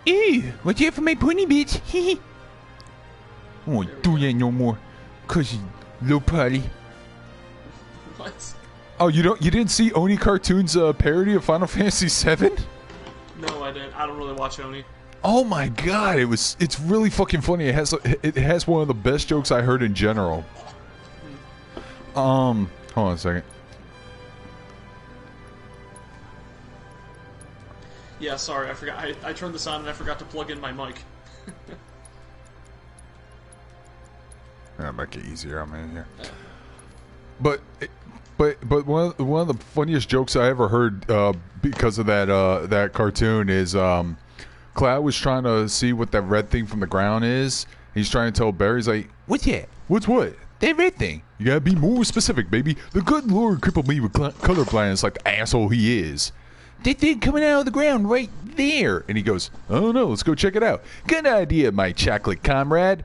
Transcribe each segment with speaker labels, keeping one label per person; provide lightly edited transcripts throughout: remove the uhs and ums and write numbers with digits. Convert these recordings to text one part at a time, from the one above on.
Speaker 1: Ew, what you have for my pony, bitch? Hee I won't do that no more. Cause you little potty.
Speaker 2: What?
Speaker 1: Oh, you didn't see Oni Cartoon's parody of Final Fantasy VII?
Speaker 2: No, I didn't. I don't really watch Oni.
Speaker 1: Oh my god, it's really fucking funny. It has one of the best jokes I heard in general. Hold on a second.
Speaker 2: Yeah, sorry, I forgot. I turned this on and I forgot to plug in my mic.
Speaker 1: That might get easier. I'm in here. But one of the funniest jokes I ever heard because of that cartoon is Cloud was trying to see what that red thing from the ground is. He's trying to tell Barry, he's like, "What's that? What's what? That red thing? You gotta be more specific, baby. The good Lord crippled me with color blindness like the asshole he is. That thing coming out of the ground right there." And he goes, "Oh no, let's go check it out. Good idea, my chocolate comrade."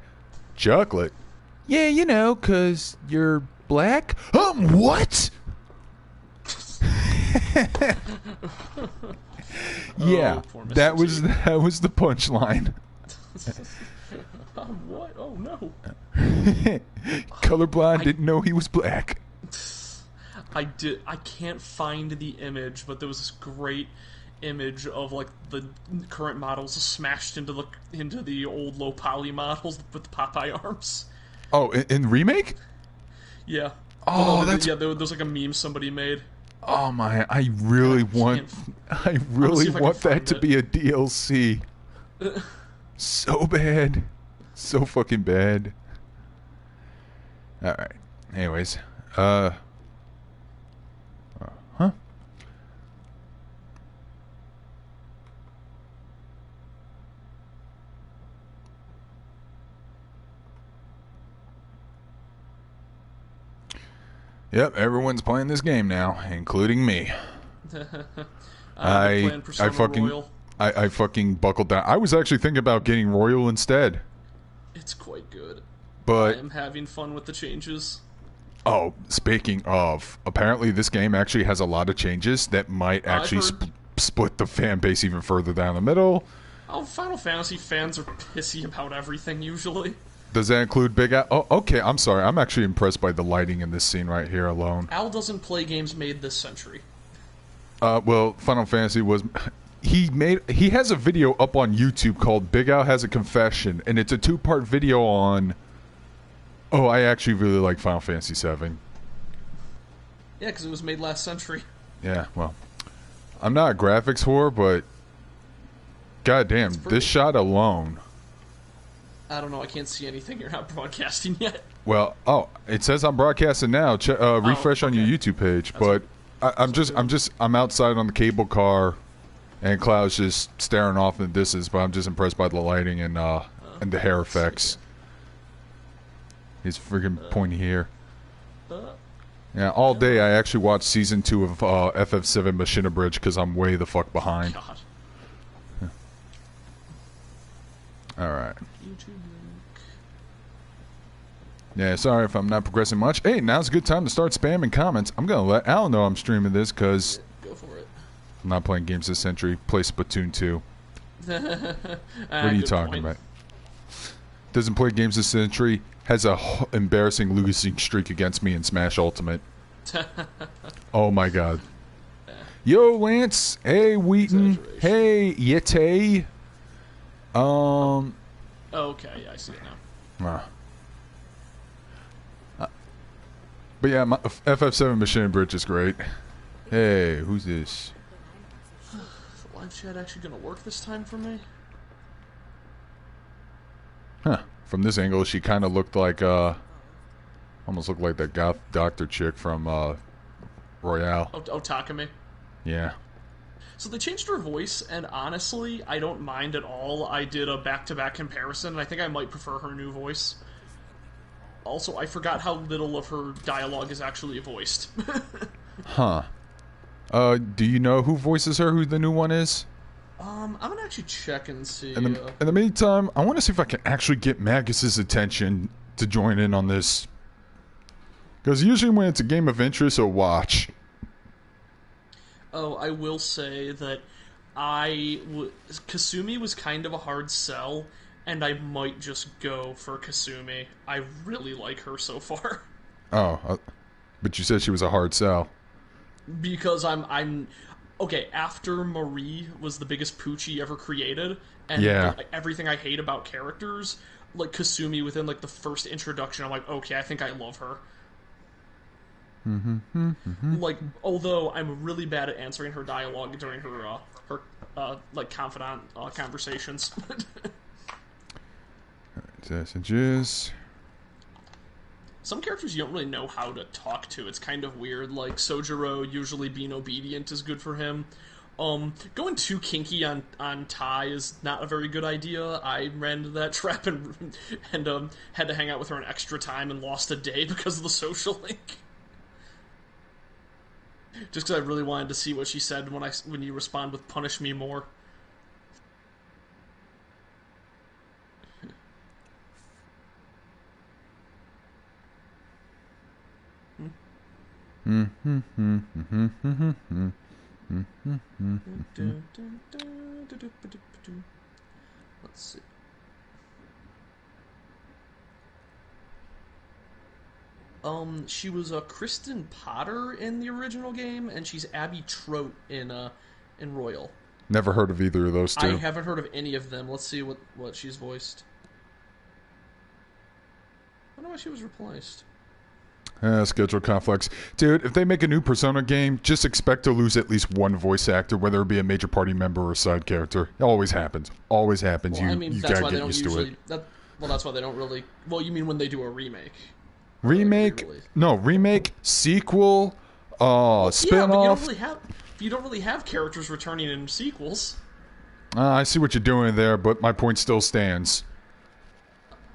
Speaker 1: Chocolate? Yeah, you know, 'cause you're black? What? Yeah, that was the punchline.
Speaker 2: What? Oh no.
Speaker 1: Colorblind didn't know he was black.
Speaker 2: I can't find the image, but there was this great image of like the current models smashed into the old low poly models with the Popeye arms.
Speaker 1: Oh, in Remake?
Speaker 2: Yeah.
Speaker 1: Oh,
Speaker 2: there's like a meme somebody made.
Speaker 1: Oh my! I really want that to be a DLC. So bad, so fucking bad. All right. Anyways, huh? Yep, everyone's playing this game now, including me. I fucking buckled down. I was actually thinking about getting Royal instead.
Speaker 2: It's quite good.
Speaker 1: But
Speaker 2: I am having fun with the changes.
Speaker 1: Oh, speaking of, apparently this game actually has a lot of changes that might actually split the fan base even further down the middle.
Speaker 2: Oh, Final Fantasy fans are pissy about everything usually.
Speaker 1: Does that include Big Al? Oh, okay, I'm sorry. I'm actually impressed by the lighting in this scene right here alone.
Speaker 2: Al doesn't play games made this century.
Speaker 1: Well, Final Fantasy was... He has a video up on YouTube called Big Al Has a Confession, and it's a 2-part video on... Oh, I actually really like Final Fantasy VII.
Speaker 2: Yeah, because it was made last century.
Speaker 1: Yeah, well... I'm not a graphics whore, but... Goddamn, this shot alone...
Speaker 2: I don't know, I can't see anything. You're not broadcasting yet.
Speaker 1: Well, it says I'm broadcasting now. Refresh on your YouTube page. I'm outside on the cable car, and Cloud's just staring off in the distance. But I'm just impressed by the lighting and the hair effects. He's freaking pointy here. Yeah, all day I actually watched season 2 of FF7 Machina Bridge because I'm way the fuck behind.
Speaker 2: God.
Speaker 1: All right. Yeah, sorry if I'm not progressing much. Hey, now's a good time to start spamming comments. I'm going to let Al know I'm streaming this because
Speaker 2: Go for it.
Speaker 1: I'm not playing games this century. Play Splatoon 2. What are you talking about? Doesn't play games this century. Has a embarrassing losing streak against me in Smash Ultimate. Oh my god. Yo, Lance. Hey, Wheaton. Hey, Yete.
Speaker 2: Okay, yeah, I see it now.
Speaker 1: But yeah, my FF7 Machine Bridge is great. Hey, who's this?
Speaker 2: Is the live chat actually gonna work this time for me?
Speaker 1: Huh. From this angle, she kind of looked like, almost looked like that goth doctor chick from, Royale.
Speaker 2: Oh, Takumi?
Speaker 1: Yeah.
Speaker 2: So they changed her voice, and honestly, I don't mind at all. I did a back-to-back comparison, and I think I might prefer her new voice. Also, I forgot how little of her dialogue is actually voiced.
Speaker 1: Huh. Do you know who voices her, who the new one is?
Speaker 2: I'm gonna actually check and see.
Speaker 1: In the meantime, I want to see if I can actually get Magus's attention to join in on this. Because usually when it's a game of interest, he'll watch.
Speaker 2: Oh, I will say that Kasumi was kind of a hard sell, and I might just go for Kasumi. I really like her so far.
Speaker 1: Oh, but you said she was a hard sell.
Speaker 2: Because I'm okay. After Marie was the biggest poochie ever created, and like, everything I hate about characters, like Kasumi within like the first introduction, I'm like, okay, I think I love her. Like, although I'm really bad at answering her dialogue during her like confidant conversations.
Speaker 1: Messages.
Speaker 2: Some characters you don't really know how to talk to. It's kind of weird. Like Sojiro, usually being obedient is good for him. Going too kinky on Tai is not a very good idea. I ran into that trap and had to hang out with her an extra time and lost a day because of the social link. Just because I really wanted to see what she said when you respond with "punish me more." Let's see. She was Kristen Potter in the original game, and she's Abby Trout in Royal.
Speaker 1: Never heard of either of those two.
Speaker 2: I haven't heard of any of them. Let's see what she's voiced. I don't know why she was replaced.
Speaker 1: Schedule conflicts. Dude, if they make a new Persona game, just expect to lose at least one voice actor, whether it be a major party member or a side character. It always happens. Always happens.
Speaker 2: Well,
Speaker 1: you gotta get used to it.
Speaker 2: That's why they don't really... Well, you mean when they do a remake.
Speaker 1: Remake? No, remake, sequel, spin-off.
Speaker 2: Yeah, but you don't really have characters returning in sequels.
Speaker 1: I see what you're doing there, but my point still stands.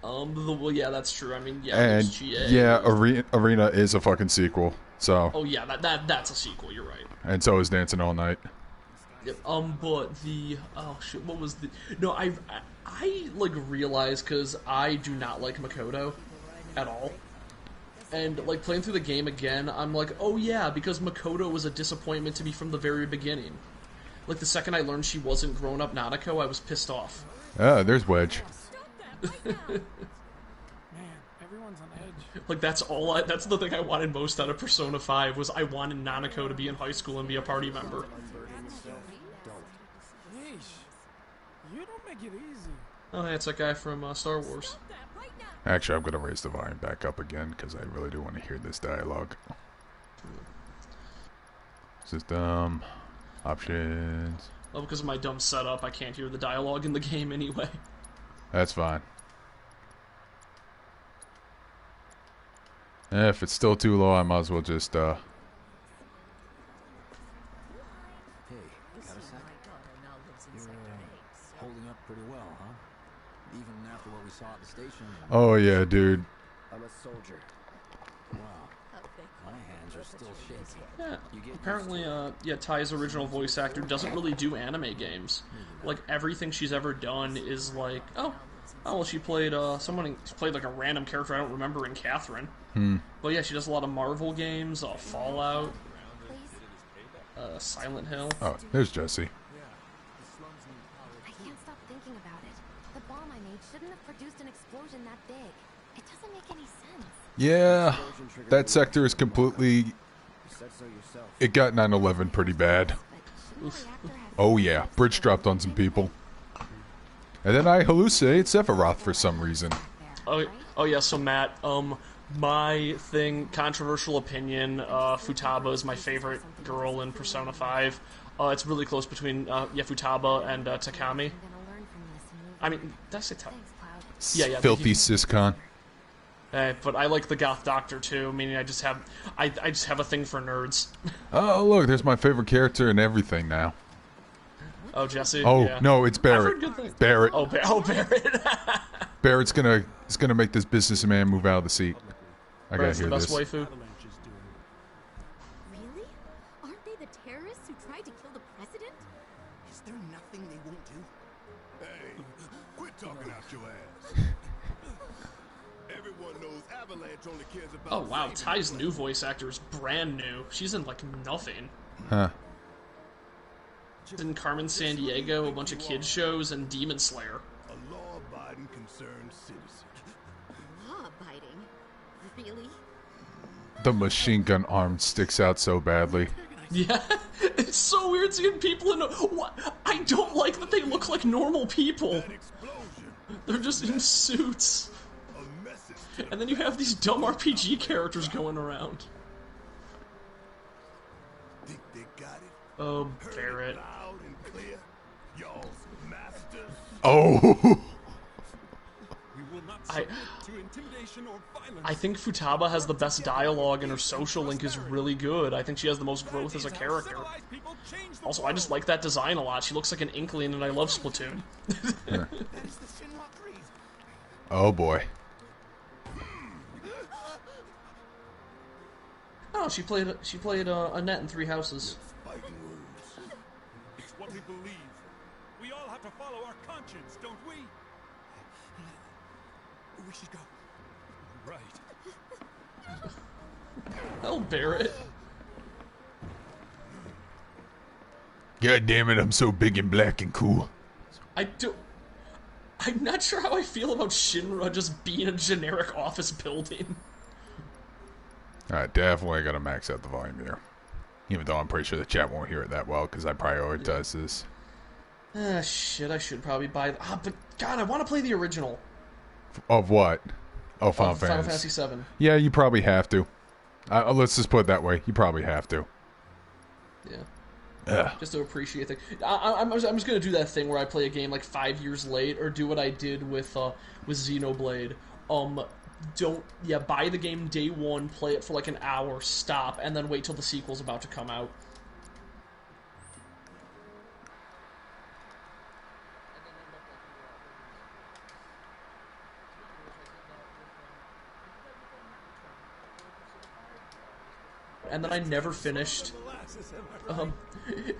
Speaker 2: Well, yeah, that's true. I mean, yeah,
Speaker 1: and
Speaker 2: GA.
Speaker 1: Yeah, Arena is a fucking sequel. So.
Speaker 2: Oh yeah, that's a sequel. You're right.
Speaker 1: And so is Dancing All Night.
Speaker 2: Yep. But the shit, what was the? No, I like realized because I do not like Makoto at all. And like playing through the game again, I'm like, oh yeah, because Makoto was a disappointment to me from the very beginning. Like the second I learned she wasn't grown-up Nanako, I was pissed off.
Speaker 1: There's Wedge.
Speaker 3: Man, everyone's on edge.
Speaker 2: Like that's the thing I wanted most out of Persona 5 was I wanted Nanako to be in high school and be a party member.
Speaker 3: You don't make it easy.
Speaker 2: Oh, yeah, it's that guy from Star Wars.
Speaker 1: Actually, I'm going to raise the volume back up again because I really do want to hear this dialogue. System. Options.
Speaker 2: Well, because of my dumb setup, I can't hear the dialogue in the game anyway.
Speaker 1: That's fine. If it's still too low, I might as well just,
Speaker 4: Hey, got a sec? You're holding up pretty well, huh? Even after what we saw at the station.
Speaker 1: Oh, yeah, dude.
Speaker 4: I'm a soldier. Wow. My hands are still shaking.
Speaker 2: Yeah, apparently, Tai's original voice actor doesn't really do anime games. Like, everything she's ever done is like, oh well, she played, she played like a random character I don't remember in Catherine. But yeah, she does a lot of Marvel games, Fallout, Silent Hill.
Speaker 1: Oh, there's Jesse.
Speaker 5: I can't stop thinking about it. The bomb I made shouldn't have produced an explosion that big. It doesn't make any sense.
Speaker 1: Yeah, that sector is completely... It got 9/11 pretty bad. Oh yeah, bridge dropped on some people. And then I hallucinate Sephiroth for some reason.
Speaker 2: Oh yeah, so Matt, my thing, controversial opinion, Futaba is my favorite girl in Persona 5. It's really close between Futaba and Takami. I mean, did I say Yeah,
Speaker 1: Filthy Syscon.
Speaker 2: But I like the goth doctor too. Meaning, I just have a thing for nerds.
Speaker 1: Oh look, there's my favorite character and everything now.
Speaker 2: Oh, Jesse.
Speaker 1: Oh
Speaker 2: yeah.
Speaker 1: no, it's Barrett.
Speaker 2: I've heard good things.
Speaker 1: Barrett.
Speaker 2: Oh, Barrett.
Speaker 1: Barrett's gonna make this businessman move out of the seat. I gotta hear
Speaker 2: the
Speaker 1: this.
Speaker 2: best waifu.
Speaker 5: Really? Aren't they the terrorists who tried to kill the president?
Speaker 6: Is there nothing they won't do? Hey, quit talking out your ass. Everyone knows Avalanche only cares about...
Speaker 2: Oh wow, Tai's new voice actor is brand new. She's in like nothing.
Speaker 1: Huh.
Speaker 2: in Carmen San Diego, a bunch of kids shows, and Demon Slayer.
Speaker 6: A law-abiding, concerned citizen.
Speaker 5: Law-abiding? Really?
Speaker 1: The machine gun arm sticks out so badly.
Speaker 2: Yeah, it's so weird seeing people in. What? I don't like that they look like normal people.
Speaker 6: An explosion.
Speaker 2: They're just in suits,
Speaker 6: A message to
Speaker 2: and then you have these dumb RPG characters going around.
Speaker 6: think they got it.
Speaker 2: Oh,
Speaker 6: Heard
Speaker 2: Barrett.
Speaker 6: it loud and clear. Y'all's masters.
Speaker 1: Oh!
Speaker 3: We will not
Speaker 2: I-
Speaker 3: submit to intimidation or violence.
Speaker 2: I think Futaba has the best dialogue, and her social link is really good. I think she has the most growth as a character.
Speaker 3: Civilized people change the
Speaker 2: Also, I just like that design a lot. She looks like an Inkling, and I love Splatoon.
Speaker 6: That is the Shen Long reason.
Speaker 1: Oh boy.
Speaker 2: Oh, she played Annette in Three Houses.
Speaker 6: Fighting words.
Speaker 3: It's what we believe. We all have to follow our conscience, don't we? We should go. Right.
Speaker 2: Oh, Barrett.
Speaker 1: God damn it, I'm so big and black and cool.
Speaker 2: I'm not sure how I feel about Shinra just being a generic office building.
Speaker 1: Alright, definitely gotta max out the volume here. Even though I'm pretty sure the chat won't hear it that well because I prioritize this.
Speaker 2: Ah, shit, I should probably buy... but God, I want to play the original.
Speaker 1: Of what? Oh, Final
Speaker 2: Final
Speaker 1: Fantasy.
Speaker 2: Fantasy VII.
Speaker 1: Yeah, you probably have to. Let's just put it that way. You probably have to.
Speaker 2: Yeah.
Speaker 1: Ugh.
Speaker 2: Just to appreciate things. I'm just gonna do that thing where I play a game like 5 years late, or do what I did with Xenoblade. Buy the game day one, play it for like an hour, stop, and then wait till the sequel's about to come out. And then I never finished.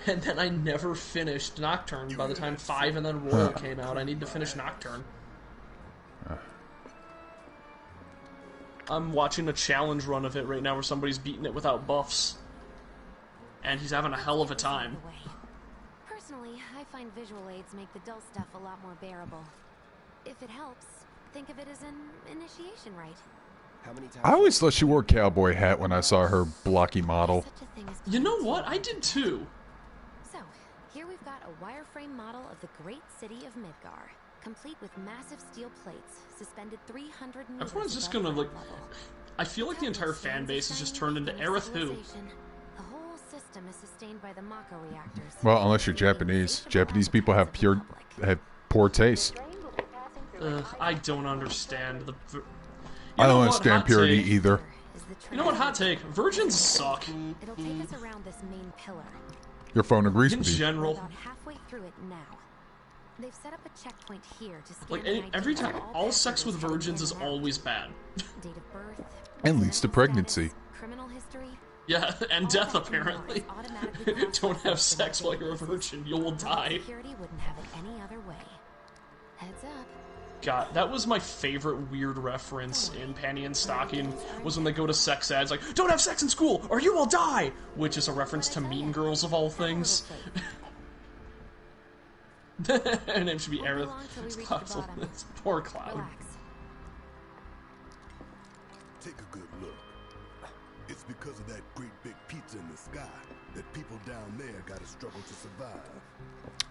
Speaker 2: And then I never finished Nocturne by the time 5 and then Royal came out. I need to finish Nocturne. I'm watching a challenge run of it right now where somebody's beating it without buffs. And he's having a hell of a time.
Speaker 5: Personally, I find visual aids make the dull stuff a lot more bearable. If it helps, think of it as an initiation rite.
Speaker 4: How many times?
Speaker 1: I always thought she wore a cowboy hat when I saw her blocky model.
Speaker 5: Such a thing as
Speaker 2: You know what? I did too.
Speaker 5: So, here we've got a wireframe model of the great city of Midgar, complete with massive steel plates suspended 300 meters
Speaker 2: Everyone's just
Speaker 5: above
Speaker 2: gonna, like...
Speaker 5: ground level.
Speaker 2: I feel like the entire fan base has just turned into Aerith Who.
Speaker 5: The whole system is sustained by the Mako reactors.
Speaker 1: Well, unless you're Japanese. Japanese people have poor taste.
Speaker 2: I don't understand the...
Speaker 1: I don't
Speaker 2: what?
Speaker 1: understand
Speaker 2: Hot
Speaker 1: purity
Speaker 2: take.
Speaker 1: either.
Speaker 2: You know what? Hot take. Virgins suck.
Speaker 5: It'll take us around this main pillar.
Speaker 1: Your phone agrees
Speaker 2: In
Speaker 1: with you.
Speaker 5: We're
Speaker 2: general.
Speaker 5: about halfway through it now. They've set up a checkpoint here to scan
Speaker 2: Like,
Speaker 5: the
Speaker 2: every
Speaker 5: IDs
Speaker 2: time...
Speaker 5: of
Speaker 2: All sex with
Speaker 5: passengers
Speaker 2: virgins is
Speaker 5: heading in and out.
Speaker 2: always bad.
Speaker 5: Date of birth,
Speaker 1: And leads to
Speaker 5: mental
Speaker 1: pregnancy.
Speaker 5: status, criminal history.
Speaker 2: Yeah, and
Speaker 5: All
Speaker 2: death,
Speaker 5: that info is
Speaker 2: apparently.
Speaker 5: automatically
Speaker 2: Don't
Speaker 5: classified
Speaker 2: have
Speaker 5: as
Speaker 2: sex while you're a
Speaker 5: databases.
Speaker 2: virgin. You will die.
Speaker 5: Security wouldn't have it any other way. Heads up.
Speaker 2: God, that was my favorite weird reference in Panty and Stocking, was when they go to sex ads, like, don't have sex in school, or you will die! Which is a reference to Mean Girls, of all things. Her name should be
Speaker 5: Won't be
Speaker 2: Aerith.
Speaker 5: long till we
Speaker 2: It's
Speaker 5: reach
Speaker 2: Cloud.
Speaker 5: the bottom.
Speaker 2: It's poor Cloud.
Speaker 5: Relax.
Speaker 6: Take a good look. It's because of that great big pizza in the sky that people down there gotta struggle to survive.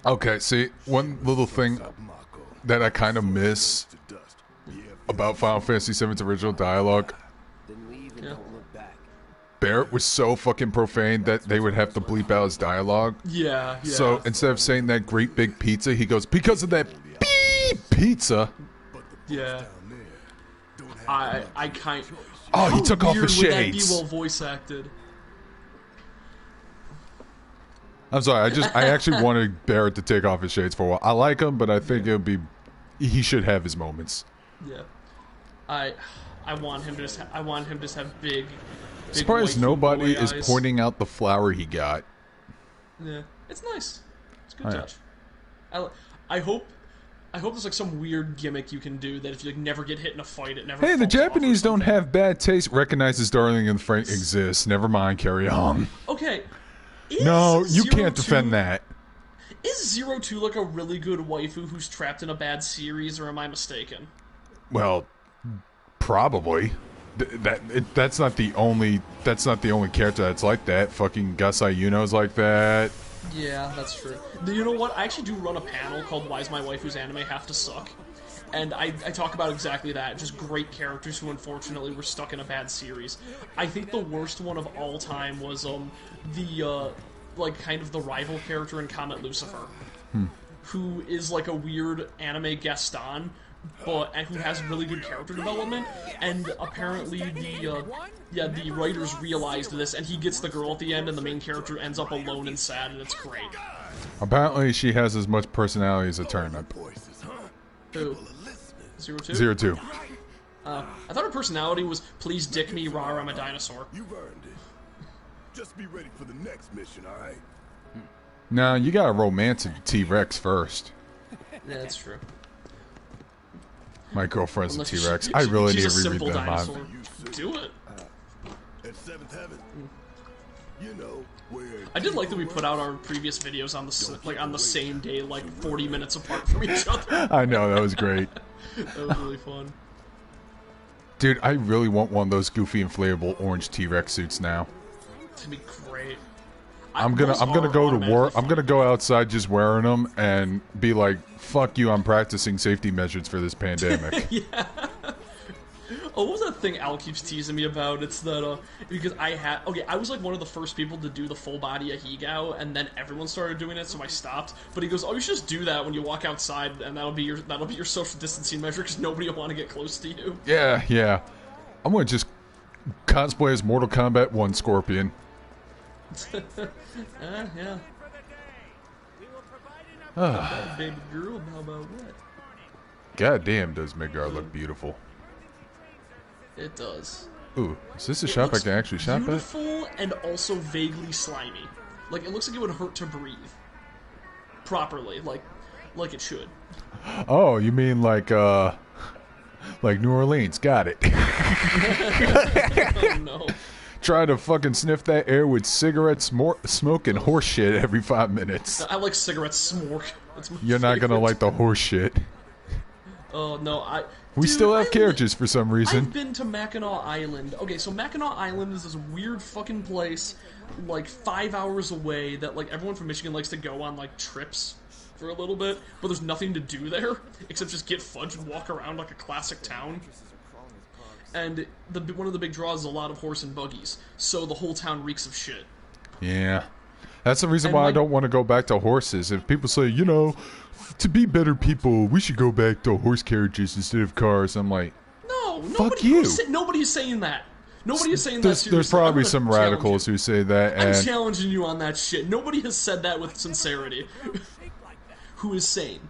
Speaker 1: Okay, see, one little thing
Speaker 6: Mako.
Speaker 1: that I kind of miss
Speaker 6: To dust. Yeah,
Speaker 1: about Final Fantasy VII's original dialogue,
Speaker 4: Then leave and
Speaker 2: Yeah.
Speaker 4: don't look back.
Speaker 1: Barrett was so fucking profane that they would have to bleep out his dialogue.
Speaker 2: Yeah, yeah.
Speaker 1: So instead of saying that great big pizza, he goes, because of that beep pizza.
Speaker 2: yeah.
Speaker 6: down there don't have
Speaker 2: I kind...
Speaker 1: Oh, he
Speaker 2: How
Speaker 1: took off
Speaker 2: weird
Speaker 1: his
Speaker 2: would that be
Speaker 1: shades.
Speaker 2: well voice acted?
Speaker 1: I'm sorry, I actually wanted Barrett to take off his shades for a while. I like him, but I think it would be, he should have his moments.
Speaker 2: Yeah. I want him to just have big
Speaker 1: Surprised
Speaker 2: waifu
Speaker 1: nobody
Speaker 2: boy
Speaker 1: is
Speaker 2: eyes.
Speaker 1: pointing out the flower he got.
Speaker 2: Yeah, it's nice. It's a good
Speaker 1: Oh, yeah.
Speaker 2: touch. I hope there's like some weird gimmick you can do that if you like never get hit in a fight, it never.
Speaker 1: Hey, the
Speaker 2: falls off or
Speaker 1: Japanese don't
Speaker 2: something.
Speaker 1: have bad taste. Recognizes Darling in the Frank exists. Never mind, carry on.
Speaker 2: Okay. Is
Speaker 1: No, you can't
Speaker 2: 02
Speaker 1: defend that.
Speaker 2: Is Zero Two like a really good waifu who's trapped in a bad series, or am I mistaken?
Speaker 1: Well, probably. That's not the only character that's like that. Fucking Gasai Yuno's like that.
Speaker 2: Yeah, that's true. You know what? I actually do run a panel called "Why's My Waifu's Anime Have to Suck?" And I talk about exactly that. Just great characters who unfortunately were stuck in a bad series. I think the worst one of all time was the like kind of the rival character in Comet Lucifer, who is like a weird anime Gaston, and who has really good character development. And apparently the writers realized this, and he gets the girl at the end, and the main character ends up alone and sad, and it's great.
Speaker 1: Apparently, she has as much personality as a turnip.
Speaker 2: Who? 02?
Speaker 1: 02.
Speaker 2: I thought her personality was, please dick me, rawr, I'm a dinosaur.
Speaker 6: You've earned it. Just be ready for the next mission, alright?
Speaker 1: Now, you gotta romance a T-Rex first.
Speaker 2: Yeah, that's true.
Speaker 1: My girlfriend's a
Speaker 2: Unless
Speaker 1: T-Rex. I really need
Speaker 2: she's
Speaker 1: to
Speaker 2: a
Speaker 1: reread
Speaker 2: simple
Speaker 1: that
Speaker 2: dinosaur.
Speaker 1: man.
Speaker 2: Do it.
Speaker 6: At Seventh Heaven. You know, where...
Speaker 2: I did like that we put out our previous videos on the same day, like 40 minutes apart from each other.
Speaker 1: I know, that was great.
Speaker 2: That was really fun.
Speaker 1: Dude, I really want one of those goofy inflatable orange T-Rex suits now.
Speaker 2: It's gonna be great.
Speaker 1: I'm gonna go to work. I'm gonna go outside just wearing them and be like, "Fuck you! I'm practicing safety measures for this pandemic."
Speaker 2: Yeah. Oh, what was that thing Al keeps teasing me about? It's that, because I was like one of the first people to do the full body Ahegao, and then everyone started doing it, so I stopped. But he goes, oh, you should just do that when you walk outside, and that'll be your social distancing measure, because nobody will want to get close to you.
Speaker 1: Yeah. I'm gonna just cosplay as Mortal Kombat 1 Scorpion.
Speaker 2: Yeah. Baby girl, how about what?
Speaker 1: God damn, does Midgar look beautiful.
Speaker 2: It does.
Speaker 1: Ooh, is this a shop I can actually shop at?
Speaker 2: Beautiful and also vaguely slimy. Like, it looks like it would hurt to breathe. Properly, like it should.
Speaker 1: Oh, you mean like New Orleans? Got it.
Speaker 2: Oh no.
Speaker 1: Try to fucking sniff that air with cigarettes, smoke, and horse shit every 5 minutes.
Speaker 2: I like cigarette smoke.
Speaker 1: You're not gonna like the horse shit.
Speaker 2: Oh no,
Speaker 1: We still have carriages for some reason.
Speaker 2: I've been to Mackinac Island. Okay, so Mackinac Island is this weird fucking place, like 5 hours away, that like everyone from Michigan likes to go on like trips for a little bit, but there's nothing to do there except just get fudge and walk around like a classic town. And one of the big draws is a lot of horse and buggies, so the whole town reeks of shit.
Speaker 1: Yeah. That's the reason why I don't want to go back to horses. If people say, to be better people, we should go back to horse carriages instead of cars, I'm like,
Speaker 2: no,
Speaker 1: fuck you.
Speaker 2: Nobody's saying that. Nobody is saying that seriously.
Speaker 1: There's probably some radicals who say that. And
Speaker 2: I'm challenging you on that shit. Nobody has said that with sincerity. Who is sane?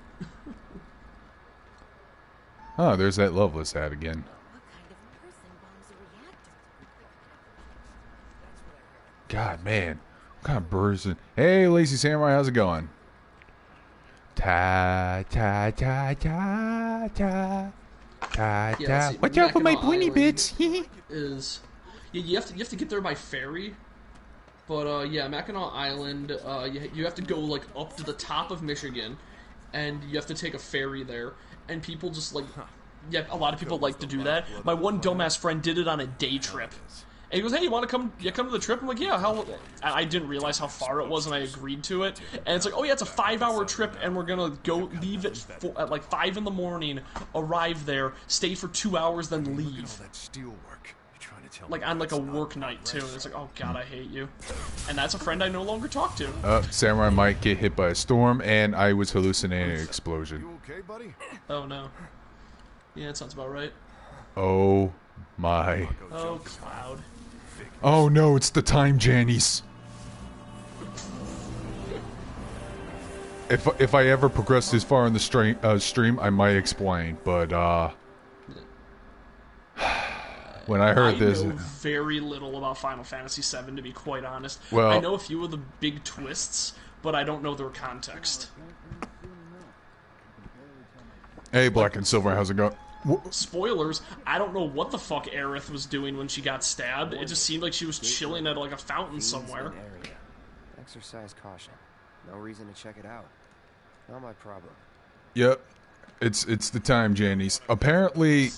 Speaker 1: Oh, there's that Loveless ad again. God, man. What kind of person? Hey, Lazy Samurai, how's it going? Ta ta ta ta ta ta ta. Watch out for my pointy bits.
Speaker 2: You have to get there by ferry. But yeah, Mackinac Island. You have to go like up to the top of Michigan, and you have to take a ferry there. And people just like, yeah, a lot of people like to do that. My one dumbass friend did it on a day trip. And he goes, hey, you want to come? You come to the trip? I'm like, yeah. How? I didn't realize how far it was, and I agreed to it. And it's like, oh yeah, it's a 5-hour trip, and we're gonna leave at like 5 in the morning, arrive there, stay for 2 hours, then leave. Like on like a work night too. And it's like, oh god, I hate you. And that's a friend I no longer talk to.
Speaker 1: Samurai might get hit by a storm, and I was hallucinating an explosion.
Speaker 6: You okay, buddy?
Speaker 2: Oh no. Yeah, that sounds about right.
Speaker 1: Oh my.
Speaker 2: Oh, Cloud.
Speaker 1: Oh no, it's the time Jannies. If I ever progress this far in the stream, I might explain. But when I heard this,
Speaker 2: I know very little about Final Fantasy VII, to be quite honest.
Speaker 1: Well,
Speaker 2: I know a few of the big twists, but I don't know their context.
Speaker 1: Hey, Black and Silver, how's it going?
Speaker 2: Spoilers, I don't know what the fuck Aerith was doing when she got stabbed. It just seemed like she was chilling at like a fountain somewhere.
Speaker 7: Exercise caution. No reason to check it out. Not my problem.
Speaker 1: Yep, it's the time, Janice. Apparently,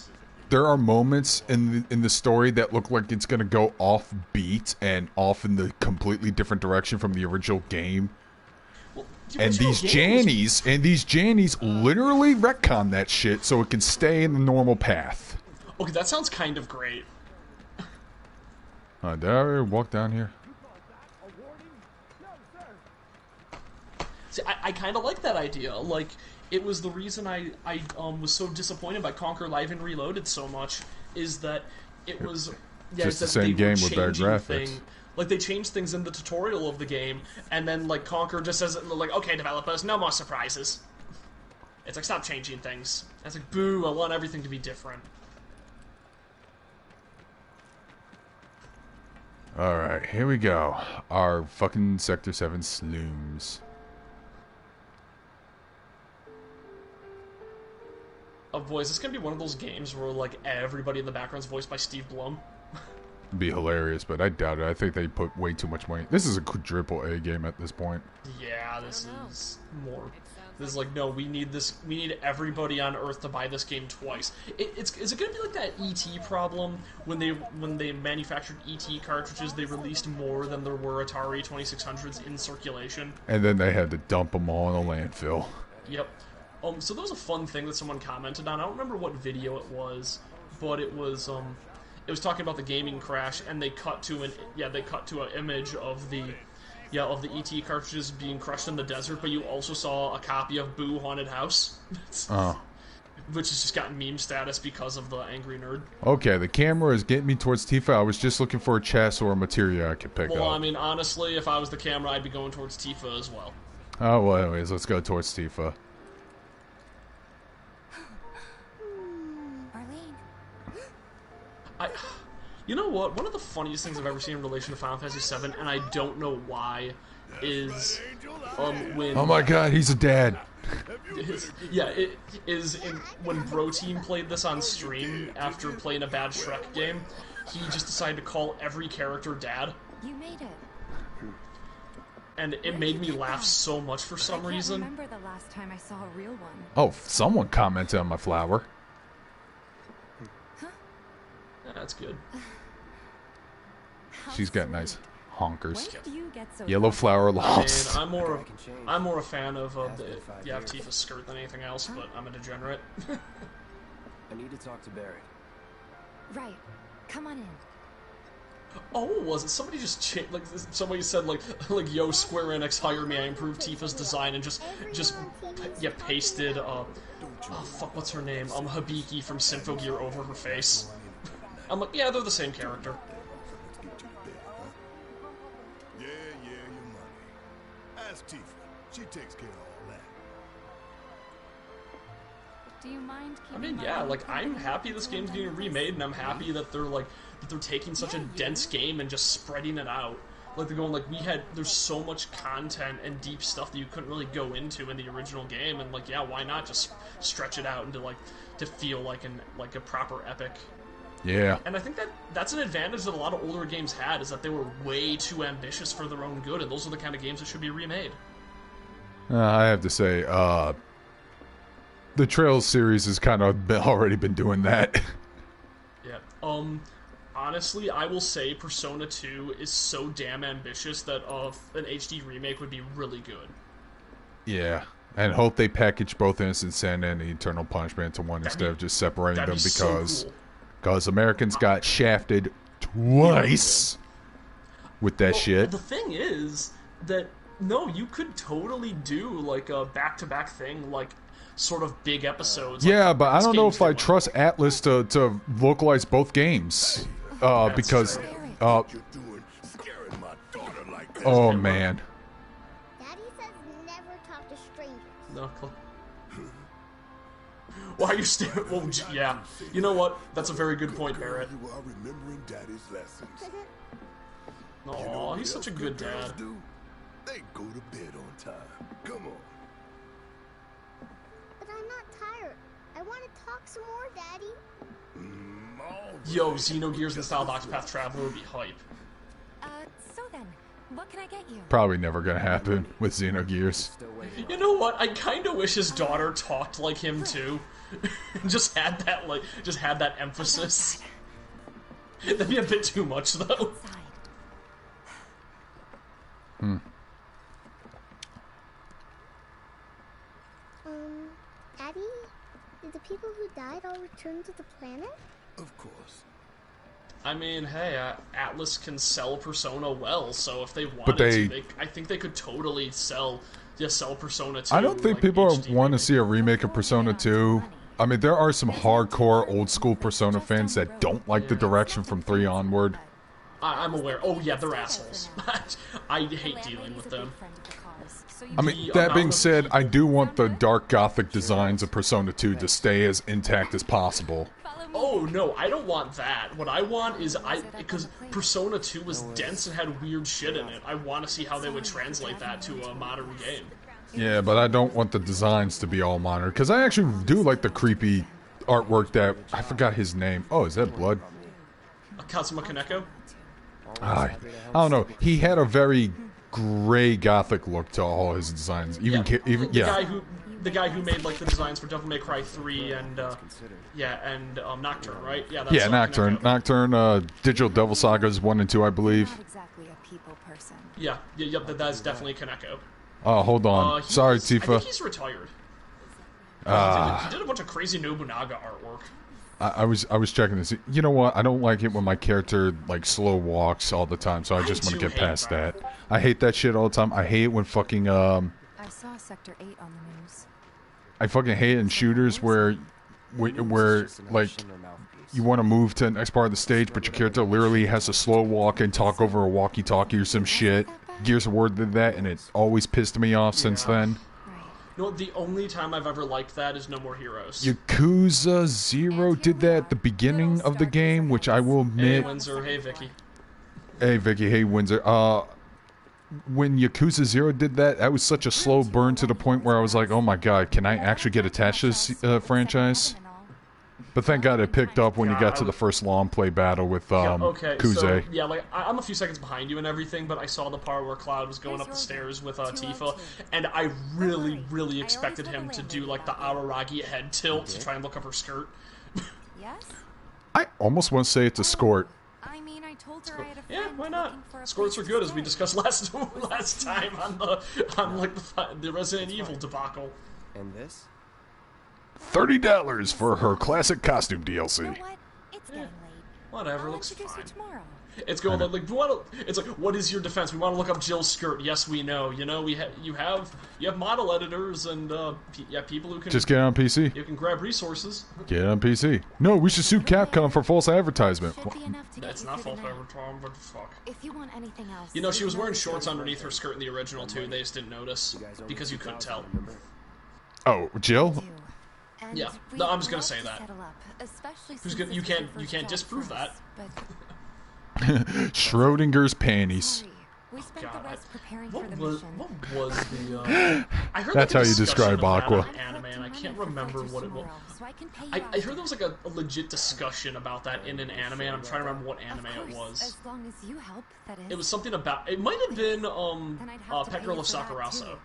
Speaker 1: there are moments in the story that look like it's gonna go off beat and off in the completely different direction from the original game.
Speaker 2: Well,
Speaker 1: And these Jannies literally retcon that shit so it can stay in the normal path.
Speaker 2: Okay, that sounds kind of great.
Speaker 1: Did I already walk down here?
Speaker 2: See, I kind of like that idea. Like, it was the reason I was so disappointed by Conquer Live and Reloaded so much, is that it was... Yeah,
Speaker 1: just the
Speaker 2: that they
Speaker 1: same
Speaker 2: were
Speaker 1: game with better
Speaker 2: changing
Speaker 1: graphics.
Speaker 2: Like, they changed things in the tutorial of the game, and then, like, Conquer just says, like, okay, developers, no more surprises. It's like, stop changing things. And it's like, boo, I want everything to be different.
Speaker 1: Alright, here we go. Our fucking Sector 7 slooms.
Speaker 2: Boy, is this gonna be one of those games where, like, everybody in the background's voiced by Steve Blum?
Speaker 1: It'd be hilarious, but I doubt it. I think they put way too much money. This is a quadruple A game at this point.
Speaker 2: Yeah, this is more... This is like, no, we need this. We need everybody on Earth to buy this game twice. Is it going to be like that ET problem when they manufactured ET cartridges? They released more than there were Atari 2600s in circulation,
Speaker 1: And then they had to dump them all in a landfill.
Speaker 2: Yep. So there was a fun thing that someone commented on. I don't remember what video it was, but it was talking about the gaming crash, and they cut to an image of the ET cartridges being crushed in the desert, but you also saw a copy of Boo Haunted House.
Speaker 1: Oh.
Speaker 2: Which has just gotten meme status because of the Angry Nerd.
Speaker 1: Okay, the camera is getting me towards Tifa. I was just looking for a chest or a materia I could pick up.
Speaker 2: Well, I mean, honestly, if I was the camera, I'd be going towards Tifa as well.
Speaker 1: Oh, well, anyways, let's go towards Tifa.
Speaker 2: You know what? One of the funniest things I've ever seen in relation to Final Fantasy VII, and I don't know why, is when...
Speaker 1: Oh my god, he's a dad.
Speaker 2: When Bro Team played this on stream after playing a bad Shrek game, he just decided to call every character Dad.
Speaker 5: You made it.
Speaker 2: And it made me laugh so much for some reason.
Speaker 5: I remember the last time I saw a real one.
Speaker 1: Oh, someone commented on my flower.
Speaker 2: That's good.
Speaker 1: She's got nice honkers.
Speaker 5: When did you get so
Speaker 1: Yellow flower
Speaker 2: And
Speaker 1: lost.
Speaker 2: I'm more a fan of Tifa's skirt than anything else, but I'm a degenerate.
Speaker 7: I need to talk to Barrett.
Speaker 5: Right. Come on in.
Speaker 2: Oh, what was it? Somebody just somebody said like yo, Square Enix, hire me. I improved Tifa's design and just pasted oh fuck, what's her name? Hibiki from Symphogear over her face. I'm like, yeah, they're the same character.
Speaker 6: Yeah, your money. Ask Tifa. She takes care of all that.
Speaker 5: Do you mind keeping
Speaker 2: I mean,
Speaker 5: my
Speaker 2: yeah,
Speaker 5: money
Speaker 2: like, I'm
Speaker 5: private?
Speaker 2: happy this game's getting remade, and I'm happy that they're taking such a dense game and just spreading it out. Like, they're going, like, there's so much content and deep stuff that you couldn't really go into in the original game, and, like, yeah, why not just stretch it out into, like, to feel like a proper epic.
Speaker 1: Yeah.
Speaker 2: And I think that's an advantage that a lot of older games had, is that they were way too ambitious for their own good, and those are the kind of games that should be remade.
Speaker 1: I have to say, the Trails series has kind of already been doing that.
Speaker 2: Yeah. Honestly, I will say Persona 2 is so damn ambitious that an HD remake would be really good.
Speaker 1: Yeah. And hope they package both Innocent Sin and Eternal Punishment into one instead of just separating them because Americans got shafted twice with that shit.
Speaker 2: The thing is that, no, you could totally do, like, a back-to-back thing, like, sort of big episodes.
Speaker 1: Yeah,
Speaker 2: like,
Speaker 1: but I don't know if I
Speaker 2: like.
Speaker 1: trust Atlas to localize both games. Because...
Speaker 6: What you're doing, scaring my daughter like that.
Speaker 1: oh, man.
Speaker 8: Daddy says never talk to strangers.
Speaker 2: No, why are you staring? Well, yeah. You know what? That's a very good point, Barrett.
Speaker 6: You are remembering Daddy's lessons.
Speaker 2: Aw,
Speaker 6: You know what
Speaker 2: he's such a
Speaker 6: else
Speaker 2: good
Speaker 6: girls
Speaker 2: dad.
Speaker 6: do? They go to bed on time. Come on.
Speaker 8: But I'm not tired. I want to talk some more, Daddy.
Speaker 2: Yo, Xenogears and Style Octopath Traveler would be hype.
Speaker 5: So then, what can I get you?
Speaker 1: Probably never gonna happen with Xenogears.
Speaker 4: Still waiting.
Speaker 2: You know what? I kind of wish his daughter talked like him too. just had that emphasis. That'd be a bit too much, though.
Speaker 1: Hmm.
Speaker 8: Daddy? Did the people who died all return to the planet?
Speaker 6: Of course.
Speaker 2: I mean, hey, Atlas can sell Persona well, so if they wanted
Speaker 1: But they-
Speaker 2: to, I think they could totally sell Persona 2.
Speaker 1: I don't think
Speaker 2: like,
Speaker 1: people
Speaker 2: HD
Speaker 1: want to see a remake of Persona 2. I mean, there are some hardcore old school Persona fans that don't like the direction from 3 onward.
Speaker 2: I'm aware. Oh yeah, they're assholes. I hate dealing with them.
Speaker 1: I mean, that being said, I do want the dark gothic designs of Persona 2 to stay as intact as possible.
Speaker 2: Oh no, I don't want that. What I want is because Persona 2 was dense and had weird shit in it. I want to see how they would translate that to a modern game.
Speaker 1: Yeah, but I don't want the designs to be all modern, because I actually do like the creepy artwork that... I forgot his name. Oh, is that Blood?
Speaker 2: Kazuma Kaneko?
Speaker 1: I don't know. He had a very gray gothic look to all his designs.
Speaker 2: The guy who made like the designs for Devil May Cry 3 and Nocturne, right? Yeah, that's
Speaker 1: Nocturne.
Speaker 2: Kaneko.
Speaker 1: Nocturne, Digital Devil Sagas 1 and 2, I believe.
Speaker 5: Not exactly a people person.
Speaker 2: Yep, that is definitely Kaneko.
Speaker 1: Oh, hold on. Sorry,
Speaker 2: I think
Speaker 1: Tifa.
Speaker 2: he's retired. He did a bunch of crazy Nobunaga artwork.
Speaker 1: I was checking this. You know what? I don't like it when my character like slow walks all the time, so I just want to
Speaker 2: too
Speaker 1: get
Speaker 2: hate
Speaker 1: past
Speaker 2: that.
Speaker 1: that. I hate that shit all the time. I hate it when fucking
Speaker 5: I saw Sector 8 on the news.
Speaker 1: I fucking hate it in shooters where like you want to move to the next part of the stage, but your character literally has to slow walk and talk over a walkie-talkie or some shit. Gears of War did that, and it always pissed me off since then.
Speaker 2: You know, the only time I've ever liked that is No More Heroes.
Speaker 1: Yakuza 0 did that at the beginning of the game, which I will
Speaker 2: Hey
Speaker 1: admit...
Speaker 2: Windsor, hey Vicky.
Speaker 1: Hey Vicky, hey Windsor. When Yakuza 0 did that, that was such a slow burn to the point where I was like, oh my god, can I actually get attached to this franchise? But thank god it picked up when you got to the first long play battle with Kuze.
Speaker 2: So, yeah, like, I'm a few seconds behind you and everything, but I saw the part where Cloud was going up the stairs with Tifa, and I really, really expected him to do, like, the Araragi head tilt to try and look up her skirt.
Speaker 5: Yes?
Speaker 1: I almost want to say it's a skort.
Speaker 5: I mean, I told her I had a
Speaker 2: Yeah,
Speaker 5: friend
Speaker 2: why not?
Speaker 5: looking for a
Speaker 2: Skirts are
Speaker 5: place
Speaker 2: good,
Speaker 5: to
Speaker 2: as we
Speaker 5: stay.
Speaker 2: discussed last time on the Resident Evil debacle.
Speaker 7: And this?
Speaker 1: $30 for her classic costume DLC.
Speaker 5: You know what? It's getting late.
Speaker 2: Whatever,
Speaker 5: I'll
Speaker 2: looks
Speaker 5: introduce
Speaker 2: fine.
Speaker 5: you tomorrow.
Speaker 2: It's going like it's like, what is your defense? We want to look up Jill's skirt. Yes, we know. You know, you have model editors and people who can
Speaker 1: Just get it on PC.
Speaker 2: you can grab resources.
Speaker 1: Get it on PC. No, we should sue Capcom for false advertisement.
Speaker 5: Should be enough to get
Speaker 2: That's
Speaker 5: you
Speaker 2: not
Speaker 5: through
Speaker 2: fault
Speaker 5: the night.
Speaker 2: Overtime, what the fuck?
Speaker 5: If you want anything else,
Speaker 2: You know, she was
Speaker 5: you
Speaker 2: wearing
Speaker 5: this
Speaker 2: shorts
Speaker 5: number.
Speaker 2: underneath her skirt in the original too. They just didn't notice because you couldn't tell.
Speaker 1: Oh, Jill?
Speaker 5: Do. And
Speaker 2: Yeah.
Speaker 5: we'd
Speaker 2: No, I'm just gonna
Speaker 5: love
Speaker 2: say
Speaker 5: to
Speaker 2: that.
Speaker 5: settle up, especially
Speaker 2: Who's
Speaker 5: since
Speaker 2: gonna-
Speaker 5: it's
Speaker 2: you
Speaker 5: your
Speaker 2: can't
Speaker 5: first job
Speaker 2: disprove
Speaker 5: for
Speaker 2: that.
Speaker 5: us, but
Speaker 1: Schrodinger's panties.
Speaker 5: sorry. We spent
Speaker 2: God,
Speaker 5: the rest preparing
Speaker 2: What
Speaker 5: for the
Speaker 2: was
Speaker 5: mission.
Speaker 2: I heard
Speaker 1: That's
Speaker 2: like, a
Speaker 1: how you
Speaker 2: discussion
Speaker 1: describe
Speaker 2: of that
Speaker 1: Aqua.
Speaker 2: on anime, and I can't remember what it was.
Speaker 5: So I can pay you
Speaker 2: I
Speaker 5: after.
Speaker 2: heard there was like a legit discussion about that in an anime, and I'm trying to remember what anime
Speaker 5: Of
Speaker 2: it
Speaker 5: course,
Speaker 2: was.
Speaker 5: as long as you help, that is.
Speaker 2: It was something about. It might have been
Speaker 5: And I'd have to
Speaker 2: Pet
Speaker 5: pay
Speaker 2: Girl
Speaker 5: you
Speaker 2: of
Speaker 5: for that,
Speaker 2: Sakuraso.
Speaker 5: too.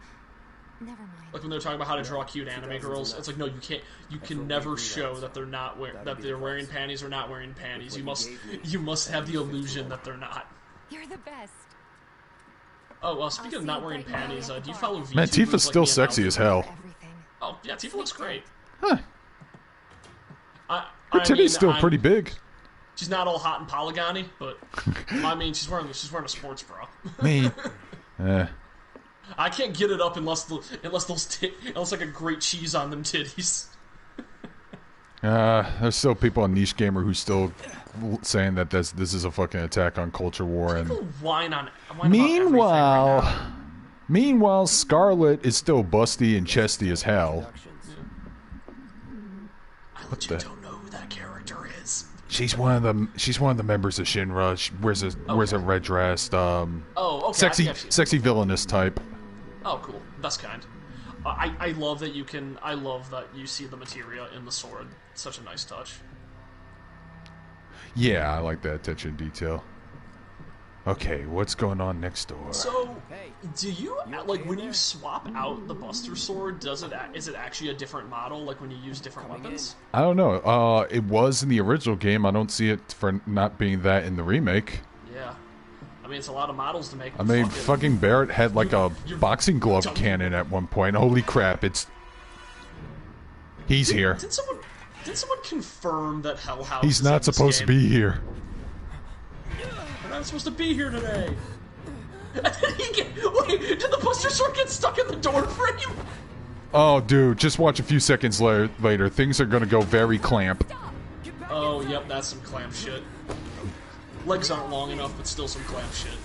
Speaker 5: Never mind.
Speaker 2: Like when they're talking about how to draw cute anime girls, it's like no, you can't. You can never show that they're not wearing panties or not wearing panties. You must have the illusion that they're not.
Speaker 5: You're the best.
Speaker 2: Oh well, speaking of not wearing panties, do you follow VTubers
Speaker 1: Man, Tifa's
Speaker 2: like
Speaker 1: still
Speaker 2: me and
Speaker 1: sexy
Speaker 2: Malcolm?
Speaker 1: as hell.
Speaker 5: Everything.
Speaker 2: Oh yeah, Tifa looks great.
Speaker 1: Huh.
Speaker 2: Her
Speaker 1: Her titty's still pretty big.
Speaker 2: She's not all hot and polygony, but I mean, she's wearing a sports bra.
Speaker 1: Me.
Speaker 2: I can't get it up unless like a great cheese on them titties.
Speaker 1: There's still people on Niche Gamer who still saying that this is a fucking attack on culture war. And
Speaker 2: People whine about everything right now.
Speaker 1: meanwhile, Scarlet is still busty and chesty as hell.
Speaker 2: I legit don't know who that character is.
Speaker 1: She's one of the members of Shinra. She wears a red dress.
Speaker 2: Oh, okay.
Speaker 1: Sexy villainous type.
Speaker 2: Oh, cool. That's kind. I love that I love that you see the materia in the sword. It's such a nice touch.
Speaker 1: Yeah, I like that attention to detail. Okay, what's going on next door?
Speaker 2: So, do you like when you swap out the Buster Sword? Is it actually a different model? Like when you use different weapons?
Speaker 1: I don't know. It was in the original game. I don't see it for not being that in the remake.
Speaker 2: Yeah, I mean it's a lot of models to make.
Speaker 1: I mean, fucking Barrett had like a boxing glove cannon at one point. Holy crap! He's here.
Speaker 2: Did someone confirm that Hell House?
Speaker 1: He's not supposed to be here.
Speaker 2: We're not supposed to be here today. Wait, did the Buster Sword get stuck in the door frame?
Speaker 1: Oh, dude, just watch a few seconds later. Things are gonna go very clamp.
Speaker 2: Oh, yep, that's some clamp shit. Legs aren't long enough, but still some clamp shit.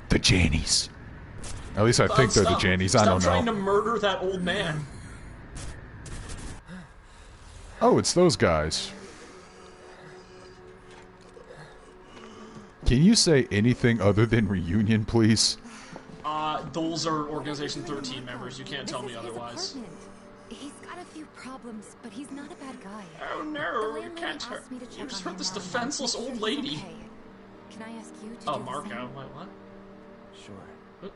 Speaker 1: The Jannies. At least I think they're the Jannies. I don't know.
Speaker 2: Stop trying to murder that old man.
Speaker 1: Oh, it's those guys. Can you say anything other than reunion, please?
Speaker 2: Those are Organization 13 members. You can't tell me otherwise.
Speaker 5: He's got a few problems, but he's not a bad guy.
Speaker 2: Oh no, you can't hurt. You just hurt this defenseless old lady.
Speaker 5: Okay. Can I ask you to
Speaker 2: Oh,
Speaker 5: do the
Speaker 2: Marco.
Speaker 5: same?
Speaker 2: Wait, what?
Speaker 7: Sure.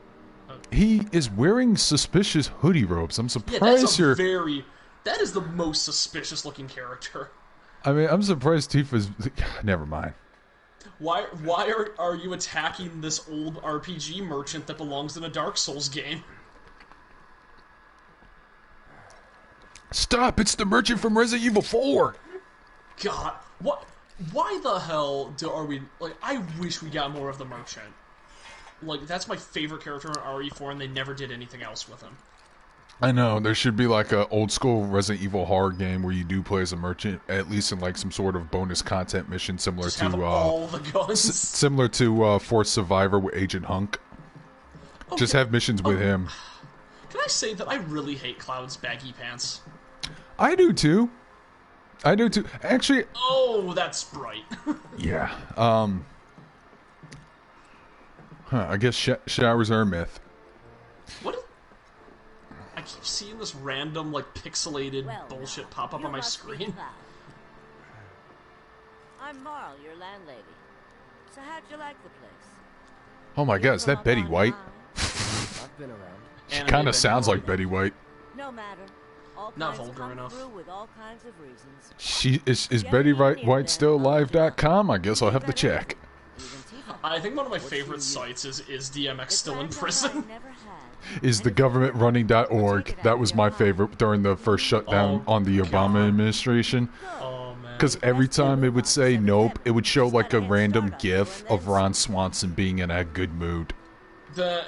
Speaker 1: He is wearing suspicious hoodie robes. I'm
Speaker 2: Yeah,
Speaker 1: surprised
Speaker 2: that's
Speaker 1: you're...
Speaker 2: that is the most suspicious looking character.
Speaker 1: I mean, I'm surprised Tifa's... Never mind.
Speaker 2: Why are you attacking this old RPG merchant that belongs in a Dark Souls game?
Speaker 1: Stop! It's the merchant from Resident Evil 4!
Speaker 2: God, what? Why the hell are we... Like, I wish we got more of the merchant. Like, that's my favorite character in RE4, and they never did anything else with him.
Speaker 1: I know, there should be like a old school Resident Evil horror game where you do play as a merchant, at least in like some sort of bonus content mission similar
Speaker 2: Just
Speaker 1: to
Speaker 2: have all the guns.
Speaker 1: similar to Force Survivor with Agent Hunk.
Speaker 2: Okay.
Speaker 1: Just have missions with him.
Speaker 2: Can I say that I really hate Cloud's baggy pants?
Speaker 1: I do too. Actually,
Speaker 2: Oh, that's bright.
Speaker 1: yeah. I guess showers are a myth.
Speaker 2: What? I keep seeing this random, like, pixelated bullshit pop up on my screen.
Speaker 9: I'm Marl, your landlady. So how'd you like the place?
Speaker 1: Oh my god, is that Betty White?
Speaker 7: I've been around.
Speaker 1: She kind of sounds like Betty White.
Speaker 9: No matter. All
Speaker 2: Not
Speaker 9: kinds
Speaker 2: vulgar
Speaker 9: come
Speaker 2: enough.
Speaker 9: through with all kinds of reasons.
Speaker 1: She is Betty White still alive.com? I guess I'll have to check.
Speaker 2: I think one of my favorite sites is DMX still in prison?
Speaker 1: Is the governmentrunning.org. That was my favorite during the first shutdown on the Obama administration.
Speaker 2: Oh, man.
Speaker 1: Because every time it would say nope, it would show like a random gif of Ron Swanson being in a good mood. And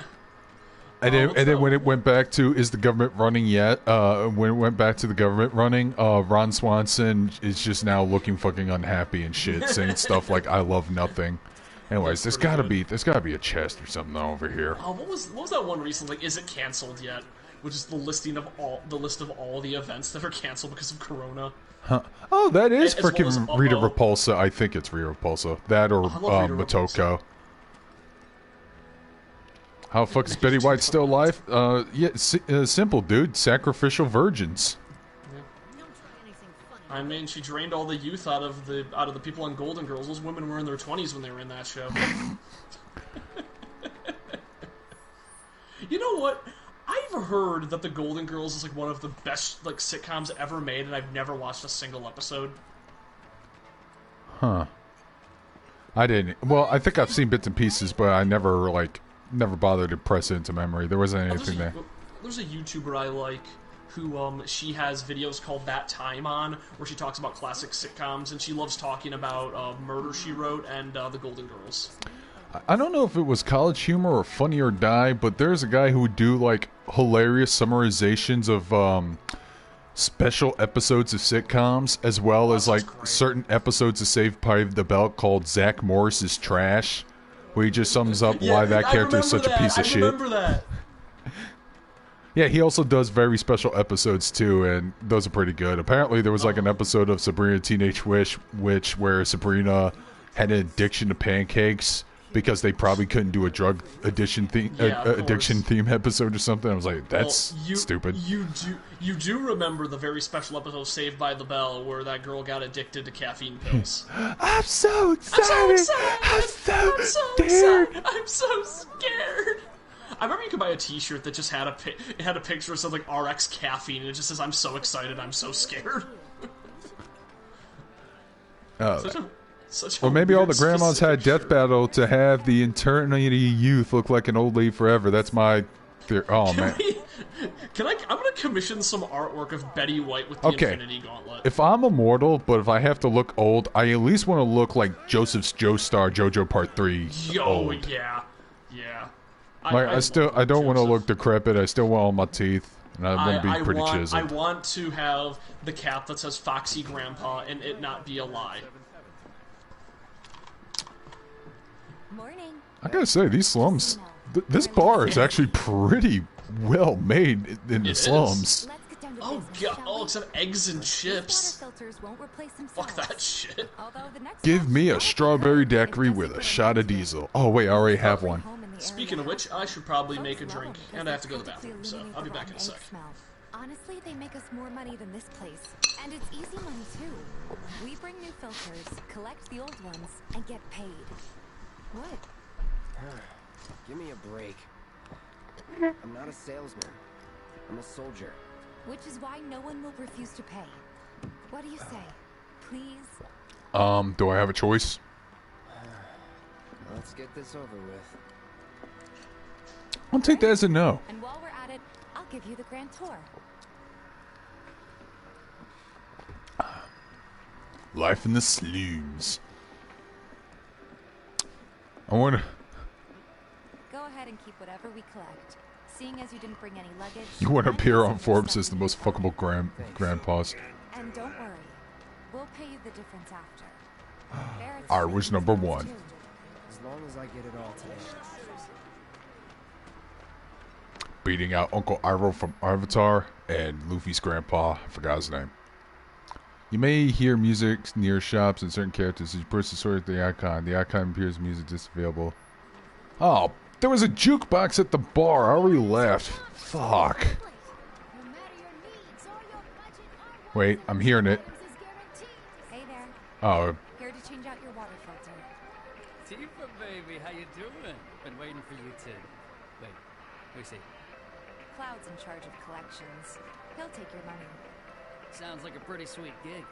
Speaker 1: then when it went back to is the government running yet? When it went back to the government running, Ron Swanson is just now looking fucking unhappy and shit, saying stuff like "I love nothing." Anyways, there's gotta be a chest or something over here.
Speaker 2: Oh, what was that one recently? Like, is it canceled yet? Which is the list of all the events that are canceled because of Corona.
Speaker 1: Huh. Oh, that is
Speaker 2: As well
Speaker 1: freaking
Speaker 2: as
Speaker 1: Rita Repulsa. I think it's Rita Repulsa. That or Motoko. How the fuck is Betty White still alive? Yeah, simple, dude. Sacrificial virgins.
Speaker 2: I mean, she drained all the youth out of the people on Golden Girls. Those women were in their 20s when they were in that show. You know what? I've heard that the Golden Girls is like one of the best like sitcoms ever made, and I've never watched a single episode.
Speaker 1: Huh. I didn't. Well, I think I've seen bits and pieces, but I never bothered to press it into memory. There wasn't anything there.
Speaker 2: There's a YouTuber I like who she has videos called That Time on, where she talks about classic sitcoms, and she loves talking about Murder, She Wrote and the Golden Girls.
Speaker 1: I don't know if it was College Humor or Funny or Die, but there's a guy who would do like hilarious summarizations of special episodes of sitcoms, as well as like certain episodes of Saved by the Bell called Zach Morris's Trash, where he just sums up why that character is such a piece of shit.
Speaker 2: I remember that.
Speaker 1: Yeah, he also does very special episodes too, and those are pretty good. Apparently, there was like an episode of Sabrina Teenage Witch where Sabrina had an addiction to pancakes, because they probably couldn't do a drug addiction theme,
Speaker 2: Yeah, of
Speaker 1: addiction
Speaker 2: course.
Speaker 1: theme episode or something. I was like, that's
Speaker 2: Well,
Speaker 1: stupid.
Speaker 2: You do remember the very special episode of Saved by the Bell where that girl got addicted to caffeine pills.
Speaker 1: I'm so excited. I'm so
Speaker 2: excited. I'm so scared. I remember you could buy a T-shirt that just had a picture of something like RX caffeine, and it just says, "I'm so excited. I'm so scared." Such a
Speaker 1: Well, maybe all
Speaker 2: weird,
Speaker 1: the grandmas had
Speaker 2: specific
Speaker 1: death
Speaker 2: shirt.
Speaker 1: battle to have the eternity youth look like an old lady forever. That's my theory. Oh man.
Speaker 2: I'm gonna commission some artwork of Betty White with the
Speaker 1: Okay.
Speaker 2: Infinity Gauntlet.
Speaker 1: If I'm immortal, but if I have to look old, I at least want to look like Joseph's Joestar JoJo Part 3 old.
Speaker 2: Yeah.
Speaker 1: Like, I don't want to look decrepit. I still want all my teeth, and I want to be pretty
Speaker 2: I
Speaker 1: chiseled.
Speaker 2: want to have the cap that says Foxy Grandpa and it not be a lie.
Speaker 5: Morning.
Speaker 1: I gotta say, these slums, this bar is actually pretty well made in the
Speaker 2: It is.
Speaker 1: slums.
Speaker 5: Let's get down to
Speaker 2: Oh
Speaker 5: business,
Speaker 2: god!
Speaker 5: shall
Speaker 2: Oh,
Speaker 5: we?
Speaker 2: except eggs and
Speaker 5: These
Speaker 2: chips.
Speaker 5: water filters won't replace
Speaker 2: Fuck
Speaker 5: themselves.
Speaker 2: that shit.
Speaker 5: Although the next
Speaker 1: Give
Speaker 5: batch
Speaker 1: me a
Speaker 5: won't.
Speaker 1: strawberry
Speaker 5: It
Speaker 1: daiquiri
Speaker 5: doesn't
Speaker 1: with a
Speaker 5: put
Speaker 1: shot of
Speaker 5: them in
Speaker 1: diesel. Oh wait, I already have one.
Speaker 5: home in the
Speaker 2: Speaking of
Speaker 5: area.
Speaker 2: which, I should probably
Speaker 5: Folks
Speaker 2: make a
Speaker 5: love
Speaker 2: drink,
Speaker 5: 'em because
Speaker 2: and I have to
Speaker 5: they
Speaker 2: go to the
Speaker 5: practically
Speaker 2: bathroom, so
Speaker 5: eliminate
Speaker 2: I'll be
Speaker 5: the
Speaker 2: back in a
Speaker 5: rotten
Speaker 2: sec.
Speaker 5: egg smell. Honestly, they make us more money than this place. And it's easy money, too. We bring new filters, collect the old ones, and get paid. What?
Speaker 7: Give me a break. I'm not a salesman. I'm a soldier.
Speaker 5: Which is why no one will refuse to pay. What do you say? Please?
Speaker 1: Do I have a choice?
Speaker 7: Let's get this over with.
Speaker 1: I'll take that as a no.
Speaker 5: And while we're at it, I'll give you the grand tour.
Speaker 1: Life in the slums. I want to.
Speaker 5: Go ahead and keep whatever we collect. Seeing as you didn't bring any luggage...
Speaker 1: You want to
Speaker 5: I'm
Speaker 1: appear on
Speaker 5: guessing
Speaker 1: Forbes
Speaker 5: there's
Speaker 1: as the most fuckable grandpas.
Speaker 5: And don't worry. We'll pay you the difference after. Barrett's
Speaker 1: I was
Speaker 5: treating
Speaker 1: number
Speaker 5: us
Speaker 1: one.
Speaker 5: too.
Speaker 7: As long as I get it all today.
Speaker 1: Beating out Uncle Iroh from Avatar and Luffy's grandpa. I forgot his name. You may hear music near shops and certain characters. As you press the sword at the icon, appears music just available. Oh, there was a jukebox at the bar. I already left. Fuck. Wait, I'm hearing it.
Speaker 5: Hey there.
Speaker 1: Oh,
Speaker 5: Here to change out your water filter.
Speaker 4: Tifa, baby, how you doing? Been waiting for you to... Wait, let me see.
Speaker 5: Cloud's in charge of collections. He'll take your money.
Speaker 4: Sounds like a pretty sweet gig.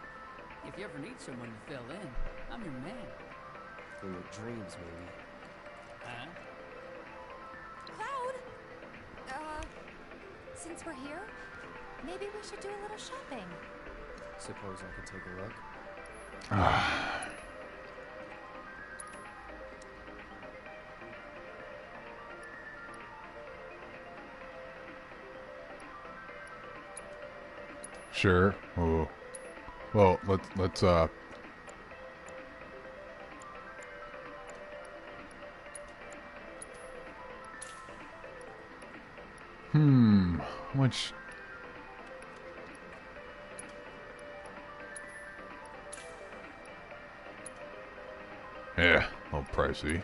Speaker 4: If you ever need someone to fill in, I'm your man.
Speaker 7: In your dreams, maybe.
Speaker 4: Huh?
Speaker 5: Cloud! Since we're here, maybe we should do a little shopping.
Speaker 7: Suppose I could take a look.
Speaker 1: sure. Oh. Well, let's how much? Yeah, a little pricey.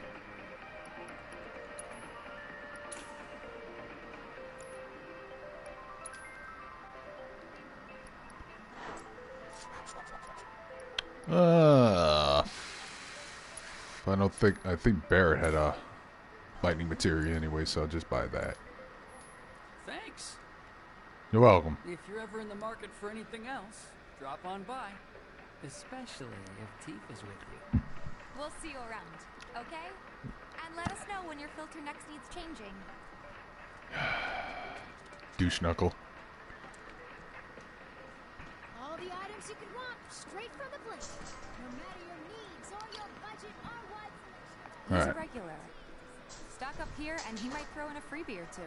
Speaker 1: I think Barrett had a lightning materia anyway, so I'll just buy that.
Speaker 4: Thanks.
Speaker 1: You're welcome.
Speaker 4: If you're ever in the market for anything else, drop on by. Especially if Tifa's with you.
Speaker 5: We'll see you around, okay? And let us know when your filter next needs changing.
Speaker 1: Douche knuckle.
Speaker 8: All the items you could want, straight from the place. No matter your needs or your budget or what.
Speaker 5: He's a
Speaker 1: Alright.
Speaker 5: regular. Stock up here and he might throw in a freebie or two.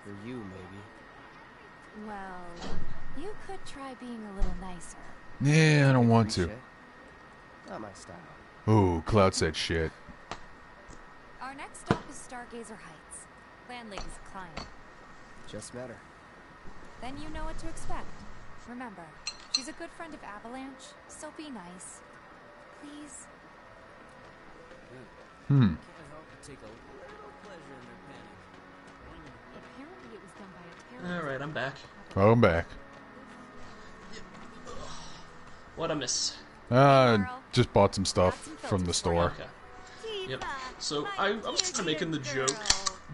Speaker 7: For you, maybe.
Speaker 5: Well, you could try being a little nicer.
Speaker 1: Yeah, I don't want
Speaker 7: Free
Speaker 1: to.
Speaker 7: shit? Not my style.
Speaker 1: Ooh, Cloud said shit.
Speaker 5: Our next stop is Stargazer Heights. Landlady's a client.
Speaker 7: Just met her.
Speaker 5: Then you know what to expect. Remember, she's a good friend of Avalanche, so be nice. Please?
Speaker 4: Can't help but take a little pleasure in their panic.
Speaker 5: Apparently it was done by a terrorist.
Speaker 2: Alright, I'm back.
Speaker 1: Oh, I'm back.
Speaker 2: What'd I miss?
Speaker 1: Just bought some stuff from the store.
Speaker 2: Okay. Yep. So I was kind of making the joke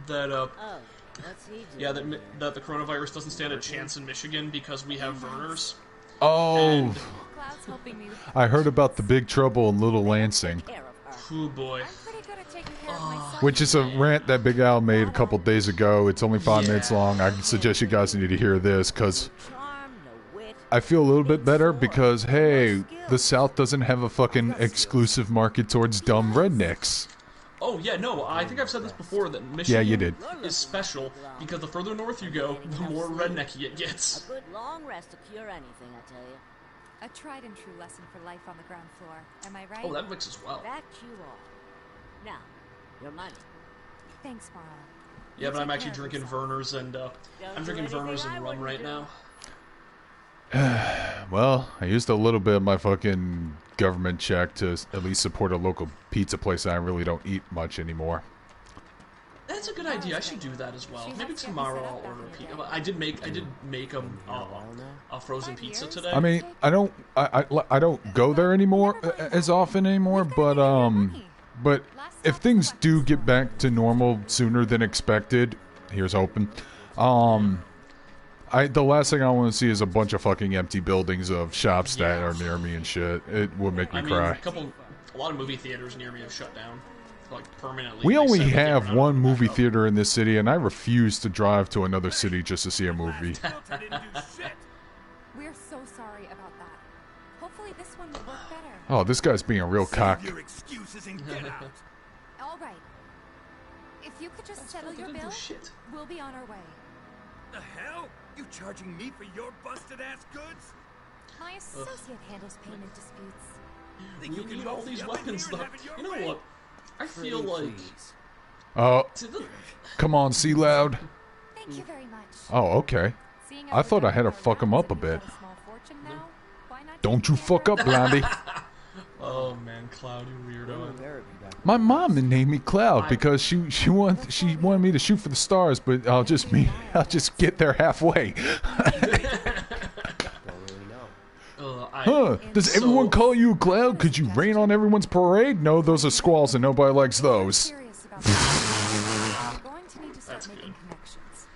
Speaker 2: that
Speaker 9: What's he doing?
Speaker 2: yeah, that the coronavirus doesn't stand a chance in Michigan because we have Verners.
Speaker 1: Oh,
Speaker 2: And,
Speaker 5: Cloud's helping me with
Speaker 1: I heard about the big trouble in Little Lansing,
Speaker 9: Care of her.
Speaker 2: oh boy.
Speaker 5: I'm pretty good at taking care of myself.
Speaker 1: which is a rant that Big Al made a couple days ago. It's only 5 minutes long. I suggest you guys need to hear this because
Speaker 9: Charm, no wit.
Speaker 1: I feel a little bit better because, hey, the South doesn't have a fucking exclusive market towards dumb rednecks.
Speaker 2: Oh yeah, no, I think I've said this before that Michigan
Speaker 1: Yeah, you did.
Speaker 2: is special because the further north you go, the more rednecky it
Speaker 9: A
Speaker 2: gets.
Speaker 9: good long rest to cure anything, I tell you.
Speaker 5: A tried and true lesson for life on the ground floor. Am I right?
Speaker 2: Oh, that mixes well.
Speaker 9: That you are. Now, your money.
Speaker 5: Thanks, Marl.
Speaker 2: Yeah, but I'm
Speaker 5: take
Speaker 2: actually
Speaker 5: care of
Speaker 2: drinking
Speaker 5: yourself.
Speaker 2: Verners and I'm drinking Verners and rum right now.
Speaker 1: Well, I used a little bit of my fucking government check to at least support a local pizza place that I really don't eat much anymore.
Speaker 2: That's a good idea. I should do that as well. Maybe tomorrow I'll order a pizza. I did make a frozen pizza today.
Speaker 1: I mean, I don't go there anymore as often anymore, but if things do get back to normal sooner than expected, here's hoping. The last thing I want to see is a bunch of fucking empty buildings of shops that are near me and shit. It would make me cry.
Speaker 2: A lot of movie theaters near me have shut down, like permanently.
Speaker 1: We
Speaker 2: They
Speaker 1: only
Speaker 2: said that they
Speaker 1: have
Speaker 2: were not
Speaker 1: one
Speaker 2: opening
Speaker 1: movie
Speaker 2: back up.
Speaker 1: theater in this city, and I refuse to drive to another city just to see a movie.
Speaker 3: Filter didn't do shit.
Speaker 5: We're so sorry about that. Hopefully this one will work better.
Speaker 1: Oh, this guy's being a real cock.
Speaker 3: Save your excuses and get out.
Speaker 5: All right. If you could just settle
Speaker 2: They
Speaker 5: your
Speaker 2: didn't do
Speaker 5: bill,
Speaker 2: shit.
Speaker 5: we'll be on our way.
Speaker 3: The hell? You charging me for your busted ass goods?
Speaker 5: My associate handles payment disputes.
Speaker 3: Think
Speaker 2: We
Speaker 3: you can
Speaker 2: need all
Speaker 3: both
Speaker 2: these
Speaker 3: yell in
Speaker 2: weapons,
Speaker 3: here and
Speaker 2: though.
Speaker 3: have it your
Speaker 2: You know
Speaker 3: way?
Speaker 2: what? I feel like
Speaker 4: Please.
Speaker 1: Oh,
Speaker 2: to the,
Speaker 1: come on, Sea Loud.
Speaker 5: Thank you very much.
Speaker 1: Oh, okay.
Speaker 5: Seeing
Speaker 1: I
Speaker 5: as
Speaker 1: thought
Speaker 5: we're
Speaker 1: I had to
Speaker 5: done with
Speaker 1: fuck
Speaker 5: our
Speaker 1: 'em up a
Speaker 5: rounds and
Speaker 1: bit.
Speaker 5: we've got a small fortune now, why not
Speaker 1: Don't
Speaker 5: take
Speaker 1: you
Speaker 5: care
Speaker 1: fuck
Speaker 5: of
Speaker 1: up, Blondie.
Speaker 2: oh man, Cloud, you weirdo.
Speaker 1: My mom named me Cloud because she wanted me to shoot for the stars, but I'll just get there halfway. Huh? Does everyone call you a cloud because you rain on everyone's parade? No, those are squalls and nobody likes those.
Speaker 5: serious about this. I'm going to need to start
Speaker 2: That's
Speaker 5: making
Speaker 2: good.
Speaker 5: connections.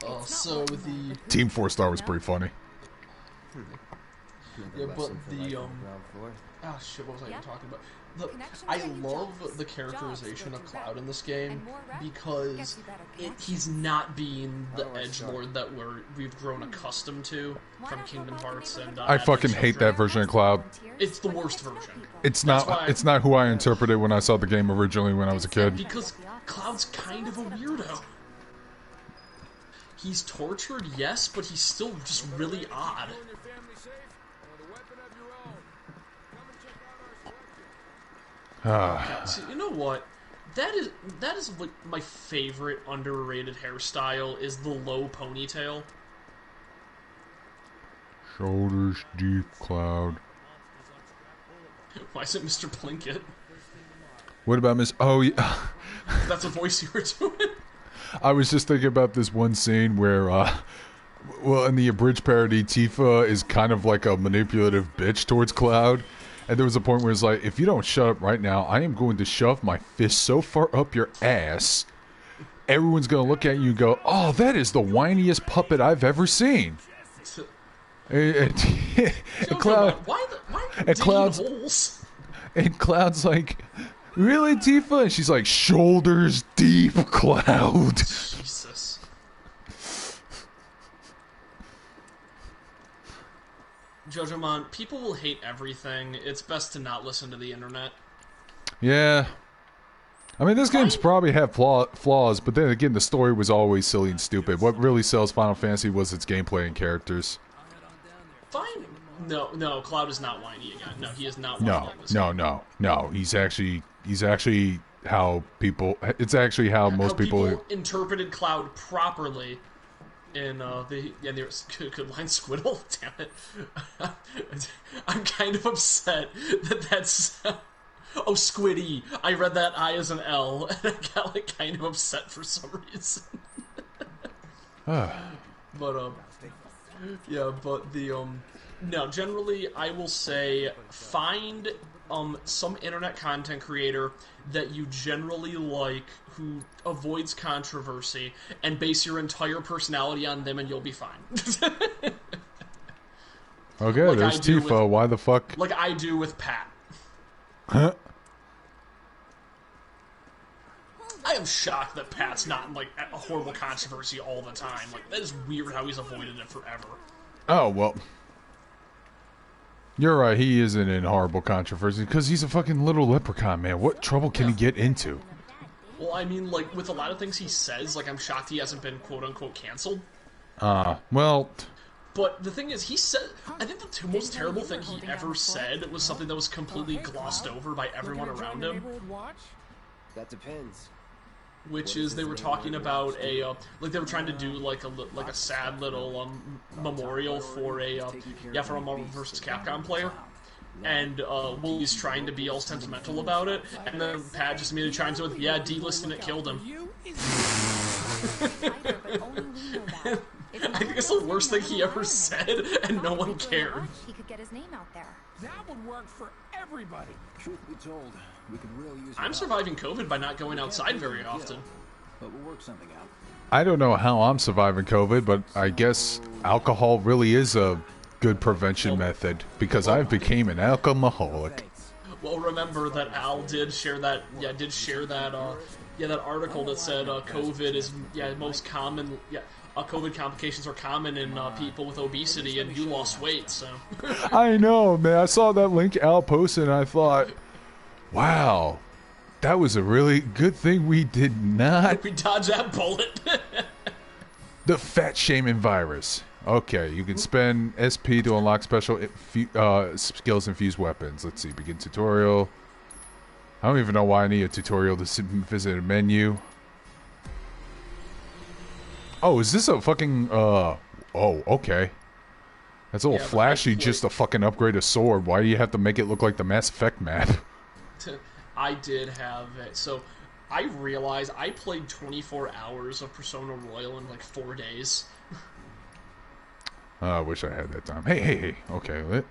Speaker 2: Oh, so the
Speaker 1: Team 4-star was pretty funny.
Speaker 2: yeah, but the oh shit, what was I even talking about? I love the characterization of Cloud in this game because he's not being the edgelord that we've grown accustomed to from Kingdom Hearts and
Speaker 1: I fucking hate that version of Cloud.
Speaker 2: It's the worst version
Speaker 1: It's
Speaker 2: That's
Speaker 1: not.
Speaker 2: why-
Speaker 1: It's not who I interpreted when I saw the game originally when I was a kid.
Speaker 2: because Cloud's kind of a weirdo. He's tortured, yes, but he's still just really odd. See, you know what? That is like my favorite underrated hairstyle is the low ponytail.
Speaker 1: Shoulders deep, Cloud.
Speaker 2: Why is it Mr. Plinkett?
Speaker 1: What about Miss? Oh yeah.
Speaker 2: That's a voice you were doing.
Speaker 1: I was just thinking about this one scene where, well, in the abridged parody, Tifa is kind of like a manipulative bitch towards Cloud. And there was a point where it's like, if you don't shut up right now, I am going to shove my fist so far up your ass, everyone's going to look at you and go, oh, that is the whiniest puppet I've ever seen. And Cloud,
Speaker 2: Why
Speaker 1: and
Speaker 2: digging
Speaker 1: Cloud's-
Speaker 2: holes?
Speaker 1: and Cloud's like, really, Tifa? And she's like, shoulders deep, Cloud.
Speaker 2: Jesus. Jojomon, people will hate everything. It's best to not listen to the internet.
Speaker 1: Yeah. I mean, this game's probably had flaws, but then again, the story was always silly and stupid. What really sells Final Fantasy was its gameplay and characters.
Speaker 2: Fine. No, Cloud is not whiny again. No, he is not whiny in this game.
Speaker 1: No. He's actually how people. It's actually how most people.
Speaker 2: Interpreted Cloud properly in the good line Squiddle. Damn it! I'm kind of upset that that's Oh, Squiddy! I read that I as an L, and I got like kind of upset for some reason. But yeah, but the no, generally I will say find some internet content creator that you generally like who avoids controversy and base your entire personality on them and you'll be fine.
Speaker 1: Okay,
Speaker 2: Like
Speaker 1: there's
Speaker 2: I do
Speaker 1: Tifa.
Speaker 2: with-
Speaker 1: Why the fuck?
Speaker 2: Like I do with Pat.
Speaker 1: Huh?
Speaker 2: I am shocked that Pat's not in like a horrible controversy all the time. Like that is weird how he's avoided it forever.
Speaker 1: Oh, well. You're right, he isn't in horrible controversy because he's a fucking little leprechaun, man. What trouble can he get into?
Speaker 2: Well, I mean, like, with a lot of things he says, like, I'm shocked he hasn't been quote-unquote canceled.
Speaker 1: Well...
Speaker 2: But the thing is, he said... I think the most terrible thing he ever said was something that was completely glossed over by everyone around him.
Speaker 7: That depends.
Speaker 2: Which is, they were talking about a... like, they were trying to do, like a sad little, memorial for a Marvel vs. Capcom player. And, Willie's trying to be all sentimental about it, and then Pat just immediately chimes in with, yeah, delisting it killed him. I think it's the worst thing he ever said, and no one cared.
Speaker 5: He could get his name out there.
Speaker 10: That would work for everybody.
Speaker 7: Truth be told, we could really use
Speaker 2: I'm surviving COVID by not going outside very often.
Speaker 7: But we'll work something out.
Speaker 1: I don't know how I'm surviving COVID, but I guess alcohol really is a good prevention method, because I became an alcoholic.
Speaker 2: Well, remember that Al did share that, that article that said COVID is, most common, COVID complications are common in people with obesity, and you lost weight, so.
Speaker 1: I know, man. I saw that link Al posted, and I thought, wow, that was a really good thing we did not.
Speaker 2: We dodged that bullet.
Speaker 1: The fat shaming virus. Okay, you can spend SP to unlock special skills infused weapons. Let's see, begin tutorial. I don't even know why I need a tutorial to visit a menu. Oh, is this a fucking, oh, okay. That's a little flashy just to fucking upgrade a sword. Why do you have to make it look like the Mass Effect map?
Speaker 2: I did have it. So, I realized I played 24 hours of Persona Royal in like 4 days.
Speaker 1: I wish I had that time. Hey. Okay, lit.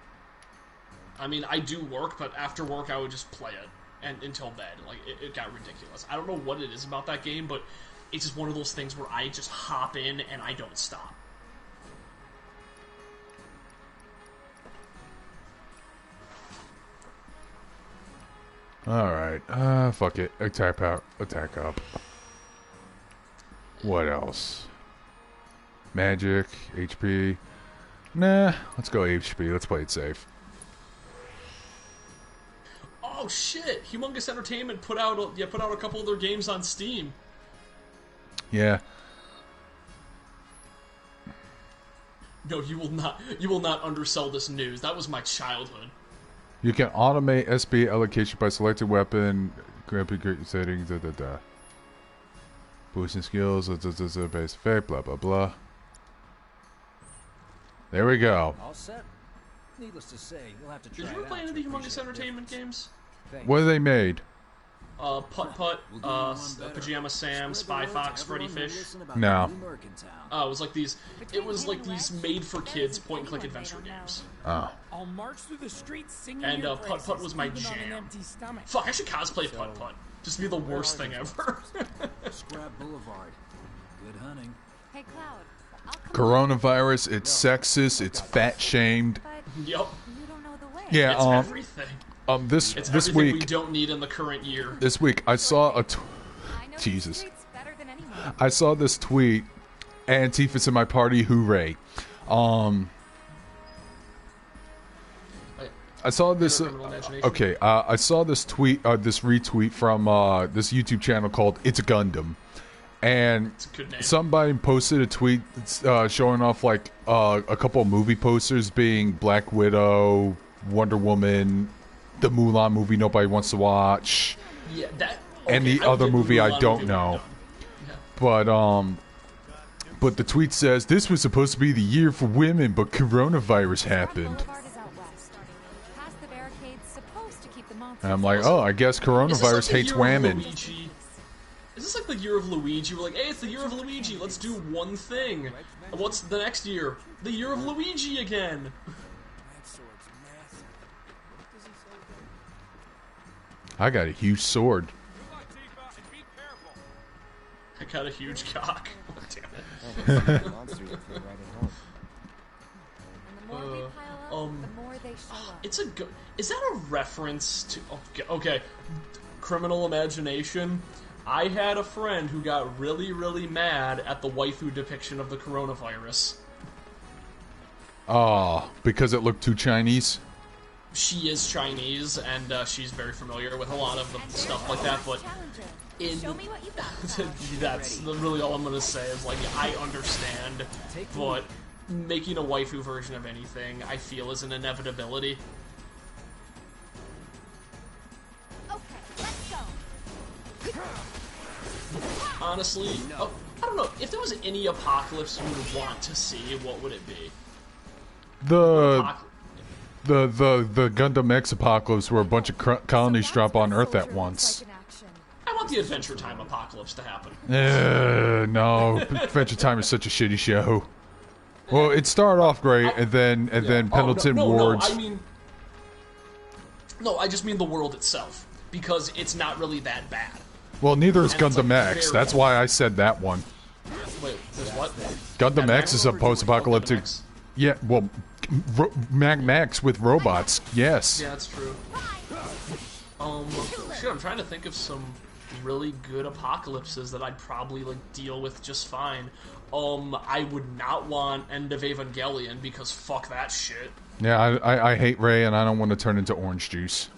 Speaker 2: I mean, I do work, but after work I would just play it and until bed. Like, it got ridiculous. I don't know what it is about that game, but it's just one of those things where I just hop in and I don't stop.
Speaker 1: Alright, fuck it. Attack up. What else? Magic, HP. Nah, let's go HP. Let's play it safe.
Speaker 2: Oh shit! Humongous Entertainment put out a couple of their games on Steam.
Speaker 1: Yeah.
Speaker 2: No, you will not undersell this news. That was my childhood.
Speaker 1: You can automate SP allocation by selecting weapon, great settings, boosting skills, base effect, blah blah blah. There we go.
Speaker 11: All set. Needless to say, you'll have to try.
Speaker 2: Did you ever play any of the Humongous Entertainment games?
Speaker 1: What have they made?
Speaker 2: Putt Putt, Pajama Sam, Spy Fox, Freddy Fish.
Speaker 1: No.
Speaker 2: Oh, it was like these made for kids point and click adventure games.
Speaker 1: Oh.
Speaker 10: I'll march through the streets singing
Speaker 2: And
Speaker 10: your
Speaker 2: Putt Putt was my
Speaker 10: praises, even on an
Speaker 2: jam.
Speaker 10: empty stomach.
Speaker 2: Fuck, I should cosplay Putt Putt. Just be the worst thing ever.
Speaker 11: Scrap Boulevard. Good hunting.
Speaker 5: Hey, Cloud. I'll come
Speaker 1: Coronavirus, it's sexist, it's fat shamed.
Speaker 2: Yep.
Speaker 5: You don't know the way.
Speaker 1: Yeah,
Speaker 2: It's everything.
Speaker 1: This
Speaker 2: It's
Speaker 1: this
Speaker 2: everything we
Speaker 1: week
Speaker 2: don't need in the current year.
Speaker 1: this week I saw a
Speaker 5: I know these
Speaker 1: Jesus.
Speaker 5: streets better than anyone.
Speaker 1: I saw this tweet. Antifa's in my party, hooray. I saw this. Okay, I saw this tweet, this retweet from this YouTube channel called "It's a Gundam," and
Speaker 2: It's a good name.
Speaker 1: somebody posted a tweet showing off like a couple of movie posters being Black Widow, Wonder Woman, the Mulan movie nobody wants to watch,
Speaker 2: Yeah, that.
Speaker 1: and
Speaker 2: okay,
Speaker 1: the
Speaker 2: I
Speaker 1: other
Speaker 2: did
Speaker 1: movie I
Speaker 2: Mulan
Speaker 1: don't
Speaker 2: movie
Speaker 1: know.
Speaker 2: when I'm done.
Speaker 1: But the tweet says this was supposed to be the year for women, but coronavirus happened.
Speaker 5: Boulevard is out west. Past the barricades, supposed to keep the monsters
Speaker 1: And I'm like, oh, I guess coronavirus hates women.
Speaker 2: Is this like the year of Luigi? We're like, hey, it's the year of Luigi. Let's do one thing. And what's the next year? The year of Luigi again.
Speaker 1: I got a huge sword.
Speaker 2: I got a huge cock. Damn it. It's a good. Is that a reference to? Okay, Criminal Imagination. I had a friend who got really, really mad at the waifu depiction of the coronavirus.
Speaker 1: Oh, because it looked too Chinese?
Speaker 2: She is Chinese, and she's very familiar with a lot of the stuff like that, but that's really all I'm going to say is, like, I understand, but making a waifu version of anything, I feel, is an inevitability. Honestly, I don't know. If there was any apocalypse you would want to see, what would it be?
Speaker 1: The Gundam X apocalypse where a bunch of colonies drop on Earth at once.
Speaker 2: I want the Adventure Time apocalypse to happen.
Speaker 1: No. Adventure Time is such a shitty show. Well, it started off great, and then Pendleton Ward's...
Speaker 2: No, I just mean the world itself, because it's not really that bad.
Speaker 1: Well, neither is Gundam X. That's why I said that one.
Speaker 2: Wait, there's what?
Speaker 1: Gundam X is a post-apocalyptic... Yeah, well, Mad Max with robots, yes.
Speaker 2: Yeah, that's true. Shit, I'm trying to think of some really good apocalypses that I'd probably, like, deal with just fine. I would not want End of Evangelion, because fuck that shit.
Speaker 1: Yeah, I hate Ray, and I don't want to turn into orange juice.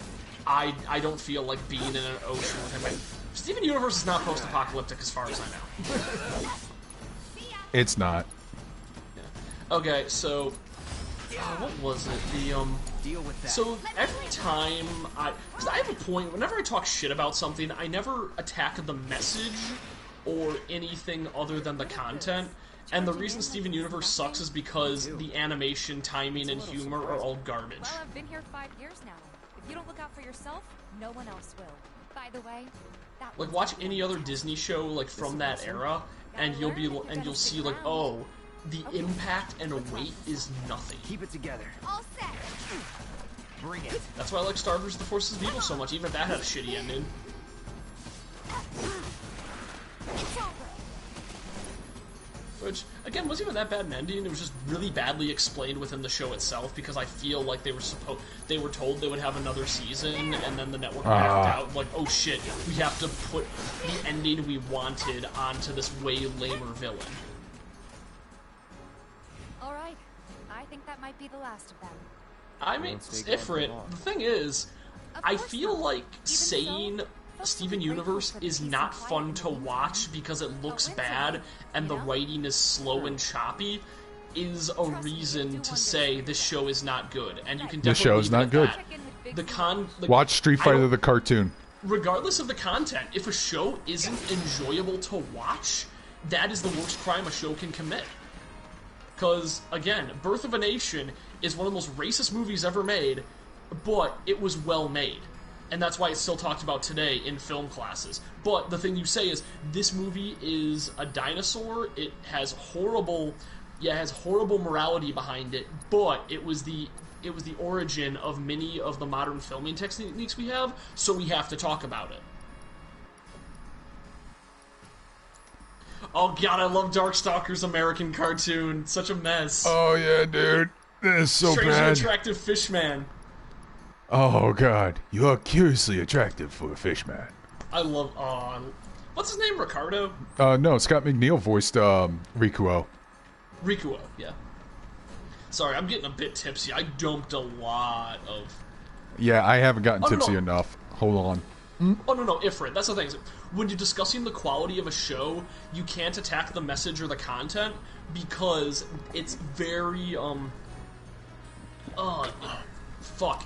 Speaker 2: I don't feel like being in an ocean with him. Steven Universe is not post-apocalyptic as far as I know.
Speaker 1: It's not.
Speaker 2: Yeah. Okay, so... what was it? So every time because I have a point, whenever I talk shit about something, I never attack the message or anything other than the content. And the reason Steven Universe sucks is because the animation, timing, and humor are all garbage.
Speaker 5: Well, I've been here 5 years now. If you don't look out for yourself, no one else will. By the way,
Speaker 2: like, watch any other Disney show, like, from that era, and you'll see, like, oh, the impact and weight is nothing.
Speaker 7: Keep it together.
Speaker 8: All set.
Speaker 7: Bring it.
Speaker 2: That's why I like Star Wars: The Force is Evil so much, even if that had a shitty ending.
Speaker 8: It's over.
Speaker 2: Which, again, wasn't even that bad an ending. It was just really badly explained within the show itself, because I feel like they were told they would have another season, and then the network backed out, like, oh shit, we have to put the ending we wanted onto this way lamer villain.
Speaker 5: Alright, I think that might be the last of them.
Speaker 2: I mean, Ifrit, the thing is, I feel like saying Steven Universe is not fun to watch because it looks bad and the writing is slow and choppy is a reason to say this show is not good. And you can definitely
Speaker 1: this show is not good. Watch Street Fighter the cartoon.
Speaker 2: Regardless of the content, if a show isn't enjoyable to watch, that is the worst crime a show can commit. Because, again, Birth of a Nation is one of the most racist movies ever made, but it was well made. And that's why it's still talked about today in film classes. But the thing you say is, this movie is a dinosaur, it has horrible morality behind it, but it was the origin of many of the modern filming techniques we have, so we have to talk about it. Oh god, I love Darkstalker's American cartoon. Such a mess.
Speaker 1: Oh yeah, dude. That is so
Speaker 2: Strangely
Speaker 1: bad.
Speaker 2: attractive fishman.
Speaker 1: Oh god, you are curiously attractive for a fishman.
Speaker 2: I love. What's his name? Ricardo?
Speaker 1: No, Scott McNeil voiced Rikuo.
Speaker 2: Rikuo, yeah. Sorry, I'm getting a bit tipsy. I dumped a lot of.
Speaker 1: Yeah, I haven't gotten tipsy enough. Hold on.
Speaker 2: Oh no, Ifrit. That's the thing. When you're discussing the quality of a show, you can't attack the message or the content because it's very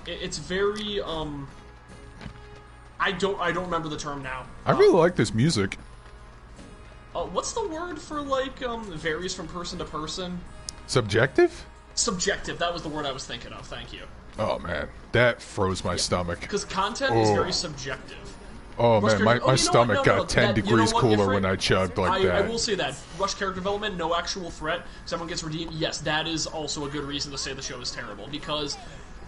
Speaker 2: It's very I don't remember the term now.
Speaker 1: I really like this music.
Speaker 2: What's the word for, like, varies from person to person?
Speaker 1: Subjective?
Speaker 2: Subjective. That was the word I was thinking of. Thank you.
Speaker 1: Oh man, that froze my stomach.
Speaker 2: Because content is very subjective.
Speaker 1: Oh
Speaker 2: Rush
Speaker 1: man, my stomach got 10
Speaker 2: that,
Speaker 1: degrees cooler when I chugged like that.
Speaker 2: I will say that. Rush character development, no actual threat, someone gets redeemed, yes, that is also a good reason to say the show is terrible. Because,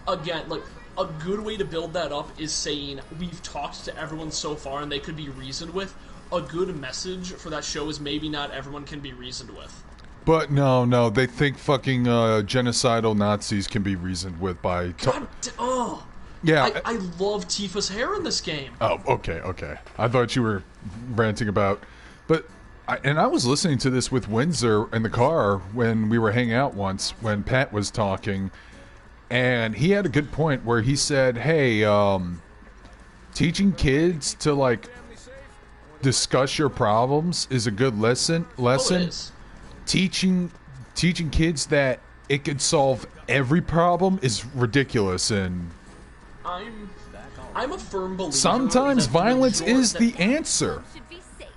Speaker 2: again, like, a good way to build that up is saying, we've talked to everyone so far and they could be reasoned with. A good message for that show is maybe not everyone can be reasoned with.
Speaker 1: But no, they think fucking genocidal Nazis can be reasoned with by... Yeah,
Speaker 2: I love Tifa's hair in this game.
Speaker 1: Oh, okay. I thought you were ranting about... But, I was listening to this with Windsor in the car when we were hanging out once, when Pat was talking, and he had a good point where he said, hey, teaching kids to, like, discuss your problems is a good lesson.
Speaker 2: Oh, it is.
Speaker 1: Teaching kids that it could solve every problem is ridiculous, and...
Speaker 2: I'm a firm believer.
Speaker 1: Sometimes violence is the answer.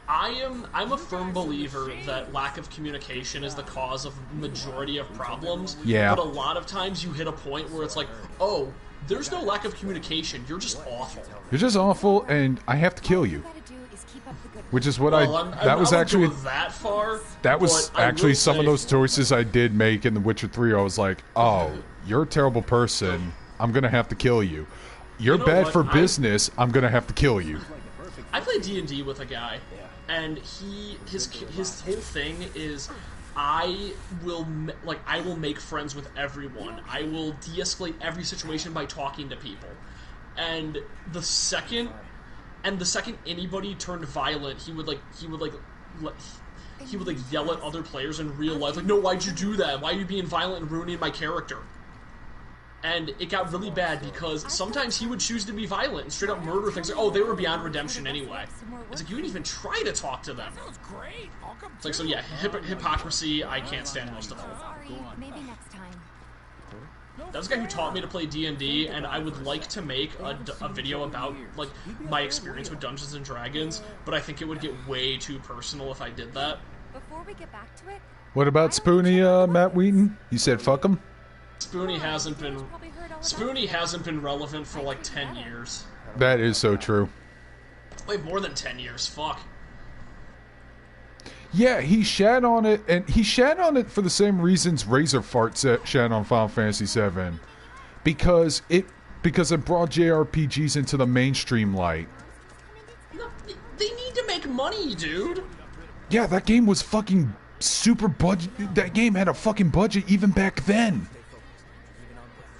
Speaker 2: I'm a firm believer that lack of communication is the cause of majority of problems.
Speaker 1: Yeah.
Speaker 2: But a lot of times you hit a point where it's like, oh, there's no lack of communication. You're just awful.
Speaker 1: You're just awful, and I have to kill you. Which is what that was actually
Speaker 2: that far.
Speaker 1: That was actually some of those choices I did make in The Witcher 3. I was like, oh, you're a terrible person. I'm gonna have to kill you. You're bad for business. I'm gonna have to kill you.
Speaker 2: I play D&D with a guy, and his whole thing is I will make friends with everyone. I will de-escalate every situation by talking to people. And the second anybody turned violent, he would yell at other players in real life, like, no, why'd you do that? Why are you being violent and ruining my character? And it got really bad because sometimes he would choose to be violent and straight up murder things. Like, oh, they were beyond redemption anyway. It's like, you didn't even try to talk to them. It's like, so yeah, hypocrisy, I can't stand most of all.
Speaker 5: Maybe next time.
Speaker 2: That was the guy who taught me to play D&D, and I would like to make a video about, like, my experience with Dungeons & Dragons, but I think it would get way too personal if I did that.
Speaker 5: Before we get back to it,
Speaker 1: what about Spoonie, Matt Wheaton? You said fuck him?
Speaker 2: Spoonie hasn't been relevant for like 10 years.
Speaker 1: That is so true.
Speaker 2: Wait, more than 10 years, fuck.
Speaker 1: Yeah, he shat on it, and he shat on it for the same reasons Razor Fart shat on Final Fantasy VII. Because it brought JRPGs into the mainstream light.
Speaker 2: No, they need to make money, dude.
Speaker 1: Yeah, that game was fucking super budget. That game had a fucking budget even back then.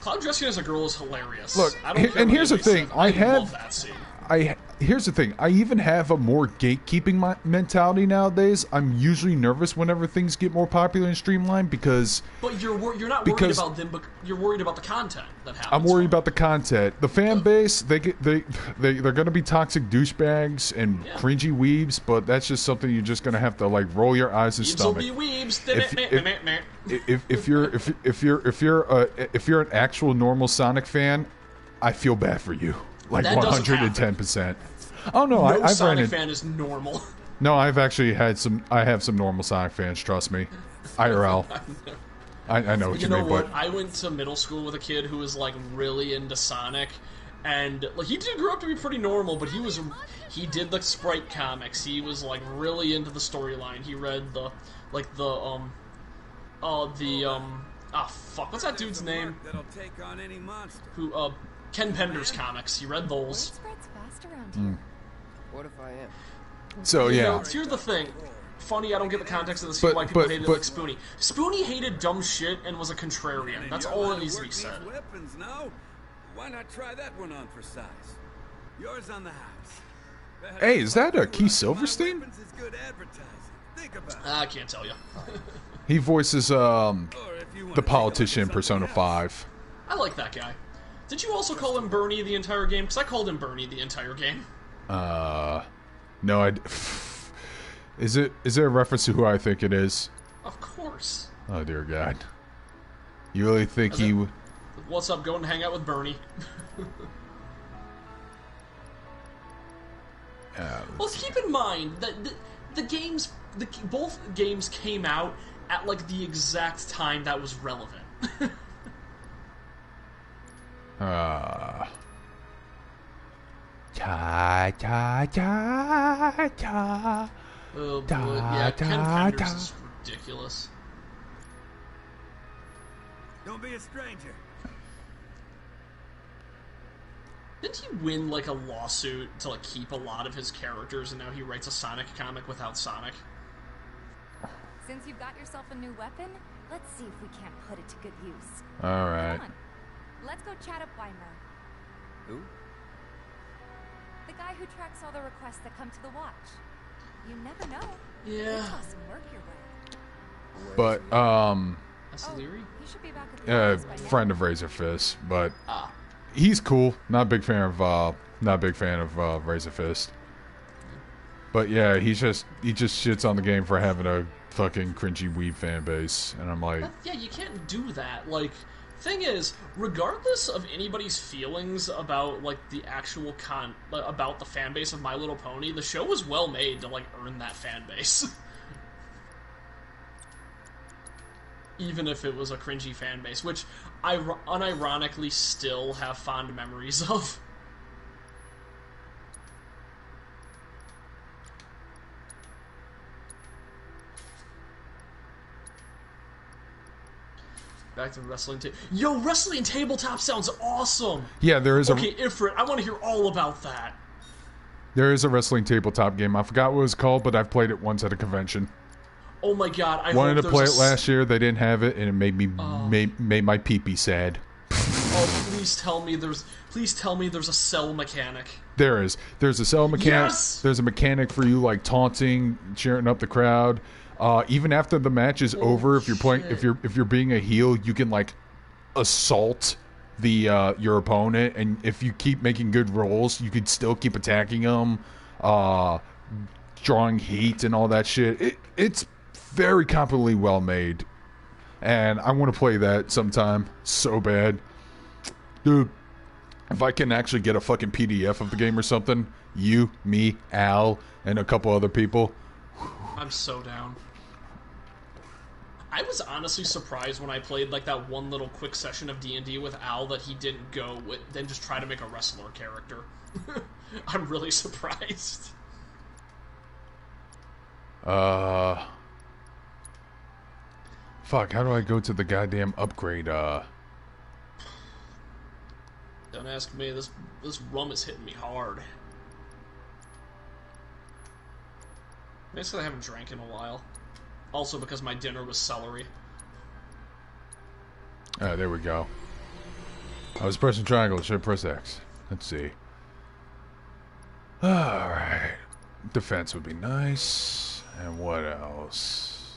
Speaker 2: Cloud dressing as a girl is hilarious.
Speaker 1: Look, and here's the thing. Here's the thing. I even have a more gatekeeping mentality nowadays. I'm usually nervous whenever things get more popular and streamlined because...
Speaker 2: But you're not worried about them, but you're worried about the content that happens.
Speaker 1: I'm worried about the content. The fan base, they're going to be toxic douchebags and cringy weebs, but that's just something you're just going to have to, like, roll your eyes and stomach.
Speaker 2: Weebs will be weebs.
Speaker 1: If you're an actual normal Sonic fan, I feel bad for you. Like 110%. Oh no,
Speaker 2: no Sonic fan is normal.
Speaker 1: No, I have some normal Sonic fans. Trust me, IRL. I know what you mean.
Speaker 2: What? I went to middle school with a kid who was like really into Sonic, and like he did grow up to be pretty normal, but he did the Sprite comics. He was like really into the storyline. He read what's that dude's name?
Speaker 3: That'll take on any monster.
Speaker 2: Who Ken Pender's comics. He read those.
Speaker 7: What if I am?
Speaker 1: So yeah.
Speaker 2: Here's the thing. Funny, I don't get the context of this. Why people hated like Spoonie. Spoonie hated dumb shit and was a contrarian. That's all that needs to be said.
Speaker 3: Weapons now? Why not try that one on for size? Yours on the house.
Speaker 1: Hey, is that a Keith Silverstein?
Speaker 2: I can't tell you.
Speaker 1: He voices the politician in Persona 5.
Speaker 2: I like that guy. Did you also call him Bernie the entire game? Because I called him Bernie the entire game.
Speaker 1: No, Is there a reference to who I think it is?
Speaker 2: Of course.
Speaker 1: Oh dear God. You really think he?
Speaker 2: What's up? Going to hang out with Bernie. Let's keep in mind that both games came out at like the exact time that was relevant.
Speaker 1: Cha cha cha cha.
Speaker 2: Oh boy, yeah, Ken Penders is ridiculous.
Speaker 3: Don't be a stranger.
Speaker 2: Didn't he win like a lawsuit to like keep a lot of his characters, and now he writes a Sonic comic without Sonic?
Speaker 5: Since you've got yourself a new weapon, let's see if we can't put it to good use.
Speaker 1: All right.
Speaker 5: Come on. Let's go chat up Weimer.
Speaker 7: Who?
Speaker 5: The guy who tracks all the requests that come to the watch. You never know.
Speaker 2: Yeah.
Speaker 5: We'll toss some work your way.
Speaker 1: But
Speaker 2: That's Leary?
Speaker 5: He should be back at the office by now.
Speaker 1: friend of Razor Fist, but he's cool. Not a big fan of Razor Fist. But yeah, he just shits on the game for having a fucking cringy Weeb fan base, and I'm like,
Speaker 2: yeah, you can't do that. Like, thing is, regardless of anybody's feelings about like the actual about the fan base of My Little Pony, the show was well made to like earn that fan base. Even if it was a cringy fan base, which I unironically still have fond memories of. Back to wrestling Yo, wrestling tabletop sounds awesome!
Speaker 1: yeah, there is
Speaker 2: Okay, Ifrit, I want to hear all about that.
Speaker 1: there is a wrestling tabletop game. I forgot what it was called, but I've played it once at a convention.
Speaker 2: Oh my god, I
Speaker 1: wanted
Speaker 2: hope
Speaker 1: to play it
Speaker 2: there's
Speaker 1: last year. They didn't have it, and it made me made my pee-pee sad.
Speaker 2: Oh, please tell me there's a cell mechanic.
Speaker 1: There's a cell mechanic.
Speaker 2: Yes!
Speaker 1: There's a mechanic for you like taunting, cheering up the crowd. Even after the match is over, if you're playing, if you're being a heel, you can like assault the your opponent, and if you keep making good rolls, you could still keep attacking them, drawing heat and all that shit. It's very competently well made, and I want to play that sometime so bad, dude. If I can actually get a fucking PDF of the game or something, you, me, Al, and a couple other people,
Speaker 2: I'm so down. I was honestly surprised when I played like that one little quick session of D&D with Al that he didn't go with, then just try to make a wrestler character. I'm really surprised.
Speaker 1: Fuck, how do I go to the goddamn upgrade,
Speaker 2: Don't ask me, this rum is hitting me hard. Basically, I haven't drank in a while. Also because my dinner was celery.
Speaker 1: There we go. I was pressing triangle, should I press X? Let's see. Alright. Defense would be nice. And what else?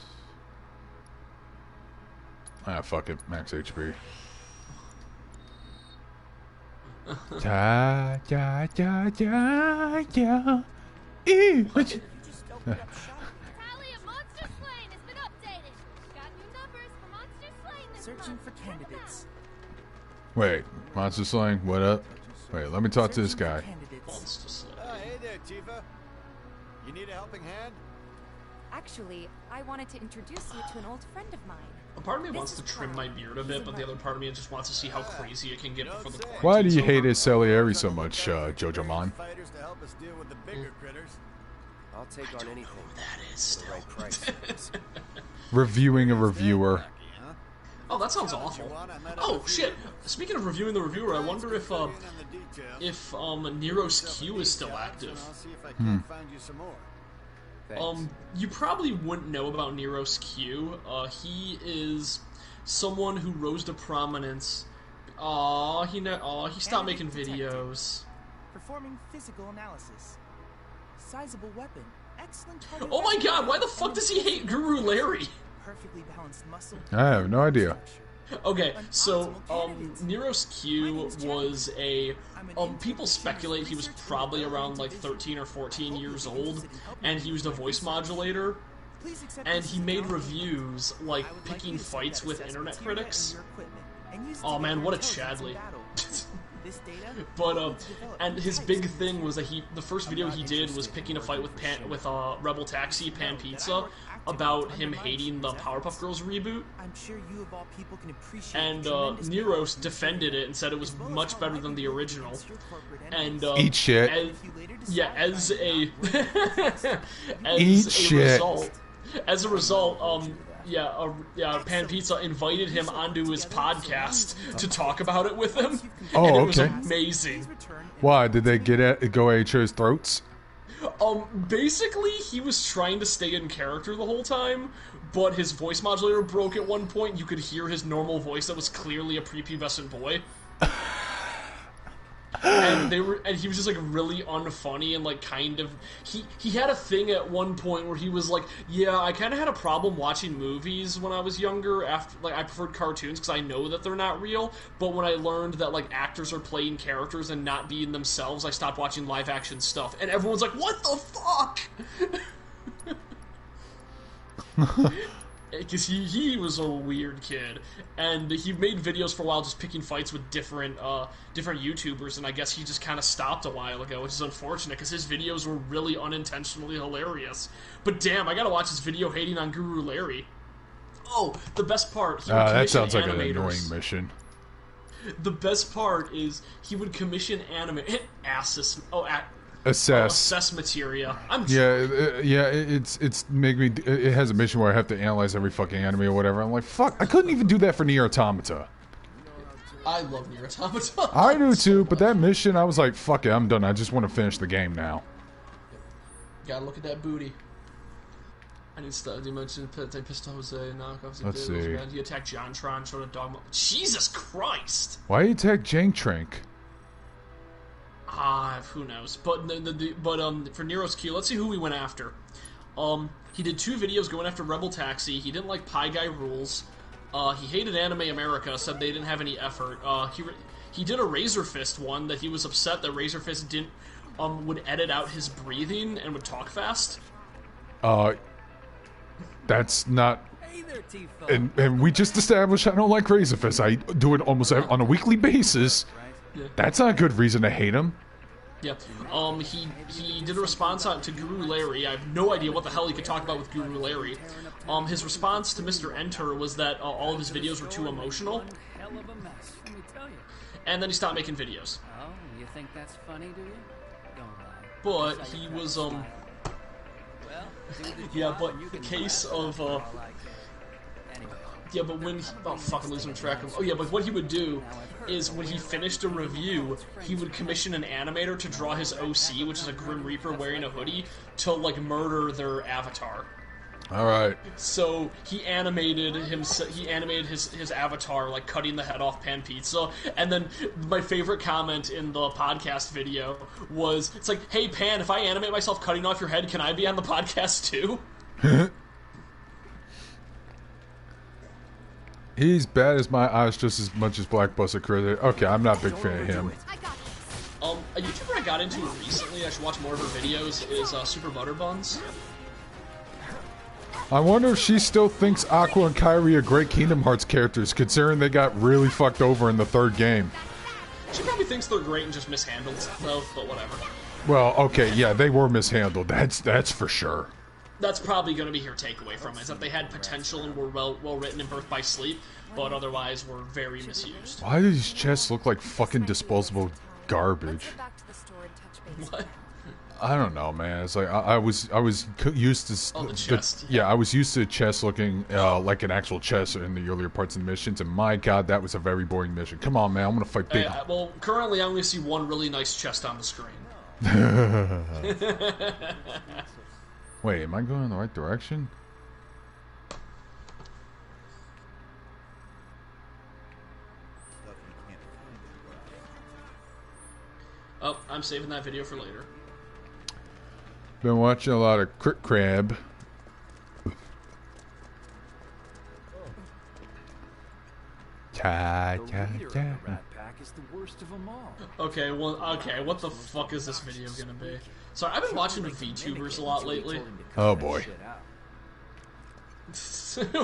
Speaker 1: Fuck it. Max HP. Ja, ja, ja, ja, ja.
Speaker 8: Tally of Monster Slain has been updated. Got new numbers for Monster Slain this
Speaker 10: Searching
Speaker 8: month.
Speaker 10: for candidates.
Speaker 1: Wait, Monster Slaying, what up? Wait, let me talk to this guy.
Speaker 2: Monster Slain.
Speaker 12: Hey there, Tifa. You need a helping hand?
Speaker 5: Actually, I wanted to introduce you to an old friend of mine.
Speaker 2: A part of me wants to trim my beard a bit, but the other part of me just wants to see how crazy it can get before the quarantine's
Speaker 1: Why do you hate
Speaker 2: over.
Speaker 1: his Salieri so much, Jojo Mon?
Speaker 12: Fighters to help us deal with the bigger critters.
Speaker 7: I'll take on anything.
Speaker 2: That is
Speaker 7: For
Speaker 2: still.
Speaker 7: the right price.
Speaker 1: Reviewing a reviewer.
Speaker 2: Oh, that sounds awful. Oh shit! Speaking of reviewing the reviewer, I wonder if Nero's Q is still active. You probably wouldn't know about Nero's Q. He is someone who rose to prominence. He stopped making videos.
Speaker 10: Performing physical analysis. Sizable weapon. Excellent.
Speaker 2: Oh my god! Why the fuck does he hate Guru Larry?
Speaker 10: Perfectly balanced muscle.
Speaker 1: I have no idea.
Speaker 2: Okay, so Nero's Q was a people speculate he was probably around like 13 or 14 years old, and he used a voice modulator, and he made reviews like picking fights with internet critics. Oh man, what a Chadley.
Speaker 10: This data
Speaker 2: But and his big thing was that the first video he did was picking a fight with Rebel Taxi Pan Pizza about him hating the Powerpuff Girls reboot.
Speaker 10: I'm sure you of all people can appreciate
Speaker 2: And
Speaker 10: the tremendous
Speaker 2: Neros defended it and said it was much better than the original. And
Speaker 1: Eat shit.
Speaker 2: As a
Speaker 1: Eat shit.
Speaker 2: As a result, Pan Pizza invited him onto his podcast to talk about it with him.
Speaker 1: Oh,
Speaker 2: and it was
Speaker 1: okay.
Speaker 2: amazing.
Speaker 1: Why did they go at each other's throats?
Speaker 2: Basically, he was trying to stay in character the whole time, but his voice modulator broke at one point. You could hear his normal voice that was clearly a prepubescent boy. And he was just like really unfunny and like kind of he had a thing at one point where he was like, yeah, I kind of had a problem watching movies when I was younger. After like I preferred cartoons because I know that they're not real, but when I learned that like actors are playing characters and not being themselves, I stopped watching live action stuff. And everyone's like, what the fuck? Because he was a weird kid, and he made videos for a while just picking fights with different YouTubers, and I guess he just kind of stopped a while ago, which is unfortunate, because his videos were really unintentionally hilarious. But damn, I gotta watch his video hating on Guru Larry. Oh, the best part, he would commission
Speaker 1: that sounds like an
Speaker 2: animators.
Speaker 1: annoying mission.
Speaker 2: The best part is he would commission assess materia.
Speaker 1: It's make me. It has a mission where I have to analyze every fucking anime or whatever. I'm like, fuck, I couldn't even do that for Nier Automata.
Speaker 2: I love Nier Automata.
Speaker 1: I do too, but that mission, I was like, fuck it, I'm done. I just want to finish the game now.
Speaker 2: Gotta look at that booty. I need to mention Pistol Jose knockoffs.
Speaker 1: Let's see.
Speaker 2: He attacked Jontron, showed a dog. Jesus Christ!
Speaker 1: Why you attack Jank Trank?
Speaker 2: Who knows? But for Nero's Q, let's see who we went after. He did 2 videos going after Rebel Taxi. He didn't like Pie Guy Rules. He hated Anime America, said they didn't have any effort. He did a Razor Fist one that he was upset that Razor Fist didn't would edit out his breathing and would talk fast.
Speaker 1: That's not.
Speaker 4: Hey there, Tifo.
Speaker 1: And we just established I don't like Razor Fist. I do it almost on a weekly basis.
Speaker 2: Yeah.
Speaker 1: That's not a good reason to hate him.
Speaker 2: Yeah. He did a response to Guru Larry. I have no idea what the hell he could talk about with Guru Larry. His response to Mr. Enter was that all of his videos were too emotional.
Speaker 4: Hell of a mess, let me tell you.
Speaker 2: And then he stopped making videos.
Speaker 4: Oh, you think that's funny, do you? Don't lie.
Speaker 2: But he was yeah, but the case of yeah, but when I'm losing track of. Oh yeah, but what he would do is when he finished a review, he would commission an animator to draw his OC, which is a Grim Reaper wearing a hoodie, to like murder their avatar.
Speaker 1: All right.
Speaker 2: So he animated his avatar like cutting the head off Pan Pizza, and then my favorite comment in the podcast video was, "It's like, hey Pan, if I animate myself cutting off your head, can I be on the podcast too?"
Speaker 1: He's bad as my eyes just as much as Blackbuster Critter. Okay, I'm not a big fan of him.
Speaker 2: A YouTuber I got into recently, I should watch more of her videos, is Super Butterbuns.
Speaker 1: I wonder if she still thinks Aqua and Kairi are great Kingdom Hearts characters, considering they got really fucked over in the 3rd game.
Speaker 2: She probably thinks they're great and just mishandled, though, but whatever.
Speaker 1: Well, okay, yeah, they were mishandled. That's for sure.
Speaker 2: That's probably going to be her takeaway from it, is that they had potential and were well written in Birth by Sleep, but otherwise were very misused.
Speaker 1: Why do these chests look like fucking disposable garbage?
Speaker 2: What?
Speaker 1: I don't know, man. It's like I was used to
Speaker 2: the chest.
Speaker 1: I was used to a chest looking like an actual chest in the earlier parts of the missions, and my god, that was a very boring mission. Come on, man, I'm gonna fight big.
Speaker 2: Well, currently I only see one really nice chest on the screen.
Speaker 1: Wait, am I going in the right direction?
Speaker 2: Oh, I'm saving that video for later.
Speaker 1: Been watching a lot of Crit Crab.
Speaker 2: Okay, what the fuck is this video gonna be? Sorry, I've been watching VTubers a lot lately.
Speaker 1: Oh boy.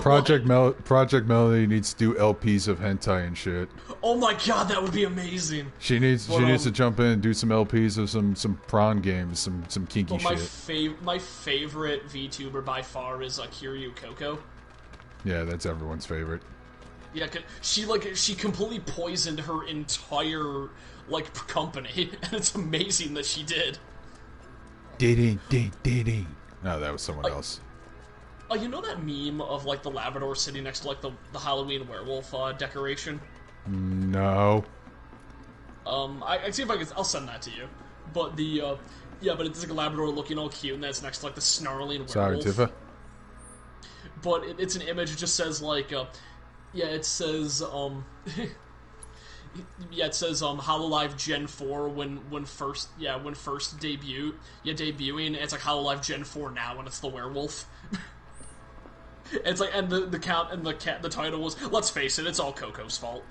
Speaker 1: Project Melody needs to do LPs of hentai and shit.
Speaker 2: Oh my god, that would be amazing.
Speaker 1: She needs to jump in and do some LPs of some prawn games, some kinky shit.
Speaker 2: My favorite VTuber by far is Kiryu Coco.
Speaker 1: Yeah, that's everyone's favorite.
Speaker 2: Yeah, she completely poisoned her entire company, and it's amazing that she did.
Speaker 1: Ding. No, that was someone else.
Speaker 2: Oh, you know that meme of the Labrador sitting next to the Halloween werewolf decoration?
Speaker 1: No.
Speaker 2: I see if I'll send that to you. But but it's a Labrador looking all cute, and that's next to the snarling werewolf.
Speaker 1: Sorry, Tifa.
Speaker 2: But it's an image. It just says it says it says Hololive Gen 4 when first debuting. It's Hololive Gen 4 now, and it's the werewolf. It's and the count and the title was, let's face it, it's all Coco's fault.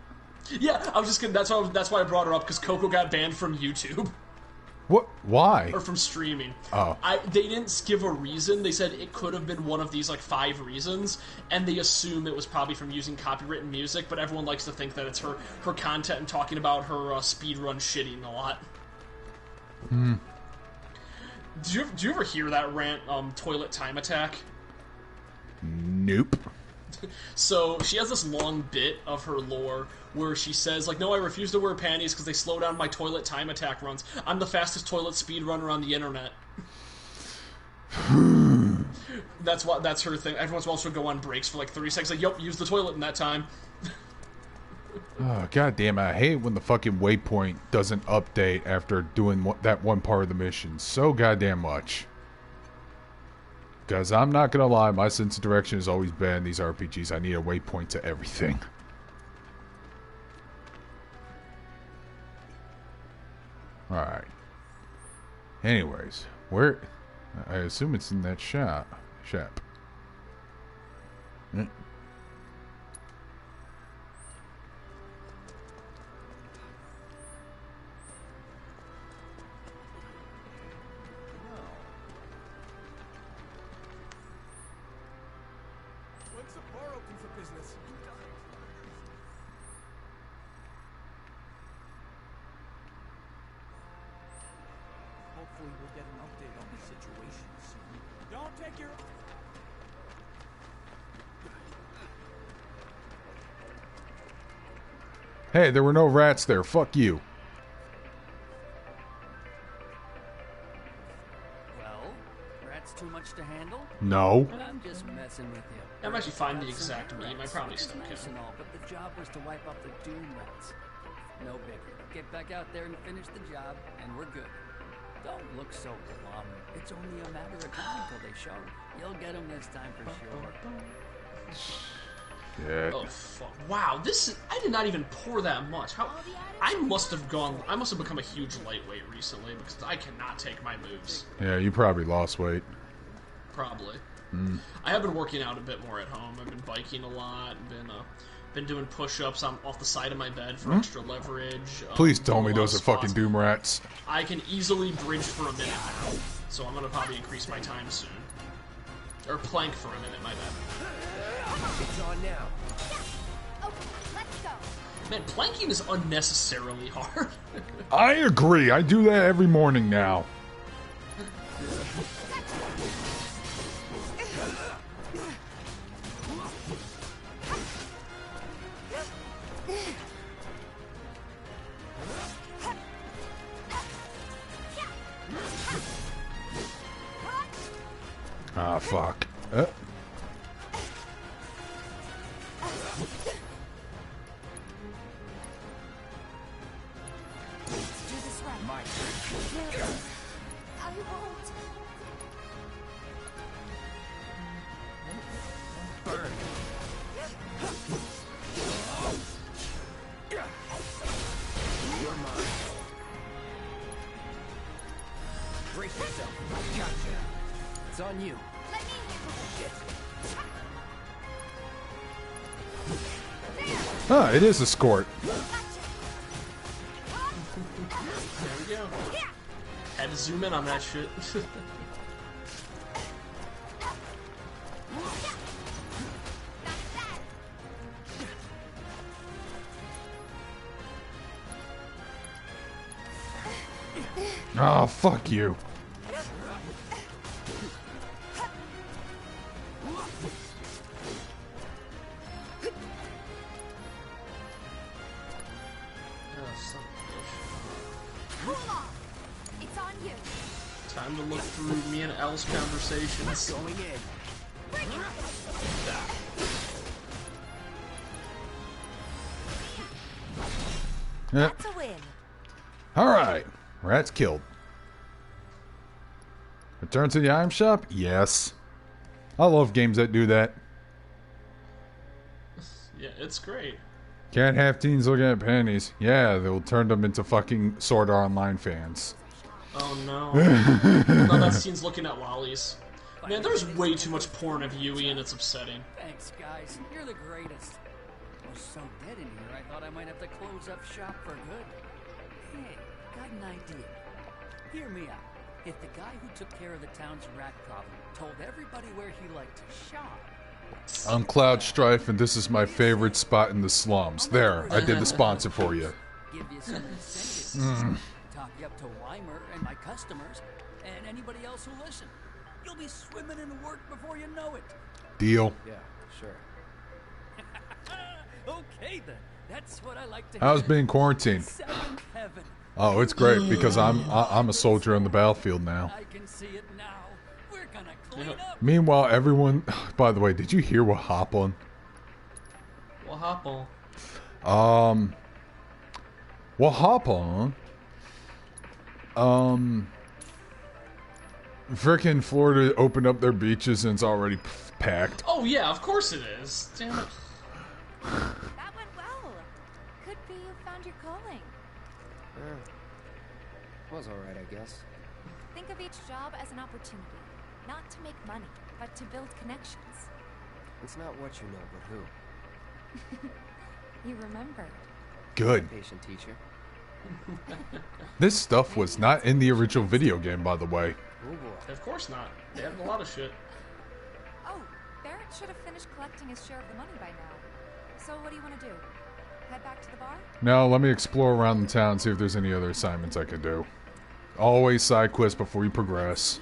Speaker 2: Yeah, I was just kidding. That's why I brought her up, because Coco got banned from YouTube.
Speaker 1: What? Why?
Speaker 2: Or from streaming.
Speaker 1: Oh.
Speaker 2: They didn't give a reason. They said it could have been one of these 5 reasons, and they assume it was probably from using copywritten music. But everyone likes to think that it's her content and talking about her speedrun shitting a lot. Do you ever hear that rant? Toilet time attack.
Speaker 1: Nope.
Speaker 2: So she has this long bit of her lore where she says, no, I refuse to wear panties because they slow down my toilet time attack runs. I'm the fastest toilet speed runner on the internet. That's her thing. Every once in a while she'll go on breaks for 30 seconds. Yup, use the toilet in that time.
Speaker 1: Oh, god damn it. I hate when the fucking waypoint doesn't update after doing that one part of the mission so goddamn much. Because I'm not going to lie, my sense of direction has always been these RPGs. I need a waypoint to everything. Alright. Anyways, where... I assume it's in that shop.
Speaker 10: Hopefully we'll get an update on the situation soon. Don't take your...
Speaker 1: Hey, there were no rats there. Fuck you.
Speaker 4: Well, rats too much to handle?
Speaker 1: No.
Speaker 4: I'm just messing with you.
Speaker 2: I'm actually find the exact meme. I probably still
Speaker 4: nice
Speaker 2: can.
Speaker 4: and all, but the job was to wipe out the Doom rats. No biggie. Get back out there and finish the job, and we're good. Don't look so glum. It's only a matter of time until they show. You'll get them this time for sure.
Speaker 1: Yeah.
Speaker 2: Oh fuck! Wow, I did not even pour that much. I must have become a huge lightweight recently because I cannot take my moves.
Speaker 1: Yeah, you probably lost weight.
Speaker 2: Probably. I have been working out a bit more at home. I've been biking a lot. Been doing push-ups off the side of my bed for extra leverage.
Speaker 1: Please tell me those are fucking Doom rats.
Speaker 2: I can easily bridge for a minute now, so I'm gonna probably increase my time soon. Or plank for a minute, my bad.
Speaker 7: It's on now.
Speaker 8: Okay, let's go.
Speaker 2: Man, planking is unnecessarily hard.
Speaker 1: I agree. I do that every morning now. Ah, fuck.
Speaker 7: Brace yourself. I gotcha. It's on you.
Speaker 8: Let me handle this.
Speaker 1: Ah, it is a skort.
Speaker 2: There we go. Had to zoom in on that shit.
Speaker 1: Oh, fuck you.
Speaker 5: It's on you.
Speaker 2: Time to look through me and Al's conversations.
Speaker 7: Going in.
Speaker 1: Yeah.
Speaker 5: That's a win.
Speaker 1: Alright. Rat's killed. Return to the item shop? Yes. I love games that do that.
Speaker 2: Yeah, it's great.
Speaker 1: Can't have teens looking at panties. Yeah, they'll turn them into fucking Sword Art Online fans.
Speaker 2: Oh no. No, that's teens looking at lollies. Man, there's way too much porn of Yui and it's upsetting.
Speaker 4: Thanks, guys. You're the greatest. I was so dead in here, I thought I might have to close up shop for good. Hey, got an idea. Hear me out. If the guy who took care of the town's rat problem told everybody where he liked to shop...
Speaker 1: I'm Cloud Strife, and this is my favorite spot in the slums. There, I did the sponsor for you.
Speaker 4: Give you some incentives. Talk you up to Weimer and my customers, and anybody else who listen. You'll be swimming in work before you know it.
Speaker 1: Deal.
Speaker 7: Yeah, sure.
Speaker 4: Okay then, that's what I like to
Speaker 1: How's
Speaker 4: hear.
Speaker 1: being quarantined?
Speaker 4: Seventh heaven.
Speaker 1: Oh, it's great because I'm a soldier on the battlefield now.
Speaker 4: I can see it now. We're gonna clean up.
Speaker 1: Meanwhile, everyone. By the way, did you hear what happened?
Speaker 2: What happened?
Speaker 1: What happened? Frickin' Florida opened up their beaches and it's already packed.
Speaker 2: Oh yeah, of course it is. Damn it.
Speaker 5: That went well. Could be you found your calling.
Speaker 7: Was alright, I guess.
Speaker 5: Think of each job as an opportunity. Not to make money, but to build connections.
Speaker 7: It's not what you know, but who.
Speaker 5: You remembered.
Speaker 1: Good.
Speaker 7: Patient teacher.
Speaker 1: This stuff was not in the original video game, by the way.
Speaker 7: Oh boy.
Speaker 2: Of course not. They have a lot of shit.
Speaker 5: Oh, Barrett should have finished collecting his share of the money by now. So what do you want to do? Head back to the bar?
Speaker 1: Now, let me explore around the town and see if there's any other assignments I can do. Always side quests before you progress.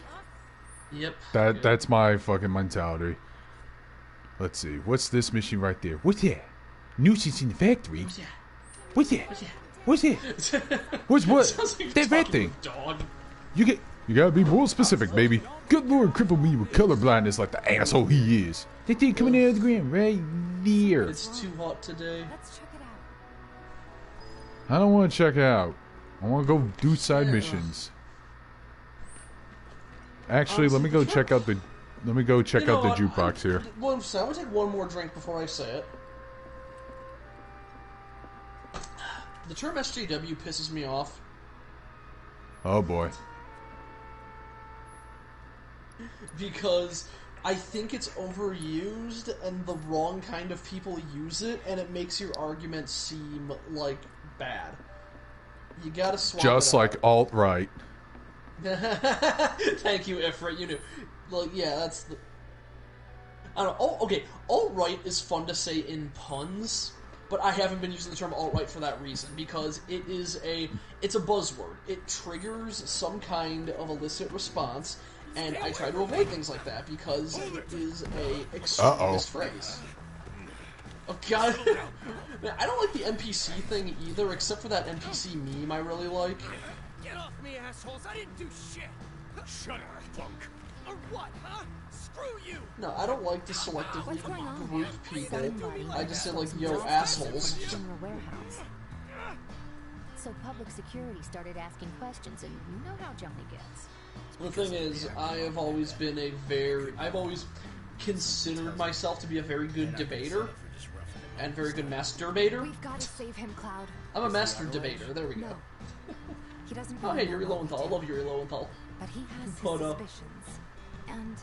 Speaker 2: Yep.
Speaker 1: That's my fucking mentality. Let's see. What's this mission right there? What's that? Nuisance in the factory? What's that? What's that? What's what?
Speaker 2: Sounds like
Speaker 1: That
Speaker 2: you're
Speaker 1: red
Speaker 2: talking
Speaker 1: thing.
Speaker 2: to a dog.
Speaker 1: You gotta be more specific, baby. Good Lord, cripple me with colorblindness like the asshole he is. That thing coming out of the ground right there.
Speaker 2: It's too hot today.
Speaker 5: Let's check it out.
Speaker 1: I don't want to check out. I want to go do side missions. Actually, let me go check out the. Let me go check out the jukebox here.
Speaker 2: Well, so I'm gonna take one more drink before I say it. The term SJW pisses me off.
Speaker 1: Oh boy.
Speaker 2: Because I think it's overused and the wrong kind of people use it, and it makes your argument seem like bad. You gotta swap
Speaker 1: Just
Speaker 2: it
Speaker 1: like
Speaker 2: out.
Speaker 1: alt-right.
Speaker 2: Thank you, Ifrit. You knew. Like, yeah, that's the. I don't know. Oh, okay. Alt-right is fun to say in puns, but I haven't been using the term alt-right for that reason because it's a buzzword. It triggers some kind of illicit response, and I try to avoid things like that because it is a extremist phrase. Oh god, man, I don't like the NPC thing either, except for that NPC meme I really like.
Speaker 10: Get off me, assholes! I didn't do shit! Shut up, punk! Or what, huh? Screw you!
Speaker 2: No, I don't like to selectively
Speaker 5: What's going on
Speaker 2: group
Speaker 5: there?
Speaker 2: people.
Speaker 5: Somebody
Speaker 2: I just say like,
Speaker 5: some
Speaker 2: yo,
Speaker 5: jobs
Speaker 2: assholes.
Speaker 5: in the warehouse. So public security started asking questions, and you know how Johnny gets.
Speaker 2: The thing is, I've always considered myself to be a very good debater and very good masturbator.
Speaker 5: We've got to save him, Cloud.
Speaker 2: I'm a master debater. There we go.
Speaker 5: No. He doesn't
Speaker 2: Oh,
Speaker 5: really
Speaker 2: hey,
Speaker 5: know
Speaker 2: Yuri
Speaker 5: what
Speaker 2: Lowenthal. I
Speaker 5: we
Speaker 2: love
Speaker 5: did.
Speaker 2: Yuri Lowenthal.
Speaker 5: But he has his
Speaker 2: But,
Speaker 5: suspicions. And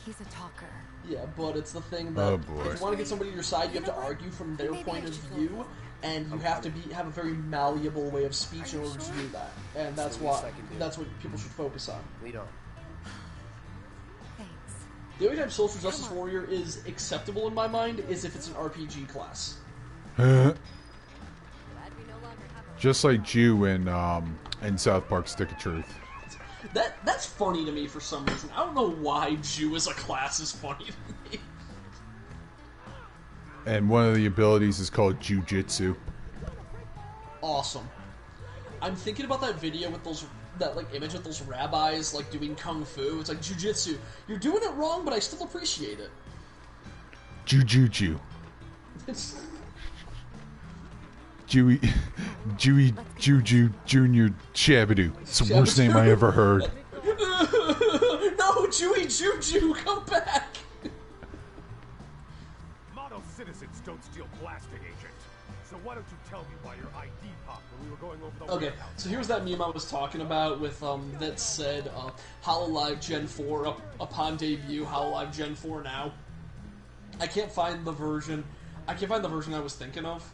Speaker 5: he's a talker.
Speaker 2: Yeah, but it's the thing that
Speaker 1: Oh, boy.
Speaker 2: if you want to get somebody to your side, you have to argue from their point of view, and you have to have a very malleable way of speech in order to do that. And that's what people should focus on.
Speaker 7: Lead on.
Speaker 5: Thanks.
Speaker 2: The only time Social Justice Warrior is acceptable in my mind is if it's an RPG class.
Speaker 1: Just like Jew in South Park Stick of Truth.
Speaker 2: That's funny to me for some reason. I don't know why Jew as a class is funny to me.
Speaker 1: And one of the abilities is called Jujitsu.
Speaker 2: Awesome. I'm thinking about that video with that image with those rabbis like doing kung fu. It's like jujitsu. You're doing it wrong, but I still appreciate it.
Speaker 1: Juju. Jewy Juju Junior Shabadoo. It's the worst name I ever heard.
Speaker 2: No, Jewy Juju, come back.
Speaker 3: Model citizens don't steal plastic, Agent. So why don't you tell me why your ID popped when we were going over the
Speaker 2: Okay,
Speaker 3: warehouse?
Speaker 2: so here's that meme I was talking about with that said HoloLive Gen 4 upon debut, HoloLive Gen 4 now. I can't find the version I was thinking of.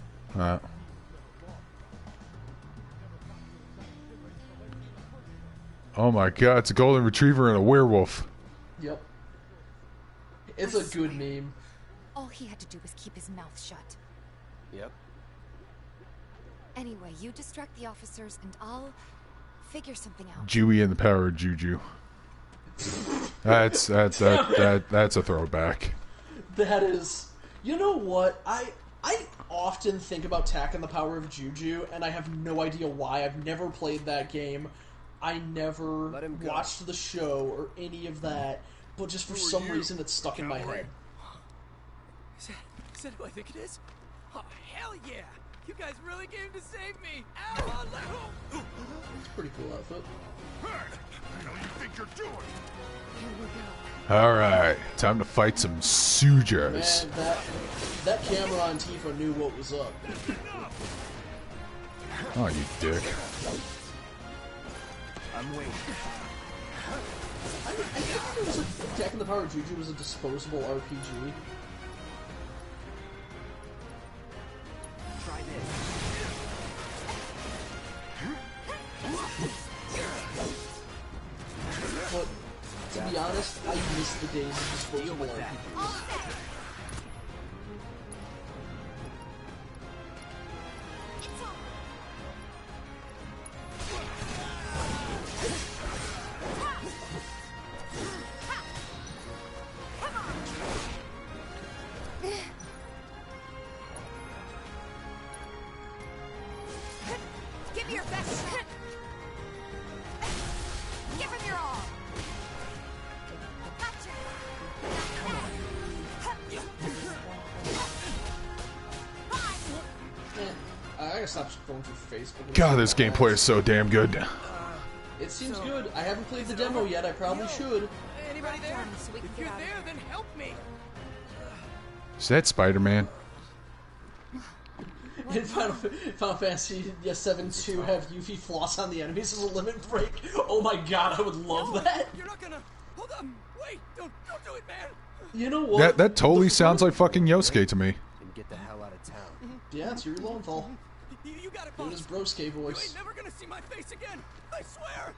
Speaker 1: Oh my god, it's a golden retriever and a werewolf.
Speaker 2: Yep. It's a good meme.
Speaker 5: All he had to do was keep his mouth shut.
Speaker 7: Yep.
Speaker 5: Anyway, you distract the officers and I'll figure something out.
Speaker 1: Jewy and the power of Juju. That's a throwback.
Speaker 2: That is... You know what? I often think about Tak and the Power of Juju, and I have no idea why. I've never played that game. I never watched the show or any of that, but just for some reason it's stuck in my head.
Speaker 10: Is that who I think it is? Oh, hell yeah! You guys really came to save me! Ow,
Speaker 2: It's a pretty cool outfit.
Speaker 3: Hey, what do you think you're doing?
Speaker 10: Here we go.
Speaker 1: Alright, time to fight some Sujars.
Speaker 2: Man, that camera on Tifa knew what was up.
Speaker 1: Oh, you dick.
Speaker 7: I'm waiting.
Speaker 2: I think it was Tak and the Power of Juju was a disposable RPG.
Speaker 7: Try this.
Speaker 2: But to be honest, I miss the days of disposable RPGs.
Speaker 5: Give me your best shot. Give him your all. Gotcha.
Speaker 2: I gotta stop going through Facebook.
Speaker 1: God, this gameplay is so damn good.
Speaker 2: It seems good. I haven't played the demo yet. I probably should.
Speaker 10: Anybody there? If you're there, then help me.
Speaker 1: Is that Spider-Man?
Speaker 2: In Final Fantasy 7-2 have Yuffie floss on the enemies as a limit break. Oh my god, I would love that.
Speaker 10: You're not gonna... Hold up. Wait, don't do it, man.
Speaker 2: You know what?
Speaker 1: That totally sounds like fucking Yosuke to me.
Speaker 7: And get the hell out of town.
Speaker 2: Yeah, it's Yuri Lowenthal.
Speaker 10: You got it,
Speaker 2: Doing his broske voice.
Speaker 10: You ain't never gonna see my face again. I swear.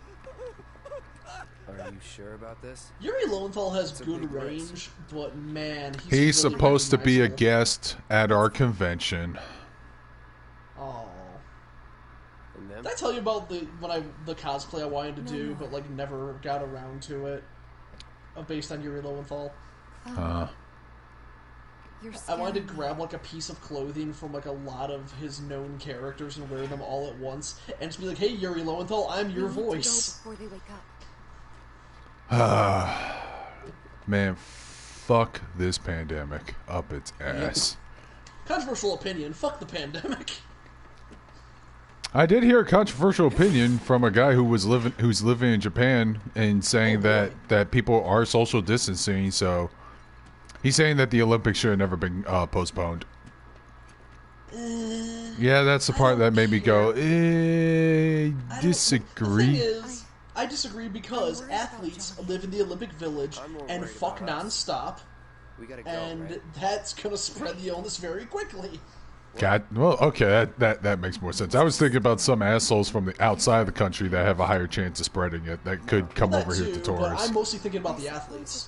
Speaker 7: Are you sure about this?
Speaker 2: Yuri Lowenthal has good range, but man,
Speaker 1: He's
Speaker 2: really
Speaker 1: supposed to be a
Speaker 2: recognizable.
Speaker 1: guest at our convention.
Speaker 2: Oh.
Speaker 7: And then?
Speaker 2: Did I tell you about the cosplay I wanted to do, but like never got around to it? Based on Yuri Lowenthal. I wanted to grab like a piece of clothing from like a lot of his known characters and wear them all at once, and just be like, "Hey, Yuri Lowenthal, I'm your voice."
Speaker 5: Before they wake up.
Speaker 1: Man, fuck this pandemic up its ass.
Speaker 2: Controversial opinion. Fuck the pandemic.
Speaker 1: I did hear a controversial opinion from a guy who's living in Japan and saying that people are social distancing, so he's saying that the Olympics should have never been postponed. Yeah, that's the part that made me go, disagree.
Speaker 2: The thing is, I disagree because athletes live in the Olympic Village and fuck nonstop, and that's gonna spread the illness very quickly.
Speaker 1: God, well, okay, that makes more sense. I was thinking about some assholes from the outside of the country that have a higher chance of spreading it that could come over here to
Speaker 2: But
Speaker 1: tourists.
Speaker 2: I'm mostly thinking about the athletes.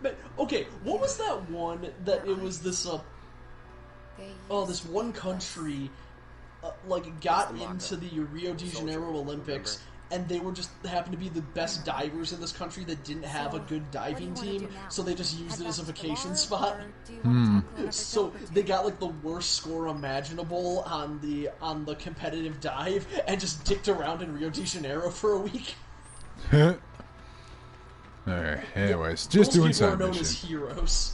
Speaker 2: But okay, what was that one that it was this this one country like got into the Rio de Janeiro Olympics, and they were just happened to be the best divers in this country that didn't have a good diving team, so they just used it as a vacation spot. So they got like the worst score imaginable on the competitive dive, and just dicked around in Rio de Janeiro for a week.
Speaker 1: Alright, anyways, just doing
Speaker 2: Those people are
Speaker 1: side
Speaker 2: known as
Speaker 1: missions.
Speaker 2: heroes.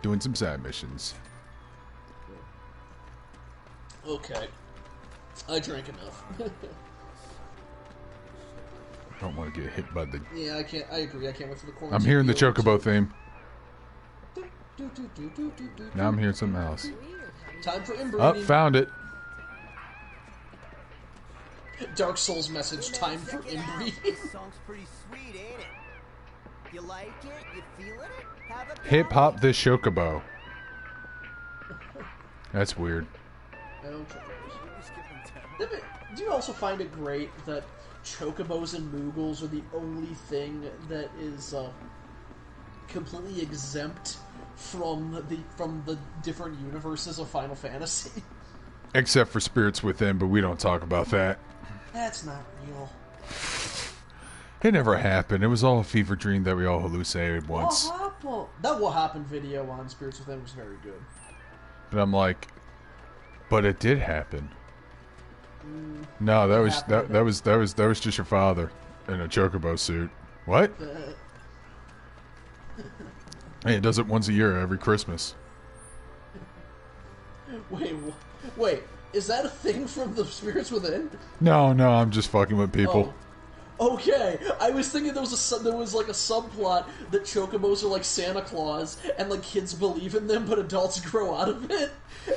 Speaker 1: Doing some side missions.
Speaker 2: Okay, I drank enough.
Speaker 1: I don't want to get hit by the...
Speaker 2: Yeah, I can't. I agree. I can't wait for the quarantine.
Speaker 1: I'm hearing the
Speaker 2: to be over,
Speaker 1: Chocobo theme.
Speaker 2: too.
Speaker 1: Now I'm hearing something else.
Speaker 2: Time for
Speaker 1: Oh,
Speaker 2: inbreeding.
Speaker 1: found it.
Speaker 2: Dark Souls message. Time for inbreeding.
Speaker 7: This song's pretty sweet, ain't it? You like it? You feeling it? Have a
Speaker 1: Hip hop the Chocobo. That's weird.
Speaker 2: Do you also find it great that Chocobos and Moogles are the only thing that is completely exempt from the different universes of Final Fantasy?
Speaker 1: Except for Spirits Within, but we don't talk about that.
Speaker 2: That's not real.
Speaker 1: It never happened. It was all a fever dream that we all hallucinated once.
Speaker 2: What happened? That What Happened video on Spirits Within was very good.
Speaker 1: But I'm like, but it did happen. No, that was just your father in a Chocobo suit. What? Hey, it does it once a year, every Christmas.
Speaker 2: Wait, is that a thing from the Spirits Within?
Speaker 1: No, I'm just fucking with people.
Speaker 2: Oh, okay, I was thinking there was like a subplot that Chocobos are like Santa Claus, and like kids believe in them, but adults grow out of it.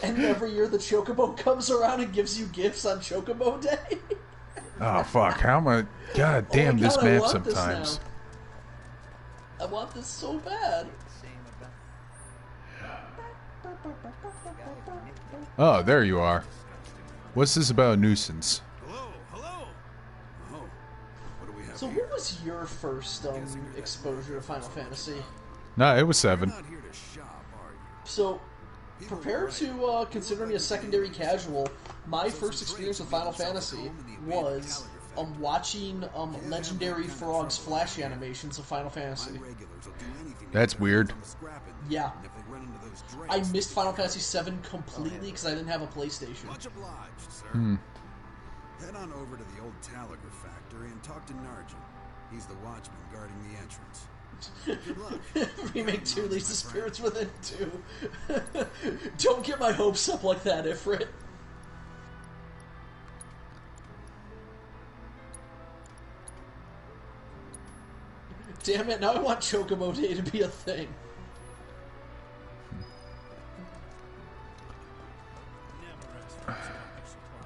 Speaker 2: And every year the Chocobo comes around and gives you gifts on Chocobo Day.
Speaker 1: Oh fuck! How am I? God damn
Speaker 2: God,
Speaker 1: this
Speaker 2: I
Speaker 1: map
Speaker 2: want this
Speaker 1: sometimes.
Speaker 2: now. I want this so bad.
Speaker 1: Oh, there you are. What's this about a nuisance?
Speaker 2: So what was your first exposure to Final Fantasy?
Speaker 1: Nah, it was 7.
Speaker 2: So, prepared to consider me a secondary casual, my first experience with Final Fantasy was watching Legendary Frog's flash animations of Final Fantasy.
Speaker 1: That's weird.
Speaker 2: Yeah. I missed Final Fantasy VII completely because I didn't have a PlayStation.
Speaker 6: Much obliged, sir. Head on over to the old Talagraph factory and talk to Narjan. He's the watchman guarding the entrance. Good luck.
Speaker 2: Remake 2 leads to Spirits Within 2. Don't get my hopes up like that, Ifrit. Damn it, now I want Chocobo Day to be a thing.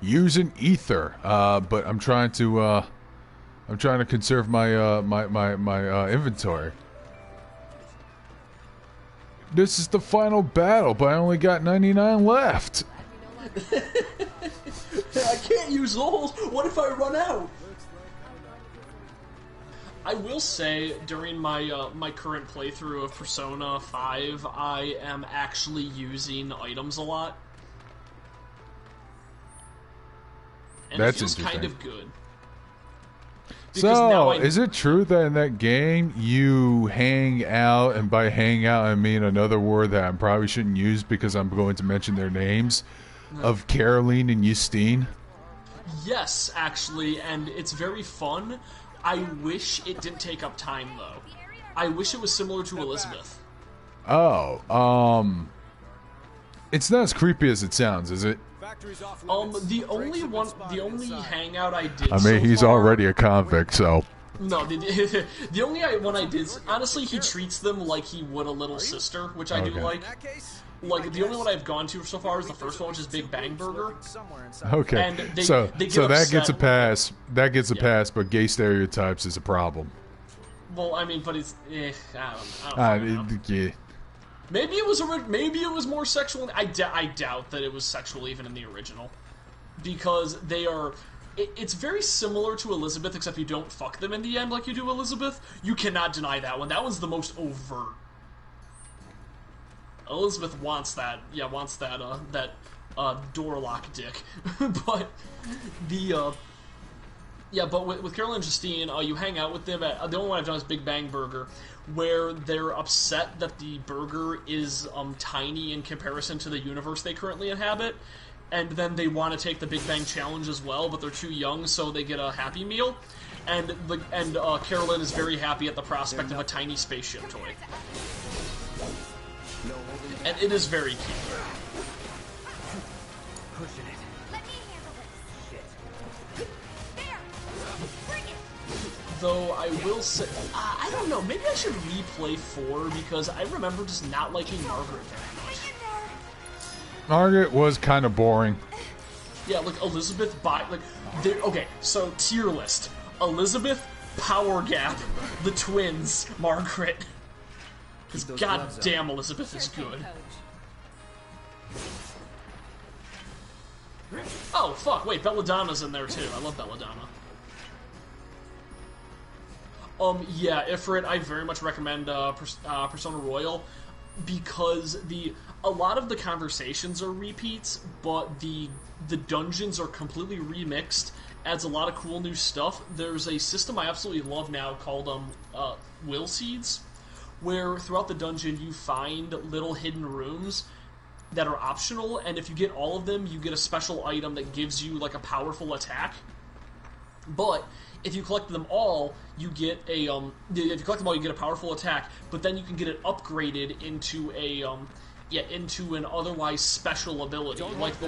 Speaker 1: Using ether, but I'm trying to conserve my my inventory. This is the final battle, but I only got 99 left.
Speaker 2: I can't use those. What if I run out? I will say, during my my current playthrough of Persona 5, I am actually using items a lot. And
Speaker 1: That's
Speaker 2: it feels
Speaker 1: interesting.
Speaker 2: kind of good.
Speaker 1: So, is it true that in that game you hang out, and by hang out I mean another word that I probably shouldn't use because I'm going to mention their names, of Caroline and Justine?
Speaker 2: Yes, actually, and it's very fun. I wish it didn't take up time, though. I wish it was similar to Elizabeth.
Speaker 1: Oh, it's not as creepy as it sounds, is it?
Speaker 2: The only hangout I did.
Speaker 1: I mean, he's
Speaker 2: so far,
Speaker 1: already a convict, so.
Speaker 2: No, the only one I did. Honestly, he treats them like he would a little sister, which I do
Speaker 1: Okay.
Speaker 2: like. Like, the only one I've gone to so far is the first one, which is Big Bang Burger.
Speaker 1: Okay,
Speaker 2: And they
Speaker 1: so
Speaker 2: get
Speaker 1: that
Speaker 2: upset.
Speaker 1: gets a pass. That gets a pass, but gay stereotypes is a problem.
Speaker 2: Well, I mean, but it's I don't know.
Speaker 1: Yeah.
Speaker 2: Maybe it was more sexual. I doubt that it was sexual even in the original, because they are. It's very similar to Elizabeth, except you don't fuck them in the end like you do Elizabeth. You cannot deny that one. That one's the most overt. Elizabeth wants that. Yeah, wants that. That door lock dick. But the yeah, but with Carol and Justine, you hang out with them at the only one I've done is Big Bang Burger, where they're upset that the burger is tiny in comparison to the universe they currently inhabit. And then they want to take the Big Bang Challenge as well, but they're too young, so they get a Happy Meal. And Carolyn is very happy at the prospect of a tiny spaceship toy. And it is very cute.
Speaker 8: Pushing it. Let me handle this. Shit. There. Bring it.
Speaker 2: Though I will say, I don't know, maybe I should replay 4 because I remember just not liking Margaret very much.
Speaker 1: Margaret was kind of boring.
Speaker 2: Yeah, like Elizabeth okay, so tier list. Elizabeth, Power Gap, the twins, Margaret. Because goddamn Elizabeth is good. Oh, fuck, wait, Belladonna's in there too. I love Belladonna. Yeah, Ifrit, I very much recommend Persona Royal because a lot of the conversations are repeats, but the dungeons are completely remixed, adds a lot of cool new stuff. There's a system I absolutely love now called Will Seeds, where throughout the dungeon you find little hidden rooms that are optional, and if you get all of them, you get a special item that gives you like a powerful attack. But if you collect them all, you get a powerful attack, but then you can get it upgraded into into an otherwise special ability. Like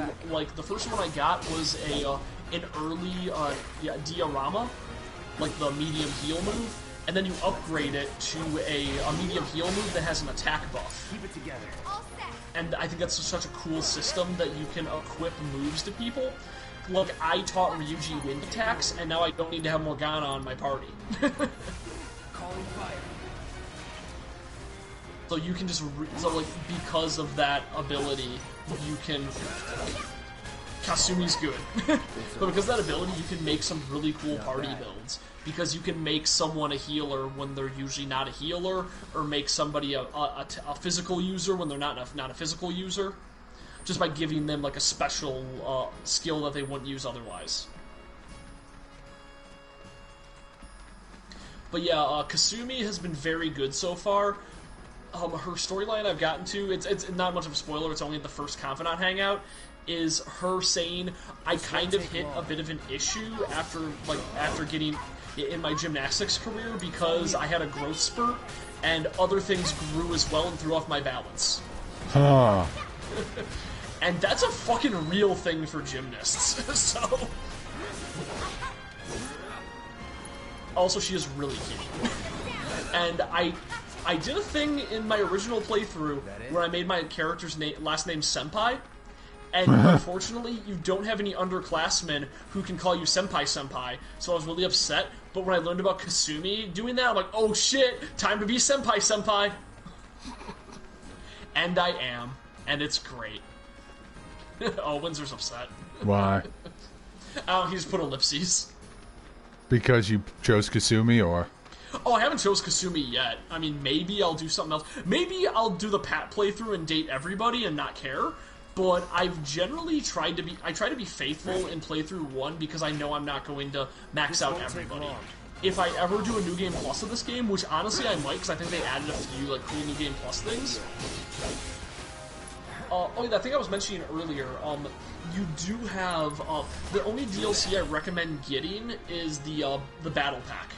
Speaker 2: the first one I got was an early diorama, like the medium heal move, and then you upgrade it to a medium heal move that has an attack buff.
Speaker 3: Keep it together.
Speaker 2: And I think that's such a cool system that you can equip moves to people. Look, I taught Ryuji wind attacks, and now I don't need to have Morgana on my party.
Speaker 10: Calling fire.
Speaker 2: So you can just, because of that ability, you can... Kasumi's good. But because of that ability, you can make some really cool party builds. Because you can make someone a healer when they're usually not a healer, or make somebody a physical user when they're not a physical user. Just by giving them like a special skill that they wouldn't use otherwise. But yeah, Kasumi has been very good so far. Her storyline I've gotten to, it's not much of a spoiler, it's only at the first Confidant hangout, is her saying, I kind of hit a bit of an issue after getting in my gymnastics career because I had a growth spurt and other things grew as well and threw off my balance.
Speaker 1: Huh.
Speaker 2: And that's a fucking real thing for gymnasts, so... Also, she is really cute. And I did a thing in my original playthrough where I made my character's last name Senpai, and unfortunately, you don't have any underclassmen who can call you Senpai, so I was really upset, but when I learned about Kasumi doing that, I'm like, oh shit, time to be Senpai. And I am, and it's great. Oh, Windsor's upset.
Speaker 1: Why?
Speaker 2: Oh, he just put ellipses.
Speaker 1: Because you chose Kasumi, or?
Speaker 2: Oh, I haven't chose Kasumi yet. I mean, maybe I'll do something else. Maybe I'll do the Pat playthrough and date everybody and not care. But I've generally tried to be... I try to be faithful in playthrough 1 because I know I'm not going to max out everybody. If I ever do a New Game Plus of this game, which honestly I might, because I think they added a few like cool New Game Plus things... I think I was mentioning earlier, you do have, the only DLC I recommend getting is the Battle Pack.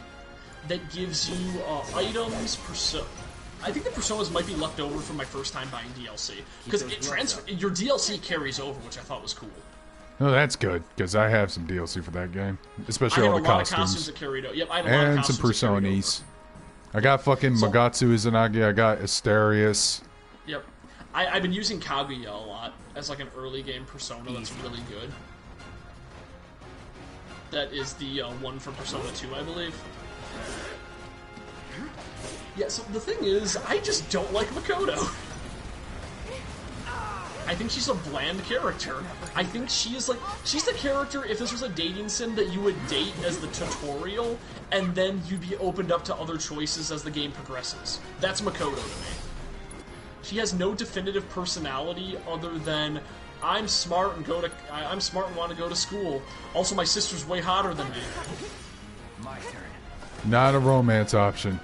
Speaker 2: That gives you, items, I think the Personas might be left over from my first time buying DLC. Because your DLC carries over, which I thought was cool.
Speaker 1: Oh, that's good, because I have some DLC for that game. Especially all the
Speaker 2: I had a lot
Speaker 1: costumes.
Speaker 2: of costumes that carried over. Yep, I had a lot of costumes
Speaker 1: and some Personas. I got fucking Magatsu Izanagi, I got Asterius.
Speaker 2: Yep. I've been using Kaguya a lot as like an early game Persona that's really good. That is the one from Persona 2, I believe. Yeah, so the thing is, I just don't like Makoto. I think she's a bland character. I think she's the character, if this was a dating sim, that you would date as the tutorial, and then you'd be opened up to other choices as the game progresses. That's Makoto to me. She has no definitive personality other than I'm smart and I'm smart and want to go to school. Also, my sister's way hotter than me.
Speaker 7: My turn.
Speaker 1: Not a romance option.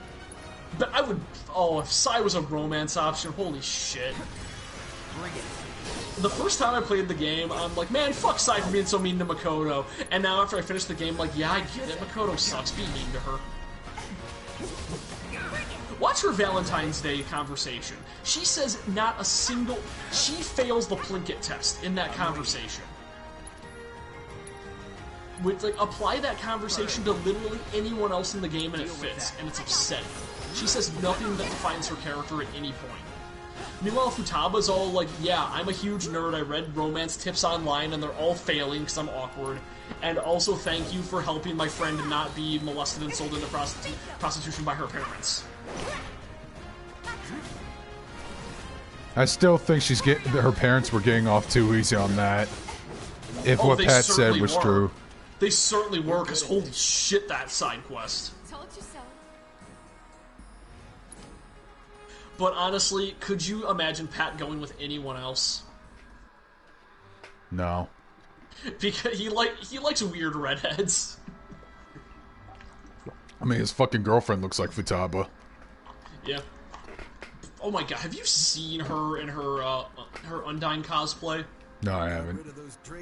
Speaker 2: But I would. Oh, if Sai was a romance option, holy shit.
Speaker 7: Bring it.
Speaker 2: The first time I played the game, I'm like, man, fuck Sai for being so mean to Makoto. And now after I finish the game, like, yeah, I get it. Makoto sucks. Be mean to her. Watch her Valentine's Day conversation. She says not a single... She fails the Plinkett test in that conversation. With, like, apply that conversation to literally anyone else in the game and it fits, and it's upsetting. She says nothing that defines her character at any point. Meanwhile, Futaba's all like, yeah, I'm a huge nerd, I read romance tips online, and they're all failing because I'm awkward. And also thank you for helping my friend not be molested and sold into prostitution by her parents.
Speaker 1: I still think her parents were getting off too easy on that. If what Pat said was true.
Speaker 2: They certainly were, because holy shit, that side quest.
Speaker 5: Told you so.
Speaker 2: But honestly, could you imagine Pat going with anyone else?
Speaker 1: No.
Speaker 2: Because he likes weird redheads.
Speaker 1: I mean, his fucking girlfriend looks like Futaba.
Speaker 2: Yeah. Oh my god, have you seen her in her Undyne cosplay?
Speaker 1: No, I haven't.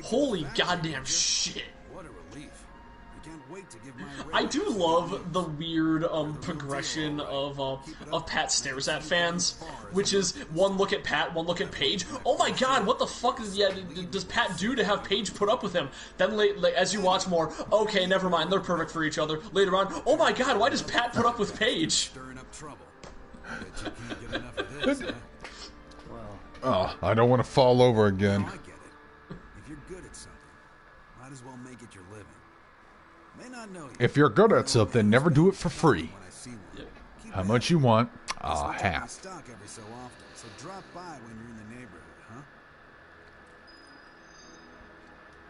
Speaker 2: Holy goddamn shit.
Speaker 6: What a relief. I can't wait to give my
Speaker 2: I do love the weird progression of Pat stares at fans, which is one look at Pat, one look at Paige. Oh my god, what the fuck does Pat do to have Paige put up with him? Then as you watch more, okay, never mind, they're perfect for each other. Later on, oh my god, why does Pat put up with Paige?
Speaker 6: Stirring up trouble. Bet you can't get enough of this, huh?
Speaker 1: Oh, I don't want to fall over again.
Speaker 6: I get it. If you're good at something, might as well make it your living. May not know you.
Speaker 1: If you're good at something, never do it for free. How much you want? Half.
Speaker 6: Stock every so often, so drop by when you're in the neighborhood, huh?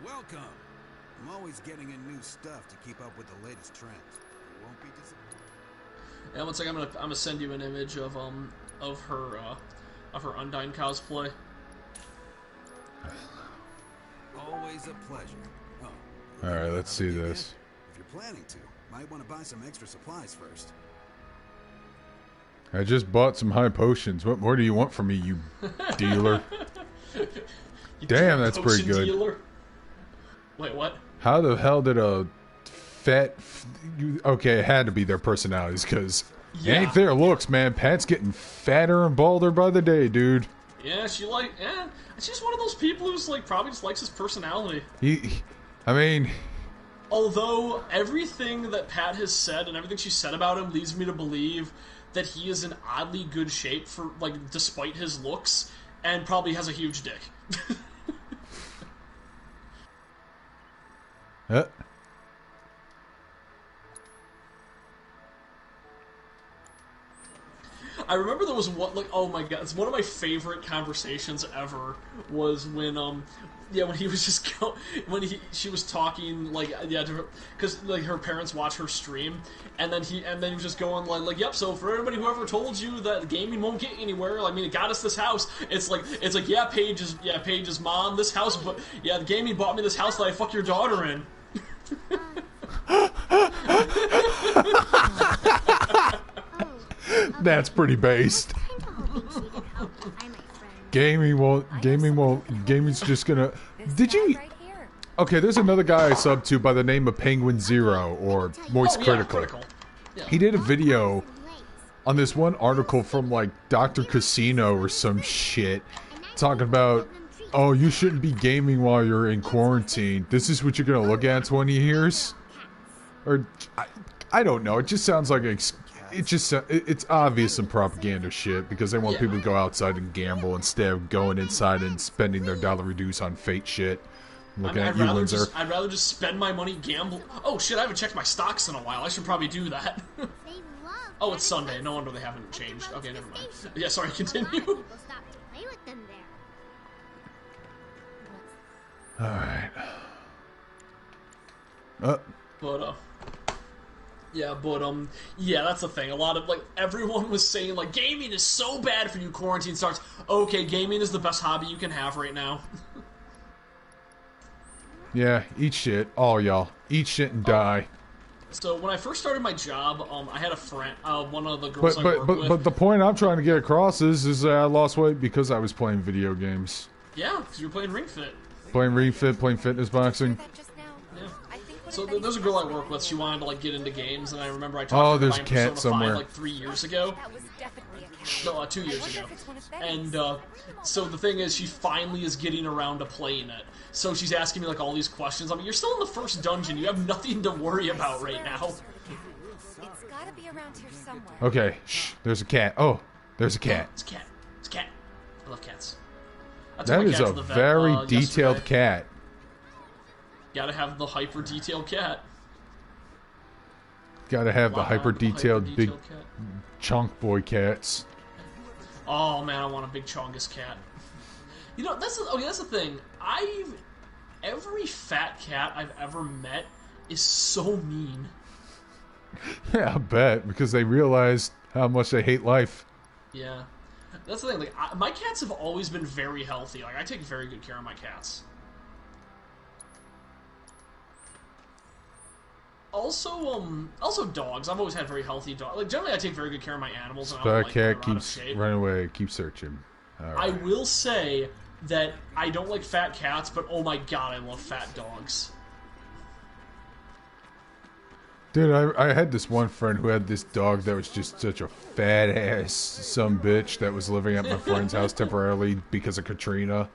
Speaker 6: Welcome. I'm always getting in new stuff to keep up with the latest trends. You won't be disappointed.
Speaker 2: Yeah, one second, I'm gonna send you an image of her Undyne cosplay.
Speaker 6: Always a pleasure. Oh.
Speaker 1: All right, let's see this.
Speaker 6: If you're planning to, might want to buy some extra supplies first.
Speaker 1: I just bought some high potions. What more do you want from me, you dealer? Damn, that's pretty good.
Speaker 2: Dealer? Wait, what?
Speaker 1: How the hell did a fat... Okay, it had to be their personalities, because it ain't their looks, man. Pat's getting fatter and balder by the day, dude.
Speaker 2: Yeah, she's just one of those people who's like probably just likes his personality.
Speaker 1: I mean...
Speaker 2: Although, everything that Pat has said and everything she said about him leads me to believe that he is in oddly good shape for, like, despite his looks, and probably has a huge dick. I remember there was one, like, oh my god, it's one of my favorite conversations ever was when, when he was just she was talking, like, yeah, to her, because, like, her parents watch her stream, and then he was just going, like, yep, so for everybody who ever told you that gaming won't get anywhere, I mean, it got us this house, it's like, yeah, Paige's mom, this house, but, yeah, the gaming bought me this house that I fuck your daughter in.
Speaker 1: That's pretty based. Gaming's just gonna... Did you... Okay, there's another guy I sub to by the name of Penguin Zero, or Moist Critical.
Speaker 2: Yeah.
Speaker 1: He did a video on this one article from, like, Dr. Casino or some shit, talking about, oh, you shouldn't be gaming while you're in quarantine. This is what you're gonna look at in 20 years? Or, I don't know, it just sounds like it's obvious some propaganda shit because they want people to go outside and gamble instead of going inside and spending their dollar reduce on fake shit. Looking at you, Windsor.
Speaker 2: I'd rather just spend my money gamble. Oh shit, I haven't checked my stocks in a while. I should probably do that. Oh, it's Sunday. No wonder they haven't changed. Okay, never mind. Yeah, sorry, continue.
Speaker 1: Alright.
Speaker 2: Yeah, that's the thing. A lot of, like, everyone was saying, like, gaming is so bad for you, quarantine starts. Okay, gaming is the best hobby you can have right now.
Speaker 1: Yeah, eat shit. All y'all. Eat shit and die.
Speaker 2: So when I first started my job, I had a friend, one of the girls I work with.
Speaker 1: But the point I'm trying to get across is that I lost weight because I was playing video games.
Speaker 2: Yeah, because you were playing Ring Fit.
Speaker 1: Playing Ring Fit, playing fitness boxing.
Speaker 2: Yeah. So there's a girl I work with. She wanted to like get into games, and I remember I talked to her
Speaker 1: there's a cat
Speaker 2: Persona 5
Speaker 1: somewhere.
Speaker 2: like 3 years ago. No, 2 years ago. And so the thing is, she finally is getting around to playing it. So she's asking me like all these questions. I mean, you're still in the first dungeon. You have nothing to worry about right now.
Speaker 5: It's gotta be around here somewhere.
Speaker 1: Okay, shh. There's a cat. Oh, there's a cat.
Speaker 2: It's a cat. It's a cat. I love cats. I took
Speaker 1: That
Speaker 2: my
Speaker 1: is
Speaker 2: cat
Speaker 1: a
Speaker 2: to the vet,
Speaker 1: very detailed
Speaker 2: yesterday.
Speaker 1: cat.
Speaker 2: Gotta have the hyper detailed cat.
Speaker 1: Gotta have the hyper detailed big
Speaker 2: cat.
Speaker 1: chunk boy cats.
Speaker 2: Oh man, I want a big chongus cat. You know, that's the thing. Every fat cat I've ever met is so mean.
Speaker 1: Yeah, I bet, because they realized how much they hate life.
Speaker 2: Yeah, that's the thing. Like, my cats have always been very healthy. Like, I take very good care of my cats. Also dogs. I've always had very healthy dogs. Like, generally, I take very good care of my animals. And I don't
Speaker 1: That
Speaker 2: like
Speaker 1: cat
Speaker 2: them out of
Speaker 1: keeps
Speaker 2: shape.
Speaker 1: running away. Keep searching. All
Speaker 2: I
Speaker 1: right.
Speaker 2: will say that I don't like fat cats, but oh my god, I love fat dogs.
Speaker 1: Dude, I had this one friend who had this dog that was just such a fat ass some bitch that was living at my friend's house temporarily because of Katrina.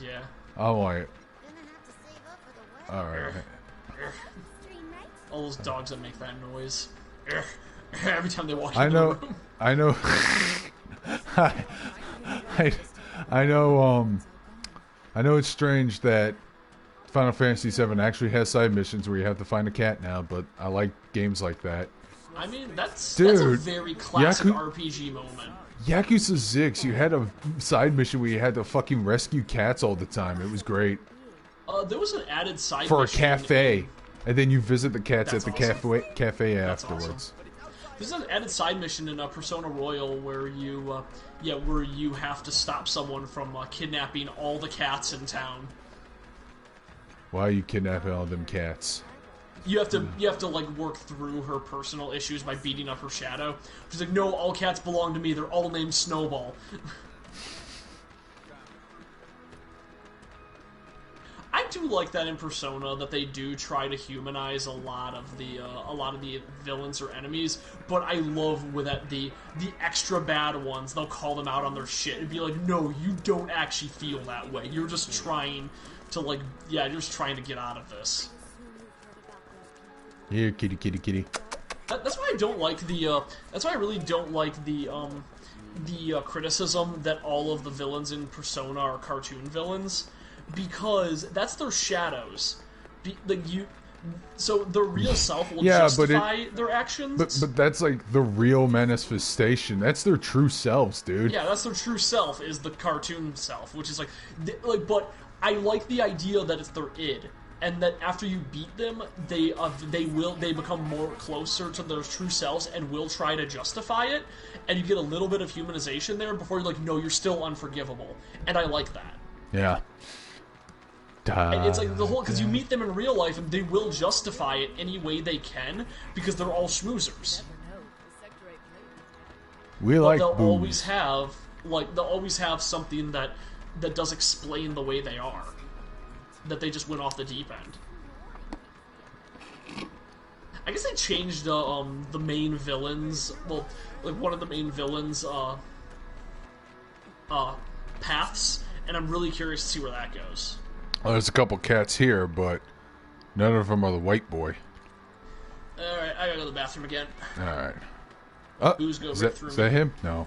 Speaker 2: Yeah.
Speaker 1: I'm like, alright.
Speaker 2: All those dogs that make that noise. Every time they walk
Speaker 1: I
Speaker 2: into
Speaker 1: know,
Speaker 2: the room.
Speaker 1: I know, I know it's strange that Final Fantasy VII actually has side missions where you have to find a cat now, but I like games like that.
Speaker 2: I mean, that's a
Speaker 1: Dude,
Speaker 2: very classic RPG moment.
Speaker 1: Yakuza 6, you had a side mission where you had to fucking rescue cats all the time. It was great.
Speaker 2: There was an added side
Speaker 1: For a
Speaker 2: mission
Speaker 1: cafe. And then you visit the cats
Speaker 2: That's
Speaker 1: at the
Speaker 2: awesome.
Speaker 1: cafe
Speaker 2: That's
Speaker 1: afterwards.
Speaker 2: awesome. There's an added side mission in Persona Royal where you, where you have to stop someone from kidnapping all the cats in town.
Speaker 1: Why are you kidnapping all them cats?
Speaker 2: You have to like work through her personal issues by beating up her shadow. She's like, no, all cats belong to me. They're all named Snowball. I do like that in Persona that they do try to humanize a lot of the villains or enemies, but I love with that the extra bad ones. They'll call them out on their shit and be like, no, you don't actually feel that way. You're just trying to you're just trying to get out of this.
Speaker 1: Here, kitty, kitty, kitty.
Speaker 2: That's why I don't like the. That's why I really don't like the criticism that all of the villains in Persona are cartoon villains, because that's their shadows. So their real self will justify their actions.
Speaker 1: But that's like the real manifestation. That's their true selves, dude.
Speaker 2: Yeah, that's their true self, is the cartoon self, which is but I like the idea that it's their id, and that after you beat them, they become more closer to their true selves and will try to justify it, and you get a little bit of humanization there before you're like, no, you're still unforgivable, and I like that.
Speaker 1: Yeah.
Speaker 2: And it's like the whole, because you meet them in real life and they will justify it any way they can because they're all schmoozers.
Speaker 1: But
Speaker 2: they'll always have something that does explain the way they are. That they just went off the deep end. I guess they changed the main villains. Well, like one of the main villains' paths, and I'm really curious to see where that goes.
Speaker 1: Well, there's a couple cats here, but none of them are the white boy.
Speaker 2: Alright, I gotta go to the bathroom again.
Speaker 1: Alright.
Speaker 2: Booze go
Speaker 1: Is
Speaker 2: right
Speaker 1: that,
Speaker 2: through
Speaker 1: is
Speaker 2: me.
Speaker 1: that him? No.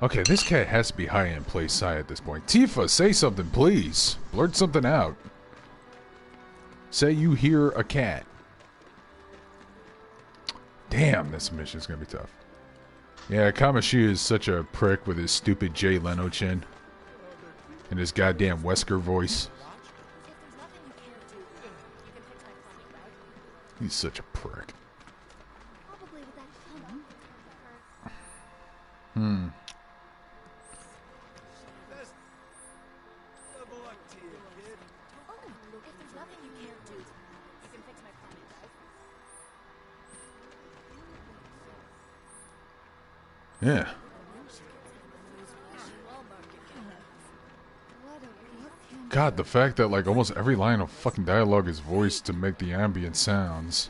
Speaker 1: Okay, this cat has to be high and play Psy at this point. Tifa, say something, please. Blurt something out. Say you hear a cat. Damn, this mission's gonna be tough. Yeah, Kamashi is such a prick with his stupid Jay Leno chin. And his goddamn Wesker voice. He's such a prick. Yeah. God, the fact that like almost every line of fucking dialogue is voiced to make the ambient sounds.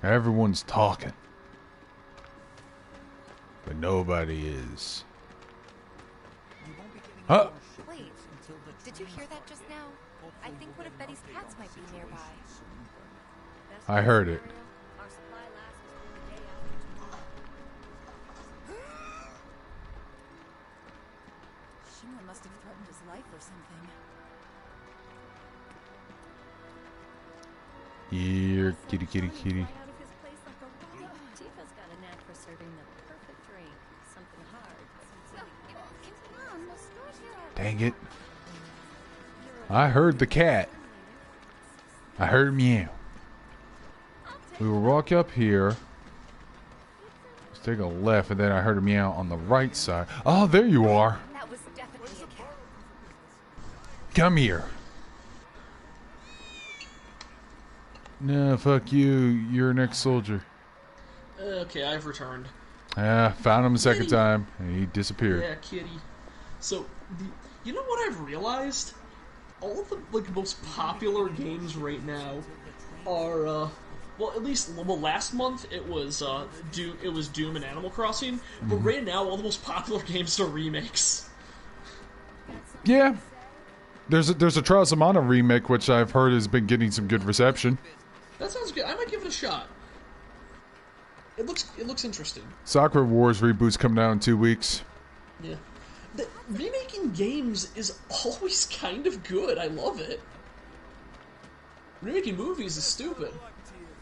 Speaker 1: Everyone's talking. But nobody is. Huh?
Speaker 5: Wait, did you hear that just now? I think one of Betty's cats might be nearby.
Speaker 1: I heard it.
Speaker 5: Shimmer must have threatened his life or something.
Speaker 1: Here, kitty, kitty, kitty.
Speaker 9: Tifa's got a knack for serving the perfect drink. Something hard.
Speaker 1: Dang it. I heard the cat. I heard meow. We will walk up here. Let's take a left, and then I heard a meow on the right side. Oh, there you are.
Speaker 5: That was definitely a cat.
Speaker 1: Come here. No, fuck you. You're an ex-soldier.
Speaker 2: Okay, I've returned.
Speaker 1: Found him a second time, and he disappeared.
Speaker 2: Yeah, kitty. So, you know what I've realized? All of the like most popular games right now are, well, at least last month it was Doom and Animal Crossing, but right now all the most popular games are remakes.
Speaker 1: Yeah. There's a Trials of Mana remake, which I've heard has been getting some good reception.
Speaker 2: That sounds good. I might give it a shot. It looks interesting.
Speaker 1: Sakura Wars reboot's coming out in 2 weeks.
Speaker 2: Yeah. Remaking games is always kind of good. I love it. Remaking movies is stupid.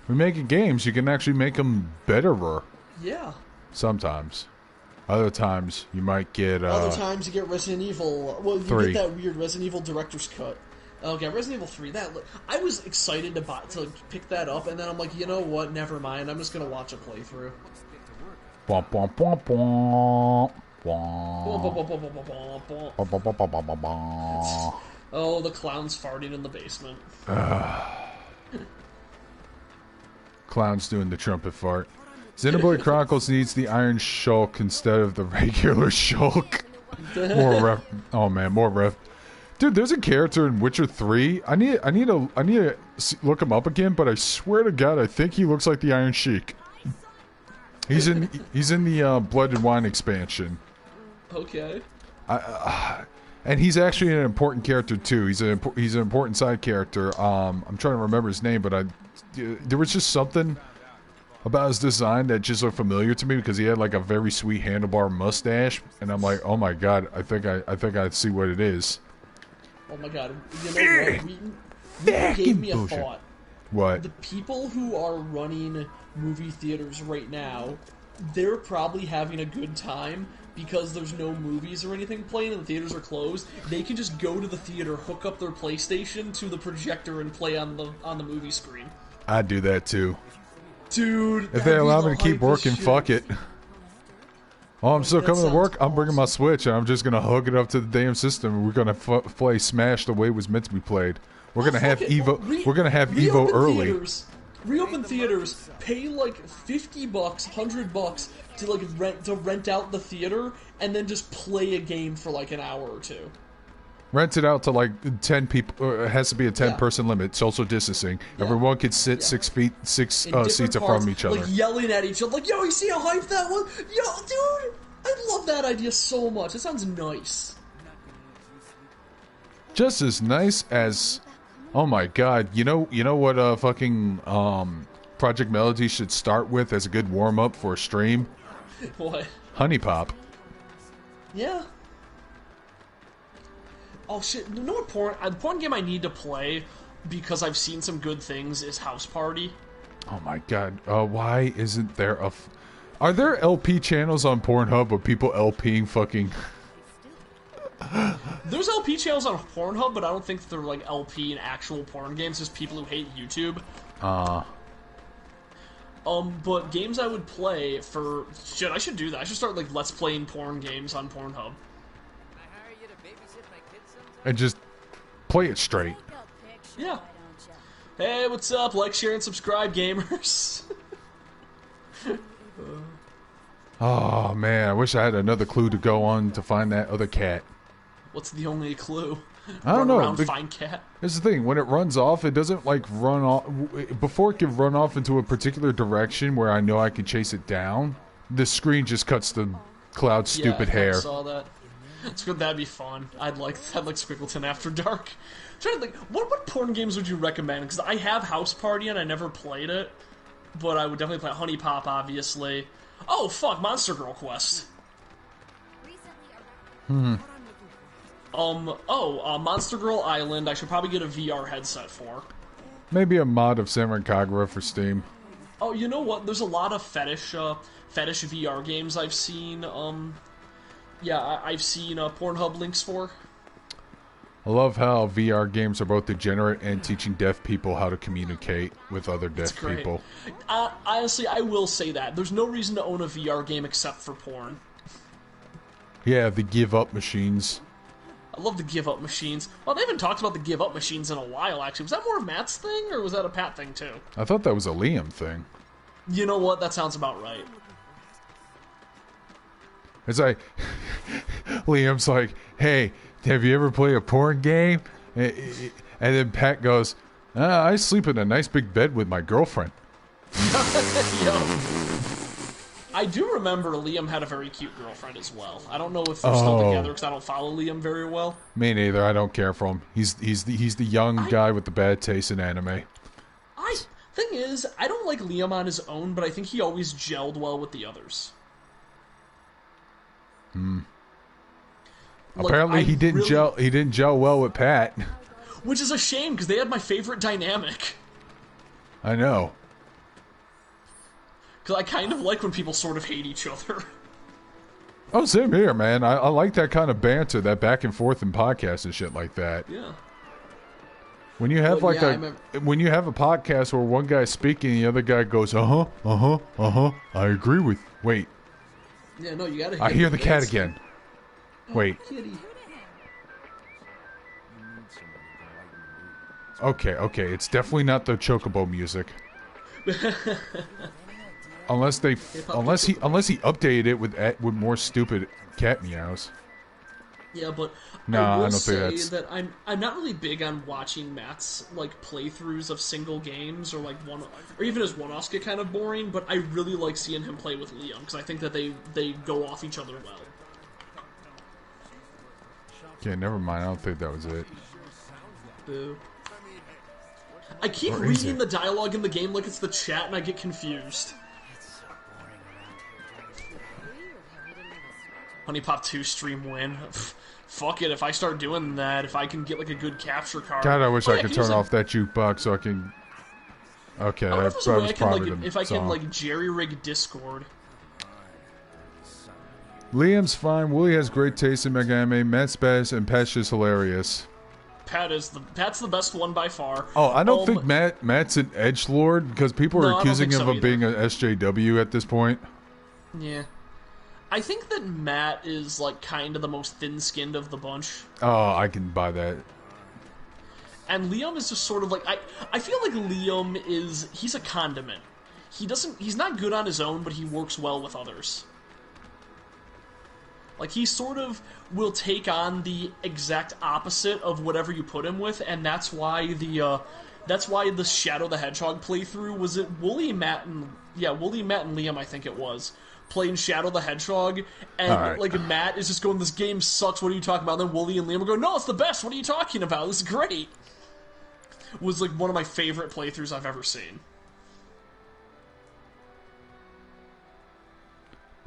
Speaker 1: Remaking games, you can actually make them betterer.
Speaker 2: Yeah.
Speaker 1: Sometimes. Other times, you might get...
Speaker 2: Other times you get Resident Evil... Well, you
Speaker 1: 3.
Speaker 2: get that weird Resident Evil Director's Cut. Okay, Resident Evil 3. I was excited to pick that up, and then I'm like, you know what? Never mind. I'm just going to watch a playthrough.
Speaker 1: Bwomp, bwomp, bwomp, bwomp.
Speaker 2: Oh, the clown's farting in the basement.
Speaker 1: Clown's doing the trumpet fart. Xenoblade Chronicles needs the Iron Shulk instead of the regular Shulk. More ref. Dude, there's a character in Witcher 3. I need to look him up again, but I swear to God, I think he looks like the Iron Sheik. He's in the Blood and Wine expansion.
Speaker 2: Okay.
Speaker 1: And he's actually an important character too. He's an important side character. I'm trying to remember his name, but there was just something about his design that just looked familiar to me because he had like a very sweet handlebar mustache, and I'm like, oh my God, I think I see what it is.
Speaker 2: Oh my God! You know what? Wheaton gave me a thought.
Speaker 1: What?
Speaker 2: The people who are running movie theaters right now, they're probably having a good time because there's no movies or anything playing and the theaters are closed. They can just go to the theater, hook up their PlayStation to the projector, and play on the movie screen.
Speaker 1: I'd do that too.
Speaker 2: Dude,
Speaker 1: if they allow me to keep working, fuck it. Oh, I'm still coming to work. I'm bringing my Switch, and I'm just gonna hook it up to the damn system. And we're gonna play Smash the way it was meant to be played. We're gonna have Evo. We're gonna have Evo early.
Speaker 2: Reopen theaters. Pay like $50, $100 to like rent out the theater, and then just play a game for like an hour or two.
Speaker 1: Rent it out to like 10 people. It has to be a 10-person limit. Social distancing. Everyone can sit 6 seats apart from each other.
Speaker 2: Like yelling at each other. Like, yo, you see how hyped that was? Yo, dude, I love that idea so much. It sounds nice.
Speaker 1: Just as nice as, oh my God, you know what? Fucking Project Melody should start with as a good warm up for a stream.
Speaker 2: What?
Speaker 1: Honey Pop.
Speaker 2: Yeah. Oh shit! You know what porn game I need to play because I've seen some good things is House Party.
Speaker 1: Oh my God! Why isn't there are there LP channels on Pornhub of people LPing fucking?
Speaker 2: There's LP channels on Pornhub, but I don't think they're like LP in actual porn games. Just people who hate YouTube. But games I would play for shit. I should do that. I should start like let's playing porn games on Pornhub.
Speaker 1: And just play it straight.
Speaker 2: Yeah. Hey, what's up? Like, share, and subscribe, gamers.
Speaker 1: Oh man, I wish I had another clue to go on to find that other cat.
Speaker 2: What's the only clue?
Speaker 1: I don't
Speaker 2: Run
Speaker 1: know.
Speaker 2: around, find cat.
Speaker 1: Here's the thing: when it runs off, it doesn't like run off before it can run off into a particular direction where I know I can chase it down. The screen just cuts to Cloud's stupid hair.
Speaker 2: I saw that. It's good. That'd be fun. I'd like Squiggleton After Dark. I'm trying to think, what porn games would you recommend? Because I have House Party and I never played it, but I would definitely play Honey Pop, obviously. Oh fuck, Monster Girl Quest. Monster Girl Island. I should probably get a VR headset for.
Speaker 1: Maybe a mod of Samurai Kagura for Steam.
Speaker 2: Oh, you know what? There's a lot of fetish VR games I've seen. I've seen Pornhub links for.
Speaker 1: I love how VR games are both degenerate and teaching deaf people how to communicate with other deaf people.
Speaker 2: Honestly, I will say that. There's no reason to own a VR game except for porn.
Speaker 1: Yeah, the give up machines.
Speaker 2: I love the give up machines. Well, they haven't talked about the give up machines in a while, actually. Was that more of Matt's thing, or was that a Pat thing, too?
Speaker 1: I thought that was a Liam thing.
Speaker 2: You know what? That sounds about right.
Speaker 1: It's like, Liam's like, hey, have you ever played a porn game? And then Pat goes, I sleep in a nice big bed with my girlfriend.
Speaker 2: Yo. I do remember Liam had a very cute girlfriend as well. I don't know if they're still together because I don't follow Liam very well.
Speaker 1: Me neither. I don't care for him. He's the young guy with the bad taste in anime.
Speaker 2: Thing is, I don't like Liam on his own, but I think he always gelled well with the others.
Speaker 1: Apparently, he didn't gel. He didn't gel well with Pat.
Speaker 2: Which is a shame because they had my favorite dynamic.
Speaker 1: I know.
Speaker 2: Because I kind of like when people sort of hate each other.
Speaker 1: Oh, same here, man. I like that kind of banter, that back and forth in podcasts and shit like that.
Speaker 2: Yeah.
Speaker 1: When you have when you have a podcast where one guy's speaking and the other guy goes, I agree with. Wait.
Speaker 2: Yeah, no, you gotta.
Speaker 1: I hear the cat again. Wait.
Speaker 2: Kitty.
Speaker 1: Okay. It's definitely not the Chocobo music. Unless he updated it with more stupid cat meows.
Speaker 2: Yeah, but
Speaker 1: no,
Speaker 2: I will
Speaker 1: don't
Speaker 2: say
Speaker 1: think
Speaker 2: that I'm not really big on watching Matt's like playthroughs of single games or like or even his one-offs get kind of boring. But I really like seeing him play with Liam because I think that they go off each other well.
Speaker 1: Okay, never mind. I don't think that was it.
Speaker 2: Boo. I keep reading the dialogue in the game like it's the chat, and I get confused. Honey Pop 2 stream win. Fuck it, if I start doing that, if I can get like a good capture card.
Speaker 1: God, I wish I could turn off that jukebox so I can. Okay, that was probably
Speaker 2: if I can like jerry-rig Discord.
Speaker 1: Liam's fine. Wooly has great taste in manga anime. Matt's best, and Pat's is hilarious.
Speaker 2: Pat's the best one by far.
Speaker 1: Oh, I don't think Matt's an edgelord because people are accusing him of being an SJW at this point.
Speaker 2: Yeah. I think that Matt is like kind of the most thin-skinned of the bunch.
Speaker 1: Oh, I can buy that.
Speaker 2: And Liam is just sort of like I feel like Liam he's a condiment. He's not good on his own, but he works well with others. Like, he sort of will take on the exact opposite of whatever you put him with, and that's why the Shadow the Hedgehog playthrough was it Wooly, Matt, and Liam, I think it was, playing Shadow the Hedgehog, and like Matt is just going, "This game sucks. What are you talking about?" And then Wooly and Liam will go, "No, it's the best. What are you talking about? This is great." Was like one of my favorite playthroughs I've ever seen.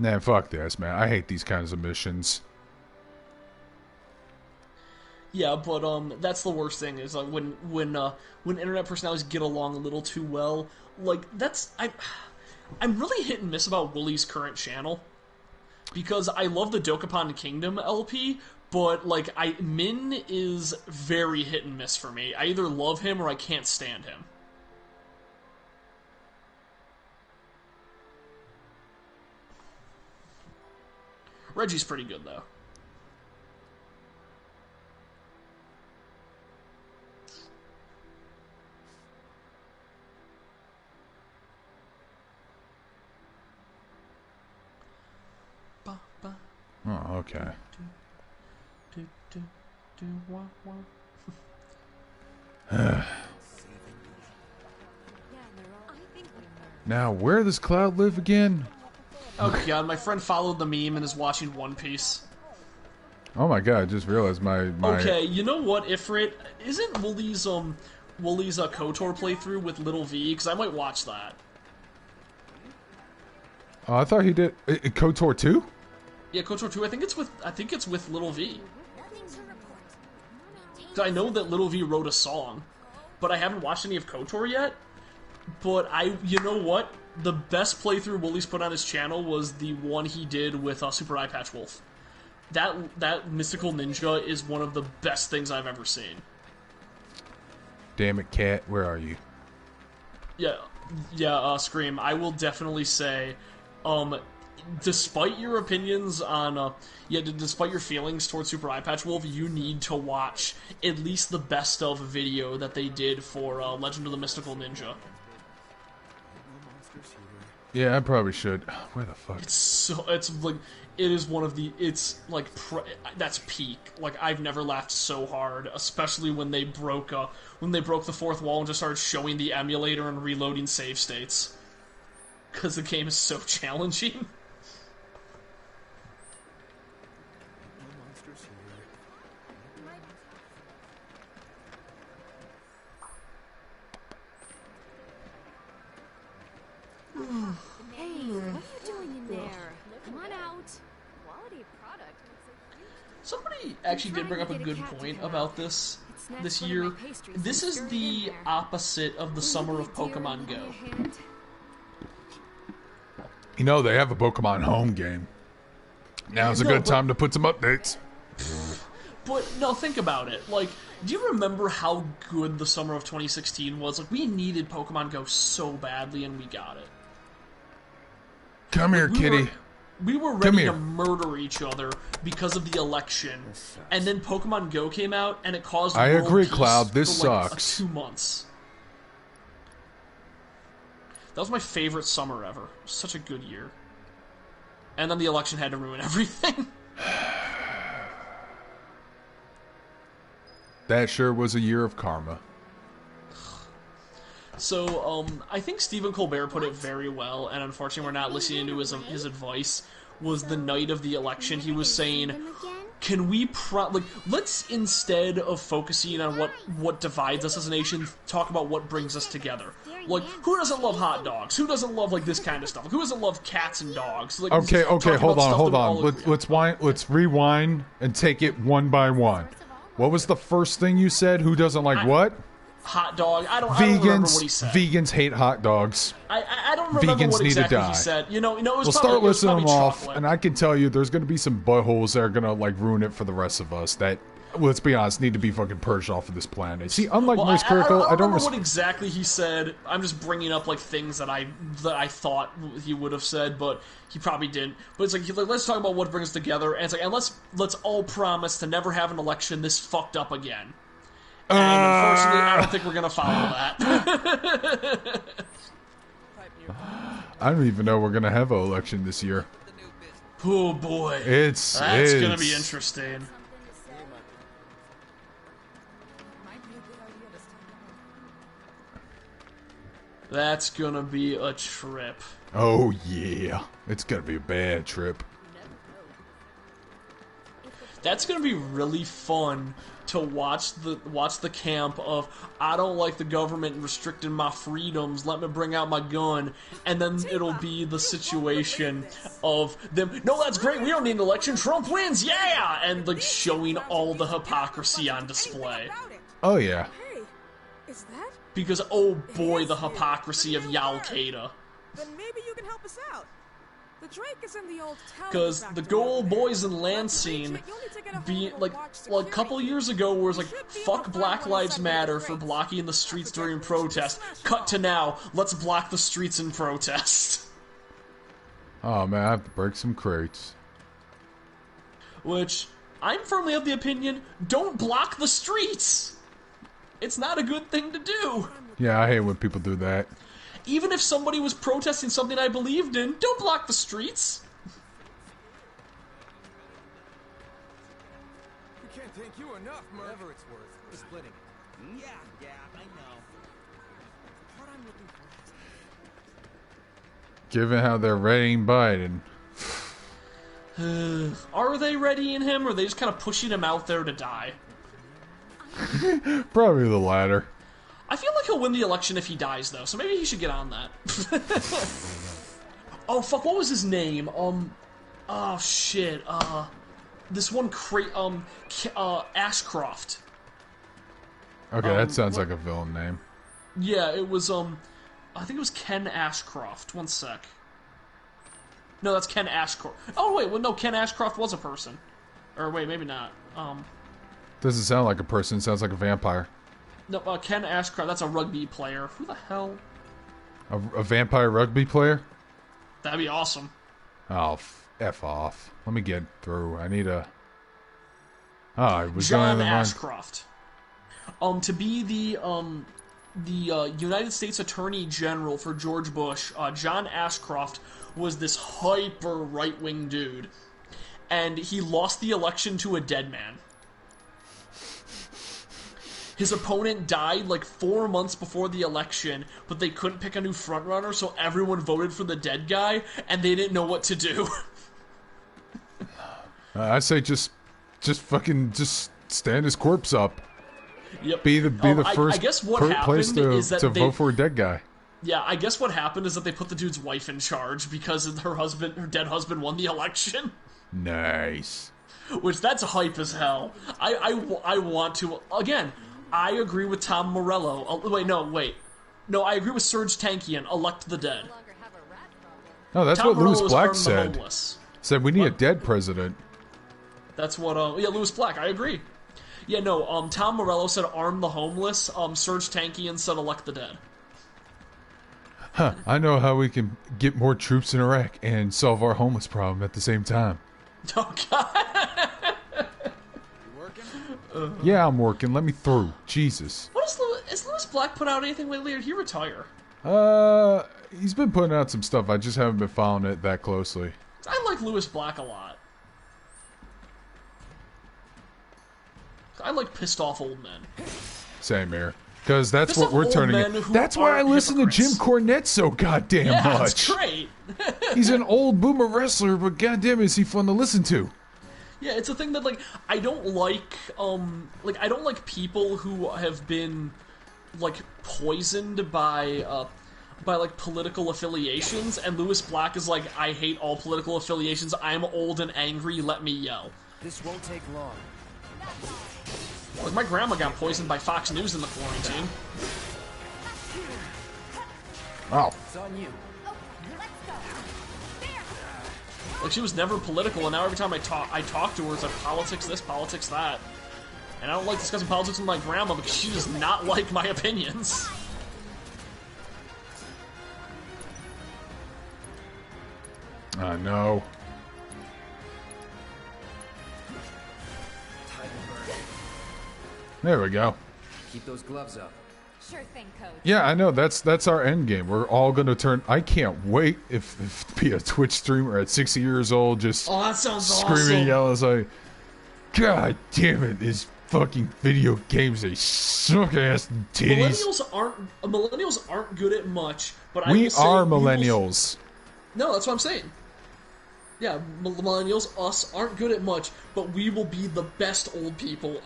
Speaker 1: Nah, fuck this, man. I hate these kinds of missions.
Speaker 2: Yeah, but that's the worst thing is like when internet personalities get along a little too well. Like I'm really hit and miss about Wooly's current channel because I love the Dokapon Kingdom LP, but like Min is very hit and miss for me. I either love him or I can't stand him. Reggie's pretty good, though.
Speaker 1: Oh, okay. Now, where does Cloud live again?
Speaker 2: Oh god, my friend followed the meme and is watching One Piece.
Speaker 1: Oh my god, I just realized my...
Speaker 2: Okay, you know what, Ifrit? Isn't Wooly's KOTOR playthrough with Little V? Because I might watch that.
Speaker 1: Oh, I thought he did... KOTOR 2?
Speaker 2: Yeah, KOTOR 2, I think it's with Little V. I know that Little V wrote a song, but I haven't watched any of KOTOR yet. But you know what? The best playthrough Wooly's put on his channel was the one he did with Super Eye Patch Wolf. That mystical ninja is one of the best things I've ever seen.
Speaker 1: Damn it, Cat, where are you?
Speaker 2: Yeah, Scream. I will definitely say, despite your opinions on, despite your feelings towards Super Eye Patch Wolf, you need to watch at least the best of video that they did for Legend of the Mystical Ninja.
Speaker 1: Yeah, I probably should. Where the fuck?
Speaker 2: That's peak. Like, I've never laughed so hard, especially when they broke the fourth wall and just started showing the emulator and reloading save states. Because the game is so challenging.
Speaker 8: Hey, what are you doing in there? Come on out.
Speaker 9: Quality product.
Speaker 2: Somebody actually did bring up a good point about this year. This is the opposite of the summer of Pokemon Go.
Speaker 1: You know, they have a Pokemon Home game. Now's a good time to put some updates.
Speaker 2: But, no, think about it. Like, do you remember how good the summer of 2016 was? Like, we needed Pokemon Go so badly, and we got it.
Speaker 1: Come here, kitty.
Speaker 2: We were ready to murder each other because of the election, and then Pokemon Go came out, and it caused
Speaker 1: I
Speaker 2: world
Speaker 1: agree,
Speaker 2: peace
Speaker 1: Cloud. This
Speaker 2: for like
Speaker 1: sucks.
Speaker 2: 2 months. That was my favorite summer ever. Such a good year. And then the election had to ruin everything.
Speaker 1: That sure was a year of karma.
Speaker 2: So, I think Stephen Colbert put it very well, and unfortunately we're not listening to his advice, was the night of the election. He was saying, can we let's, instead of focusing on what divides us as a nation, talk about what brings us together. Like, who doesn't love hot dogs? Who doesn't love, like, this kind of stuff? Who doesn't love cats and dogs? Like,
Speaker 1: Okay, hold on. Let's rewind and take it one by one. What was the first thing you said? Who doesn't like what?
Speaker 2: Hot dog. I don't remember what he said.
Speaker 1: Vegans hate hot dogs.
Speaker 2: I don't remember
Speaker 1: Vegans
Speaker 2: what
Speaker 1: need
Speaker 2: exactly
Speaker 1: to die.
Speaker 2: he said. You know, it was
Speaker 1: We'll
Speaker 2: probably,
Speaker 1: start listing them off,
Speaker 2: chocolate.
Speaker 1: and I can tell you there's going to be some buttholes that are going to, like, ruin it for the rest of us that, let's be honest, need to be fucking purged off of this planet. See, unlike Moist Critical,
Speaker 2: I don't remember what exactly he said. I'm just bringing up, like, things that I thought he would have said, but he probably didn't. But it's like, let's talk about what brings us together, and it's like, and let's all promise to never have an election this fucked up again. And unfortunately, I don't think we're gonna follow that.
Speaker 1: I don't even know we're gonna have an election this year.
Speaker 2: Oh boy,
Speaker 1: that's
Speaker 2: gonna be interesting. That's gonna be a trip.
Speaker 1: Oh yeah, it's gonna be a bad trip.
Speaker 2: That's gonna be really fun to watch the camp of, I don't like the government restricting my freedoms, let me bring out my gun, and then it'll be the situation of them, no, that's great, we don't need an election, Trump wins, yeah! And, like, showing all the hypocrisy on display.
Speaker 1: Oh yeah.
Speaker 2: Because, oh boy, the hypocrisy of Al-Qaeda.
Speaker 10: Then maybe you can help us out. The Drake is in the old town.
Speaker 2: Because the good old boys in Lansing, like a couple years ago, was like, fuck Black Lives Matter for blocking the streets during protest. Cut to now, let's block the streets in protest.
Speaker 1: Oh man, I have to break some crates.
Speaker 2: Which, I'm firmly of the opinion, don't block the streets! It's not a good thing to do.
Speaker 1: Yeah, I hate when people do that.
Speaker 2: Even if somebody was protesting something I believed in, don't block the streets.
Speaker 10: think you enough, Merc.
Speaker 7: Whatever it's worth, we're splitting it.
Speaker 13: Yeah, I know. What I'm looking for is...
Speaker 1: Given how they're readying Biden.
Speaker 2: Are they readying him, or are they just kind of pushing him out there to die?
Speaker 1: Probably the latter.
Speaker 2: I feel like he'll win the election if he dies, though, so maybe he should get on that. Oh, fuck, what was his name? Oh, shit, this one Ashcroft.
Speaker 1: Okay, that sounds like a villain name.
Speaker 2: Yeah, it was, I think it was Ken Ashcroft. One sec. No, that's Ken Ashcroft. Oh, wait, well, no, Ken Ashcroft was a person. Or, wait, maybe not.
Speaker 1: Doesn't sound like a person, sounds like a vampire.
Speaker 2: No, Ken Ashcroft, that's a rugby player. Who the hell?
Speaker 1: A vampire rugby player?
Speaker 2: That'd be awesome.
Speaker 1: Oh, F off. Let me get through. I need a... Oh, I was
Speaker 2: John
Speaker 1: going
Speaker 2: Ashcroft. To be the United States Attorney General for George Bush, John Ashcroft was this hyper right-wing dude. And he lost the election to a dead man. His opponent died like 4 months before the election, but they couldn't pick a new frontrunner, so everyone voted for the dead guy, and they didn't know what to do.
Speaker 1: I say just stand his corpse up.
Speaker 2: Yep.
Speaker 1: Be the first
Speaker 2: I guess what
Speaker 1: place
Speaker 2: happened is that
Speaker 1: to
Speaker 2: they,
Speaker 1: vote for a dead guy.
Speaker 2: Yeah, I guess what happened is that they put the dude's wife in charge because her dead husband won the election.
Speaker 1: Nice.
Speaker 2: Which, that's hype as hell. I want to... Again, I agree with Tom Morello. No, I agree with Serge Tankian. Elect the dead.
Speaker 1: No, that's
Speaker 2: Tom
Speaker 1: what Louis
Speaker 2: Morello's
Speaker 1: Black
Speaker 2: armed the
Speaker 1: said.
Speaker 2: homeless.
Speaker 1: Said we need a dead president.
Speaker 2: That's what, yeah, Louis Black, I agree. Yeah, no, Tom Morello said arm the homeless, Serge Tankian said elect the dead.
Speaker 1: Huh, I know how we can get more troops in Iraq and solve our homeless problem at the same time.
Speaker 2: Oh, God.
Speaker 12: You working?
Speaker 1: Yeah, I'm working. Let me through. Jesus.
Speaker 2: What is Louis Black put out anything lately, or did he retire?
Speaker 1: He's been putting out some stuff. I just haven't been following it that closely.
Speaker 2: I like Louis Black a lot. I like pissed off old men.
Speaker 1: Same here. Because that's
Speaker 2: Pissed
Speaker 1: what
Speaker 2: off
Speaker 1: we're
Speaker 2: old
Speaker 1: turning
Speaker 2: men
Speaker 1: it.
Speaker 2: who
Speaker 1: That's why I
Speaker 2: aren't
Speaker 1: listen to Jim
Speaker 2: hypocrites.
Speaker 1: Cornette so goddamn
Speaker 2: Yeah,
Speaker 1: much.
Speaker 2: it's great.
Speaker 1: He's an old boomer wrestler, but goddamn is he fun to listen to.
Speaker 2: Yeah, it's a thing that, like, I don't like people who have been, like, poisoned by like, political affiliations, and Louis Black is like, I hate all political affiliations, I'm old and angry, let me yell.
Speaker 7: This won't take long.
Speaker 2: Like, my grandma got poisoned by Fox News in the quarantine.
Speaker 1: Oh.
Speaker 7: It's on you.
Speaker 2: Like, she was never political, and now every time I talk to her, it's like politics this, politics that. And I don't like discussing politics with my grandma because she does not like my opinions.
Speaker 1: I know.
Speaker 7: Time to burn.
Speaker 1: There we go.
Speaker 7: Keep those gloves up.
Speaker 5: Sure thing, Coach.
Speaker 1: Yeah, I know. That's our end game. We're all going to turn... I can't wait if to be a Twitch streamer at 60 years old just
Speaker 2: Oh, that sounds
Speaker 1: screaming
Speaker 2: awesome.
Speaker 1: and yelling. It's like, God damn it, these fucking video games, they suck ass titties.
Speaker 2: Millennials aren't good at much, but I
Speaker 1: We
Speaker 2: will say
Speaker 1: are
Speaker 2: we will-
Speaker 1: millennials.
Speaker 2: No, that's what I'm saying. Yeah, millennials, us, aren't good at much, but we will be the best old people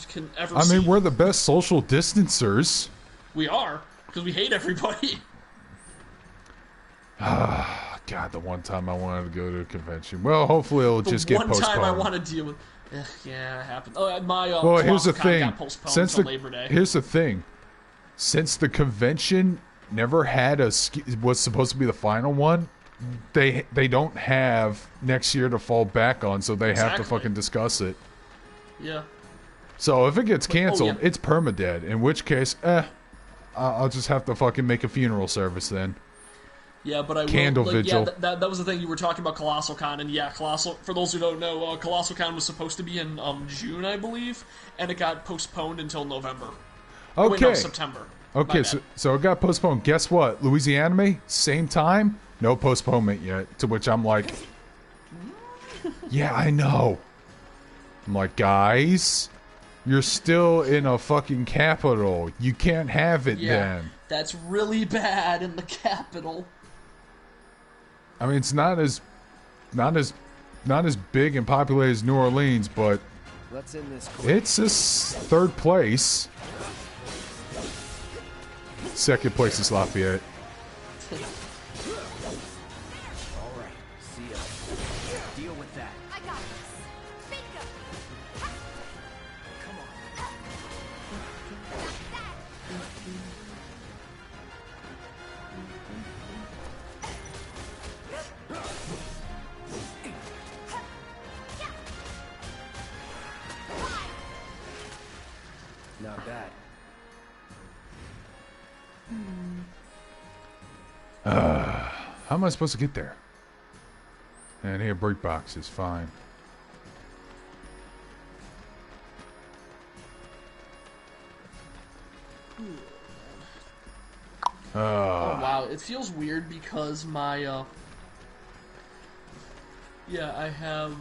Speaker 2: can ever
Speaker 1: I
Speaker 2: see.
Speaker 1: mean, we're the best social distancers.
Speaker 2: We are, because we hate everybody.
Speaker 1: God, the one time I wanted to go to a convention. Well, hopefully it'll just get postponed.
Speaker 2: The one time I want to deal with... yeah, it happened. Oh, my
Speaker 1: Well, here's the
Speaker 2: ColossalCon
Speaker 1: thing.
Speaker 2: got postponed until Labor Day.
Speaker 1: Here's the thing. Since the convention never had was supposed to be the final one, they don't have next year to fall back on, so they have to fucking discuss it.
Speaker 2: Yeah.
Speaker 1: So if it gets canceled,
Speaker 2: yeah.
Speaker 1: it's permadead. In which case, I'll just have to fucking make a funeral service then.
Speaker 2: Yeah, but I will...
Speaker 1: Candle vigil.
Speaker 2: Yeah, that was the thing. You were talking about ColossalCon, and yeah, for those who don't know, ColossalCon was supposed to be in June, I believe, and it got postponed until November.
Speaker 1: Okay.
Speaker 2: Oh, wait, no, September.
Speaker 1: Okay, so it got postponed. Guess what? Louisiana, same time, no postponement yet. To which I'm like, yeah, I know. I'm like, guys, You're still in a fucking capital. You can't have it then.
Speaker 2: That's really bad in the capital.
Speaker 1: I mean, it's not as big and populated as New Orleans, but
Speaker 7: Let's end this quick.
Speaker 1: it's third place. Second place is Lafayette.
Speaker 7: Alright, see ya. Deal with that.
Speaker 8: I got this. Bingo.
Speaker 7: Come on. Not bad.
Speaker 1: How am I supposed to get there? And here, break box is fine.
Speaker 2: Oh wow, it feels weird because my I have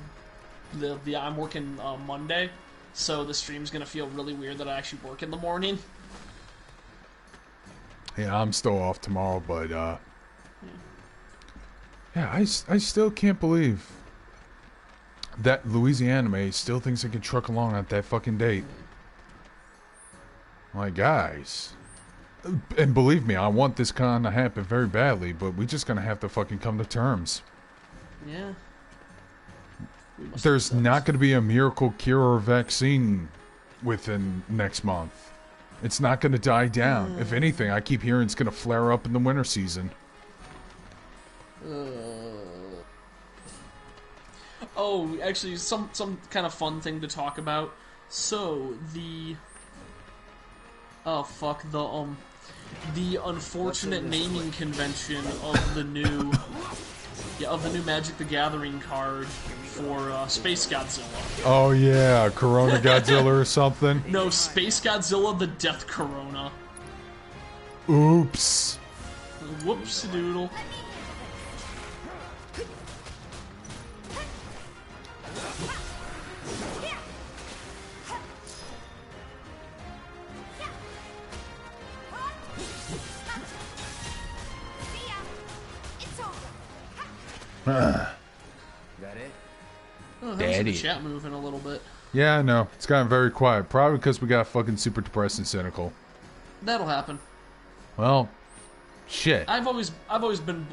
Speaker 2: I'm working Monday, so the stream's gonna feel really weird that I actually work in the morning.
Speaker 1: Yeah, I'm still off tomorrow, but yeah, I still can't believe that Louisiana still thinks they can truck along at that fucking date. Like, guys. And believe me, I want this con to happen very badly, but we're just gonna have to fucking come to terms.
Speaker 2: Yeah.
Speaker 1: There's not gonna be a miracle cure or vaccine within next month. It's not gonna die down. If anything, I keep hearing it's gonna flare up in the winter season.
Speaker 2: Oh, actually, some kind of fun thing to talk about. So the unfortunate naming convention of the new Magic the Gathering card for Space Godzilla.
Speaker 1: Oh yeah, Corona Godzilla or something.
Speaker 2: No, Space Godzilla the Death Corona.
Speaker 1: Oops.
Speaker 2: Whoops doodle.
Speaker 7: That it?
Speaker 2: Oh,
Speaker 1: Daddy.
Speaker 2: the chat moving a little bit.
Speaker 1: Yeah, I know. It's gotten very quiet. Probably because we got fucking super depressed and cynical.
Speaker 2: That'll happen.
Speaker 1: Well, shit.
Speaker 2: I've always been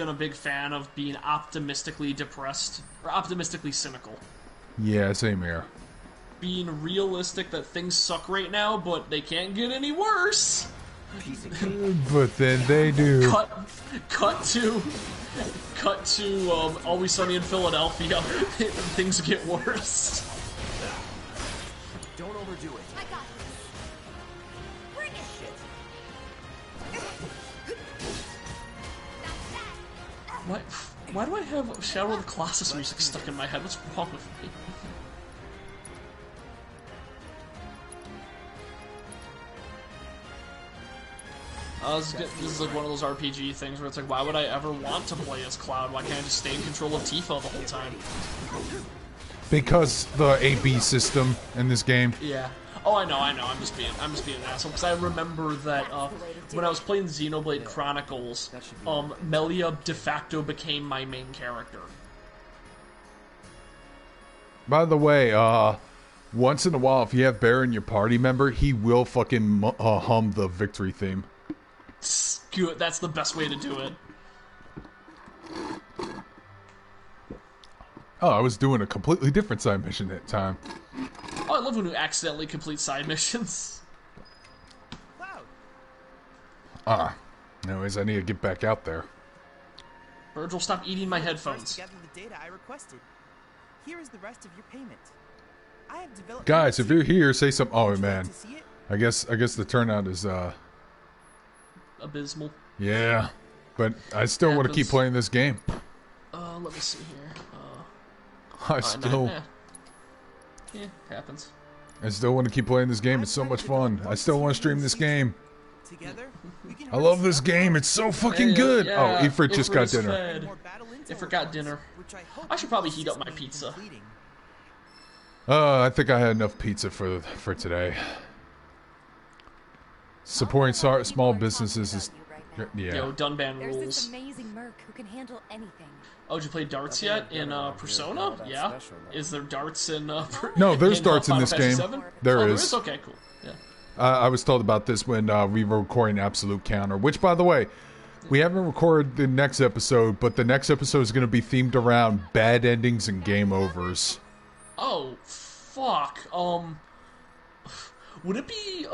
Speaker 2: a big fan of being optimistically depressed or optimistically cynical.
Speaker 1: Yeah, same here.
Speaker 2: Being realistic that things suck right now, but they can't get any worse.
Speaker 1: But then they do.
Speaker 2: Cut to Always Sunny in Philadelphia. Things get worse.
Speaker 7: Don't overdo it.
Speaker 8: I got this. Bring it.
Speaker 2: Why do I have Shadow of the Colossus music stuck in my head? What's wrong with me? This is like one of those RPG things where it's like, why would I ever want to play as Cloud? Why can't I just stay in control of Tifa the whole time?
Speaker 1: Because the AB system in this game.
Speaker 2: Yeah. Oh, I know. I'm just being an asshole because I remember that when I was playing Xenoblade Chronicles, Melia de facto became my main character.
Speaker 1: By the way, once in a while, if you have Bear in your party member, he will fucking hum the victory theme.
Speaker 2: Good. That's the best way to do it.
Speaker 1: Oh, I was doing a completely different side mission at the time.
Speaker 2: Oh, I love when you accidentally complete side missions.
Speaker 1: Anyways, I need to get back out there.
Speaker 2: Virgil, stop eating my headphones.
Speaker 13: Gather the data I requested. Here is the rest of your payment. I have developed.
Speaker 1: Guys, if you're here, say something. Oh man, I guess the turnout is
Speaker 2: abysmal.
Speaker 1: Yeah, but I still want to keep playing this game.
Speaker 2: Let me see here. Yeah, happens.
Speaker 1: I still want to keep playing this game. It's so much fun. I still want to stream this game.
Speaker 13: Together,
Speaker 1: I love this game. It's so fucking good.
Speaker 2: Yeah,
Speaker 1: Oh, Ifrit just got dinner.
Speaker 2: Ifrit got dinner. I should probably heat up my pizza.
Speaker 1: I think I had enough pizza for today. Supporting small businesses is yeah.
Speaker 2: Yo, Dunban
Speaker 5: There's
Speaker 2: rules.
Speaker 5: this amazing merc who can handle anything.
Speaker 2: Oh, did you play darts yet in Persona? Yeah. Is there darts in?
Speaker 1: No, there's
Speaker 2: in,
Speaker 1: darts in
Speaker 2: Final
Speaker 1: this
Speaker 2: Fantasy
Speaker 1: game.
Speaker 2: VII?
Speaker 1: There
Speaker 2: Oh,
Speaker 1: is.
Speaker 2: Okay, cool. Yeah.
Speaker 1: I was told about this when we were recording Absolute Counter, which, by the way, we haven't recorded the next episode, but the next episode is going to be themed around bad endings and game overs.
Speaker 2: Oh, fuck. Would it be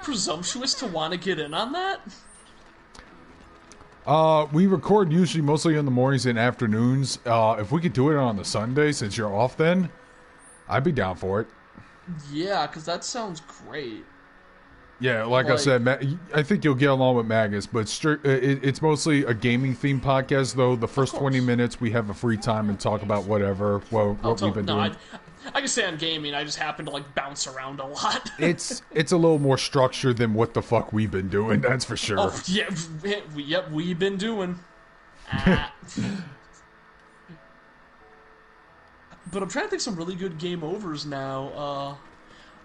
Speaker 2: presumptuous to want to get in on that?
Speaker 1: We record usually mostly in the mornings and afternoons. If we could do it on the Sunday, since you're off then, I'd be down for it.
Speaker 2: Yeah, because that sounds great.
Speaker 1: Yeah, like I said, I think you'll get along with Magus, but it's mostly a gaming-themed podcast, though. The first 20 minutes, we have a free time and talk about whatever, what we've been doing.
Speaker 2: I can say I'm gaming, I just happen to, bounce around a lot.
Speaker 1: It's a little more structured than what the fuck we've been doing, that's for sure.
Speaker 2: Oh, yeah, we've been doing. But I'm trying to think some really good game overs now.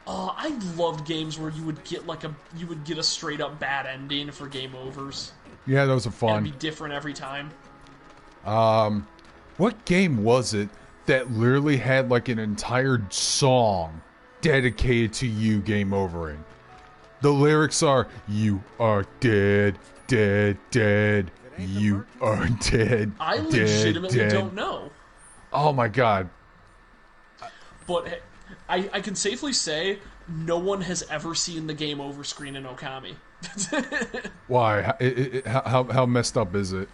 Speaker 2: I loved games where you would get a straight up bad ending for game overs.
Speaker 1: Yeah, those are fun.
Speaker 2: And it'd be different every time.
Speaker 1: What game was it that literally had an entire song dedicated to you game overing? The lyrics are, "You are dead, dead, dead. You are dead,
Speaker 2: I
Speaker 1: dead,
Speaker 2: legitimately
Speaker 1: dead."
Speaker 2: don't know.
Speaker 1: Oh my god.
Speaker 2: But I can safely say no one has ever seen the game over screen in Okami.
Speaker 1: Why? How messed up is it?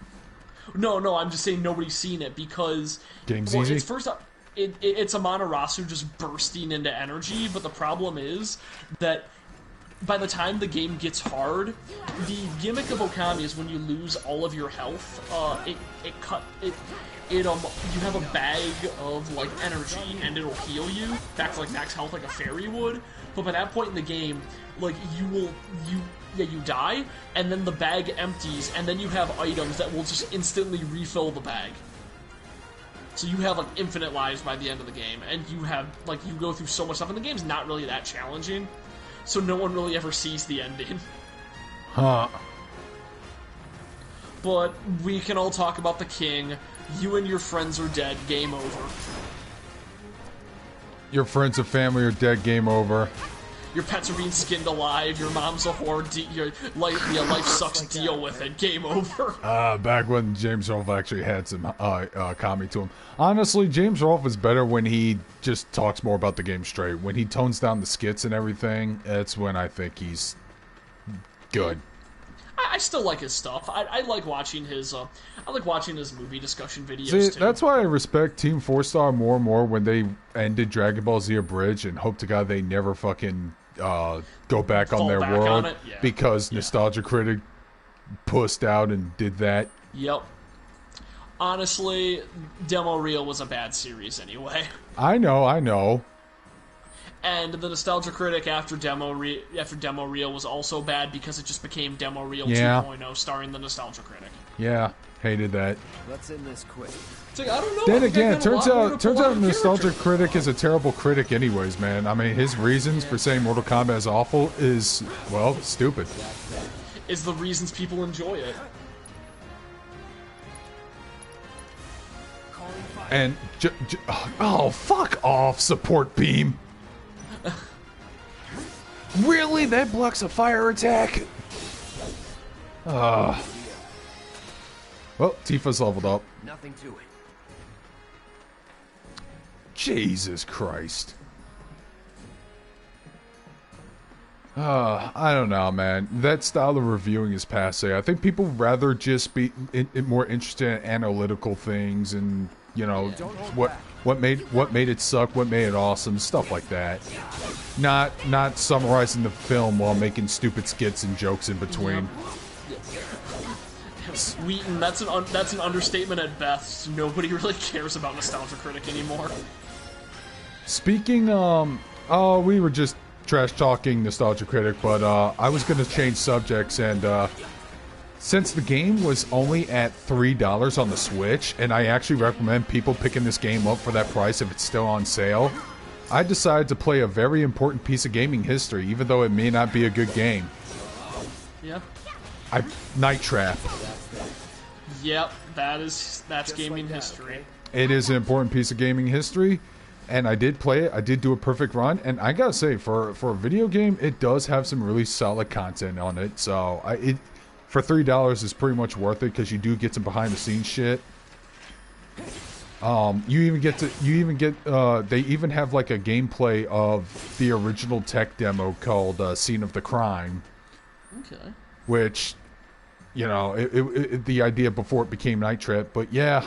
Speaker 2: No, I'm just saying nobody's seen it because...
Speaker 1: Game's easy?
Speaker 2: It's first up, it's Amaterasu just bursting into energy, but the problem is that by the time the game gets hard, the gimmick of Okami is when you lose all of your health, you have a bag of energy and it'll heal you back to max health like a fairy would. But by that point in the game, you die and then the bag empties and then you have items that will just instantly refill the bag. So you have infinite lives by the end of the game, and you have you go through so much stuff, and the game's not really that challenging. So no one really ever sees the ending.
Speaker 1: Huh.
Speaker 2: But we can all talk about the king. You and your friends are dead. Game over.
Speaker 1: Your friends and family are dead. Game over.
Speaker 2: Your pets are being skinned alive. Your mom's a whore. Your life sucks. Deal with it. Game over.
Speaker 1: Back when James Rolfe actually had some comedy to him. Honestly, James Rolfe is better when he just talks more about the game straight. When he tones down the skits and everything, that's when I think he's good.
Speaker 2: I still like his stuff. I like watching his. I like watching his movie discussion videos.
Speaker 1: See,
Speaker 2: too.
Speaker 1: that's why I respect Team 4-Star more and more when they ended Dragon Ball Z Abridged, and hope to God they never fucking go back on their world because Nostalgia Critic pussed out and did that.
Speaker 2: Yep. Honestly, Demo Reel was a bad series anyway.
Speaker 1: I know.
Speaker 2: And the Nostalgia Critic after Demo Reel was also bad because it just became Demo Reel 2.0 starring the Nostalgia Critic.
Speaker 1: Yeah, hated that.
Speaker 7: Let's end this quick.
Speaker 2: I don't know.
Speaker 1: Then again, turns out Nostalgia Critic is a terrible critic anyways, man. I mean, his reasons for saying Mortal Kombat is awful is, well, stupid.
Speaker 2: Is the reasons people enjoy it.
Speaker 1: And, oh, fuck off, support beam. Really? That blocks a fire attack? Well, Tifa's leveled up.
Speaker 7: Nothing to it.
Speaker 1: Jesus Christ. I don't know, man. That style of reviewing is passe. I think people rather just be more interested in analytical things and, you know, what made it suck, what made it awesome, stuff like that. Not summarizing the film while making stupid skits and jokes in between.
Speaker 2: Wheaton, that's an understatement at best. Nobody really cares about Nostalgia Critic anymore.
Speaker 1: Speaking, we were just trash talking Nostalgia Critic, but I was gonna change subjects and since the game was only at $3 on the Switch, and I actually recommend people picking this game up for that price if it's still on sale, I decided to play a very important piece of gaming history, even though it may not be a good game.
Speaker 2: Yeah.
Speaker 1: Night Trap.
Speaker 2: Yep, that's gaming history.
Speaker 1: It is an important piece of gaming history, and I did play it. I did do a perfect run, and I gotta say, for a video game, it does have some really solid content on it. So for $3 is pretty much worth it because you do get some behind the scenes shit. They even have like a gameplay of the original tech demo called Scene of the Crime.
Speaker 2: Okay.
Speaker 1: Which, you know, the idea before it became Night Trap, but yeah,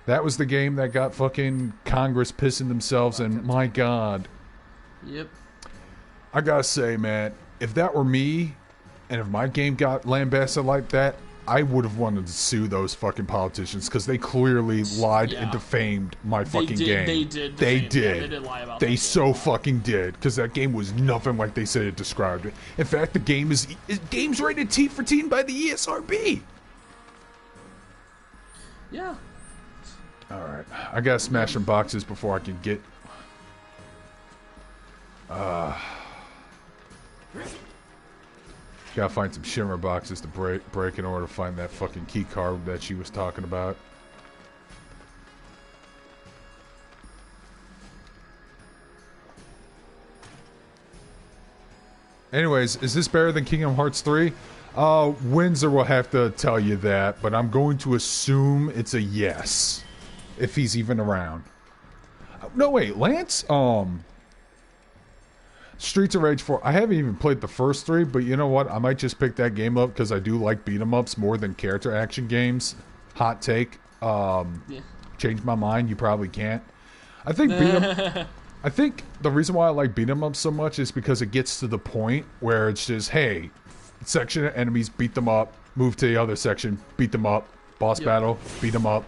Speaker 1: that was the game that got fucking Congress pissing themselves, and my god.
Speaker 2: Yep.
Speaker 1: I gotta say, man, if that were me, and if my game got lambasted like that, I would have wanted to sue those fucking politicians because they clearly lied and defamed my fucking game.
Speaker 2: They did.
Speaker 1: They
Speaker 2: did.
Speaker 1: did.
Speaker 2: They did lie about
Speaker 1: They
Speaker 2: that
Speaker 1: so fucking did because that game was nothing like they said it described it. In fact, the game is game's rated T for teen by the ESRB.
Speaker 2: Yeah.
Speaker 1: All right, I gotta smash some boxes before I can get. Gotta find some shimmer boxes to break in order to find that fucking key card that she was talking about. Anyways, is this better than Kingdom Hearts 3? Windsor will have to tell you that, but I'm going to assume it's a yes. If he's even around. No, wait, Lance, Streets of Rage 4. I haven't even played the first 3, but you know what? I might just pick that game up because I do like beat-em-ups more than character action games. Hot take. Change my mind. You probably can't. I think I think the reason why I like beat-em-ups so much is because it gets to the point where it's just, hey, section of enemies, beat them up. Move to the other section, beat them up. Boss battle, beat them up.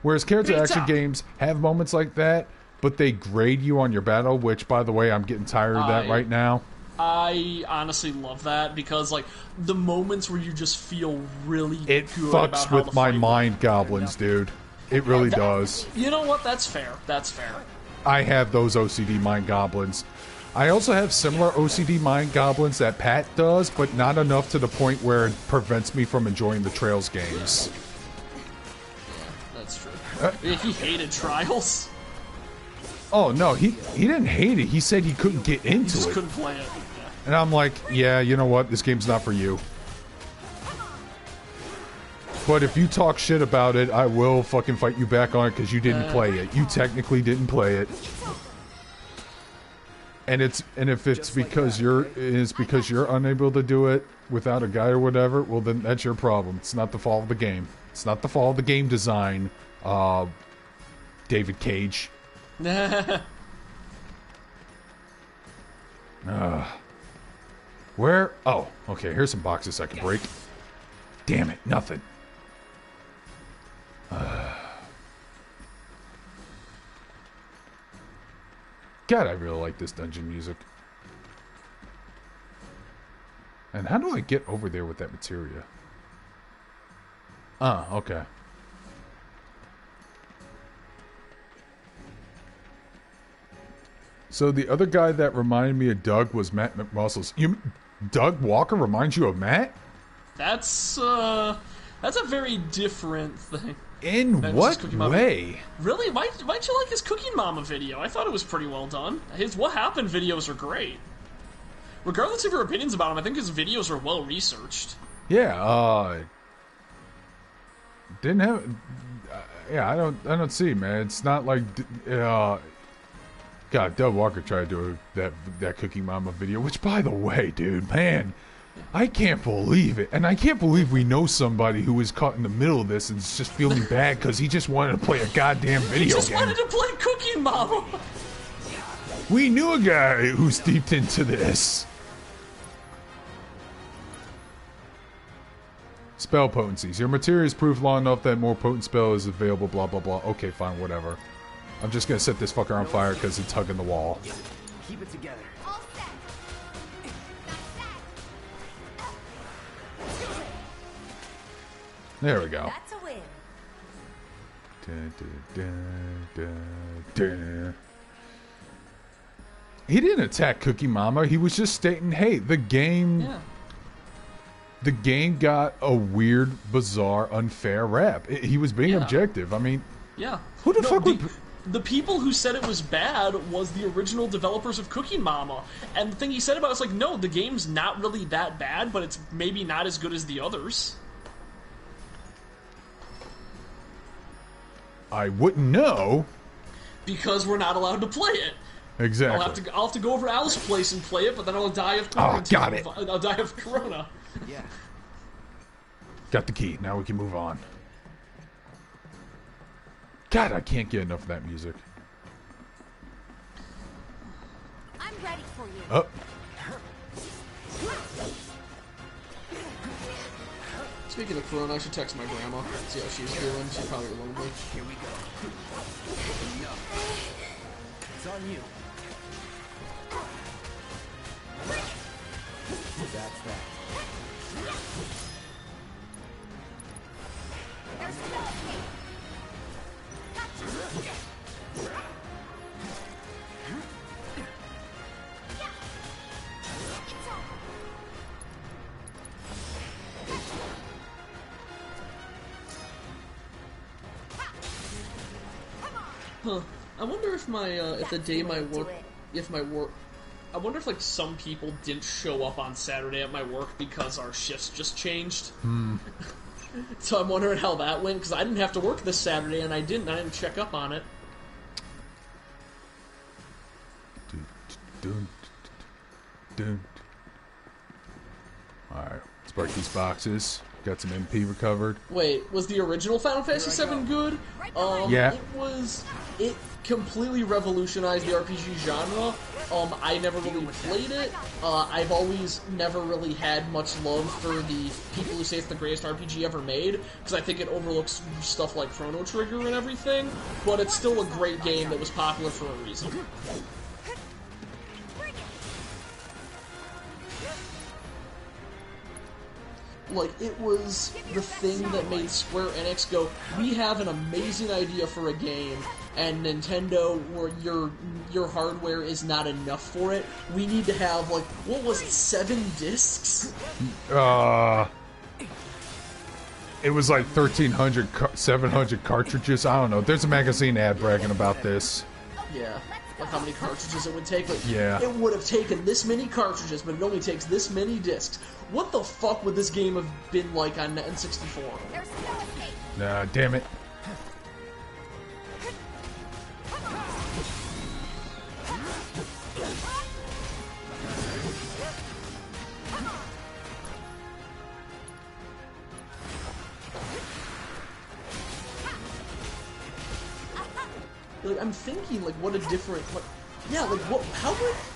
Speaker 1: Whereas character action games have moments like that, but they grade you on your battle, which, by the way, I'm getting tired of that right now.
Speaker 2: I honestly love that because, like, the moments where you just feel really
Speaker 1: it
Speaker 2: good
Speaker 1: fucks
Speaker 2: about how
Speaker 1: with
Speaker 2: the
Speaker 1: my
Speaker 2: fight
Speaker 1: mind goblins, dude. It really does.
Speaker 2: You know what? That's fair. That's fair.
Speaker 1: I have those OCD mind goblins. I also have similar OCD mind goblins that Pat does, but not enough to the point where it prevents me from enjoying the Trails games.
Speaker 2: That's true. He hated Trials.
Speaker 1: Oh no, he didn't hate it. He said he couldn't get into it.
Speaker 2: He just couldn't play it. Yeah.
Speaker 1: And I'm like, yeah, you know what? This game's not for you. But if you talk shit about it, I will fucking fight you back on it because you didn't play it. You technically didn't play it. And if it's because you're unable to do it without a guy or whatever, well then that's your problem. It's not the fault of the game. It's not the fault of the game design. David Cage. Where? Oh, okay. Here's some boxes I can break. Damn it, nothing. God, I really like this dungeon music. And how do I get over there with that materia? Okay. So the other guy that reminded me of Doug was Matt McMuscles. Doug Walker reminds you of Matt?
Speaker 2: That's a very different thing.
Speaker 1: In what way?
Speaker 2: Really? Why'd you like his Cooking Mama video? I thought it was pretty well done. His What Happened videos are great. Regardless of your opinions about him, I think his videos are well researched.
Speaker 1: Yeah, didn't have... yeah, I don't see, man. It's not like... God, Doug Walker tried to do that Cooking Mama video, which, by the way, dude, man... I can't believe it. And I can't believe we know somebody who was caught in the middle of this and is just feeling bad because he just wanted to play a goddamn video game.
Speaker 2: He just wanted to play Cooking Mama.
Speaker 1: We knew a guy who steeped into this. Spell potencies. Your materia is proof long enough that more potent spell is available, blah, blah, blah. Okay, fine, whatever. I'm just going to set this fucker on fire because it's hugging the wall.
Speaker 7: Keep it together.
Speaker 1: There we go.
Speaker 9: That's a win.
Speaker 1: He didn't attack Cookie Mama. He was just stating, hey, the game...
Speaker 2: Yeah.
Speaker 1: The game got a weird, bizarre, unfair rap. He was being objective. I mean...
Speaker 2: Yeah.
Speaker 1: Who the fuck would...
Speaker 2: The people who said it was bad was the original developers of Cookie Mama. And the thing he said about it was like, no, the game's not really that bad, but it's maybe not as good as the others.
Speaker 1: I wouldn't know.
Speaker 2: Because we're not allowed to play it.
Speaker 1: Exactly.
Speaker 2: I'll have to go over to Al's place and play it, but then I'll die of quarantine.
Speaker 1: Oh, got it.
Speaker 2: I'll die of corona.
Speaker 7: Yeah.
Speaker 1: Got the key. Now we can move on. God, I can't get enough of that music.
Speaker 5: I'm ready for you.
Speaker 1: Oh.
Speaker 2: Speaking of corona, I should text my grandma, see how she's doing. She's probably lonely.
Speaker 10: Here we go. It's on you.
Speaker 7: That's that.
Speaker 2: Huh. I wonder if my if the day my work, I wonder if like some people didn't show up on Saturday at my work because our shifts just changed. So I'm wondering how that went because I didn't have to work this Saturday and I didn't check up on it.
Speaker 1: Alright, let's break these boxes. Got some MP recovered.
Speaker 2: Wait, was the original Final Fantasy VII good?
Speaker 1: Yeah.
Speaker 2: It completely revolutionized the RPG genre. I never really played it. I've always never really had much love for the people who say it's the greatest RPG ever made, because I think it overlooks stuff like Chrono Trigger and everything, but it's still a great game that was popular for a reason. Like, it was the thing that made Square Enix go, we have an amazing idea for a game, and Nintendo, where your hardware is not enough for it. We need to have, like, what was it, 7 discs?
Speaker 1: It was like 1,300, 700 cartridges. I don't know. There's a magazine ad bragging about this.
Speaker 2: Yeah. Like how many cartridges it would take. Like,
Speaker 1: yeah.
Speaker 2: It would have taken this many cartridges, but it only takes this many discs. What the fuck would this game have been like on N64?
Speaker 1: Nah, damn it.
Speaker 2: Like, I'm thinking, like, what a different... how would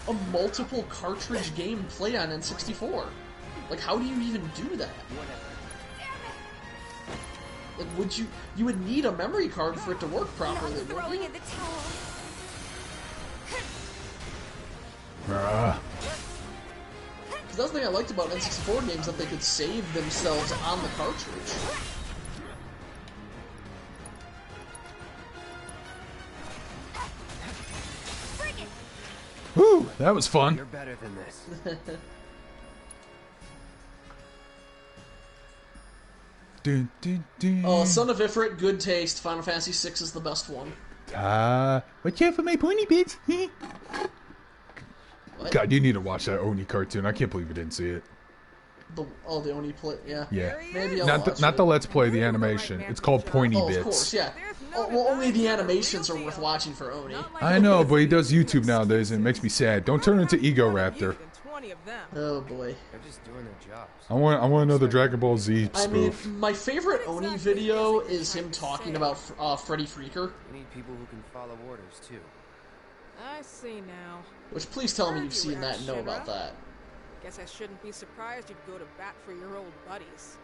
Speaker 2: a multiple cartridge game play on N64? Like, how do you even do that? Like, you would need a memory card for it to work properly, wouldn't you? Because that's the thing I liked about N64 games, that they could save themselves on the cartridge.
Speaker 1: Whew, that was fun.
Speaker 7: You're better than this.
Speaker 2: Oh, Son of Ifrit, good taste. Final Fantasy VI is the best one.
Speaker 1: Watch out for my pointy bits. God, you need to watch that Oni cartoon. I can't believe you didn't see it.
Speaker 2: The Oni play, yeah.
Speaker 1: Yeah.
Speaker 2: Maybe I'll
Speaker 1: Not the Let's Play, the animation. It's called Pointy Bits.
Speaker 2: Of course, yeah. Well, only the animations are worth watching for Oni.
Speaker 1: I know, but he does YouTube nowadays, and it makes me sad. Don't turn into Ego Raptor.
Speaker 2: Oh boy.
Speaker 7: They're just doing their jobs.
Speaker 1: I want another Dragon Ball Z spoof.
Speaker 2: I mean, my favorite Oni video is him talking about Freddy Freaker.
Speaker 7: We need people who can follow orders too.
Speaker 14: I see now.
Speaker 2: Which, please tell me you've seen that and know about that.
Speaker 14: Guess I shouldn't be surprised you'd go to bat for your old buddies.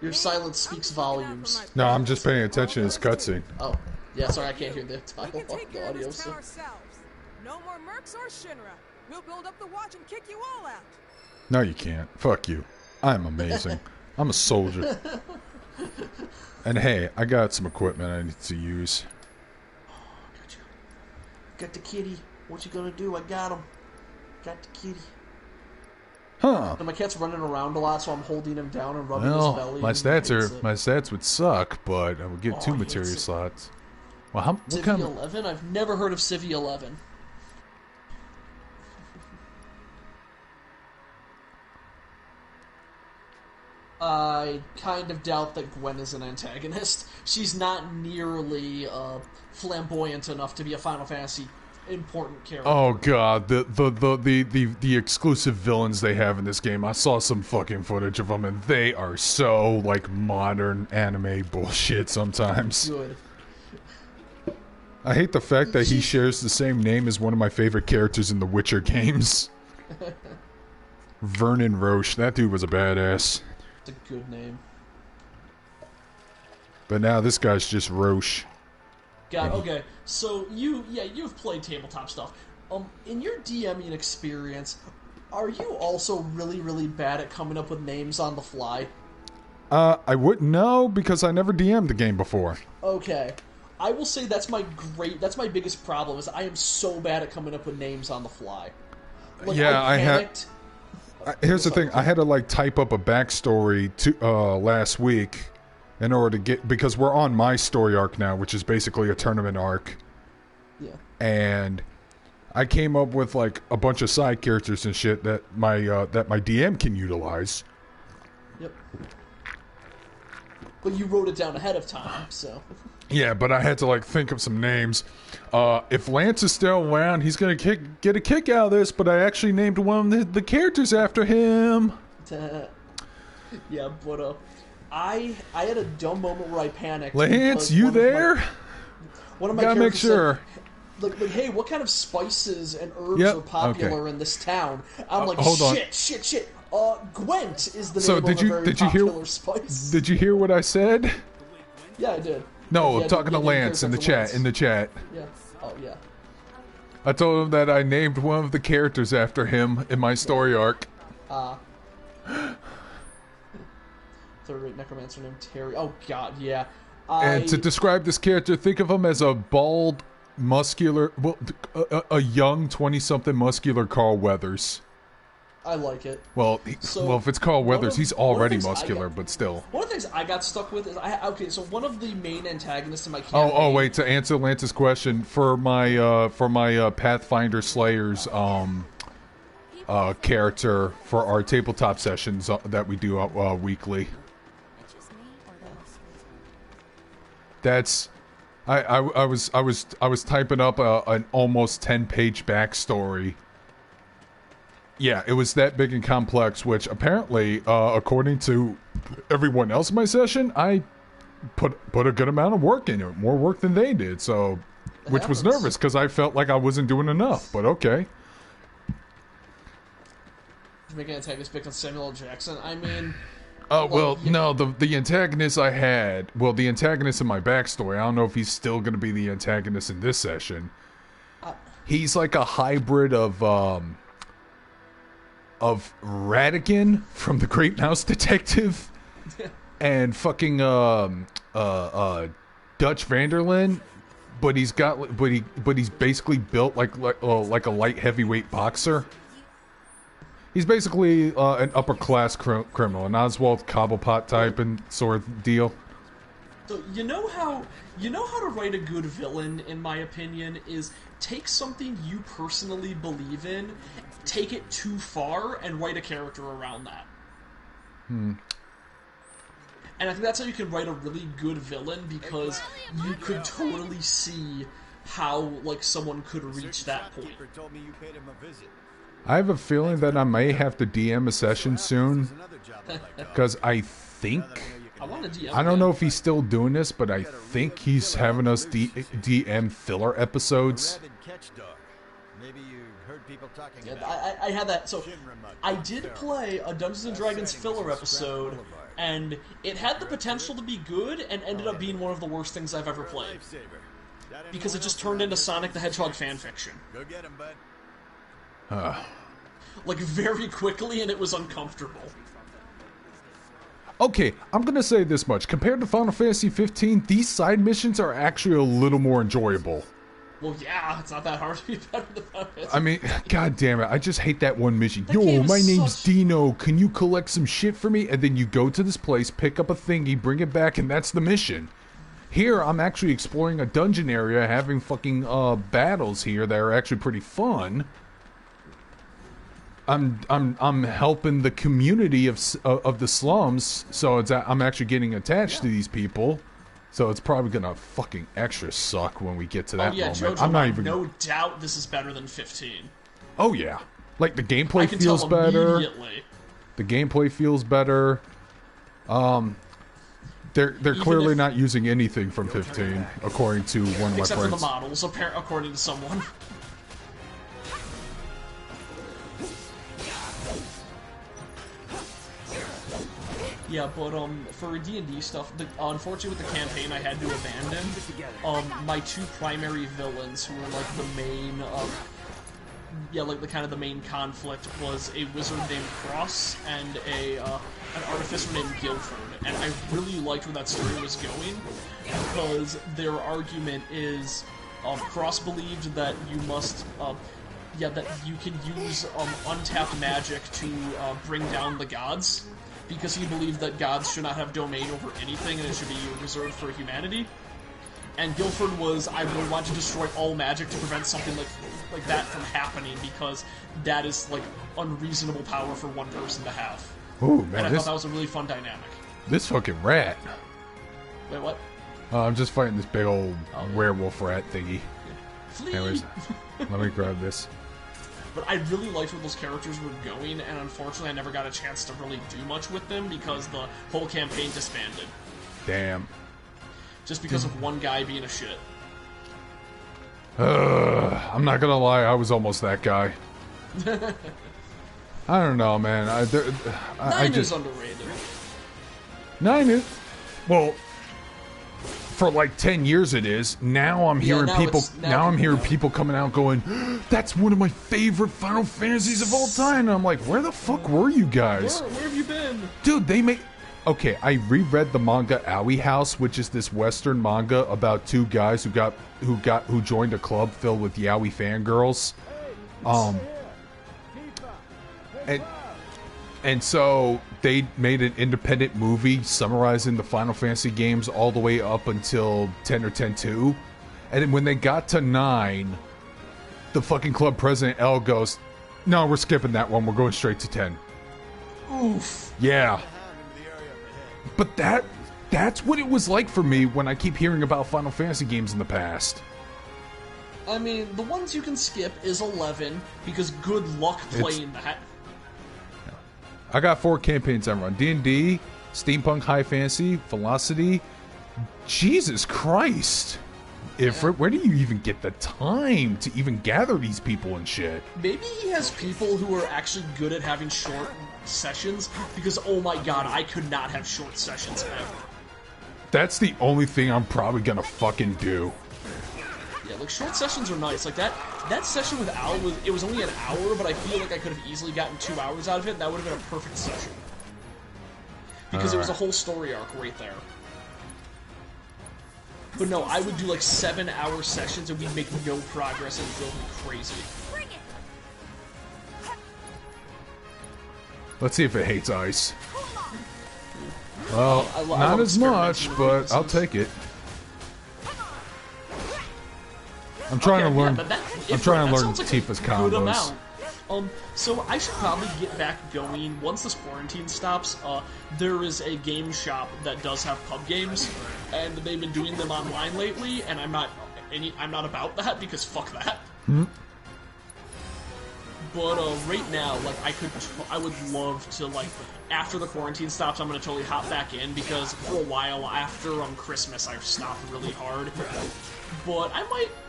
Speaker 2: Your silence speaks volumes.
Speaker 1: No, I'm just paying attention to this cutscene.
Speaker 2: Oh, yeah, sorry, I can't hear the title of the audio. So.
Speaker 14: No more mercs or Shinra. We'll build up the watch and kick you all out.
Speaker 1: No, you can't. Fuck you. I'm amazing. I'm a soldier. And hey, I got some equipment I need to use.
Speaker 2: Got the kitty. What you gonna do? I got him. Got the kitty.
Speaker 1: Huh.
Speaker 2: And my cat's running around a lot, so I'm holding him down and rubbing
Speaker 1: Well,
Speaker 2: his belly.
Speaker 1: my stats would suck, but I would get 2
Speaker 2: he
Speaker 1: materia
Speaker 2: hates it.
Speaker 1: slots. Well, what
Speaker 2: Civi
Speaker 1: kind of...
Speaker 2: 11? I've never heard of Civi 11. I kind of doubt that Gwen is an antagonist. She's not nearly flamboyant enough to be a Final Fantasy important character.
Speaker 1: Oh god, the exclusive villains they have in this game. I saw some fucking footage of them, and they are so like modern anime bullshit sometimes.
Speaker 2: Good.
Speaker 1: I hate the fact that he shares the same name as one of my favorite characters in the Witcher games. Vernon Roche. That dude was a badass.
Speaker 2: It's a good name.
Speaker 1: But now this guy's just Roche.
Speaker 2: Got okay. So you've played tabletop stuff. In your DMing experience, are you also really bad at coming up with names on the fly?
Speaker 1: I wouldn't know because I never DM'd the game before.
Speaker 2: Okay. I will say that's my biggest problem is I am so bad at coming up with names on the fly. Like,
Speaker 1: yeah, I had.
Speaker 2: panicked.
Speaker 1: Here's the thing: I had to like type up a backstory to last week in order to get, because we're on my story arc now, which is basically a tournament arc.
Speaker 2: Yeah.
Speaker 1: And I came up with like a bunch of side characters and shit that my DM can utilize.
Speaker 2: Yep. But you wrote it down ahead of time, so.
Speaker 1: Yeah, but I had to like think of some names. If Lance is still around, he's gonna get a kick out of this. But I actually named one of the characters after him.
Speaker 2: Yeah, but I had a dumb moment where I panicked.
Speaker 1: Lance, you there?
Speaker 2: One of my
Speaker 1: gotta make
Speaker 2: characters
Speaker 1: sure.
Speaker 2: said, like, hey, what kind of spices and herbs are popular in this town? I'm like,
Speaker 1: hold on.
Speaker 2: shit. Gwent is the
Speaker 1: So
Speaker 2: name of a very popular spice.
Speaker 1: Did you hear what I said?
Speaker 2: Yeah, I did.
Speaker 1: No,
Speaker 2: Yeah,
Speaker 1: I'm talking to Lance in the chat. In the chat.
Speaker 2: Yeah. Oh, yeah.
Speaker 1: I told him that I named one of the characters after him in my story arc.
Speaker 2: Third-rate necromancer named Terry. Oh God, yeah.
Speaker 1: And to describe this character, think of him as a bald, muscular, a young 20-something muscular Carl Weathers.
Speaker 2: I like it.
Speaker 1: Well, if it's Carl Weathers, he's already muscular, but still.
Speaker 2: One of the things I got stuck with is so one of the main antagonists in my campaign.
Speaker 1: Oh, wait, to answer Lance's question, for my Pathfinder Slayers character for our tabletop sessions that we do weekly. That's I was typing up an almost 10-page backstory. Yeah, it was that big and complex, which apparently, according to everyone else in my session, I put a good amount of work in it, more work than they did. So, which was nervous because I felt like I wasn't doing enough. But okay.
Speaker 2: Making an antagonist pick on Samuel L. Jackson. I mean.
Speaker 1: No, the antagonist I had. Well, the antagonist in my backstory. I don't know if he's still going to be the antagonist in this session. He's like a hybrid of Radigan from the Great Mouse Detective and fucking Dutch Vanderlyn, but he's basically built like a light heavyweight boxer. He's basically an upper class criminal, an Oswald Cobblepot type and sort of deal.
Speaker 2: So you know how to write a good villain, in my opinion, is take something you personally believe in, take it too far, and write a character around that. And I think that's how you can write a really good villain, because you could totally see how like someone could reach that point.
Speaker 1: I have a feeling that I may have to DM a session soon, because I think I don't know if he's still doing this, but I think he's having us DM filler episodes.
Speaker 2: Yeah, I had that. So I did play a Dungeons and Dragons filler episode, and it had the potential to be good, and ended up being one of the worst things I've ever played, because it just turned into Sonic the Hedgehog fanfiction.
Speaker 12: Go get him, bud.
Speaker 2: Like very quickly, and it was uncomfortable.
Speaker 1: Okay, I'm gonna say this much. Compared to Final Fantasy 15, these side missions are actually a little more enjoyable.
Speaker 2: Well, yeah, it's not that hard to be better than Final Fantasy.
Speaker 1: I mean, god damn it, I just hate that one mission.
Speaker 2: That game
Speaker 1: Yo,
Speaker 2: is
Speaker 1: my name's
Speaker 2: such-
Speaker 1: Dino, can you collect some shit for me? And then you go to this place, pick up a thingy, bring it back, and that's the mission. Here, I'm actually exploring a dungeon area, having fucking battles here that are actually pretty fun. I'm helping the community of the slums, so I'm actually getting attached to these people. So it's probably gonna fucking extra suck when we get to that moment.
Speaker 2: Jojo,
Speaker 1: I'm not even.
Speaker 2: no doubt this is better than 15.
Speaker 1: Oh yeah, like the gameplay
Speaker 2: I can
Speaker 1: feels
Speaker 2: tell
Speaker 1: better.
Speaker 2: immediately.
Speaker 1: The gameplay feels better. They're clearly not using anything from 15, according to one of my
Speaker 2: Except for
Speaker 1: friends.
Speaker 2: the models, according to someone. Yeah, but for D&D stuff, unfortunately with the campaign, I had to abandon my two primary villains, who were like the main, like the kind of the main conflict, was a wizard named Cross and an artificer named Guilford. And I really liked where that story was going, because their argument is Cross believed that you must. That you can use untapped magic to bring down the gods, because he believed that gods should not have domain over anything and it should be reserved for humanity. And Guilford was, I would want to destroy all magic to prevent something like that from happening, because that is like unreasonable power for one person to have.
Speaker 1: Ooh, man,
Speaker 2: and I thought that was a really fun dynamic.
Speaker 1: This fucking rat.
Speaker 2: Wait, what?
Speaker 1: I'm just fighting this big old werewolf rat thingy.
Speaker 2: Flee!
Speaker 1: Anyways, let me grab this.
Speaker 2: But I really liked where those characters were going, and unfortunately I never got a chance to really do much with them because the whole campaign disbanded.
Speaker 1: Damn.
Speaker 2: Just because of one guy being a shit.
Speaker 1: I'm not gonna lie, I was almost that guy. I don't know, man. I
Speaker 2: Nine
Speaker 1: just
Speaker 2: is underrated.
Speaker 1: 9 is, well, for like 10 years it is. Now I'm hearing people coming out going, that's one of my favorite Final Fantasies of all time. And I'm like, where the fuck were you guys?
Speaker 2: Where have you been?
Speaker 1: Dude, they make... Okay, I reread the manga Owie House, which is this Western manga about two guys who joined a club filled with yaoi fangirls. And so they made an independent movie summarizing the Final Fantasy games all the way up until 10 or 10-2. And then when they got to 9, the fucking club president L goes, no, we're skipping that one. We're going straight to 10.
Speaker 2: Oof.
Speaker 1: Yeah. But that's what it was like for me when I keep hearing about Final Fantasy games in the past.
Speaker 2: I mean, the ones you can skip is 11, because good luck playing that.
Speaker 1: I got 4 campaigns I run. D&D, Steampunk High Fantasy, Velocity. Jesus Christ. Where do you even get the time to even gather these people and shit?
Speaker 2: Maybe he has people who are actually good at having short sessions, because, oh my god, I could not have short sessions ever.
Speaker 1: That's the only thing I'm probably gonna fucking do.
Speaker 2: Yeah, like, short sessions are nice. Like, that session with Al, it was only an hour, but I feel like I could have easily gotten 2 hours out of it, and that would have been a perfect session. Because it was a whole story arc right there. But no, I would do, like, 7-hour sessions, and we'd make no progress, and it drove me crazy.
Speaker 1: Let's see if it hates ice. Well,
Speaker 2: I
Speaker 1: not
Speaker 2: love
Speaker 1: as much,
Speaker 2: experimenting with
Speaker 1: but
Speaker 2: weaknesses.
Speaker 1: I'll take it. I'm trying to learn. I'm trying to learn
Speaker 2: like
Speaker 1: Tifa's
Speaker 2: a good
Speaker 1: combos.
Speaker 2: amount. So I should probably get back going once this quarantine stops. There is a game shop that does have pub games, and they've been doing them online lately. And I'm not about that, because fuck that. But right now, like, I would love to, like, after the quarantine stops, I'm gonna totally hop back in, because for a while after Christmas I've stopped really hard. But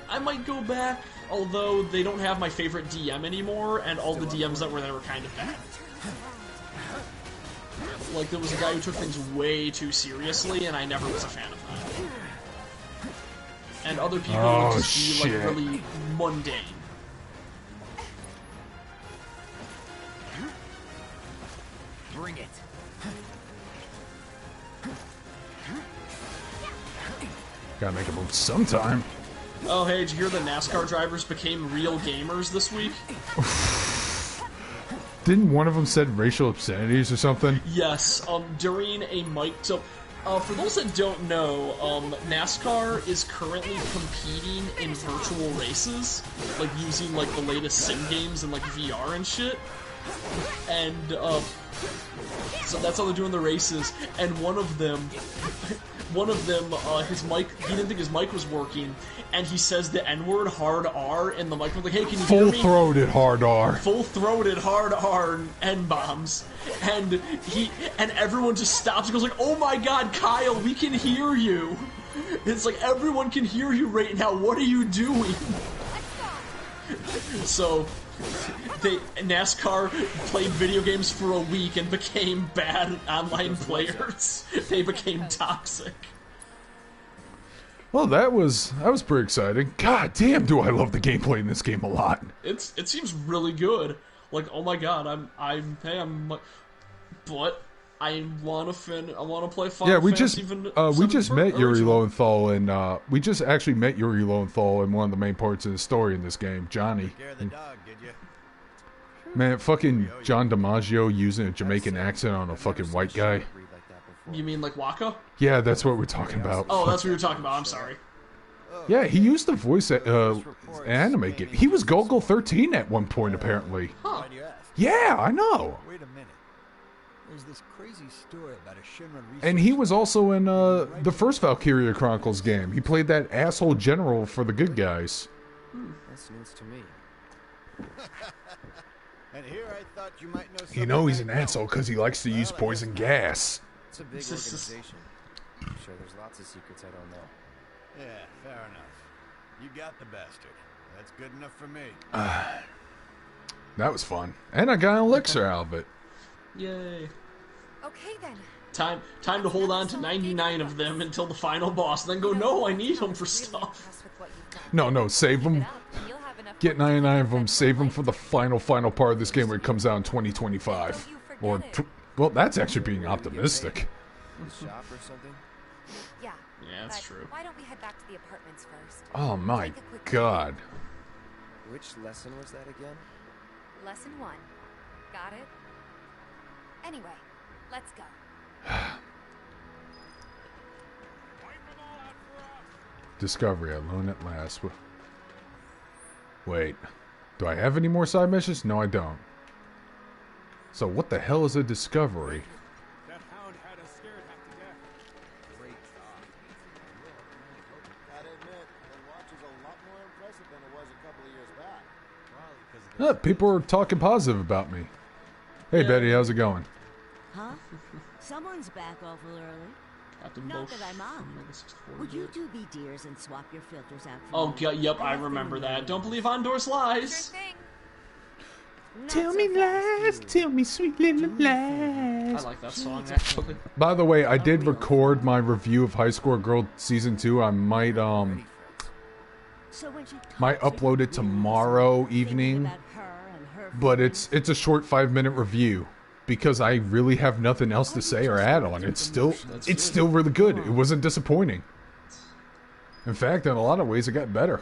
Speaker 2: I might go back, although they don't have my favorite DM anymore, and all the DMs that were there were kind of bad. Like, there was a guy who took things way too seriously, and I never was a fan of that. And other people would just be, like, really mundane.
Speaker 10: Bring it.
Speaker 1: Gotta make a move sometime.
Speaker 2: Oh, hey, did you hear the NASCAR drivers became real gamers this week?
Speaker 1: Didn't one of them said racial obscenities or something?
Speaker 2: Yes, during a mic... So, for those that don't know, NASCAR is currently competing in virtual races, like using like the latest sim games and like VR and shit. And so that's how they're doing the races. And one of them, his mic, he didn't think his mic was working, and he says the N-word, hard R, in the mic. Like, hey, can you hear me?
Speaker 1: Full-throated hard R.
Speaker 2: Full-throated hard R N-bombs. And everyone just stops and goes like, oh my god, Kyle, we can hear you. It's like, everyone can hear you right now. What are you doing? So, NASCAR played video games for a week and became bad online players. They became toxic.
Speaker 1: Well, that was pretty exciting. God damn, do I love the gameplay in this game a lot.
Speaker 2: It seems really good. Like, oh my god, but I want to play Final Fantasy.
Speaker 1: We just met Yuri Lowenthal, and we just actually met Yuri Lowenthal in one of the main parts of the story in this game, Johnny. Man, fucking John DiMaggio using a Jamaican accent on a fucking white guy.
Speaker 2: You mean like Waka?
Speaker 1: Yeah, that's what we're talking about.
Speaker 2: Oh, that's what you're talking about. I'm sorry.
Speaker 1: Yeah, he used the voice anime game. He was Gogol 13 at one point, apparently.
Speaker 2: Huh.
Speaker 1: Yeah, I know.
Speaker 12: Wait a minute. There's this crazy story about a Shinra research.
Speaker 1: And he was also in the first Valkyria Chronicles game. He played that asshole general for the good guys.
Speaker 7: That's news to me.
Speaker 12: And here I thought you might know something.
Speaker 1: You know he's an asshole because he likes to use poison gas.
Speaker 7: It's a big organization. I'm sure there's lots of secrets I don't know.
Speaker 12: Yeah, fair enough. You got the bastard. That's good enough for me.
Speaker 1: That was fun. And I got an elixir out of it.
Speaker 2: Yay.
Speaker 5: Okay then.
Speaker 2: Time to hold on to 99 of them until the final boss, and then go, no, I need them for stuff.
Speaker 1: No, save them. Get 99 of them, save them for the final part of this game where it comes out in 2025. Or, well, that's actually being optimistic.
Speaker 7: Shop or something?
Speaker 5: Yeah.
Speaker 2: Yeah, that's true.
Speaker 5: Why don't we head back to the apartments first?
Speaker 1: Oh my god.
Speaker 7: Which lesson was that again?
Speaker 5: Lesson 1. Got it? Anyway, let's go.
Speaker 1: Discovery, alone at last. Wait, do I have any more side missions? No, I don't. So what the hell is a discovery?
Speaker 3: That hound had us scared half to death.
Speaker 12: Great job. Gotta admit, the watch is a lot more impressive than it was a couple of years back. Probably because of
Speaker 1: People are talking positive about me. Hey, Betty, how's it going?
Speaker 15: Huh? Someone's back awful early.
Speaker 2: Captain
Speaker 15: Not
Speaker 2: Bosch.
Speaker 15: that I'm on. Would you two be dears and swap your filters out for
Speaker 2: Oh,
Speaker 15: me?
Speaker 2: god, yep, I remember that. Don't believe Ondor's lies.
Speaker 1: Tell me lies, tell me sweet little lies.
Speaker 2: I like that song, actually.
Speaker 1: By the way, I did record my review of High Score Girl Season 2. I might upload it tomorrow evening. But it's a short 5-minute review. Because I really have nothing else to say or add on. It's still really good. It wasn't disappointing. In fact, in a lot of ways, it got better.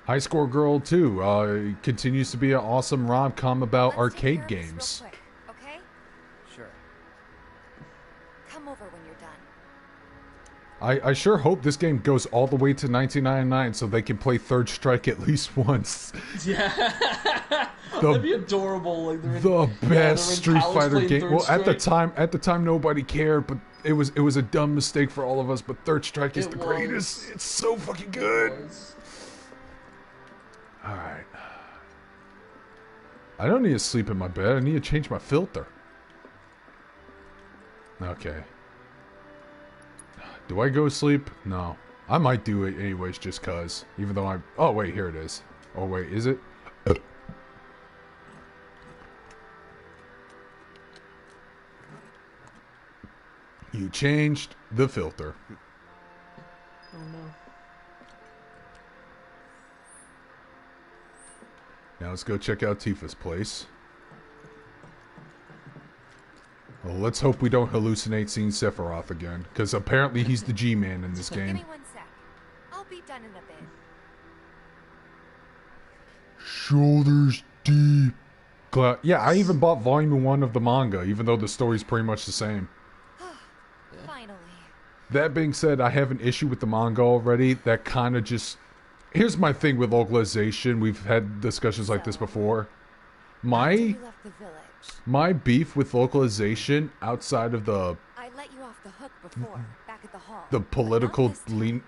Speaker 1: High Score Girl 2 continues to be an awesome rom-com about arcade games.
Speaker 5: Quick, okay?
Speaker 7: Sure.
Speaker 5: Come over when you're done.
Speaker 1: I sure hope this game goes all the way to 1999 so they can play Third Strike at least once.
Speaker 2: Yeah. That'd be adorable. Like
Speaker 1: the best Street Fighter game. Well, at the time, nobody cared, but it was a dumb mistake for all of us. But Third Strike is the greatest. It's so fucking good. All right. I don't need to sleep in my bed. I need to change my filter. Okay. Do I go to sleep? No. I might do it anyways, just cause. Even though I'm. Oh wait, here it is. Oh wait, is it? You changed the filter.
Speaker 2: Oh no.
Speaker 1: Now let's go check out Tifa's place. Well, let's hope we don't hallucinate seeing Sephiroth again, because apparently he's the G-Man in this
Speaker 5: Give
Speaker 1: game.
Speaker 5: me 1 sec. I'll be done in a bit.
Speaker 1: Shoulders deep. Yeah, I even bought volume 1 of the manga, even though the story's pretty much the same.
Speaker 5: Finally.
Speaker 1: That being said, I have an issue with the manga already that kind of just... Here's my thing with localization. We've had discussions like this before. My beef with localization outside of the...
Speaker 5: I let you off the hook before, back at the hall.
Speaker 1: The political lean...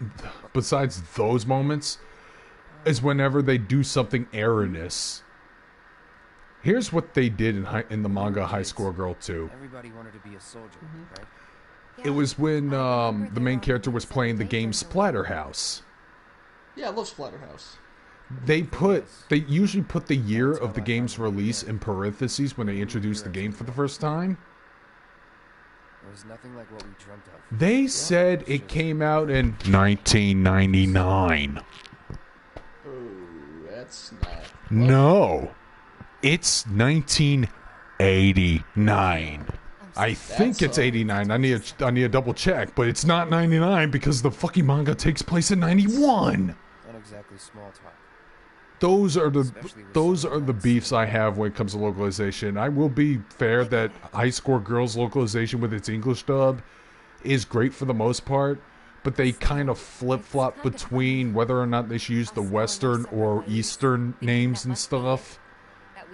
Speaker 1: Besides those moments, is whenever they do something erroneous. Here's what they did in the manga High Score Girl 2.
Speaker 7: Everybody wanted to be a soldier, right?
Speaker 1: It was when the main character was playing the game Splatterhouse.
Speaker 2: Yeah, I love Splatterhouse.
Speaker 1: They usually put the year of the game's release in parentheses when they introduce the game for the first time.
Speaker 7: It was nothing like what we dreamt of.
Speaker 1: They said it came out in 1999.
Speaker 2: Oh, that's not...
Speaker 1: No. It's 1989. I think it's 89. I need to double check, but it's not 99 because the fucking manga takes place in 91.
Speaker 7: Not exactly small talk.
Speaker 1: Those are the beefs I have when it comes to localization. I will be fair that High Score Girls localization with its English dub is great for the most part, but they kind of flip-flop between whether or not they should use the Western or Eastern names and stuff.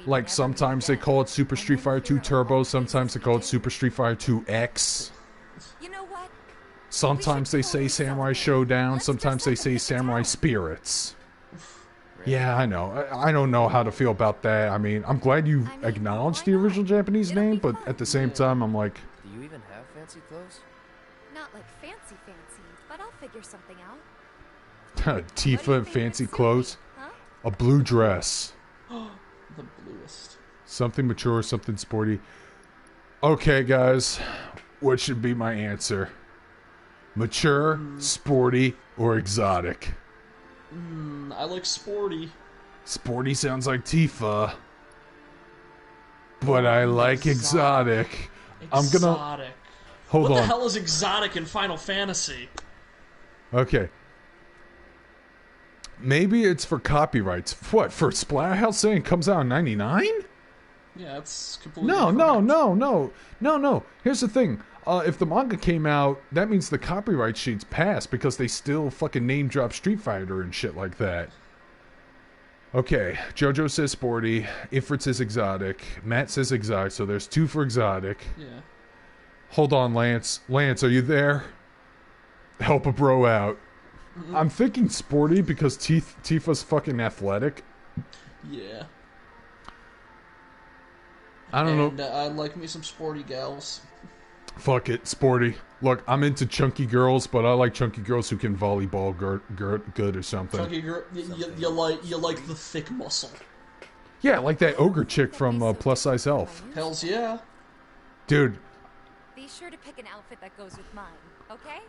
Speaker 1: Like, sometimes they call it Super Street Fighter 2 Turbo, sometimes they call it Super Street Fighter 2 X.
Speaker 5: You know what?
Speaker 1: Sometimes they say Samurai Showdown, sometimes they say Samurai Spirits. Yeah, I know. I don't know how to feel about that. I mean, I'm glad you acknowledged the original Japanese name, but at the same time, I'm like...
Speaker 7: Do you even have fancy clothes?
Speaker 5: Not like fancy, but I'll figure something out.
Speaker 1: Tifa in fancy clothes. A blue dress.
Speaker 2: The bluest.
Speaker 1: Something mature, something sporty. Okay, guys. What should be my answer? Mature, sporty, or exotic?
Speaker 2: I like sporty.
Speaker 1: Sporty sounds like Tifa. But I like exotic. I'm gonna... Hold on.
Speaker 2: What the hell is exotic in Final Fantasy?
Speaker 1: Okay. Maybe it's for copyrights. What, for Splatterhouse saying it comes out in 99?
Speaker 2: Yeah, it's completely
Speaker 1: No. Here's the thing. If the manga came out, that means the copyright sheets passed because they still fucking name drop Street Fighter and shit like that. Okay, Jojo says sporty, Ifrit says exotic, Matt says exotic, so there's 2 for exotic.
Speaker 2: Yeah.
Speaker 1: Hold on, Lance. Lance, are you there? Help a bro out. I'm thinking sporty because Tifa's fucking athletic.
Speaker 2: Yeah.
Speaker 1: I don't know.
Speaker 2: And I like me some sporty gals.
Speaker 1: Fuck it, sporty. Look, I'm into chunky girls, but I like chunky girls who can volleyball good or something.
Speaker 2: Chunky girl, you like the thick muscle.
Speaker 1: Yeah, like that ogre chick from Plus Size Elf.
Speaker 2: Hells yeah.
Speaker 1: Dude.
Speaker 5: Be sure to pick an outfit that goes with mine, okay?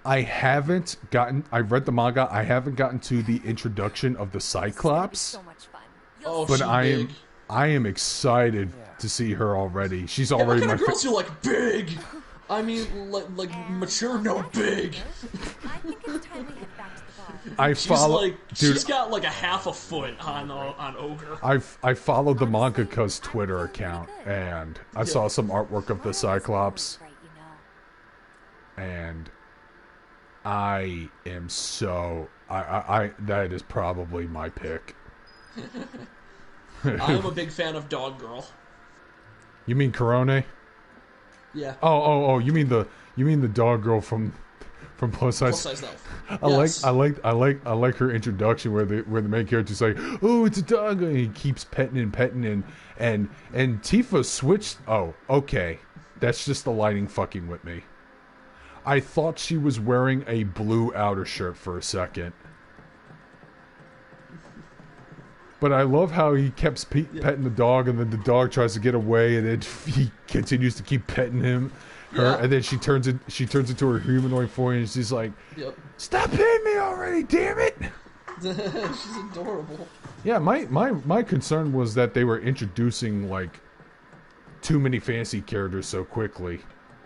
Speaker 1: I haven't gotten... I read the manga. I haven't gotten to the introduction of the Cyclops.
Speaker 5: So much fun.
Speaker 2: Oh,
Speaker 1: but
Speaker 2: she's big.
Speaker 1: I am excited to see her already. She's
Speaker 2: Yeah,
Speaker 1: already
Speaker 2: what kind
Speaker 1: my
Speaker 2: of girls you like big? I mean, like mature, no big.
Speaker 5: I think it's time we head back to the bar.
Speaker 1: I follow... Dude,
Speaker 2: she's got like a half a foot on Ogre.
Speaker 1: I followed the mangaka's Twitter account, and I saw some artwork of the Cyclops. And I am so... I that is probably my pick.
Speaker 2: I'm a big fan of Dog Girl.
Speaker 1: You mean Corone?
Speaker 2: Yeah.
Speaker 1: Oh! You mean the dog girl from Plus Size?
Speaker 2: Plus Size Elf.
Speaker 1: I like her introduction where the main character's like, oh, it's a dog, and he keeps petting and Tifa switched. Oh, okay, that's just the lighting fucking with me. I thought she was wearing a blue outer shirt for a second. But I love how he kept petting the dog, and then the dog tries to get away, and then he continues to keep petting her, and then she turns into her humanoid form, and she's like, "Stop hitting me already, damn it!"
Speaker 2: She's adorable.
Speaker 1: Yeah, my concern was that they were introducing like too many fantasy characters so quickly.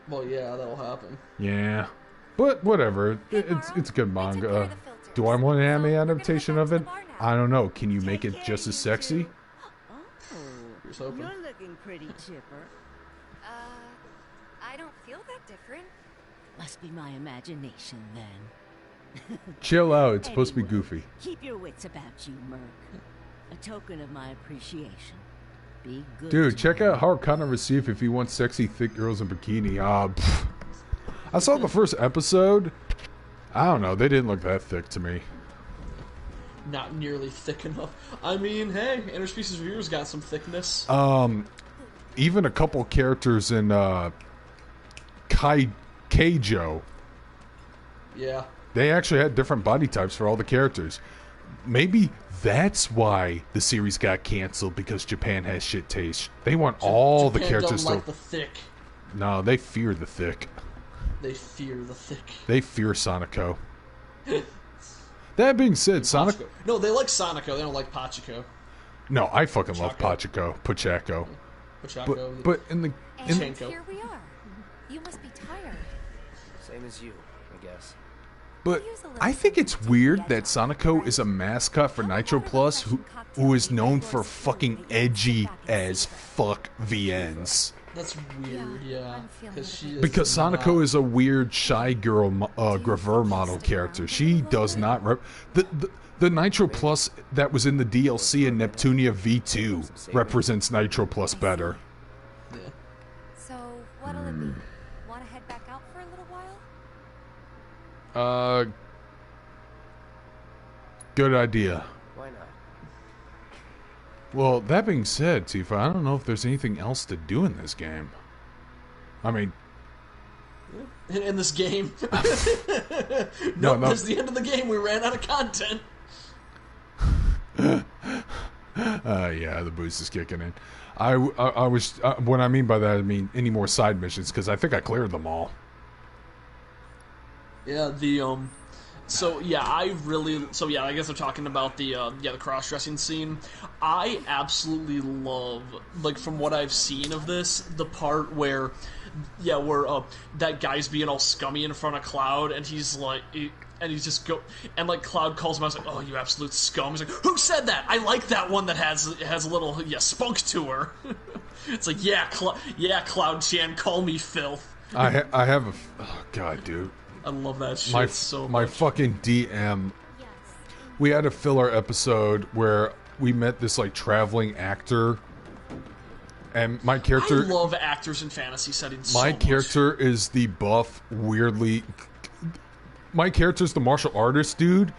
Speaker 2: Well, yeah, that'll happen.
Speaker 1: Yeah, but whatever. It's a good manga. Do I want an anime adaptation of it? I don't know. Can you make it just as sexy?
Speaker 2: Here's hoping.
Speaker 15: You're looking pretty chipper.
Speaker 5: I don't feel that different.
Speaker 15: Must be my imagination then.
Speaker 1: Chill out. It's supposed to be goofy.
Speaker 15: Keep your wits about you, Merc. A token of my appreciation. Be good.
Speaker 1: Dude, check out how Connor received if he wants sexy, thick girls in bikini. I saw the first episode. I don't know. They didn't look that thick to me.
Speaker 2: Not nearly thick enough. I mean, hey, Interspecies Reviewers got some thickness.
Speaker 1: Even a couple characters in Keijo.
Speaker 2: Yeah.
Speaker 1: They actually had different body types for all the characters. Maybe that's why the series got canceled, because Japan has shit taste. They want all
Speaker 2: Japan
Speaker 1: the characters
Speaker 2: don't like the thick.
Speaker 1: No, they fear the thick.
Speaker 2: They fear the thick.
Speaker 1: They fear Sonico. That being said, Sonic...
Speaker 2: No, they like Sonico. They don't like Pachiko.
Speaker 1: No, I fucking love Pacheco. Pacheco. But in the...
Speaker 5: And here we are. You must be tired.
Speaker 7: Same as you, I guess.
Speaker 1: But I think it's weird that Sonico is a mascot for Nitro Plus who is known for fucking edgy as fuck VNs.
Speaker 2: That's weird, yeah.
Speaker 1: Because Sonico is a weird shy girl Graver model character. She does not the Nitro Plus that was in the DLC in Neptunia V2 represents Nitro Plus better.
Speaker 2: Yeah.
Speaker 5: So what'll it be? Want to head back out for a little while?
Speaker 1: Good idea.
Speaker 7: Why not?
Speaker 1: Well, that being said, Tifa, I don't know if there's anything else to do in this game. I mean...
Speaker 2: In this game.
Speaker 1: No,
Speaker 2: That's the end of the game. We ran out of content.
Speaker 1: Yeah, the boost is kicking in. I was... what I mean by that, I mean any more side missions, because I think I cleared them all.
Speaker 2: Yeah, So I guess I'm talking about the cross-dressing scene. I absolutely love, like, from what I've seen of this, the part where that guy's being all scummy in front of Cloud, and he's like, and Cloud calls him out, like, "Oh, you absolute scum." He's like, "Who said that? I like that one that has a little spunk to her." It's like, Cloud Chan, call me filth.
Speaker 1: I have a... Oh, God, dude.
Speaker 2: I love that shit so much.
Speaker 1: My fucking DM. We had a filler episode where we met this like traveling actor, and my character.
Speaker 2: I love actors in fantasy settings.
Speaker 1: My character is the buff, weirdly. My character's the martial artist dude,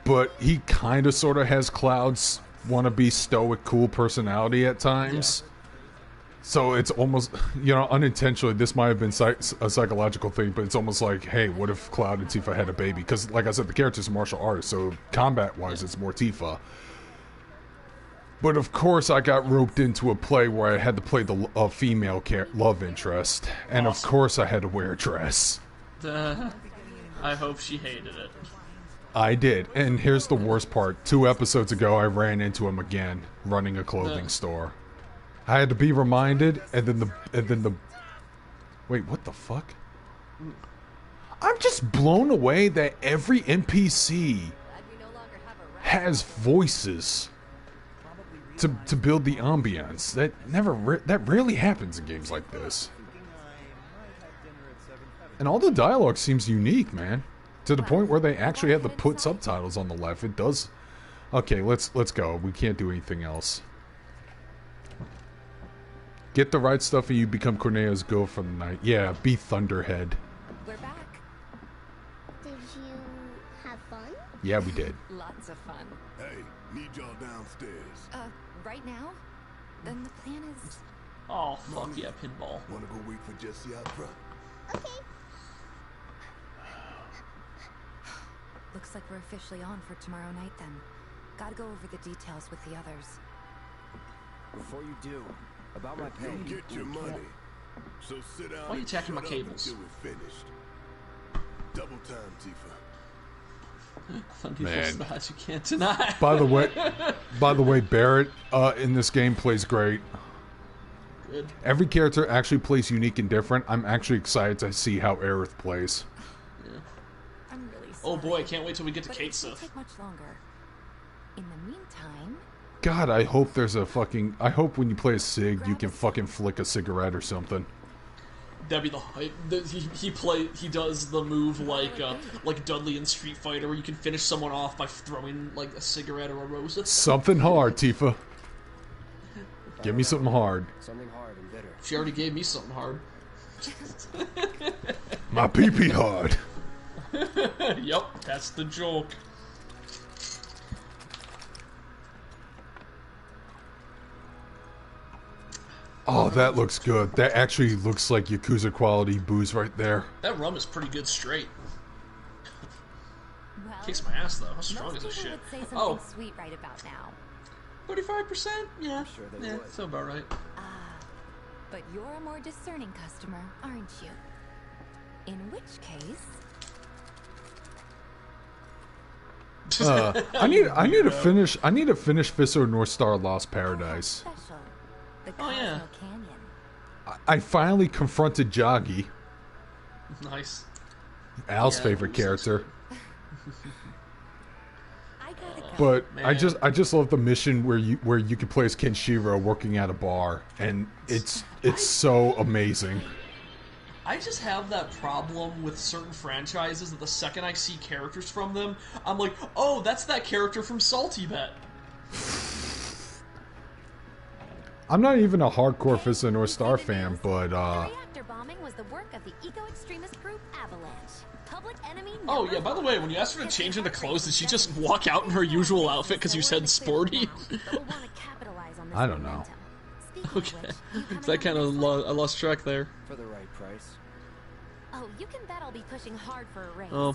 Speaker 1: but he kind of sort of has Cloud's wannabe stoic, cool personality at times. Yeah. So it's almost, unintentionally, this might have been a psychological thing, but it's almost like, hey, what if Cloud and Tifa had a baby? Because, like I said, the character's a martial artist, so combat-wise, it's more Tifa. But, of course, I got roped into a play where I had to play the female love interest. And, awesome. Of course, I had to wear a dress.
Speaker 2: I hope she hated it.
Speaker 1: I did. And here's the worst part. 2 episodes ago, I ran into him again, running a clothing store. I had to be reminded, and then the wait, what the fuck? I'm just blown away that every NPC has voices to build the ambience. That rarely happens in games like this. And all the dialogue seems unique, man. To the point where they actually have to put subtitles on the left. It does. Okay, let's go. We can't do anything else. Get the right stuff and you become Corneo's go for the night. Yeah, be Thunderhead.
Speaker 5: We're back.
Speaker 8: Did you have fun?
Speaker 1: Yeah, we did.
Speaker 5: Lots of fun.
Speaker 3: Hey, need y'all downstairs.
Speaker 5: Right now? Then the plan is...
Speaker 2: Oh, fuck yeah, pinball.
Speaker 3: Wanna go wait for Jesse out front?
Speaker 8: Okay.
Speaker 5: Looks like we're officially on for tomorrow night then. Gotta go over the details with the others.
Speaker 7: Before you do, about my pay.
Speaker 3: You get your money. So sit down.
Speaker 2: Why are you attacking my cables?
Speaker 3: Until we're finished. Double time, Tifa.
Speaker 1: Man,
Speaker 2: you can't deny.
Speaker 1: By the way, Barrett in this game plays great.
Speaker 2: good.
Speaker 1: Every character actually plays unique and different. I'm actually excited to see how Aerith plays.
Speaker 2: Yeah.
Speaker 5: I'm really
Speaker 2: Oh
Speaker 5: sorry,
Speaker 2: boy, I can't wait till we get to
Speaker 5: but
Speaker 2: Kate
Speaker 5: it won't
Speaker 2: Sith.
Speaker 5: take much longer. In the meantime,
Speaker 1: God, I hope there's a fucking... I hope when you play a Sig, you can fucking flick a cigarette or something.
Speaker 2: That'd be the hype. He does the move like Dudley in Street Fighter, where you can finish someone off by throwing like a cigarette or a rose at them.
Speaker 1: Something hard, Tifa. Give me something hard.
Speaker 7: Something hard and bitter.
Speaker 2: She already gave me something hard.
Speaker 1: My pee-pee hard.
Speaker 2: Yep, that's the joke.
Speaker 1: Oh, that looks good. That actually looks like Yakuza quality booze right there.
Speaker 2: That rum is pretty good straight.
Speaker 5: well,
Speaker 2: Kicks my ass though. How strong
Speaker 5: most
Speaker 2: is this
Speaker 5: people
Speaker 2: shit?
Speaker 5: would say something
Speaker 2: Oh,
Speaker 5: sweet right about now.
Speaker 2: 35%? Yeah.
Speaker 7: Sure they
Speaker 2: Yeah,
Speaker 7: would.
Speaker 2: that's about right.
Speaker 5: But you're a more discerning customer, aren't you? In which case,
Speaker 1: I need to finish. I need to finish Fisso North Star Lost Paradise.
Speaker 5: special. The
Speaker 2: Oh, yeah.
Speaker 5: Cosmo Canyon.
Speaker 1: I finally confronted Joggy,
Speaker 2: Nice.
Speaker 1: Al's
Speaker 2: Yeah,
Speaker 1: favorite
Speaker 2: who's
Speaker 1: character.
Speaker 5: I gotta go.
Speaker 1: But I
Speaker 2: Man.
Speaker 1: just love the mission where you can play as Kenshiro working at a bar, and it's so amazing.
Speaker 2: I just have that problem with certain franchises that the second I see characters from them, I'm like, oh, that's that character from Salty Bet.
Speaker 1: I'm not even a hardcore Fisso North Star fan, but
Speaker 5: The reactor bombing was the work of the eco-extremist group Avalanche. Public enemy
Speaker 2: Oh
Speaker 5: number
Speaker 2: yeah, by the
Speaker 5: one.
Speaker 2: way, when you asked her to change into clothes, did she just walk out in her usual outfit because you said sporty?
Speaker 1: I don't know.
Speaker 2: Okay. So that kind of I lost track there.
Speaker 7: For the right price.
Speaker 5: Oh, you can bet I'll be pushing hard for a raise.
Speaker 2: Oh,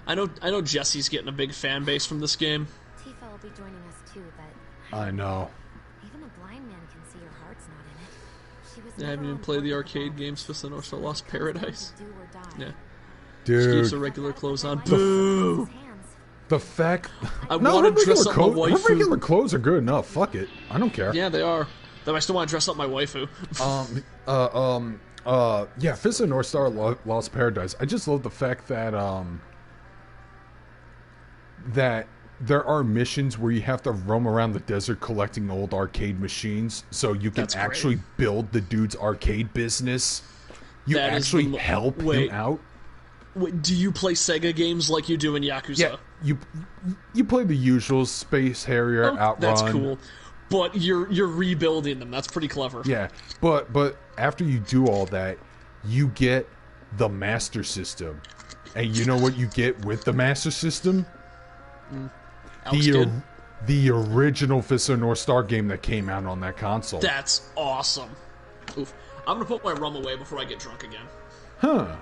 Speaker 2: I know Jesse's getting a big fan base from this game.
Speaker 5: Tifa will be joining us too, but
Speaker 1: I know.
Speaker 5: even a blind man can see your heart's not in it. She was
Speaker 2: I haven't
Speaker 5: never
Speaker 2: even
Speaker 5: on
Speaker 2: played the
Speaker 5: board with
Speaker 2: arcade
Speaker 5: bomb.
Speaker 2: games for North Star Lost Paradise.
Speaker 5: Do or die.
Speaker 2: Yeah.
Speaker 1: Dude,
Speaker 2: She keeps her regular clothes on. Boo!
Speaker 1: the fact...
Speaker 2: I
Speaker 1: No,
Speaker 2: want
Speaker 1: her
Speaker 2: to dress
Speaker 1: regular,
Speaker 2: up my
Speaker 1: her
Speaker 2: waifu.
Speaker 1: regular clothes are good enough. Fuck it. I don't care.
Speaker 2: Yeah, they are. Though I still want to dress up my waifu.
Speaker 1: Yeah, Fisso North Star Lost Paradise. I just love the fact that, that there are missions where you have to roam around the desert collecting old arcade machines so you can
Speaker 2: That's great.
Speaker 1: actually build the dude's arcade business. You
Speaker 2: That is
Speaker 1: actually
Speaker 2: the
Speaker 1: help
Speaker 2: wait.
Speaker 1: him out.
Speaker 2: Wait, do you play Sega games like you do in Yakuza?
Speaker 1: Yeah, you play the usual Space Harrier,
Speaker 2: Oh,
Speaker 1: Outrun.
Speaker 2: that's cool. But you're rebuilding them. That's pretty clever.
Speaker 1: Yeah, but after you do all that, you get the Master System. And you know what you get with the Master System? The original Fisso North Star game that came out on that console.
Speaker 2: That's awesome. Oof. I'm gonna put my rum away before I get drunk again.
Speaker 1: Huh.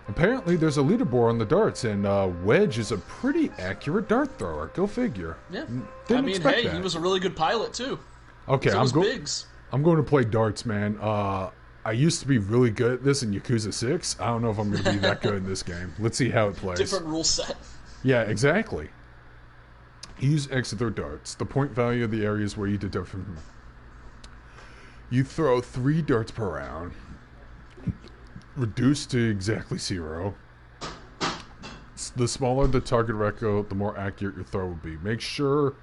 Speaker 1: Apparently there's a leaderboard on the darts, and Wedge is a pretty accurate dart thrower. Go figure.
Speaker 2: Yeah.
Speaker 1: Didn't expect
Speaker 2: hey,
Speaker 1: that.
Speaker 2: he was a really good pilot too.
Speaker 1: Okay,
Speaker 2: So was Biggs.
Speaker 1: I'm going to play darts, man. I used to be really good at this in Yakuza 6. I don't know if I'm going to be that good in this game. Let's see how it plays.
Speaker 2: Different rule set.
Speaker 1: Yeah, exactly. Use X to throw darts. The point value of the areas where you deduct from... You throw 3 darts per round. Reduced to exactly 0. The smaller the target record, the more accurate your throw will be. Make sure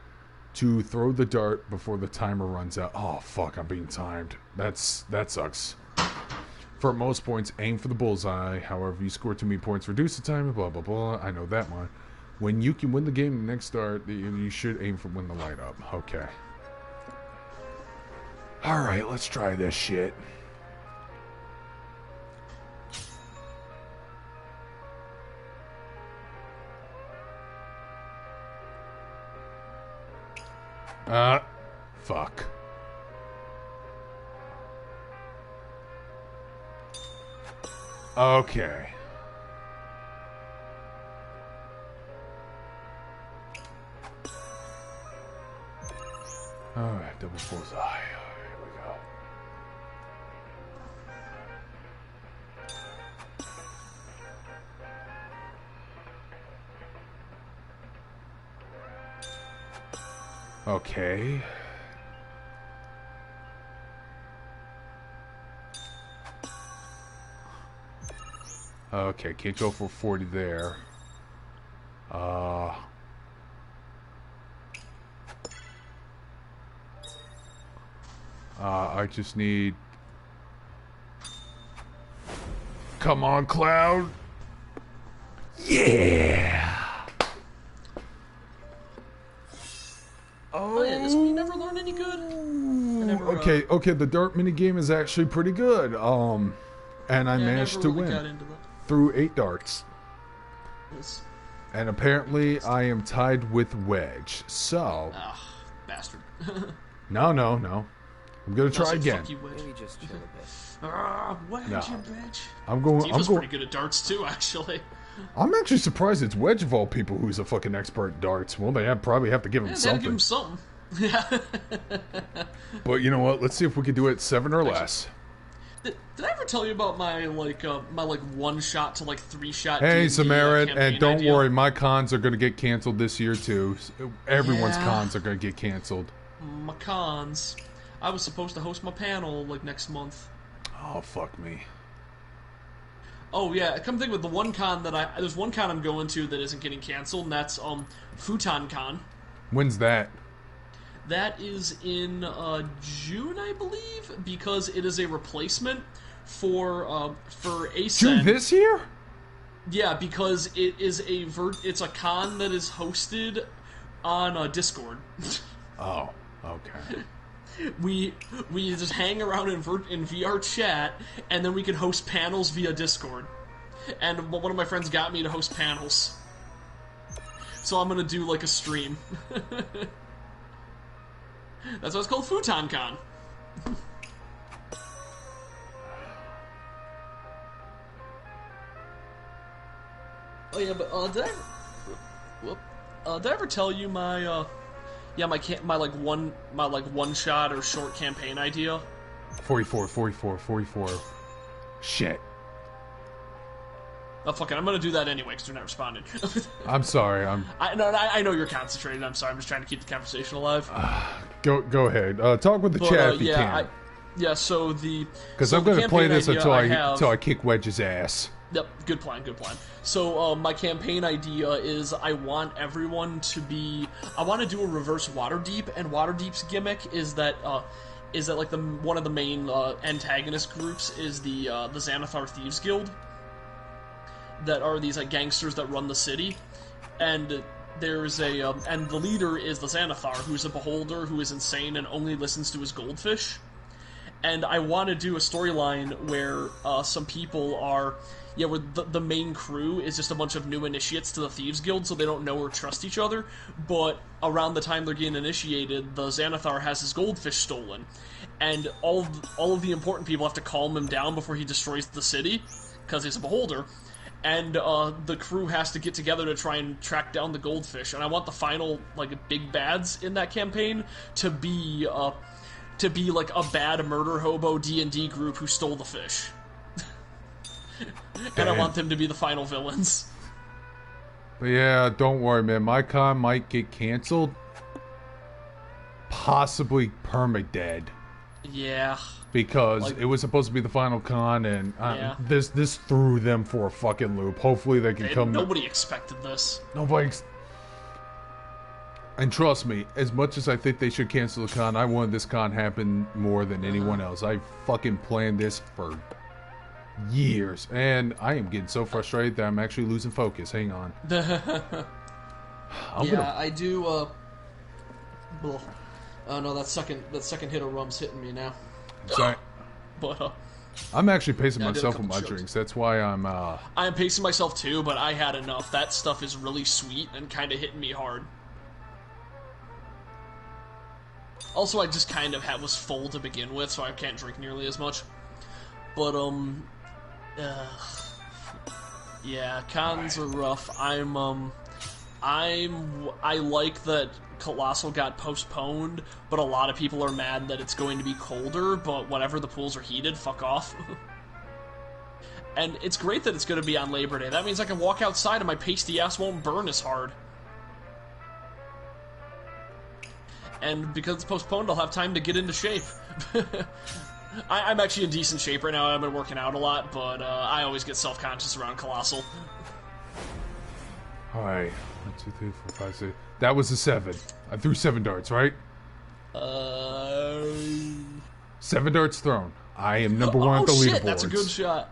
Speaker 1: to throw the dart before the timer runs out. Oh, fuck, I'm being timed. That sucks. For most points, aim for the bullseye. However, you score too many points, reduce the timer, blah, blah, blah. I know that one. When you can win the game the next dart, you should aim for when the light up. Okay. Alright, let's try this shit. Fuck. Okay. Alright, double bullseye. Here we go. Okay. Okay, can't go for 40 there. I just need... Come on, Cloud! Yeah!
Speaker 2: Oh yeah, this one you never learned any good?
Speaker 1: Okay, the dart minigame is actually pretty good. And I managed to win through 8 darts.
Speaker 2: Yes.
Speaker 1: And apparently I am tied with Wedge. So...
Speaker 2: Ah, bastard.
Speaker 1: No. I'm gonna try again.
Speaker 2: Fuck you, Wedge.
Speaker 7: Maybe just chill a bit.
Speaker 2: Wedge,
Speaker 1: No.
Speaker 2: you bitch.
Speaker 1: I'm going...
Speaker 2: Tifa's pretty good at darts too, actually.
Speaker 1: I'm actually surprised it's Wedge of all people who's a fucking expert at darts. Well, they probably have to give him something.
Speaker 2: Give him something. Yeah.
Speaker 1: But you know what? Let's see if we can do it 7 or less.
Speaker 2: Did I ever tell you about my one shot to 3 shot?
Speaker 1: Hey,
Speaker 2: D&D,
Speaker 1: Samaritan, and don't
Speaker 2: idea?
Speaker 1: worry, my cons are going to get canceled this year too. Everyone's
Speaker 2: Yeah.
Speaker 1: cons are going to get canceled.
Speaker 2: My cons. I was supposed to host my panel next month.
Speaker 1: Oh, fuck me.
Speaker 2: Oh yeah, come think with the one con that there's one con I'm going to that isn't getting canceled, and that's Futon Con.
Speaker 1: When's that?
Speaker 2: That is in June, I believe, because it is a replacement for ASEN.
Speaker 1: June this year?
Speaker 2: Yeah, because it is it's a con that is hosted on Discord.
Speaker 1: Oh, okay.
Speaker 2: We just hang around in VR chat, and then we can host panels via Discord. And one of my friends got me to host panels, so I'm gonna do a stream. That's why it's called Futon Con. Oh yeah, but did I ever tell you my one shot or short campaign idea?
Speaker 1: 44. Shit.
Speaker 2: Oh fuck it, I'm gonna do that anyway because you're not responding.
Speaker 1: I'm sorry.
Speaker 2: I know you're concentrated. I'm sorry. I'm just trying to keep the conversation alive.
Speaker 1: Go ahead. Talk with the chat if you can.
Speaker 2: So the
Speaker 1: because I'm going to play this until I kick Wedge's ass.
Speaker 2: Yep, good plan. So my campaign idea is I want everyone to be. I want to do a reverse Waterdeep, and Waterdeep's gimmick is that one of the main antagonist groups is the Xanathar Thieves Guild. That are these gangsters that run the city, and there's and the leader is the Xanathar, who's a beholder who is insane and only listens to his goldfish. And I want to do a storyline where some people are, where the main crew is just a bunch of new initiates to the Thieves Guild, so they don't know or trust each other. But around the time they're getting initiated, the Xanathar has his goldfish stolen, and all of the important people have to calm him down before he destroys the city, because he's a beholder. And the crew has to get together to try and track down the goldfish. And I want the final big bads in that campaign to be a bad murder hobo D&D group who stole the fish. And I want them to be the final villains.
Speaker 1: But yeah, don't worry, man. My con might get canceled. Possibly permadead.
Speaker 2: Yeah.
Speaker 1: Because it was supposed to be the final con, and this threw them for a fucking loop. Hopefully they can come...
Speaker 2: Nobody expected this.
Speaker 1: And trust me, as much as I think they should cancel the con, I wanted this con happen more than anyone else. I fucking planned this for years, and I am getting so frustrated that I'm actually losing focus. Hang on.
Speaker 2: I do, oh no, that second hit of rum's hitting me now.
Speaker 1: Sorry.
Speaker 2: But,
Speaker 1: I'm actually pacing myself with my drinks. That's why I'm
Speaker 2: pacing myself too, but I had enough. That stuff is really sweet and kind of hitting me hard. Also, I just kind of was full to begin with, so I can't drink nearly as much. But, yeah, cons are rough. I like that Colossal got postponed, but a lot of people are mad that it's going to be colder, but whatever, the pools are heated, fuck off. And it's great that it's going to be on Labor Day. That means I can walk outside and my pasty ass won't burn as hard. And because it's postponed, I'll have time to get into shape. I'm actually in decent shape right now. I've been working out a lot, but I always get self-conscious around Colossal.
Speaker 1: Alright. 1, 2, 3, 4, 5, 6. That was a 7. I threw 7 darts, right? 7 darts thrown. I am number 1 on the leaderboards.
Speaker 2: Shit, that's a good shot.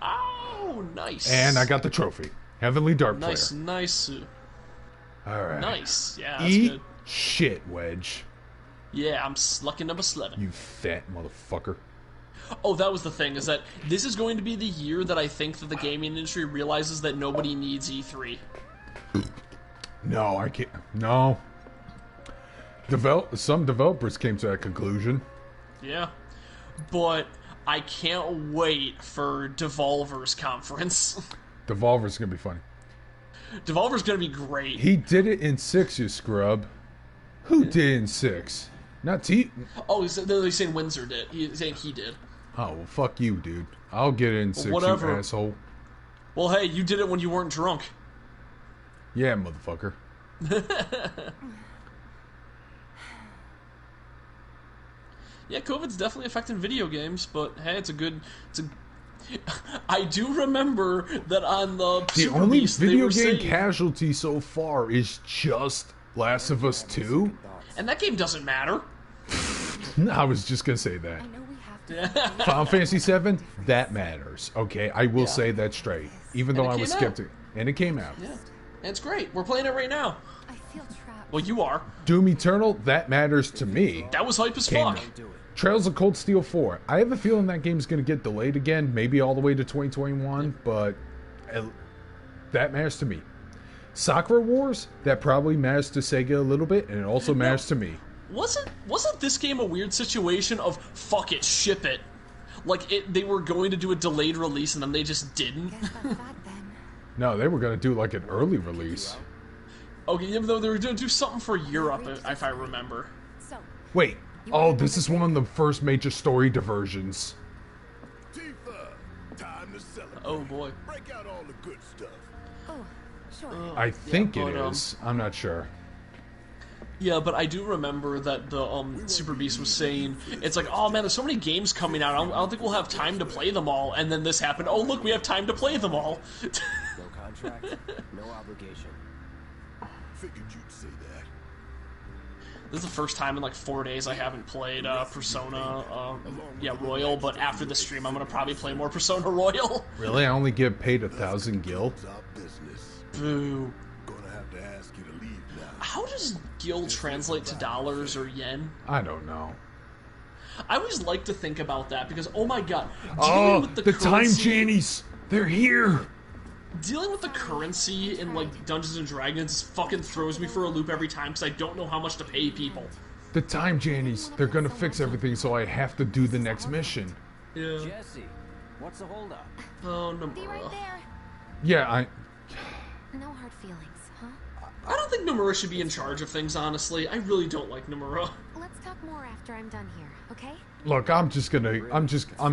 Speaker 2: Oh, nice.
Speaker 1: And I got the trophy. Heavenly Dart Player.
Speaker 2: Nice.
Speaker 1: Alright.
Speaker 2: Nice. Yeah, that's
Speaker 1: Eat
Speaker 2: good.
Speaker 1: shit, Wedge.
Speaker 2: Yeah, I'm lucky number 11.
Speaker 1: You fat motherfucker.
Speaker 2: Oh, that was the thing, is that this is going to be the year that I think that the gaming industry realizes that nobody needs E3.
Speaker 1: No, I can't. No. Some developers came to that conclusion.
Speaker 2: Yeah. But I can't wait for Devolver's conference.
Speaker 1: Devolver's gonna be funny.
Speaker 2: Devolver's gonna be great.
Speaker 1: He did it in 6, you scrub. Who did it in 6? Not T.
Speaker 2: Oh, they're saying Windsor did. He's saying he did.
Speaker 1: Oh, well, fuck you, dude. I'll get it in 6,
Speaker 2: whatever.
Speaker 1: you asshole.
Speaker 2: Well, hey, you did it when you weren't drunk.
Speaker 1: Yeah, motherfucker.
Speaker 2: Yeah, COVID's definitely affecting video games, but hey, I do remember that on the Super
Speaker 1: only
Speaker 2: Beast,
Speaker 1: video game casualty so far is just Last of Us 2.
Speaker 2: And that game doesn't matter.
Speaker 1: I was just gonna say that. Final Fantasy 7, that matters. Okay, I will say that straight. Even though I was skeptical. And it came out.
Speaker 2: Yeah. And it's great. We're playing it right now.
Speaker 5: I feel trapped.
Speaker 2: Well, you are.
Speaker 1: Doom Eternal, that matters to me.
Speaker 2: That was hype as fuck.
Speaker 1: Trails of Cold Steel 4. I have a feeling that game's going to get delayed again, maybe all the way to 2021, but that matters to me. Sakura Wars, that probably matters to Sega a little bit, and it also matters to me.
Speaker 2: Wasn't this game a weird situation of fuck it, ship it? Like they were going to do a delayed release and then they just didn't.
Speaker 1: No, they were going to do like an early release.
Speaker 2: Okay, even though they were going to do something for Europe, if I remember.
Speaker 1: Wait. Oh, this is one of the first major story diversions.
Speaker 3: Time to celebrate.
Speaker 2: Oh boy.
Speaker 3: Break out all the good stuff.
Speaker 5: Oh, sure.
Speaker 1: I think it is. I'm not sure.
Speaker 2: Yeah, but I do remember that the Super Beast was saying, it's like, oh man, there's so many games coming out, I don't think we'll have time to play them all, and then this happened, oh look, we have time to play them all.
Speaker 7: No contract, no obligation.
Speaker 3: Figured you'd say that.
Speaker 2: This is the first time in like 4 days I haven't played Persona, Royal, but after the stream I'm gonna probably play more Persona Royal.
Speaker 1: Really? I only get paid 1,000 gil?
Speaker 2: Boo.
Speaker 3: Gonna have to ask you to leave now.
Speaker 2: How does gil translate to dollars or yen?
Speaker 1: I don't know.
Speaker 2: I always like to think about that because, oh my god,
Speaker 1: oh,
Speaker 2: with
Speaker 1: the time Jannies! They're here!
Speaker 2: Dealing with the currency in like Dungeons and Dragons fucking throws me for a loop every time because I don't know how much to pay people.
Speaker 1: The time Jannies, they're gonna fix everything so I have to do the next mission.
Speaker 2: Yeah.
Speaker 7: Jesse, what's the holdup?
Speaker 2: Oh, Nomura.
Speaker 5: Be right there.
Speaker 1: Yeah,
Speaker 5: No hard feelings, huh?
Speaker 2: I don't think Nomura should be in charge of things, honestly. I really don't like Nomura.
Speaker 5: Let's talk more after I'm done here, okay?
Speaker 1: Look, I'm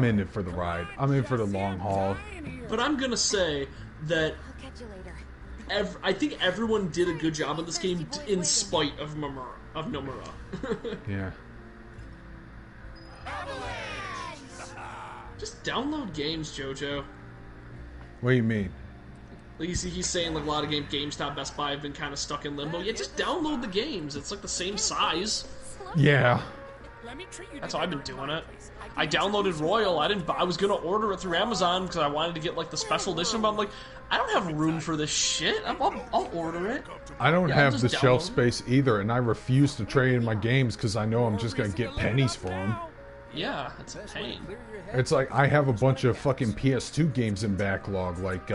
Speaker 1: in it for the ride. I'm in for the long haul.
Speaker 2: But I'm gonna say that
Speaker 5: I'll catch you later.
Speaker 2: I think everyone did a good job in this game in spite of Nomura.
Speaker 1: Yeah.
Speaker 2: Just download games, JoJo.
Speaker 1: What do you mean?
Speaker 2: Like he's saying like a lot of GameStop, Best Buy have been kind of stuck in limbo. Yeah, just download the games. It's like the same size.
Speaker 1: Yeah.
Speaker 2: That's how I've been doing it. I downloaded Royal. I was gonna order it through Amazon because I wanted to get like the special edition, but I'm like, I don't have room for this shit. I'll order it.
Speaker 1: I don't have the shelf space either, and I refuse to trade in my games because I know I'm just gonna get pennies for them.
Speaker 2: Yeah, it's a pain.
Speaker 1: It's like I have a bunch of fucking PS2 games in backlog, like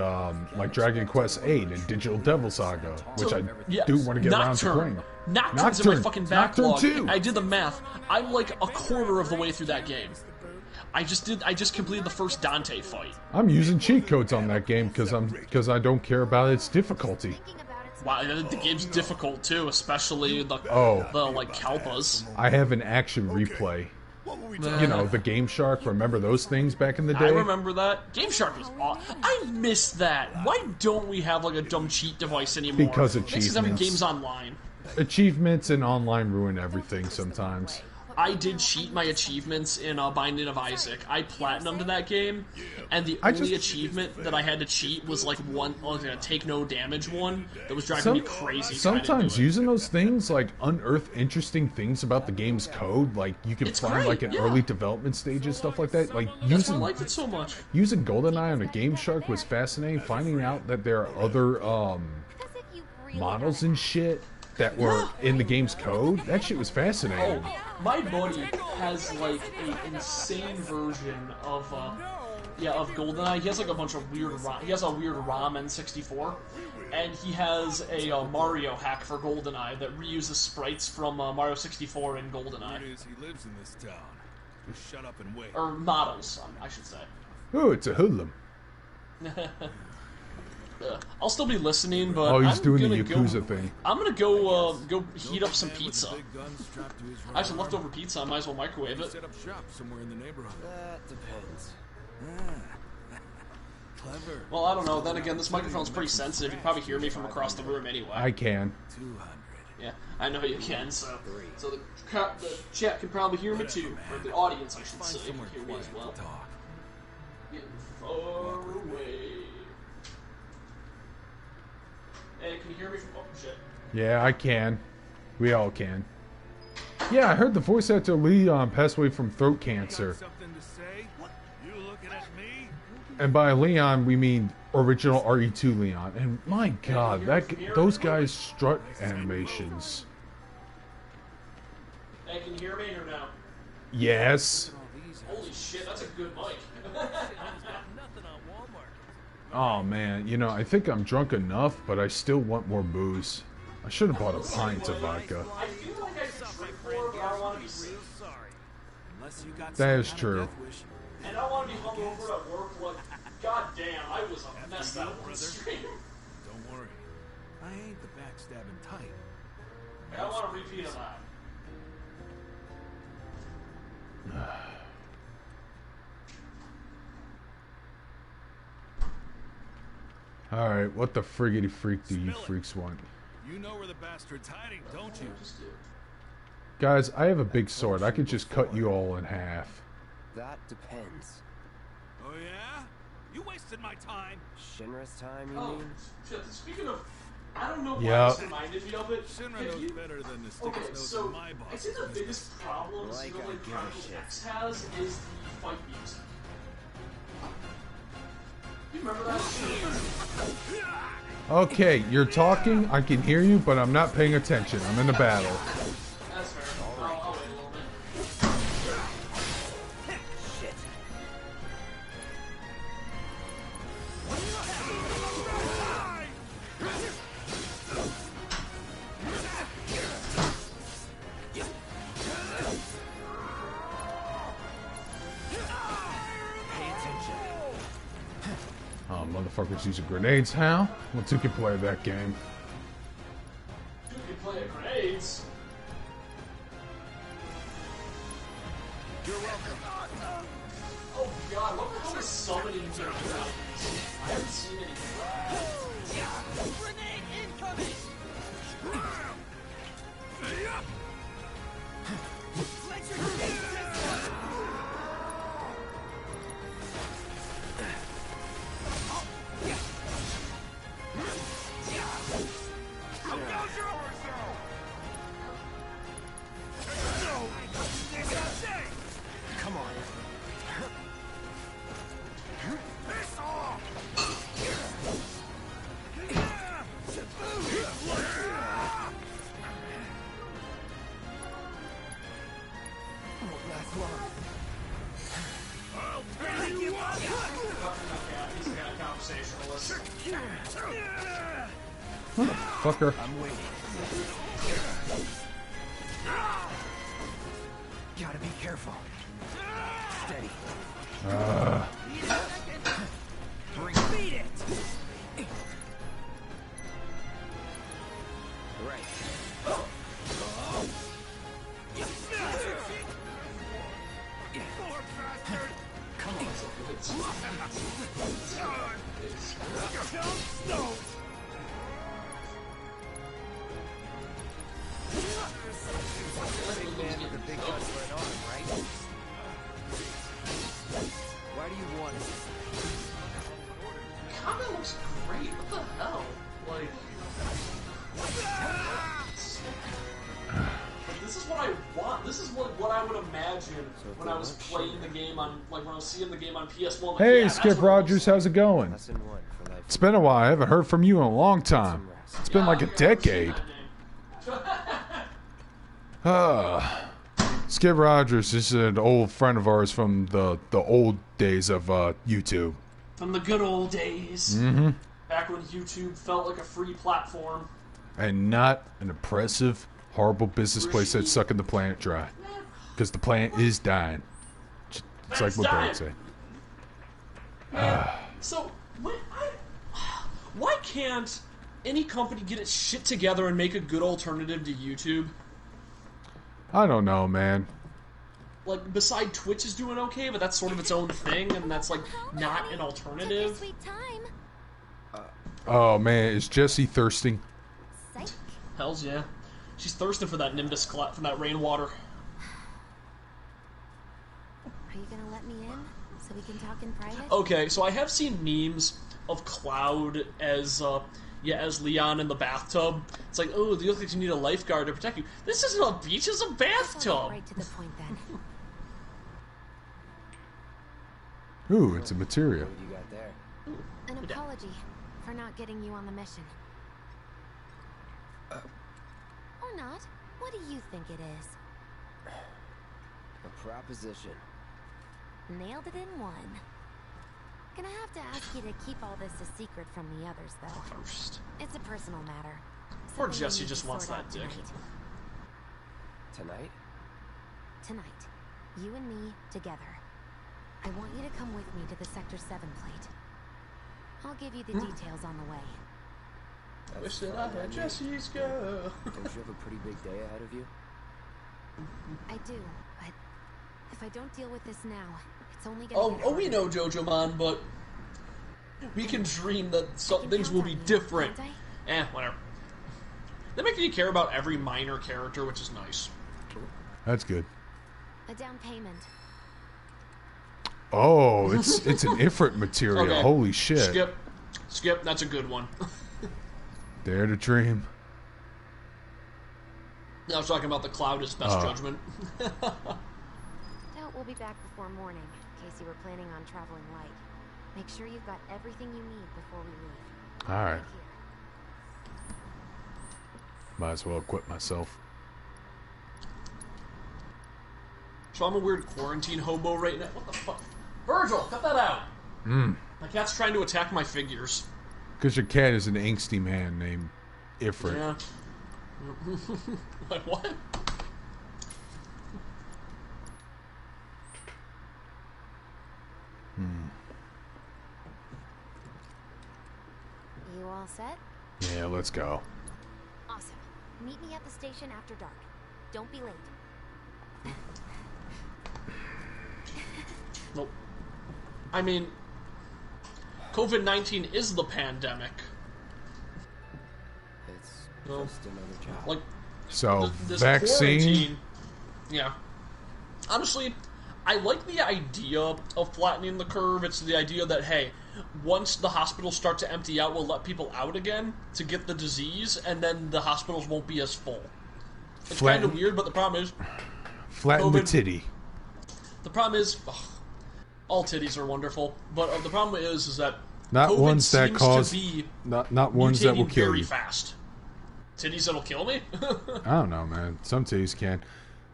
Speaker 1: Dragon Quest VIII and Digital Devil Saga, which I do want to get around to playing.
Speaker 2: Nocturne's in my fucking backlog.
Speaker 1: Nocturne 2.
Speaker 2: I did the math. I'm like a quarter of the way through that game. I just completed the first Dante fight.
Speaker 1: I'm using cheat codes on that game because I don't care about its difficulty.
Speaker 2: Wow, the game's difficult too, especially the like Kalpas.
Speaker 1: I have an action replay. You know, the Game Shark. Remember those things back in the day?
Speaker 2: I remember that. Game Shark was awesome. I missed that. Why don't we have like a dumb cheat device anymore?
Speaker 1: Because achievements.
Speaker 2: Because every game's online.
Speaker 1: Achievements and online ruin everything sometimes.
Speaker 2: I did cheat my achievements in Binding of Isaac. I platinumed that game, and the only achievement that I had to cheat was like a take no damage one that was driving me crazy.
Speaker 1: Sometimes using those things like unearth interesting things about the game's code. Like you can find like an early development stages, stuff like that. Like using,
Speaker 2: I liked it so much.
Speaker 1: Using GoldenEye on a Game Shark was fascinating. Finding out that there are other models and shit that were in the game's code, that shit was fascinating.
Speaker 2: Oh, my buddy has like an insane version of GoldenEye. He has like a bunch of weird he has a weird ROM N64, and he has a Mario hack for GoldenEye that reuses sprites from Mario 64 in GoldenEye.
Speaker 3: He lives in this town. Just shut up and wait.
Speaker 2: Or models, I should say.
Speaker 1: Oh, it's a hoodlum.
Speaker 2: I'll still be listening, but
Speaker 1: he's doing the Yakuza thing.
Speaker 2: I'm gonna go heat up some pizza. I have some leftover pizza. I might as well microwave it.
Speaker 3: Set up shop somewhere in the neighborhood.
Speaker 7: That depends.
Speaker 3: Clever.
Speaker 2: Well, I don't know. Then again, this microphone's pretty sensitive. You can probably hear me from across the room anyway.
Speaker 1: I can.
Speaker 3: 200.
Speaker 2: Yeah, I know you can. So the chat can probably hear me too, or the audience, I should say, can hear me as well. Getting far away. Hey, can you hear me from... Oh, shit.
Speaker 1: Yeah, I can. We all can. Yeah, I heard the voice actor Leon passed away from throat cancer. And by Leon, we mean original RE2 Leon. And my god, those guys strut animations.
Speaker 2: Hey, can you hear me or no?
Speaker 1: Yes.
Speaker 2: Holy shit, that's a good mic.
Speaker 1: Oh man, you know, I think I'm drunk enough, but I still want more booze. I should have bought a pint of vodka.
Speaker 2: I feel like I should drink more, but I want to be safe.
Speaker 1: That is true.
Speaker 2: And I want to be hungover at work, like, goddamn, I was a mess that one stream.
Speaker 3: Don't worry. I ain't the backstabbing type.
Speaker 2: I want a repeat of that.
Speaker 1: Alright, what the friggity freak do you freaks want?
Speaker 3: You know where the bastard's hiding, don't you?
Speaker 1: Guys, I have a big sword. I could just cut you all in half.
Speaker 7: That depends.
Speaker 3: Oh yeah? You wasted my time.
Speaker 7: Shinra's time, you
Speaker 2: Oh,
Speaker 7: mean?
Speaker 2: shit, speaking of... I don't know why
Speaker 1: Yep.
Speaker 2: this reminded me of it.
Speaker 3: Shinra knows better than to stick his nose in my boss.
Speaker 2: I think the biggest problem Chronicle X has is the fight music. You remember that?
Speaker 1: Okay, you're talking, I can hear you, but I'm not paying attention. I'm in a battle.
Speaker 2: That's fair. I'll wait a little bit.
Speaker 7: Shit.
Speaker 1: Oh, motherfuckers using grenades, how? Well, two can play that game.
Speaker 2: You can play grenades.
Speaker 7: You're welcome.
Speaker 2: Oh god, what the hell is summoning grenades? I haven't seen any.
Speaker 10: Grenade incoming! Let your grenade
Speaker 7: Come on.
Speaker 3: Piss off!
Speaker 7: Won't last long.
Speaker 3: I'll tear you up!
Speaker 2: He's got a conversationalist.
Speaker 1: Motherfucker.
Speaker 7: I'm waiting. Gotta be careful. Steady. Beat it! Right. Come on. big guns for an arm, right? Why do you want it?
Speaker 2: Gamin looks great. What the hell? Like, this is what I want. This is what I would imagine when I was playing the game on, like when I was seeing the game on PS1. Like,
Speaker 1: Hey,
Speaker 2: yeah,
Speaker 1: Skip Rogers, how's it going? It's been a while. I haven't heard from you in a long time. It's been like a decade. Skip Rogers is an old friend of ours from the old days of YouTube.
Speaker 2: From the good old days.
Speaker 1: Mm-hmm.
Speaker 2: Back when YouTube felt like a free platform.
Speaker 1: And not an oppressive, horrible business place that's sucking the planet dry. Because the planet is dying. It's like what Barrett said.
Speaker 2: So, why can't any company get its shit together and make a good alternative to YouTube?
Speaker 1: I don't know, man.
Speaker 2: Like, beside Twitch is doing okay, but that's sort of its own thing, and that's, like, not an alternative.
Speaker 1: Oh, man, is Jessie thirsting?
Speaker 2: Hells yeah. She's thirsting for that Nimbus from that rainwater.
Speaker 5: Are you gonna let me in so we can talk in private?
Speaker 2: Okay, so I have seen memes of Cloud as Leon in the bathtub. It's like, oh, you look like you need a lifeguard to protect you. This isn't a beach, it's a bathtub.
Speaker 5: Right to the point then.
Speaker 1: Ooh, it's a material.
Speaker 7: What you got there?
Speaker 5: An apology for not getting you on the mission. Or not. What do you think it is?
Speaker 7: A proposition.
Speaker 5: Nailed it in one. Gonna have to ask you to keep all this a secret from the others, though. It's a personal matter.
Speaker 2: Poor
Speaker 5: Something we
Speaker 2: Jessie
Speaker 5: need
Speaker 2: just
Speaker 5: to
Speaker 2: wants
Speaker 5: sort
Speaker 2: that
Speaker 5: out
Speaker 2: dick.
Speaker 7: Tonight?
Speaker 5: Tonight, you and me together. I want you to come with me to the Sector 7 plate. I'll give you the details on the way.
Speaker 2: Wish that I had Jessie's girl.
Speaker 7: Don't you have a pretty big day ahead of you?
Speaker 5: I do, but if I don't deal with this now, it's only gonna get
Speaker 2: Oh, we know JoJo-mon, but we can dream that some things will be different. Whatever. They make you care about every minor character, which is nice.
Speaker 1: That's good.
Speaker 5: a down payment.
Speaker 1: Oh, it's an Ifrit material.
Speaker 2: Okay.
Speaker 1: Holy shit.
Speaker 2: Skip, that's a good one.
Speaker 1: Dare to dream.
Speaker 2: I was talking about the Cloud is best judgment.
Speaker 5: Doubt we'll be back before morning, in case you were planning on traveling light. Make sure you've got everything you need before we leave.
Speaker 1: Alright. Might as well equip myself.
Speaker 2: So I'm a weird quarantine hobo right now. What the fuck? Virgil, cut that out! My cat's trying to attack my figures.
Speaker 1: Because your cat is an angsty man named Ifrit.
Speaker 2: Yeah. Like, what?
Speaker 5: You all set?
Speaker 1: Yeah, let's go.
Speaker 5: Awesome. Meet me at the station after dark. Don't be late.
Speaker 2: Nope. I mean, COVID-19 is the pandemic.
Speaker 7: It's just another job.
Speaker 2: Like,
Speaker 1: so,
Speaker 2: this
Speaker 1: vaccine?
Speaker 2: quarantine- Yeah. Honestly, I like the idea of flattening the curve. It's the idea that, hey, once the hospitals start to empty out, we'll let people out again to get the disease, and then the hospitals won't be as full. It's kind of weird, but the problem is...
Speaker 1: Flatten the titty.
Speaker 2: The problem is... all titties are wonderful, but the problem is that
Speaker 1: Not
Speaker 2: COVID
Speaker 1: ones that
Speaker 2: seems
Speaker 1: cause...
Speaker 2: to be
Speaker 1: Not ones that will
Speaker 2: mutating
Speaker 1: kill
Speaker 2: very
Speaker 1: you.
Speaker 2: fast. Titties that'll kill me?
Speaker 1: I don't know, man. Some titties can.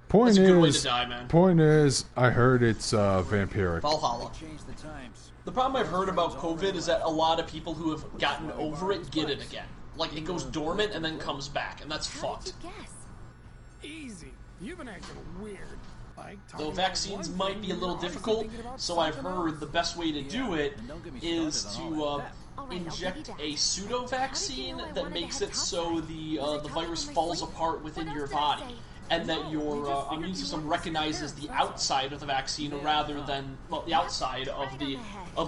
Speaker 1: Point
Speaker 2: That's a
Speaker 1: is,
Speaker 2: good way to die, man.
Speaker 1: Point is, I heard it's vampiric.
Speaker 2: Valhalla. The problem I've heard about COVID is that a lot of people who have gotten over it get it again. Like, it goes dormant and then comes back, and that's fucked.
Speaker 3: Easy. You've been acting weird.
Speaker 2: Though vaccines might be a little difficult, so I've heard the best way to do it is to inject a pseudo-vaccine that makes it so the virus falls apart within your body, and that your immune system recognizes the outside of the vaccine rather than, well, the outside of the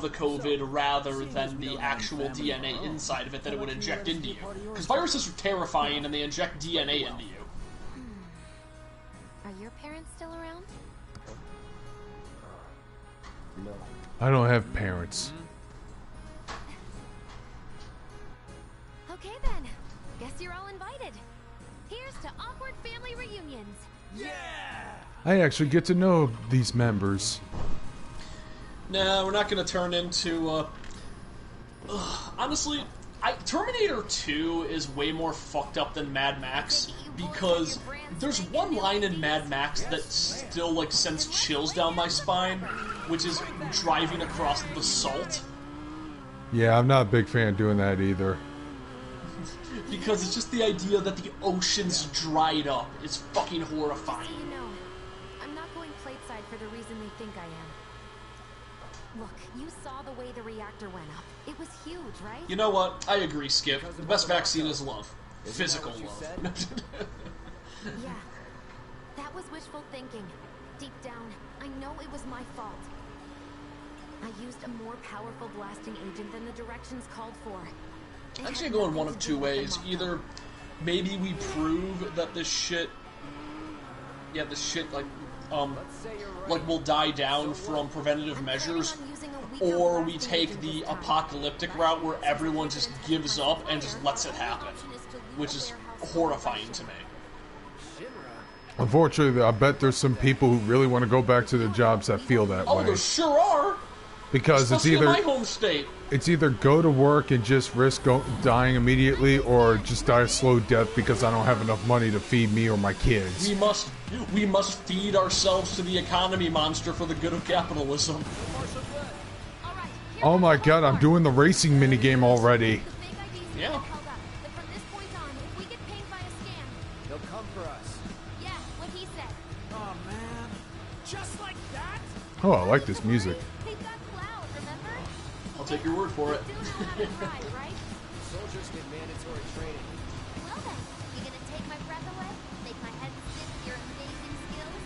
Speaker 2: COVID rather than the actual DNA inside of it that it would inject into you. Because viruses are terrifying and they inject DNA into you.
Speaker 5: Are your parents parents still around?
Speaker 7: No.
Speaker 1: I don't have parents.
Speaker 5: Okay then. Guess you're all invited. Here's to awkward family reunions.
Speaker 1: I actually get to know these members.
Speaker 2: Nah, we're not going to turn into, honestly, Terminator 2 is way more fucked up than Mad Max, because there's one line in Mad Max that still, like, sends chills down my spine, which is driving across the salt.
Speaker 1: Yeah, I'm not a big fan of doing that either.
Speaker 2: Because it's just the idea that the ocean's dried up. It's fucking horrifying.
Speaker 5: You know, I'm not going plateside for the reason they think I am. Look, you saw the way the reactor went up. It was huge, right?
Speaker 2: You know what? I agree, Skip. The best vaccine is love. Physical love.
Speaker 5: Yeah, that was wishful thinking. Deep down, I know it was my fault. I used a more powerful blasting agent than the directions called for.
Speaker 2: Actually, going one of two ways. Either maybe we prove that this shit, like will die down from preventative measures, or we take the apocalyptic route where everyone just gives up and just lets it happen, which is horrifying to me.
Speaker 1: Unfortunately, I bet there's some people who really want to go back to their jobs that feel that way.
Speaker 2: Oh, there sure are.
Speaker 1: Because
Speaker 2: especially
Speaker 1: it's either
Speaker 2: in my home state.
Speaker 1: It's either go to work and just risk dying immediately, or just die a slow death because I don't have enough money to feed me or my kids.
Speaker 2: We must feed ourselves to the economy monster for the good of capitalism.
Speaker 1: Oh my god, I'm doing the racing minigame already.
Speaker 2: Yeah.
Speaker 7: They'll come for us.
Speaker 8: Yeah, what he said.
Speaker 10: Oh man, just like that?
Speaker 1: Oh, I like this music.
Speaker 2: I'll take your word for it.
Speaker 7: Soldiers get mandatory training.
Speaker 8: Well then, you gonna take my breath away? Make my head spin with your amazing skills?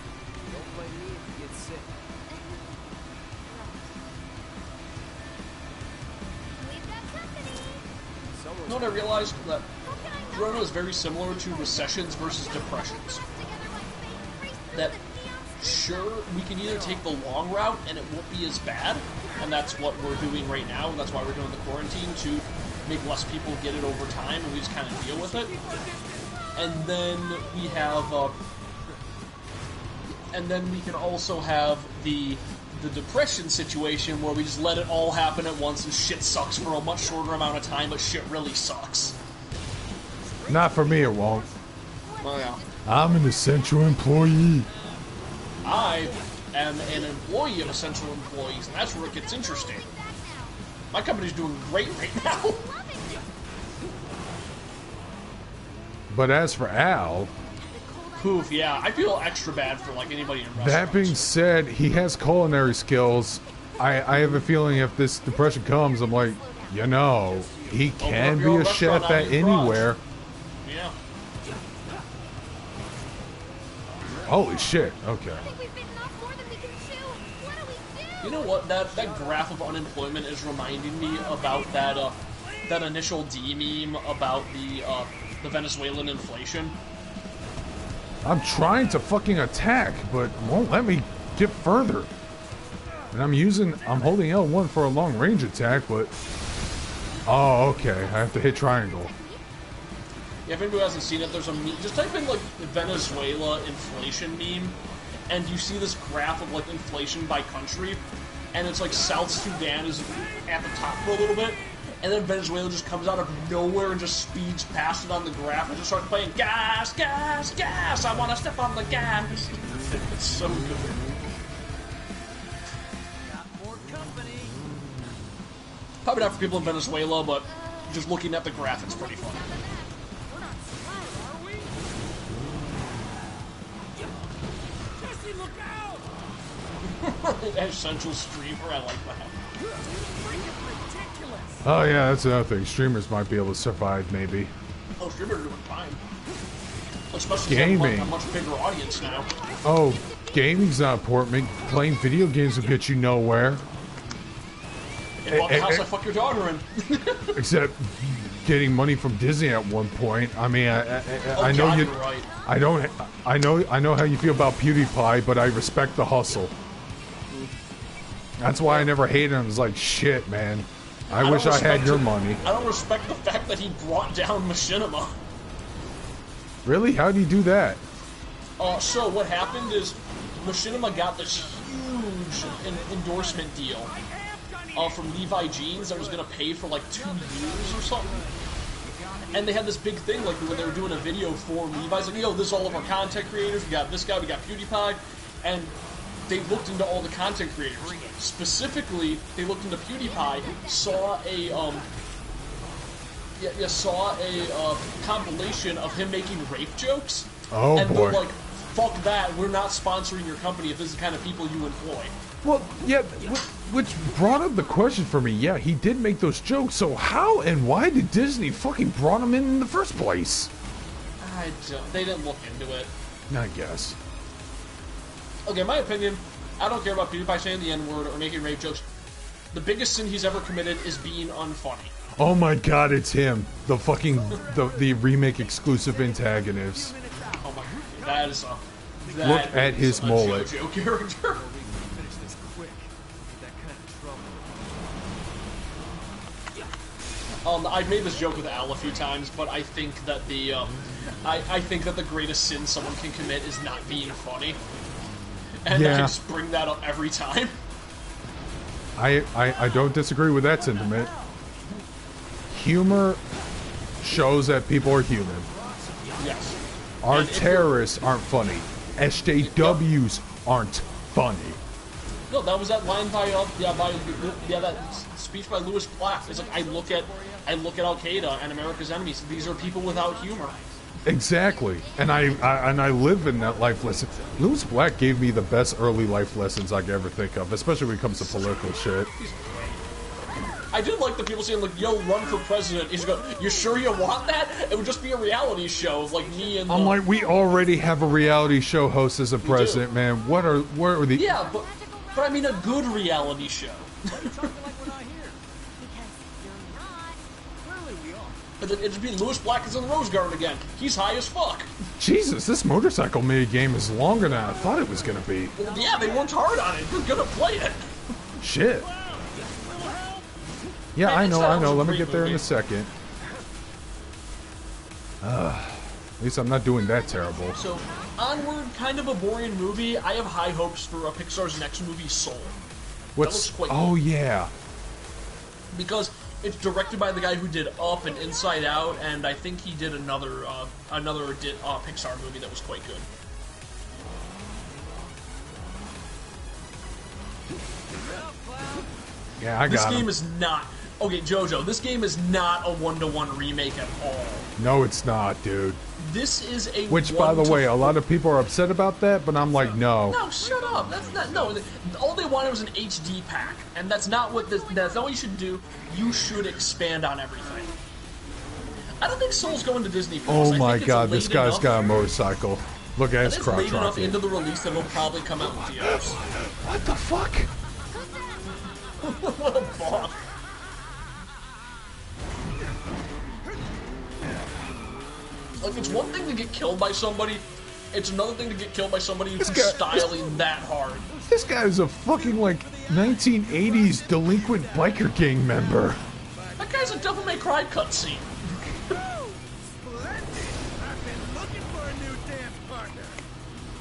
Speaker 7: Don't blame me if you get sick.
Speaker 8: We've got company.
Speaker 2: You know what I realized? That Corona is very similar to recessions versus depressions. That, sure, we can either take the long route and it won't be as bad, and that's what we're doing right now, and that's why we're doing the quarantine, to make less people get it over time, and we just kind of deal with it. And then we have, and then we can also have the depression situation where we just let it all happen at once and shit sucks for a much shorter amount of time, but shit really sucks.
Speaker 1: Not for me, it won't.
Speaker 2: Well, yeah.
Speaker 1: I'm an essential employee.
Speaker 2: I am an employee of essential employees, and that's where it gets interesting. My company's doing great right now.
Speaker 1: But as for Al...
Speaker 2: Poof, yeah, I feel extra bad for, like, anybody in restaurants.
Speaker 1: That being said, he has culinary skills. I have a feeling if this depression comes, I'm like, you know, he can be a chef at anywhere.
Speaker 2: Yeah.
Speaker 1: Holy shit, okay.
Speaker 2: You know what? That graph of unemployment is reminding me about that that initial D meme about the Venezuelan inflation.
Speaker 1: I'm trying to fucking attack, but won't let me get further. And I'm holding L1 for a long range attack, but... Oh, okay, I have to hit triangle.
Speaker 2: Yeah, if anybody hasn't seen it, there's a meme. Just type in, like, Venezuela inflation meme, and you see this graph of, like, inflation by country, and it's like South Sudan is at the top for a little bit, and then Venezuela just comes out of nowhere and just speeds past it on the graph and just starts playing gas, gas, gas, I want to step on the gas. It's so good.
Speaker 10: Got more company.
Speaker 2: Probably not for people in Venezuela, but just looking at the graph, it's pretty funny.
Speaker 10: We're not screwed, are we? Jesse, look out!
Speaker 2: Essential streamer, I like that.
Speaker 1: Oh yeah, that's another thing. Streamers might be able to survive, maybe.
Speaker 2: Oh, streamers are doing fine. Especially
Speaker 1: Gaming.
Speaker 2: a much bigger audience now.
Speaker 1: Oh, gaming's not important. Playing video games will get you nowhere.
Speaker 2: If bought the house I fuck your daughter in.
Speaker 1: Except getting money from Disney at one point. I mean, I know
Speaker 2: God,
Speaker 1: you.
Speaker 2: you're right.
Speaker 1: I know how you feel about PewDiePie, but I respect the hustle. That's why I never hated him. It's like, shit, man. I wish I had your money.
Speaker 2: I don't respect the fact that he brought down Machinima.
Speaker 1: Really? How did he do that?
Speaker 2: So what happened is Machinima got this huge endorsement deal from Levi Jeans that was going to pay for like 2 years or something. And they had this big thing, like when they were doing a video for Levi's, like, yo, this is all of our content creators. We got this guy, we got PewDiePie, and they looked into all the content creators. Specifically, they looked into PewDiePie, saw a compilation of him making rape jokes.
Speaker 1: Oh,
Speaker 2: and
Speaker 1: boy.
Speaker 2: they're like, fuck that, we're not sponsoring your company if this is the kind of people you employ.
Speaker 1: Well, yeah, which brought up the question for me. Yeah, he did make those jokes, so how and why did Disney fucking brought him in the first place?
Speaker 2: They didn't look into it.
Speaker 1: I guess.
Speaker 2: Okay, in my opinion, I don't care about PewDiePie saying the N-word or making rape jokes. The biggest sin he's ever committed is being unfunny.
Speaker 1: Oh my god, it's him. The fucking, the remake exclusive antagonist.
Speaker 2: Oh my god, that is a...
Speaker 1: Look at his mullet.
Speaker 2: JoJo character. I've made this joke with Al a few times, but I think that the I think that the greatest sin someone can commit is not being funny, and I just bring that up every time.
Speaker 1: I don't disagree with that sentiment. Humor shows that people are human.
Speaker 2: Yes.
Speaker 1: Our terrorists aren't funny. SJWs aren't funny.
Speaker 2: No, that was that line by that speech by Louis Black. It's like I look at Al Qaeda and America's enemies. These are people without humor.
Speaker 1: Exactly, and I live in that life lesson. Louis Black gave me the best early life lessons I could ever think of, especially when it comes to political shit.
Speaker 2: I did like the people saying like, "Yo, run for president." He's going, "You sure you want that?" It would just be a reality show of like me and.
Speaker 1: I'm like, we already have a reality show host as a president, man. What are the?
Speaker 2: Yeah, but I mean a good reality show. It'd be Louis Black is in the Rose Garden again. He's high as fuck.
Speaker 1: Jesus, this motorcycle mini game is longer than I thought it was gonna be.
Speaker 2: Well, yeah, they worked hard on it. They're gonna play it.
Speaker 1: Shit. Yeah, I know. Let me get there in a second. At least I'm not doing that terrible.
Speaker 2: So, Onward, kind of a boring movie. I have high hopes for Pixar's next movie, Soul.
Speaker 1: What's? Oh yeah.
Speaker 2: Because it's directed by the guy who did Up and Inside Out, and I think he did another Pixar movie that was quite good.
Speaker 1: Yeah, I got
Speaker 2: This game
Speaker 1: him.
Speaker 2: is not... Okay, JoJo, this game is not a one-to-one remake at all.
Speaker 1: No, it's not, dude.
Speaker 2: This is a
Speaker 1: Which, by the way, a lot of people are upset about that, but I'm like, no.
Speaker 2: No, shut up. That's not... No, all they wanted was an HD pack, and that's not what that's not what you should do. You should expand on everything. I don't think Soul's going to Disney Plus.
Speaker 1: Oh my god, this guy's got a motorcycle. Look at his crotch
Speaker 2: late enough
Speaker 1: rocket.
Speaker 2: into the release that it'll probably come out in theaters.
Speaker 1: What the fuck?
Speaker 2: What a ball. Like, it's one thing to get killed by somebody, it's another thing to get killed by somebody who's styling that hard.
Speaker 1: This guy's a fucking, like, 1980s delinquent biker gang member.
Speaker 2: That guy's a Devil May Cry cutscene.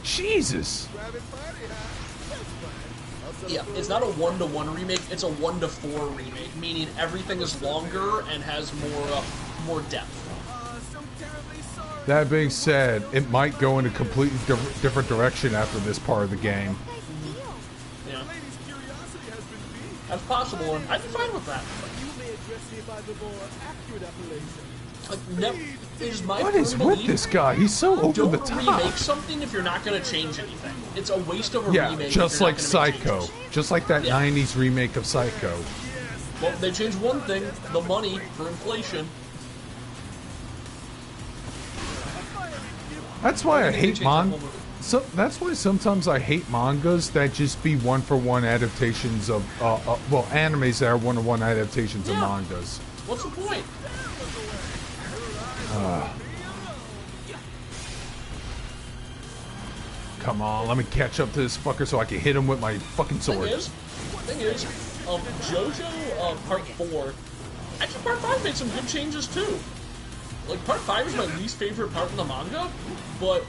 Speaker 1: Jesus.
Speaker 2: Yeah, it's not a 1-to-1 remake, it's a 1-to-4 remake, meaning everything is longer and has more depth.
Speaker 1: That being said, it might go in a completely different direction after this part of the game.
Speaker 2: Yeah. That's possible, and I'd be fine with that. Like,
Speaker 1: What is with this guy? He's so over the top.
Speaker 2: Don't remake something if you're not going to change anything. It's a waste of a remake.
Speaker 1: Yeah, just like Psycho. Just like that 90s remake of Psycho.
Speaker 2: Well, they changed one thing, the money for inflation.
Speaker 1: That's why I hate So that's why sometimes I hate mangas that just be one-for-one adaptations of, well, animes that are one-to-one adaptations of mangas.
Speaker 2: What's the point?
Speaker 1: Come on, let me catch up to this fucker so I can hit him with my fucking sword.
Speaker 2: Thing is, JoJo Part 4, actually Part 5 made some good changes too. Like, Part 5 is my least favorite part in the manga, but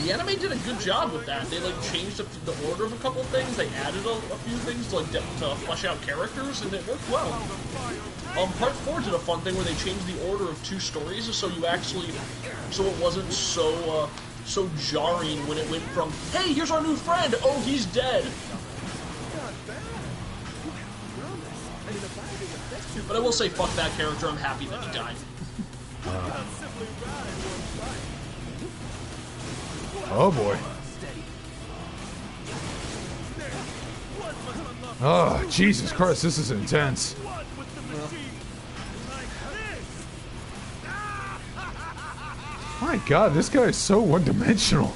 Speaker 2: the anime did a good job with that. They, like, changed the order of a couple things, they added a few things to, like, to flesh out characters, and it worked well. Part 4 did a fun thing where they changed the order of 2 stories, so you actually, so it wasn't so jarring when it went from, hey, here's our new friend, oh, he's dead. But I will say, fuck that character, I'm happy that he died.
Speaker 1: Oh boy. Oh, Jesus Christ, this is intense. My God, this guy is so one-dimensional.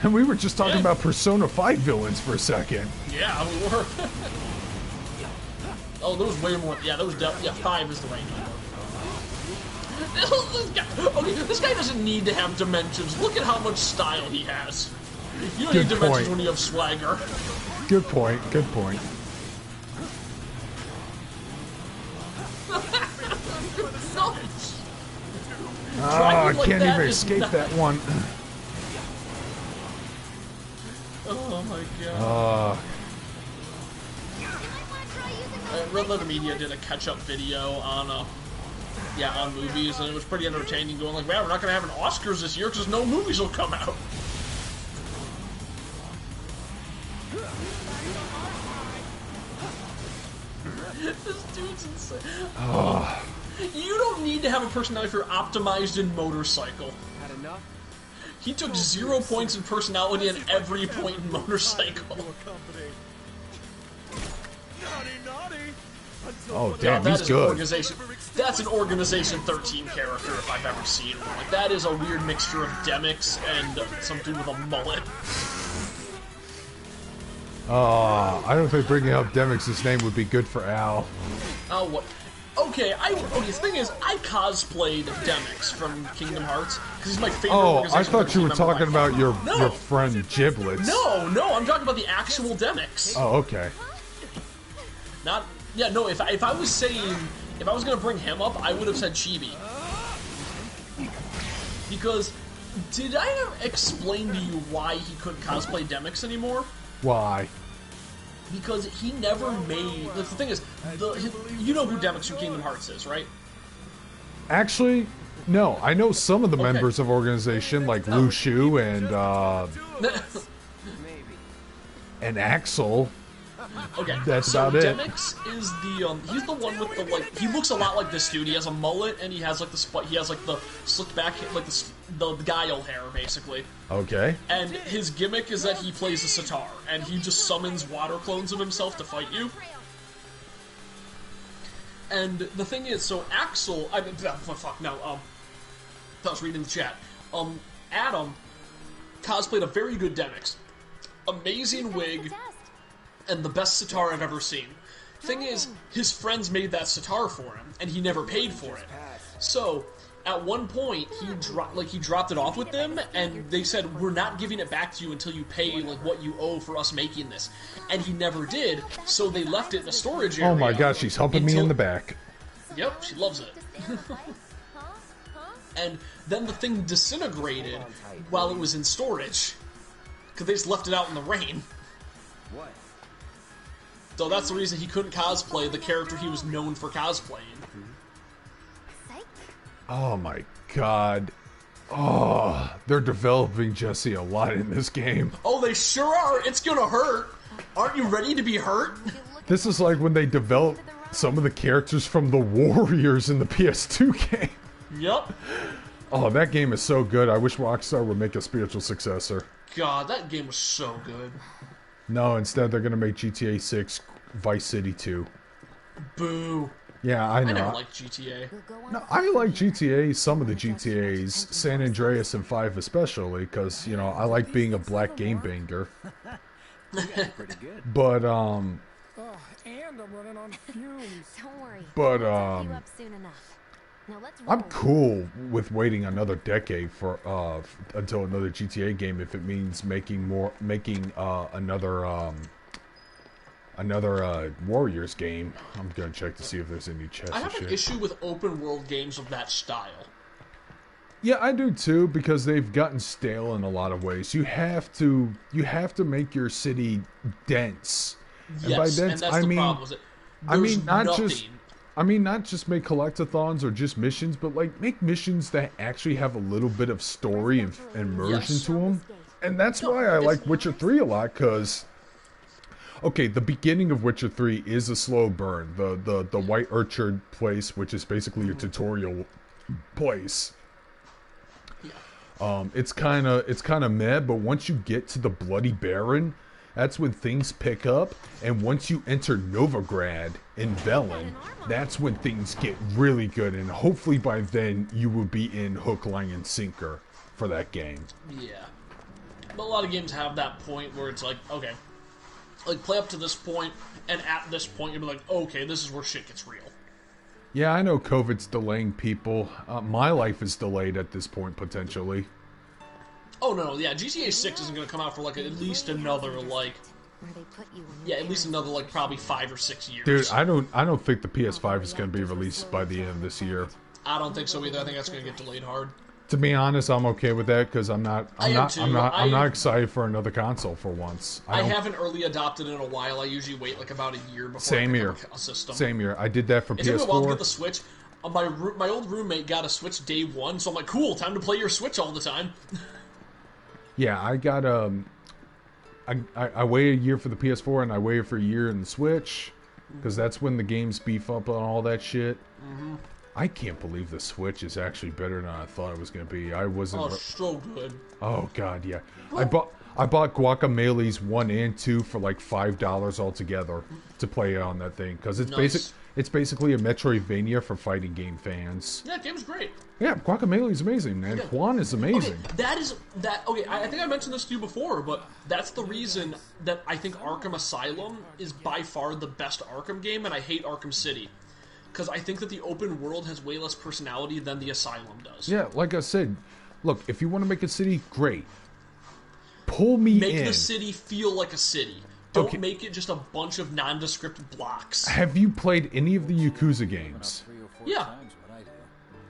Speaker 1: And we were just talking about Persona 5 villains for a second.
Speaker 2: Yeah, we were. Oh, there was way more. Yeah, there was. Yeah, 5 is the right number. Okay, this guy doesn't need to have dimensions. Look at how much style he has. You don't need dimensions when you have swagger.
Speaker 1: Good point. Good point. I can't even escape that one.
Speaker 2: Oh my God. Red Letter Media did a catch-up video on on movies, and it was pretty entertaining. Going like, man, we're not gonna have an Oscars this year because no movies will come out. This dude's insane. You don't need to have a personality if you're optimized in motorcycle.
Speaker 7: Had enough?
Speaker 2: He took 0 points in personality at every point in motorcycle.
Speaker 1: Oh, damn, he's good.
Speaker 2: That's an Organization 13 character if I've ever seen one. Like, that is a weird mixture of Demix and some dude with a mullet.
Speaker 1: I don't think bringing up Demix's name would be good for Al.
Speaker 2: Oh, what? Okay, the thing is, I cosplayed Demix from Kingdom Hearts, because he's my favorite organization.
Speaker 1: I thought you were talking about your friend Giblets.
Speaker 2: No, I'm talking about the actual Demix.
Speaker 1: Oh, okay.
Speaker 2: If I was saying, if I was going to bring him up, I would have said Chibi. Because, did I ever explain to you why he couldn't cosplay Demix anymore?
Speaker 1: Why?
Speaker 2: Because he never made... The thing is, you know who Demix from Kingdom Hearts is, right?
Speaker 1: Actually, no. I know some of the members of Organization, like Lu Shu and Axel.
Speaker 2: Okay,
Speaker 1: that's
Speaker 2: so
Speaker 1: about it.
Speaker 2: Demix is the he's the one with the like. He looks a lot like this dude. He has a mullet and he has like he has like the slicked back, like the guile hair, basically.
Speaker 1: Okay. And
Speaker 2: his gimmick is that he plays a sitar and he just summons water clones of himself to fight you. And the thing is, so Axel, I was reading the chat. Adam cosplayed a very good Demix, amazing wig. And the best sitar I've ever seen. Thing is, his friends made that sitar for him, and he never paid for it. So, at one point, he dropped it off with them, and they said, "We're not giving it back to you until you pay like what you owe for us making this." And he never did, so they left it in a storage area.
Speaker 1: Oh my gosh, she's helping me in the back.
Speaker 2: Yep, she loves it. And then the thing disintegrated while it was in storage, because they just left it out in the rain.
Speaker 7: What?
Speaker 2: So that's the reason he couldn't cosplay the character he was known for cosplaying.
Speaker 1: Oh my God. Oh, they're developing Jesse a lot in this game.
Speaker 2: Oh, they sure are. It's gonna hurt. Aren't you ready to be hurt?
Speaker 1: This is like when they developed some of the characters from the Warriors in the PS2 game.
Speaker 2: Yep.
Speaker 1: Oh, that game is so good. I wish Rockstar would make a spiritual successor.
Speaker 2: God, that game was so good.
Speaker 1: No, instead they're going to make GTA 6 Vice City 2.
Speaker 2: Boo.
Speaker 1: Yeah, I know.
Speaker 2: I never liked GTA.
Speaker 1: No, I like GTA, some of the GTAs, San Andreas and 5 especially, because, you know, I like being a black game banger.
Speaker 7: Pretty good.
Speaker 1: But,
Speaker 8: Oh, and I'm running on fumes.
Speaker 5: Don't worry.
Speaker 1: But,
Speaker 5: I'll pick you up soon enough. Now let's
Speaker 1: I'm
Speaker 5: roll.
Speaker 1: cool with waiting another decade for until another GTA game if it means making another Warriors game. I'm gonna check to see if there's any chess
Speaker 2: I
Speaker 1: and
Speaker 2: have an
Speaker 1: shit.
Speaker 2: issue with open world games of that style.
Speaker 1: Yeah, I do too, because they've gotten stale in a lot of ways. You have to make your city dense. And by
Speaker 2: Yes,
Speaker 1: dense,
Speaker 2: and that's
Speaker 1: I
Speaker 2: the
Speaker 1: mean,
Speaker 2: problem. Is it,
Speaker 1: I mean not
Speaker 2: nothing.
Speaker 1: not just make collectathons or just missions, but like make missions that actually have a little bit of story and immersion to them. And that's why I like Witcher 3 a lot, because okay, the beginning of Witcher 3 is a slow burn. The White Orchard place, which is basically a tutorial place. It's kind of meh, but once you get to the Bloody Baron, that's when things pick up. And once you enter Novigrad in Velen, that's when things get really good. And hopefully by then you will be in hook, line, and sinker for that game.
Speaker 2: Yeah. But a lot of games have that point where it's like, okay, like play up to this point, and at this point you'll be like, okay, this is where shit gets real.
Speaker 1: Yeah, I know COVID's delaying people. My life is delayed at this point, potentially.
Speaker 2: Oh no, yeah, GTA 6 isn't going to come out for like at least another like, yeah, at least another like probably 5 or 6 years.
Speaker 1: Dude, I don't think the PS5 is going to be released by the end of this year.
Speaker 2: I don't think so either. I think that's going to get delayed hard.
Speaker 1: To be honest, I'm okay with that because I'm not excited for another console for once.
Speaker 2: I haven't early adopted in a while. I usually wait like about a year before
Speaker 1: Same
Speaker 2: I pick
Speaker 1: year.
Speaker 2: up a system.
Speaker 1: Same year. I did that for
Speaker 2: It took me a while to
Speaker 1: PS4.
Speaker 2: get the Switch. My old roommate got a Switch day one, so I'm like, cool, time to play your Switch all the time.
Speaker 1: Yeah, I got I waited a year for the PS4 and I waited for a year in the Switch because that's when the games beef up on all that shit.
Speaker 2: Mm-hmm.
Speaker 1: I can't believe the Switch is actually better than I thought it was going to be. I wasn't.
Speaker 2: Oh, so good.
Speaker 1: Oh god, yeah. I bought Guacameles 1 and 2 for like $5 altogether to play on that thing because it's
Speaker 2: Nice.
Speaker 1: It's basically a Metroidvania for fighting game fans.
Speaker 2: Yeah, game's great.
Speaker 1: Yeah, Guacamelee is amazing, man.
Speaker 2: Okay.
Speaker 1: Quan is amazing.
Speaker 2: Okay, I think I mentioned this to you before, but that's the reason that I think Arkham Asylum is by far the best Arkham game, and I hate Arkham City. Because I think that the open world has way less personality than the Asylum does.
Speaker 1: Yeah, like I said, look, if you want to make a city, great. Pull me in.
Speaker 2: Make the city feel like a city. Don't make it just a bunch of nondescript blocks.
Speaker 1: Have you played any of the Yakuza games?
Speaker 2: Yeah.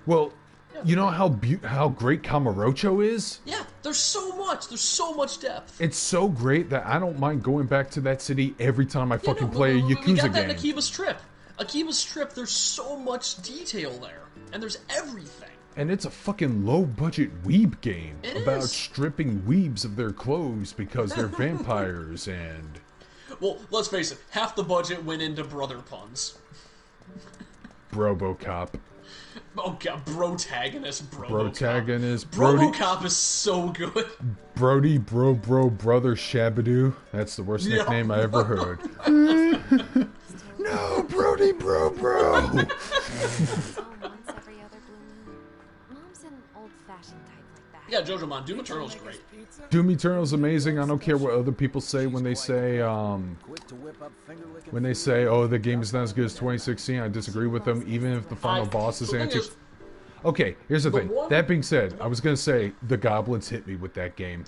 Speaker 1: Well, you know how great Kamurocho is?
Speaker 2: Yeah, there's so much depth.
Speaker 1: It's so great that I don't mind going back to that city every time I fucking play a Yakuza
Speaker 2: We got that
Speaker 1: game.
Speaker 2: in Akiba's Trip. Akiba's Trip, there's so much detail there. And there's everything.
Speaker 1: And it's a fucking low-budget weeb game
Speaker 2: It
Speaker 1: about
Speaker 2: is.
Speaker 1: stripping weebs of their clothes because they're vampires and...
Speaker 2: Well, let's face it, half the budget went into brother puns.
Speaker 1: Brobocop.
Speaker 2: Oh god, Brotagonist,
Speaker 1: Protagonist. Brody,
Speaker 2: Brobocop is so good.
Speaker 1: Brody, brother Shabadoo. That's the worst
Speaker 2: Yeah.
Speaker 1: nickname I ever heard. No, Brody, bro.
Speaker 5: Mom's an old-fashioned type like that.
Speaker 2: Yeah, JoJo Doom Eternal's great.
Speaker 1: Doom Eternal's amazing. I don't care what other people say when they say, oh, the game is not as good as 2016. I disagree with them, even if the final boss is
Speaker 2: the thing
Speaker 1: anti...
Speaker 2: is-
Speaker 1: Okay, here's the thing.
Speaker 2: one-
Speaker 1: That being said, I was going to say, the goblins hit me with that game.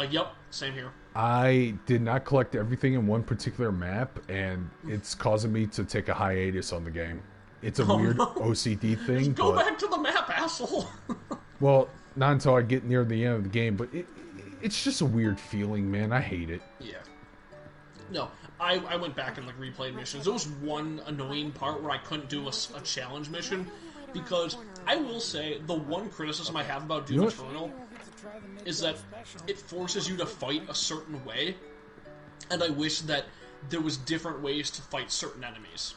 Speaker 2: Yep, same here.
Speaker 1: I did not collect everything in one particular map, and it's causing me to take a hiatus on the game. It's a weird OCD thing,
Speaker 2: Go
Speaker 1: but...
Speaker 2: back to the map, asshole.
Speaker 1: Well, not until I get near the end of the game, but it's just a weird feeling, man. I hate it.
Speaker 2: Yeah. No, I went back and like replayed missions. There was one annoying part where I couldn't do a challenge mission because I will say the one criticism I have about Doom
Speaker 1: You know what?
Speaker 2: Eternal is that it forces you to fight a certain way, and I wish that there was different ways to fight certain enemies.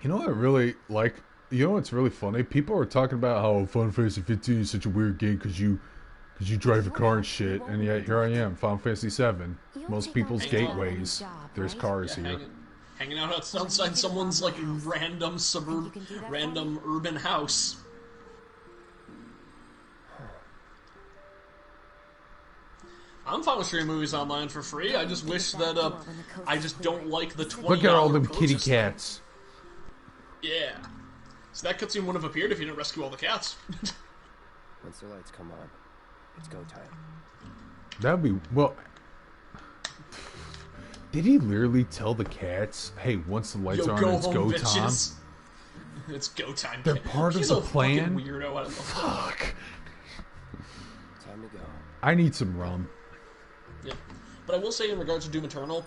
Speaker 1: You know what I really like? You know what's really funny? People are talking about how Final Fantasy 15 is such a weird game because you drive a car and shit, and yet here I am, Final Fantasy 7. Most people's gateways, there's cars
Speaker 2: Yeah,
Speaker 1: here.
Speaker 2: Hanging out outside someone's like random random urban house. I'm fine with streaming movies online for free. I just wish that I just don't like the $20.
Speaker 1: Look at all them kitty cats.
Speaker 2: Yeah. So that cutscene wouldn't have appeared if you didn't rescue all the cats.
Speaker 7: Once the lights come on, it's go time.
Speaker 1: That'd be well. Did he literally tell the cats, "Hey, once the lights are on, it's go time"?
Speaker 2: It's go time.
Speaker 1: They're part of the plan.
Speaker 2: Weirdo. I love
Speaker 1: Fuck.
Speaker 7: Time to go.
Speaker 1: I need some rum.
Speaker 2: Yeah, but I will say in regards to Doom Eternal,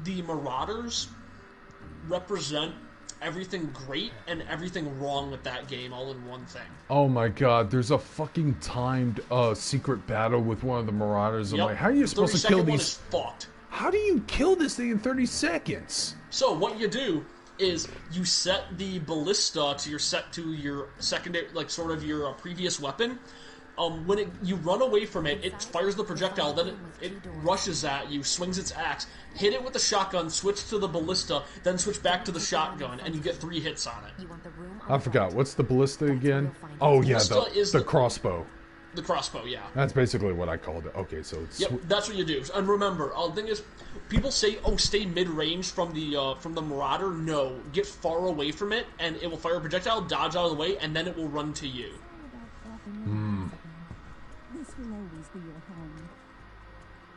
Speaker 2: the Marauders represent everything great and everything wrong with that game all in one thing.
Speaker 1: Oh my god, there's a fucking timed secret battle with one of the Marauders. I'm like, how are you supposed to kill these? How do you kill this thing in 30 seconds?
Speaker 2: So what you do is you set the ballista to your secondary, like sort of your previous weapon. When you run away from it, it fires the projectile, then it rushes at you, swings its axe, hit it with the shotgun, switch to the ballista, then switch back to the shotgun, and you get 3 hits on it.
Speaker 1: I forgot. What's the ballista again? Oh yeah, the crossbow.
Speaker 2: The crossbow, yeah.
Speaker 1: That's basically what I called it. Okay, so it's...
Speaker 2: Yep, that's what you do. And remember, the thing is, people say, "Oh, stay mid-range from the Marauder." No, get far away from it, and it will fire a projectile, dodge out of the way, and then it will run to you.
Speaker 8: This will always be your home.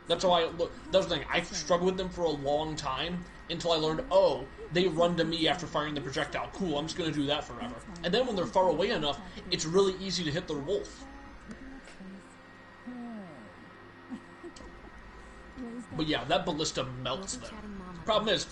Speaker 2: That's how that's the thing. I struggled with them for a long time until I learned, oh, they run to me after firing the projectile. Cool, I'm just going to do that forever. And then when they're far away enough, it's really easy to hit their wolf. But yeah, that ballista melts them. Problem is,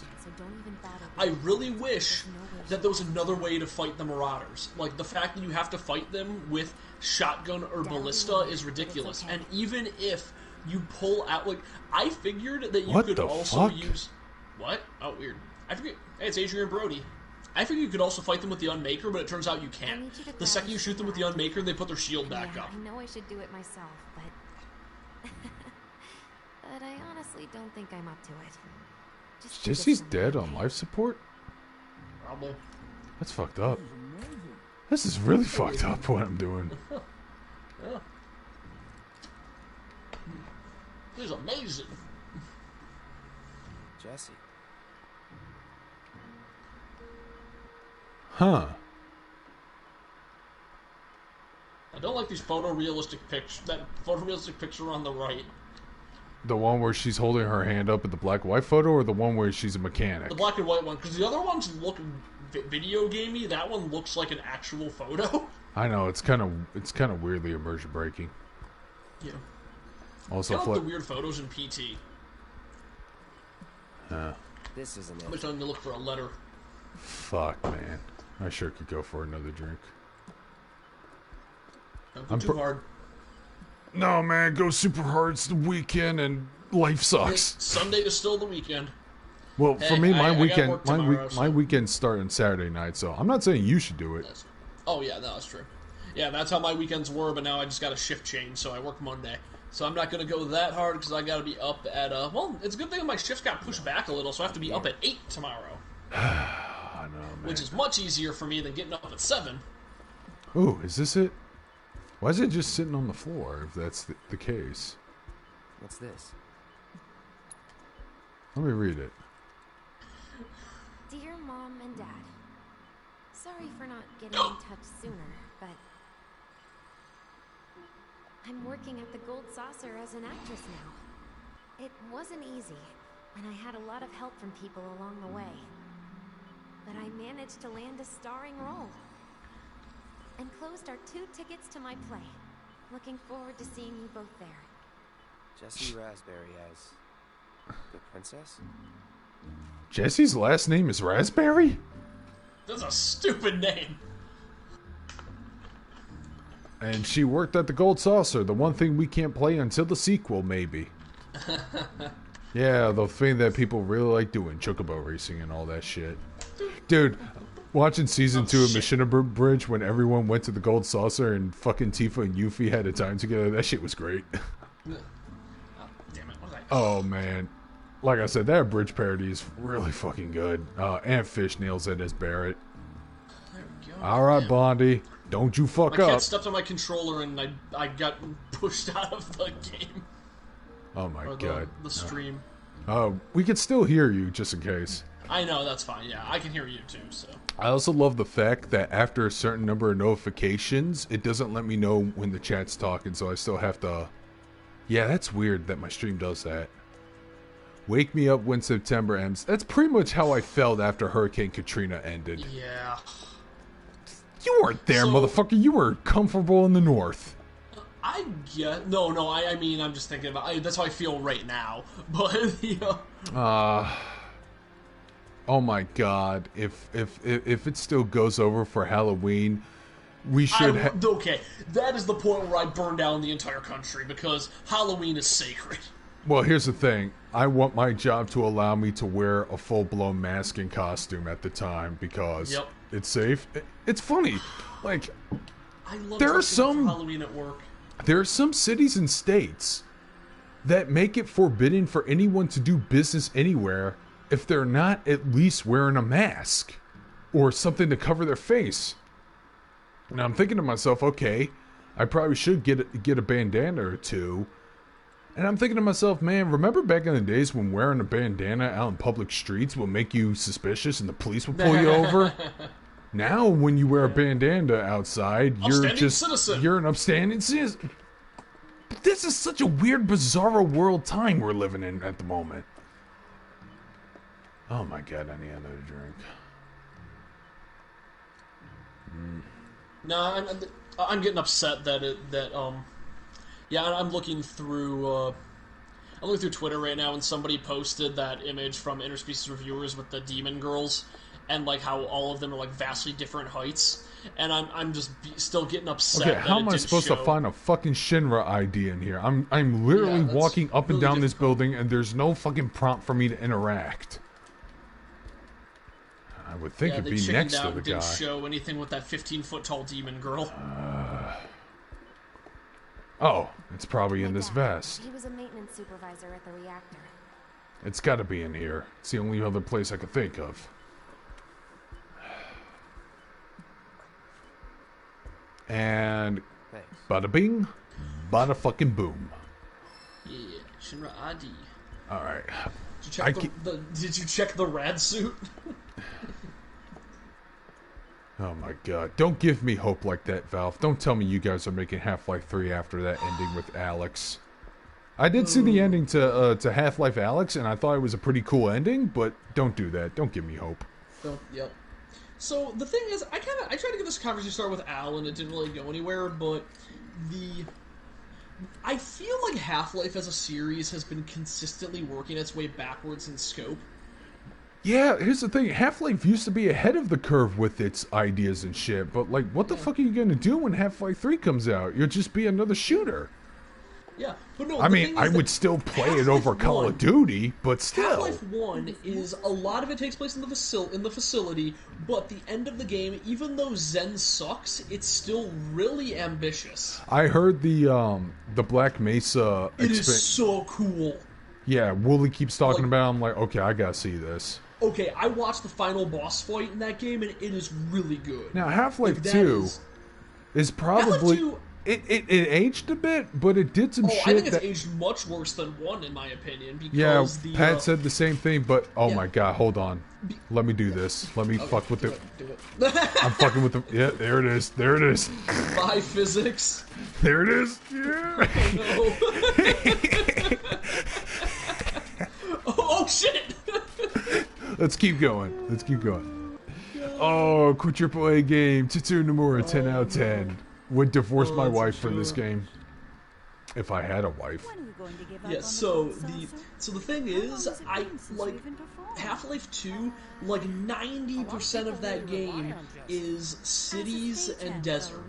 Speaker 2: I really wish that there was another way to fight the Marauders. Like, the fact that you have to fight them with shotgun or ballista is ridiculous. And even if you pull out, like, I figured that you could also use... What? Oh, weird. I figured... Hey, it's Adrian Brody. I figured you could also fight them with the Unmaker, but it turns out you can't. The second you shoot them with the Unmaker, they put their shield back up.
Speaker 5: I know I should do it myself, but... but I honestly don't think I'm up to it.
Speaker 1: Jesse's dead on life support?
Speaker 2: Probably.
Speaker 1: That's fucked up. This is really fucked up what I'm doing.
Speaker 2: Yeah. This is amazing.
Speaker 7: Jesse.
Speaker 1: Huh.
Speaker 2: I don't like these photorealistic pictures. That photorealistic picture on the right.
Speaker 1: The one where she's holding her hand up at the black and white photo, or the one where she's a mechanic?
Speaker 2: The black and white one, because the other ones look video gamey. That one looks like an actual photo.
Speaker 1: I know, it's kind of weirdly immersion breaking.
Speaker 2: Yeah.
Speaker 1: Also,
Speaker 2: I love the weird photos in PT.
Speaker 7: This isn't it.
Speaker 2: I'm just trying to look for a letter.
Speaker 1: Fuck, man. I sure could go for another drink.
Speaker 2: I'm too hard.
Speaker 1: No, man, go super hard. It's the weekend and life sucks.
Speaker 2: Sunday is still the weekend.
Speaker 1: Well,
Speaker 2: hey,
Speaker 1: for me, my weekend,
Speaker 2: tomorrow,
Speaker 1: my weekends start on Saturday night, so I'm not saying you should do it.
Speaker 2: Oh yeah, no, that's true. Yeah, that's how my weekends were, but now I just got a shift change, so I work Monday. So I'm not going to go that hard because I got to be up at well, it's a good thing my shifts got pushed back a little, so I have to be up at 8 tomorrow.
Speaker 1: I know, man.
Speaker 2: Which is much easier for me than getting up at 7.
Speaker 1: Ooh, is this it? Why is it just sitting on the floor, if that's the case?
Speaker 7: What's this?
Speaker 1: Let me read it.
Speaker 5: Dear Mom and Dad, sorry for not getting in touch sooner, but I'm working at the Gold Saucer as an actress now. It wasn't easy, and I had a lot of help from people along the way. But I managed to land a starring role. Enclosed are 2 tickets to my play. Looking forward to seeing you both there.
Speaker 7: Jessie Raspberry as the princess?
Speaker 1: Jesse's last name is Raspberry?
Speaker 2: That's a stupid name.
Speaker 1: And she worked at the Gold Saucer, the one thing we can't play until the sequel, maybe. Yeah, the thing that people really like doing, chocobo racing and all that shit. Dude, watching season 2 of Mission Bridge when everyone went to the Gold Saucer and fucking Tifa and Yuffie had a time together, that shit was great.
Speaker 2: Oh, damn it, what was I?
Speaker 1: Oh, man. like I said, that bridge parody is really fucking good. And Fish nails it as Barrett.
Speaker 2: There we go.
Speaker 1: All right, Blondie, don't you fuck
Speaker 2: My
Speaker 1: up.
Speaker 2: cat stepped on my controller and I got pushed out of the game.
Speaker 1: Oh my
Speaker 2: Or
Speaker 1: god.
Speaker 2: the stream.
Speaker 1: We can still hear you, just in case.
Speaker 2: I know, that's fine. Yeah, I can hear you too, so.
Speaker 1: I also love the fact that after a certain number of notifications, it doesn't let me know when the chat's talking, so I still have to... Yeah, that's weird that my stream does that. Wake me up when September ends. That's pretty much how I felt after Hurricane Katrina ended.
Speaker 2: Yeah.
Speaker 1: You weren't there, motherfucker. You were comfortable in the north.
Speaker 2: I get... No, I mean, I'm just thinking about... that's how I feel right now. But,
Speaker 1: Oh my god. If it still goes over for Halloween, we should
Speaker 2: okay, that is the point where I burn down the entire country, because Halloween is sacred.
Speaker 1: Well, here's the thing. I want my job to allow me to wear a full-blown mask and costume at the time, because it's safe. It's funny. Like,
Speaker 2: I love
Speaker 1: there are
Speaker 2: some Halloween at work.
Speaker 1: There are some cities and states that make it forbidden for anyone to do business anywhere if they're not at least wearing a mask or something to cover their face. And I'm thinking to myself, okay, I probably should get a bandana or two. And I'm thinking to myself, man, remember back in the days when wearing a bandana out in public streets would make you suspicious and the police would pull you over? Now, when you wear a bandana outside, you're an upstanding citizen. This is such a weird, bizarre world time we're living in at the moment. Oh my god, I need another drink.
Speaker 2: No, I'm getting upset that yeah, I'm looking through Twitter right now, and somebody posted that image from Interspecies Reviewers with the demon girls, and like how all of them are like vastly different heights, and I'm just still getting upset.
Speaker 1: Okay, how am I supposed to find a fucking Shinra ID in here? I'm literally walking up and down this building, and there's no fucking prompt for me to interact. I would think it'd be next to the guy.
Speaker 2: Didn't show anything with that 15-foot tall demon girl.
Speaker 1: Oh, it's probably in this vest.
Speaker 5: He was a maintenance supervisor at the reactor.
Speaker 1: It's got to be in here. It's the only other place I could think of. And bada bing, bada fucking boom.
Speaker 2: Yeah, Shinra ID.
Speaker 1: All right.
Speaker 2: Did you check the rad suit?
Speaker 1: Oh my god. Don't give me hope like that, Valve. Don't tell me you guys are making Half-Life 3 after that ending with Alex. I did see the ending to Half-Life Alex, and I thought it was a pretty cool ending, but don't do that. Don't give me hope.
Speaker 2: Yep. So, the thing is, I tried to get this conversation started with Al, and it didn't really go anywhere, but I feel like Half-Life as a series has been consistently working its way backwards in scope.
Speaker 1: Yeah, here's the thing. Half-Life used to be ahead of the curve with its ideas and shit, but, like, what the fuck are you gonna do when Half-Life 3 comes out? You'll just be another shooter.
Speaker 2: Yeah, but no,
Speaker 1: I mean, I would still play it over Call of Duty, but still.
Speaker 2: Half-Life 1 is, a lot of it takes place in the facility, but the end of the game, even though Zen sucks, it's still really ambitious.
Speaker 1: I heard the Black Mesa...
Speaker 2: It is so cool.
Speaker 1: Yeah, Wooly keeps talking about it. I'm like, okay, I gotta see this.
Speaker 2: Okay, I watched the final boss fight in that game, and it is really good.
Speaker 1: Now, Half-Life 2 is probably...
Speaker 2: Half-Life 2,
Speaker 1: It aged a bit, but it did some shit.
Speaker 2: I think it's aged much worse than 1, in my opinion. Because
Speaker 1: Pat said the same thing, but my god, hold on. Let me do this. Let me fuck with
Speaker 2: do
Speaker 1: it.
Speaker 2: Do it.
Speaker 1: I'm fucking with the... Yeah, there it is. There it is.
Speaker 2: By physics.
Speaker 1: There it is. Yeah.
Speaker 2: Oh, shit!
Speaker 1: Let's keep going. Let's keep going. Oh, quadruple A game. Tetsu Nomura, 10 out of 10. Would divorce my wife for this game. If I had a wife.
Speaker 2: Yeah, so the thing is, I like Half-Life 2, like 90% of that game is cities and desert.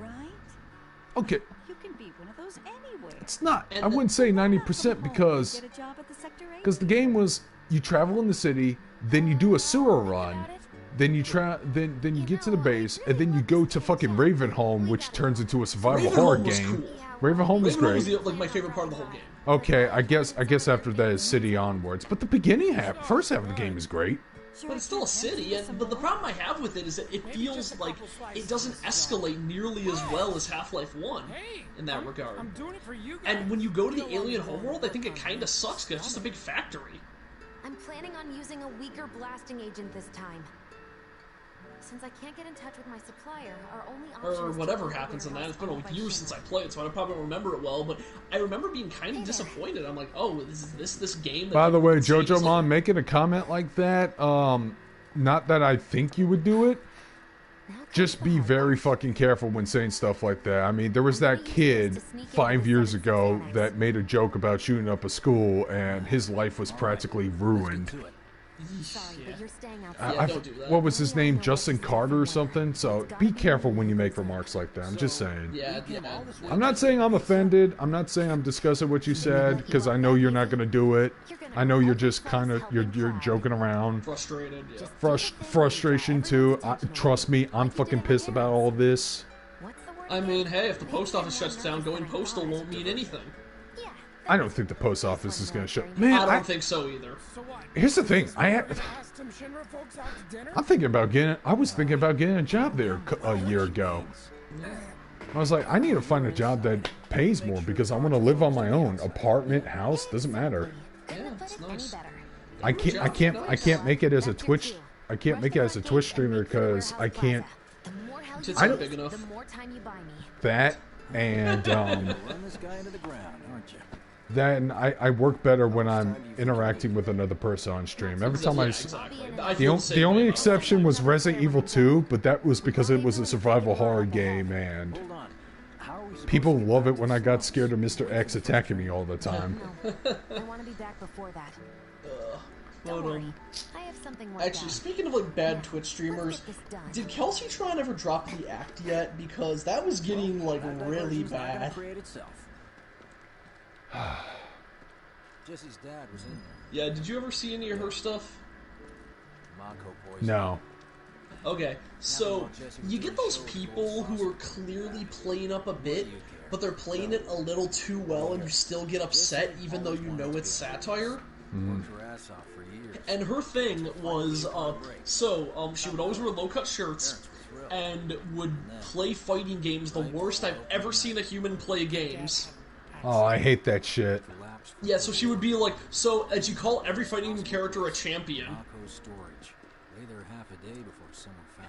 Speaker 1: Okay.
Speaker 9: You can be one of those anywhere.
Speaker 1: It's not. I wouldn't say 90% because the game was you travel in the city, then you do a sewer run, Then you try, then you get to the base, and then you go to fucking Ravenholm, which turns into a survival horror
Speaker 2: Ravenholm was
Speaker 1: game.
Speaker 2: cool.
Speaker 1: Ravenholm is
Speaker 2: Ravenholm
Speaker 1: great.
Speaker 2: was like my favorite part of the whole game.
Speaker 1: Okay, I guess after that is City onwards, but the beginning half, first half of the game is great.
Speaker 2: But it's still a city, but the problem I have with it is that it feels like it doesn't escalate nearly as well as Half-Life 1 in that regard. And when you go to the alien homeworld, I think it kind of sucks because it's just a big factory.
Speaker 5: I'm planning on using a weaker blasting agent this time. Since I can't get in touch with my supplier, our only option
Speaker 2: Or
Speaker 5: is to
Speaker 2: whatever
Speaker 5: go to
Speaker 2: happens in that.
Speaker 5: warehouse
Speaker 2: It's been
Speaker 5: owned by
Speaker 2: a year
Speaker 5: Shenron.
Speaker 2: since I played, so I probably don't remember it well, but I remember being kind of disappointed. I'm like, oh, this game...
Speaker 1: By the way, JoJo
Speaker 2: like,
Speaker 1: Mon, making a comment like that, not that I think you would do it, just be very fucking careful when saying stuff like that. I mean, there was that kid 5 years ago that made a joke about shooting up a school, and his life was practically ruined.
Speaker 5: Sorry, but you're staying outside.
Speaker 2: don't do that.
Speaker 1: What was his name? Justin Carter or something? So be careful when you make remarks like that. I'm just saying.
Speaker 2: Yeah.
Speaker 1: I'm not saying I'm offended. I'm not saying I'm discussing what you said, because I know you're not going to do it. I know you're just kind of, you're joking around.
Speaker 2: Frustrated, yeah.
Speaker 1: Frustration too. Trust me, I'm fucking pissed about all this.
Speaker 2: I mean, hey, if the post office shuts down, going postal won't mean anything.
Speaker 1: I don't think the post office is going to shut. Man,
Speaker 2: I don't think so either.
Speaker 1: Here's the thing. I'm thinking about getting. I was thinking about getting a job there a year ago. I was like, I need to find a job that pays more because I want to live on my own. Apartment, house, doesn't matter.
Speaker 2: Yeah, it's nice.
Speaker 1: I can't make it as a Twitch. I can't make it as a Twitch streamer because I can't.
Speaker 2: It's not big enough.
Speaker 1: That and
Speaker 11: Run this guy into the ground, aren't you?
Speaker 1: then I work better when I'm interacting with another person on stream. Every time the only exception was Resident Evil 2, but that was because it was a survival horror game and people love it when I got scared of Mr. X attacking me all the time.
Speaker 5: I want to be back before that. Don't worry. I have something worked
Speaker 2: Actually,
Speaker 5: out.
Speaker 2: speaking of like bad Twitch streamers, did Kelsey Tron ever drop the act yet? Because that was getting like really bad.
Speaker 11: Jesse's dad was in there.
Speaker 2: Yeah, did you ever see any of her stuff?
Speaker 1: No.
Speaker 2: Okay, so you get those people who are clearly playing up a bit, but they're playing it a little too well and you still get upset even though you know it's satire. And her thing was, she would always wear low-cut shirts and would play fighting games the worst I've ever seen a human play games.
Speaker 1: Oh, I hate that shit.
Speaker 2: Yeah, so she would be like, and she call every fighting character a champion.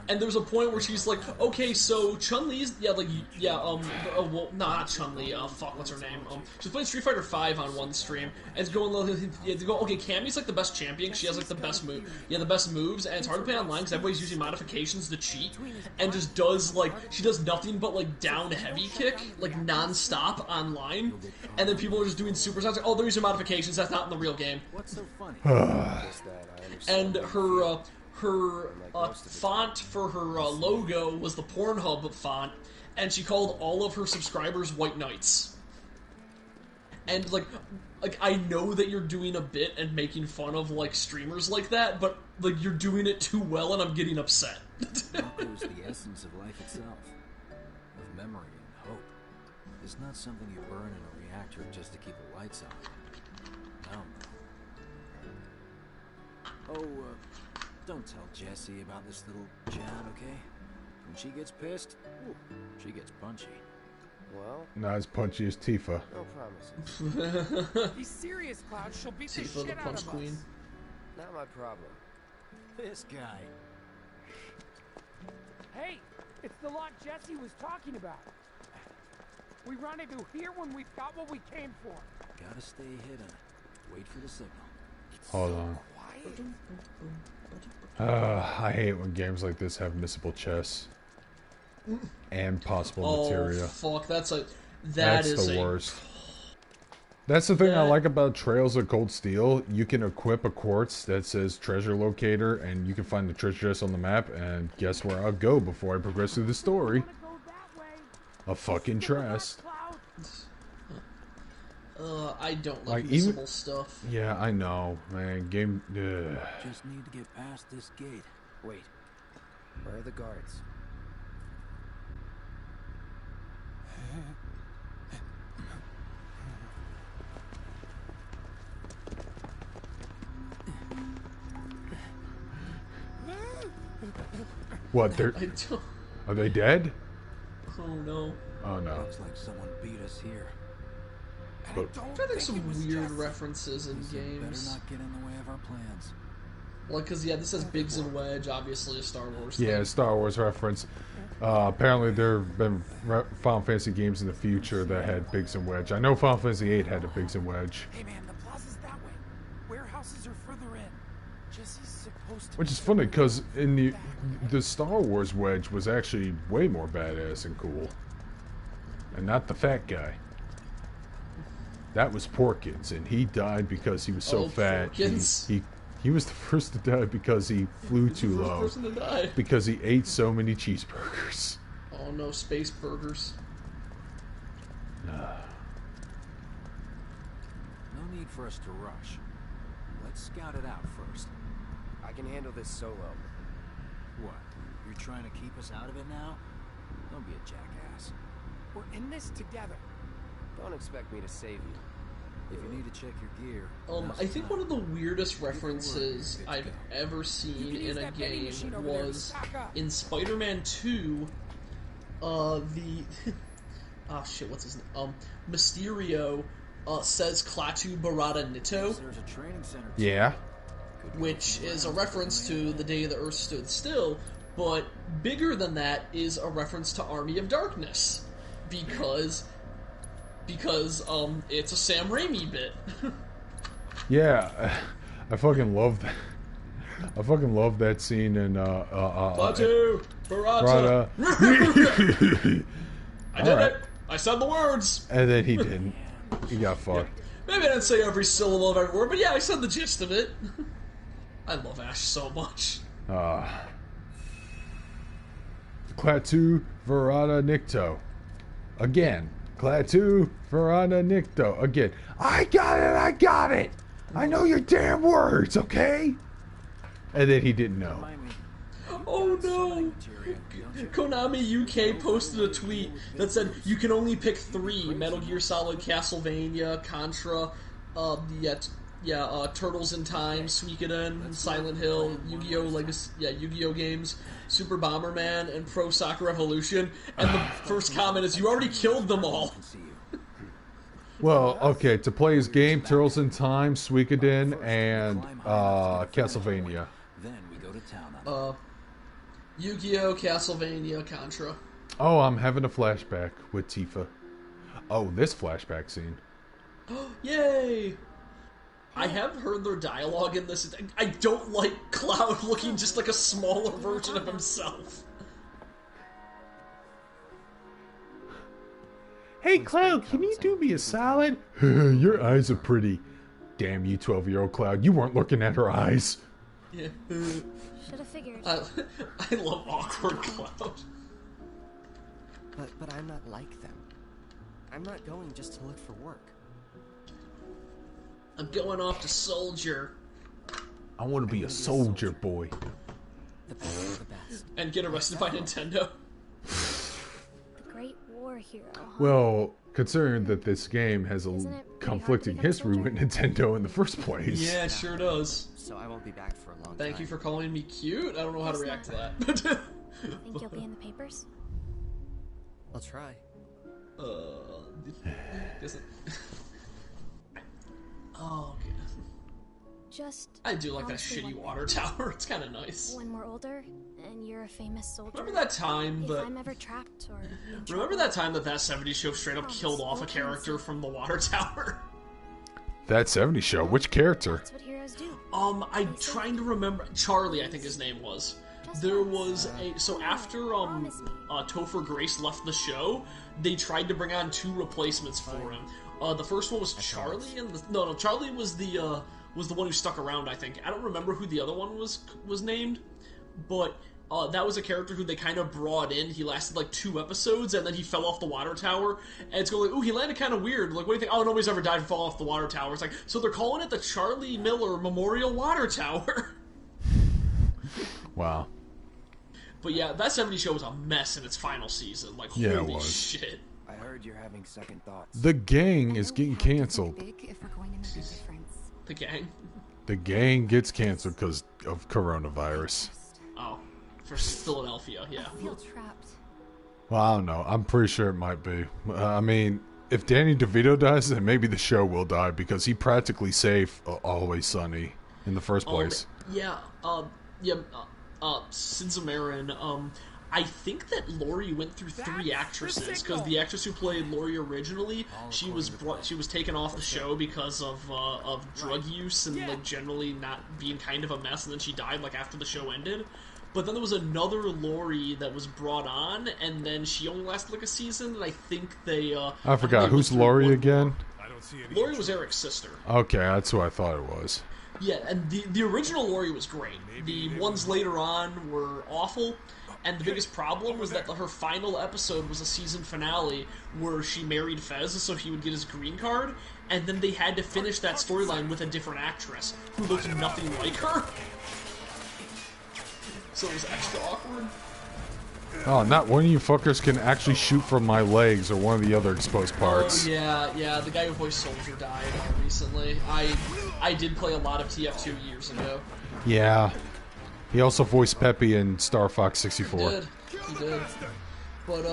Speaker 2: And there's a point where she's like, okay, so Chun-Li's, well, not Chun-Li, what's her name? She's playing Street Fighter 5 on one stream, and it's going, okay, Cammy's like the best champion, she has like the best moves, and it's hard to play online because everybody's using modifications to cheat, and just does, she does nothing but, down heavy kick, non-stop online, and then people are just doing super sounds, they're using modifications, that's not in the real game.
Speaker 11: What's so funny?
Speaker 2: And her font for her logo was the Pornhub font, and she called all of her subscribers White Knights. And I know that you're doing a bit and making fun of streamers like that, but you're doing it too well, and I'm getting upset.
Speaker 11: Mako is the essence of life itself, of memory and hope. It's not something you burn in a reactor just to keep the lights on. No. Don't tell Jessie about this little chat, okay? When she gets pissed, she gets punchy.
Speaker 12: Well,
Speaker 1: not as punchy as Tifa.
Speaker 12: No promises.
Speaker 14: Be serious, Cloud. She'll beat the
Speaker 2: Tifa,
Speaker 14: shit
Speaker 2: the
Speaker 14: out
Speaker 2: punch
Speaker 14: of
Speaker 2: queen.
Speaker 14: us.
Speaker 12: Not my problem.
Speaker 11: This guy.
Speaker 16: Hey, it's the lot Jesse was talking about. We rendezvous here when we've got what we came for.
Speaker 11: Gotta stay hidden. Wait for the signal.
Speaker 1: Hold on. I hate when games like this have missable chests and possible materia.
Speaker 2: Fuck, that's the
Speaker 1: worst. That's the thing I like about Trails of Cold Steel. You can equip a quartz that says treasure locator, and you can find the treasure chest on the map, and guess where I'll go before I progress through the story? A fucking chest.
Speaker 2: I don't like missable stuff.
Speaker 1: Yeah, I know, man. Game.
Speaker 11: Just need to get past this gate. Wait,
Speaker 7: Where are the guards?
Speaker 1: What? They're are they dead?
Speaker 2: Oh no.
Speaker 1: Oh no.
Speaker 11: Looks like someone beat us here.
Speaker 1: But,
Speaker 2: I think some weird references in games.
Speaker 11: Better not get in the way of our plans.
Speaker 2: Like, cause yeah, this says Biggs and Wedge, obviously a Star Wars
Speaker 1: yeah,
Speaker 2: thing.
Speaker 1: Star Wars reference. Apparently, there have been Final Fantasy games in the future that had Biggs and Wedge. I know Final Fantasy VIII had a Biggs and Wedge.
Speaker 16: Hey man, the plaza's that way. Warehouses are further in. Jesse's supposed to.
Speaker 1: Which is funny because in the Star Wars Wedge was actually way more badass and cool, and not the fat guy. That was Porkins, and he died because he was so fat. He was the first to die because he flew too low.
Speaker 2: First person to die.
Speaker 1: Because he ate so many cheeseburgers.
Speaker 2: Oh no, space burgers.
Speaker 11: No need for us to rush. Let's scout it out first.
Speaker 7: I can handle this solo.
Speaker 11: What? You're trying to keep us out of it now? Don't be a jackass.
Speaker 16: We're in this together.
Speaker 7: Don't expect me to save you.
Speaker 11: If you need to check your gear...
Speaker 2: I think one of the weirdest references I've ever seen in a game was in Spider-Man 2, oh shit, what's his name? Mysterio says Klaatu Barada Nitto.
Speaker 11: There's a training center.
Speaker 1: Yeah.
Speaker 2: Which is a reference to the day the Earth stood still, but bigger than that is a reference to Army of Darkness. Because it's a Sam Raimi bit.
Speaker 1: Yeah, I fucking love that. I fucking love that scene in
Speaker 2: Klaatu Barada. I did it. I said the words.
Speaker 1: And then he didn't. He got fucked.
Speaker 2: Maybe I didn't say every syllable of every word, but yeah, I said the gist of it. I love Ash so much.
Speaker 1: Klaatu Verada Nikto. Again. Klaatu Verada Nikto. Again. I got it! I know your damn words, okay? And then he didn't know.
Speaker 2: Oh no! Konami UK posted a tweet that said you can only pick 3: Metal Gear Solid, Castlevania, Contra, Turtles in Time, Suikoden, Silent Hill, Yu-Gi-Oh! Legacy, Yu-Gi-Oh! Games, Super Bomberman, and Pro Soccer Evolution. And the first comment is, you already killed them all.
Speaker 1: Well, okay, to play his game, Turtles in Time, Suikoden, and Castlevania.
Speaker 11: Then we go to town.
Speaker 2: Yu-Gi-Oh!, Castlevania, Contra.
Speaker 1: Oh, I'm having a flashback with Tifa. Oh, this flashback scene.
Speaker 2: Yay! I have heard their dialogue in this. I don't like Cloud looking just like a smaller version of himself.
Speaker 1: Hey, Cloud, can you do me a solid? Your eyes are pretty. Damn you, 12-year-old Cloud. You weren't looking at her eyes.
Speaker 2: Yeah.
Speaker 8: Should have figured.
Speaker 2: I love awkward Cloud.
Speaker 17: But I'm not like them. I'm not going just to look for work.
Speaker 2: I'm going off to soldier.
Speaker 1: I want to be a soldier boy.
Speaker 17: The best of the best.
Speaker 2: And get arrested by Nintendo.
Speaker 8: The Great War Hero.
Speaker 1: Well, considering that this game has a conflicting history with Nintendo in the first place.
Speaker 2: Yeah, it sure does.
Speaker 17: So I won't be back for a long time.
Speaker 2: Thank you for calling me cute. I don't know how to react to that.
Speaker 8: Think you'll be in the papers?
Speaker 17: I'll try.
Speaker 2: Oh, okay. I do like that shitty water tower. It's kind of nice.
Speaker 8: When we're older, and you're a famous soldier.
Speaker 2: Remember that time
Speaker 8: if
Speaker 2: that...
Speaker 8: I'm ever trapped or...
Speaker 2: Remember that time that 70s show straight up killed off a character from the water tower?
Speaker 1: That 70s show? Which character?
Speaker 8: That's what heroes do.
Speaker 2: I'm trying to remember... Charlie, I think his name was. There was a... So after, Topher Grace left the show, they tried to bring on 2 replacements for him. The first one was Charlie, and Charlie was the one who stuck around, I think. I don't remember who the other one was named, but that was a character who they kind of brought in. He lasted like 2 episodes, and then he fell off the water tower, and it's going like, ooh, he landed kind of weird. Like, what do you think? Oh, nobody's ever died from falling off the water tower. It's like, so they're calling it the Charlie Miller Memorial Water Tower.
Speaker 1: Wow.
Speaker 2: But yeah, that 70s show was a mess in its final season. Like,
Speaker 1: Yeah, it
Speaker 2: holy
Speaker 1: was.
Speaker 2: shit.
Speaker 7: I heard you're having second thoughts.
Speaker 1: The gang is getting canceled.
Speaker 2: The gang?
Speaker 1: The gang gets canceled because of coronavirus.
Speaker 2: Oh, for Philadelphia, yeah.
Speaker 5: I feel trapped.
Speaker 1: Well, I don't know. I'm pretty sure it might be. I mean, if Danny DeVito dies, then maybe the show will die because he practically saved Always Sunny in the first place.
Speaker 2: Sins of Marin, I think that Laurie went through 3 actresses because the actress who played Laurie originally, she was taken off the show because of drug use and like generally not being kind of a mess, and then she died like after the show ended. But then there was another Laurie that was brought on, and then she only lasted like a season, and I think they
Speaker 1: I forgot. Who's Laurie again?
Speaker 2: Laurie was Eric's sister.
Speaker 1: Okay, that's who I thought it was.
Speaker 2: Yeah, and the original Laurie was great. The ones later on were awful, and the biggest problem was that her final episode was a season finale where she married Fez so he would get his green card, and then they had to finish that storyline with a different actress who looked nothing like her. So it was extra awkward.
Speaker 1: Oh, not one of you fuckers can actually shoot from my legs or one of the other exposed parts.
Speaker 2: Oh, yeah, the guy who voiced Soldier died recently. I did play a lot of TF2 years ago.
Speaker 1: Yeah. He also voiced Peppy in Star Fox 64.
Speaker 2: He did. But,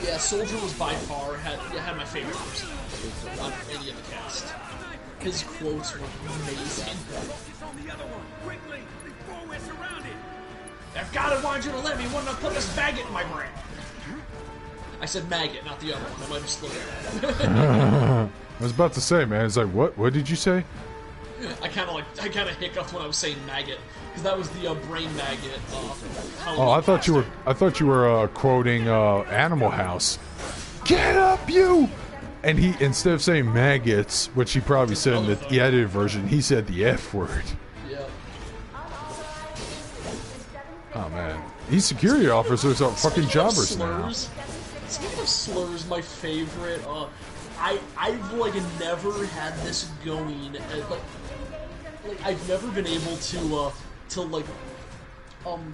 Speaker 2: yeah, Soldier was by far, had my favorite personality on any of the cast. His quotes were amazing. I've got to want you to let me when I put this maggot in my brain. I said maggot, not the other one. I might have slurred.
Speaker 1: I was about to say, man. It's like, what? What did you say?
Speaker 2: I kind of hiccuped when I was saying maggot because that was the brain maggot.
Speaker 1: Oh, I thought you were quoting Animal House. Get up, you! And he, instead of saying maggots, which he probably said in the edited version, he said the F word. Oh man, these security officers are fucking jobbers now.
Speaker 2: Speaking of slurs, my favorite. I've like never had this going. Like I've never been able to like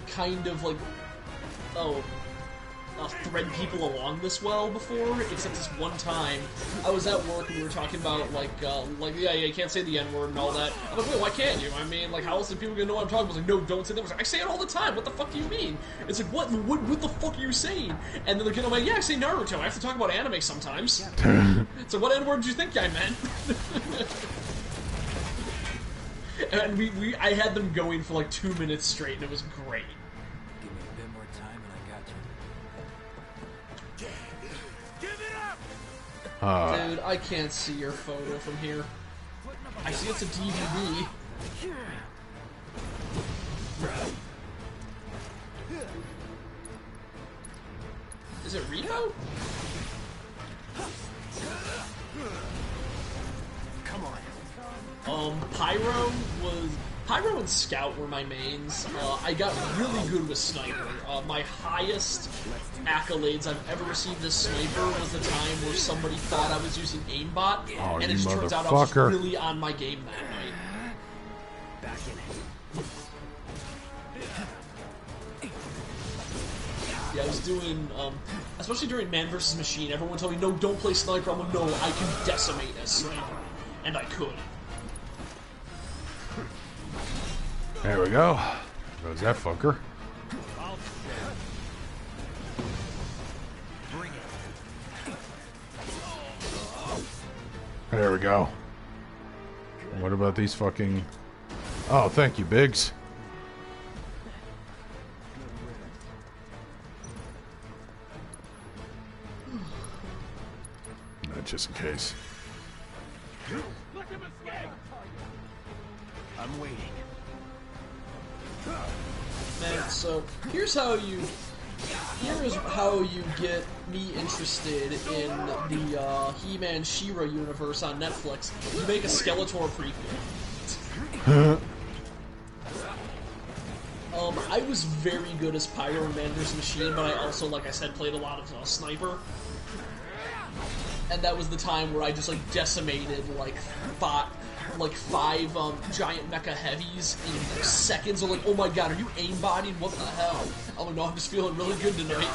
Speaker 2: kind of like thread people along this well before, except this one time I was at work and we were talking about like yeah, you can't say the N-word and all that. I'm like, wait, why can't you? I mean, like, how else are people gonna know what I'm talking about? I was like, no, don't say that. I was like, I say it all the time. What the fuck do you mean? It's like, what the fuck are you saying? And then they're getting like, yeah, I say Naruto. I have to talk about anime sometimes. So what N-word do you think I meant? And I had them going for like 2 minutes straight, and it was great.
Speaker 11: Give me a bit more time, and I got you.
Speaker 2: Dude, I can't see your photo from here. I see it's a DVD. Is it Rito?
Speaker 10: Come on.
Speaker 2: Pyro and Scout were my mains. I got really good with Sniper. My highest accolades I've ever received as Sniper was the time where somebody thought I was using aimbot, and it just turns out I was really on my game that night.
Speaker 7: Back in it.
Speaker 2: Yeah, I was doing, especially during Man vs. Machine, everyone told me, no, don't play Sniper. I'm like, no, I can decimate as Sniper. And I could.
Speaker 1: There we go. There goes that fucker. There we go. What about these fucking... Oh, thank you, Biggs. Just in case.
Speaker 10: I'm waiting.
Speaker 2: Man, so here's how you get me interested in the He-Man She-Ra universe on Netflix. You make a Skeletor prequel. I was very good as Pyro in Man vs. Machine, but I also, like I said, played a lot of Sniper. And that was the time where I just, like, decimated, like, like 5 giant mecha heavies in seconds. I'm like, oh my god, are you aimbotting? What the hell? I'm like, no, I'm just feeling really good tonight.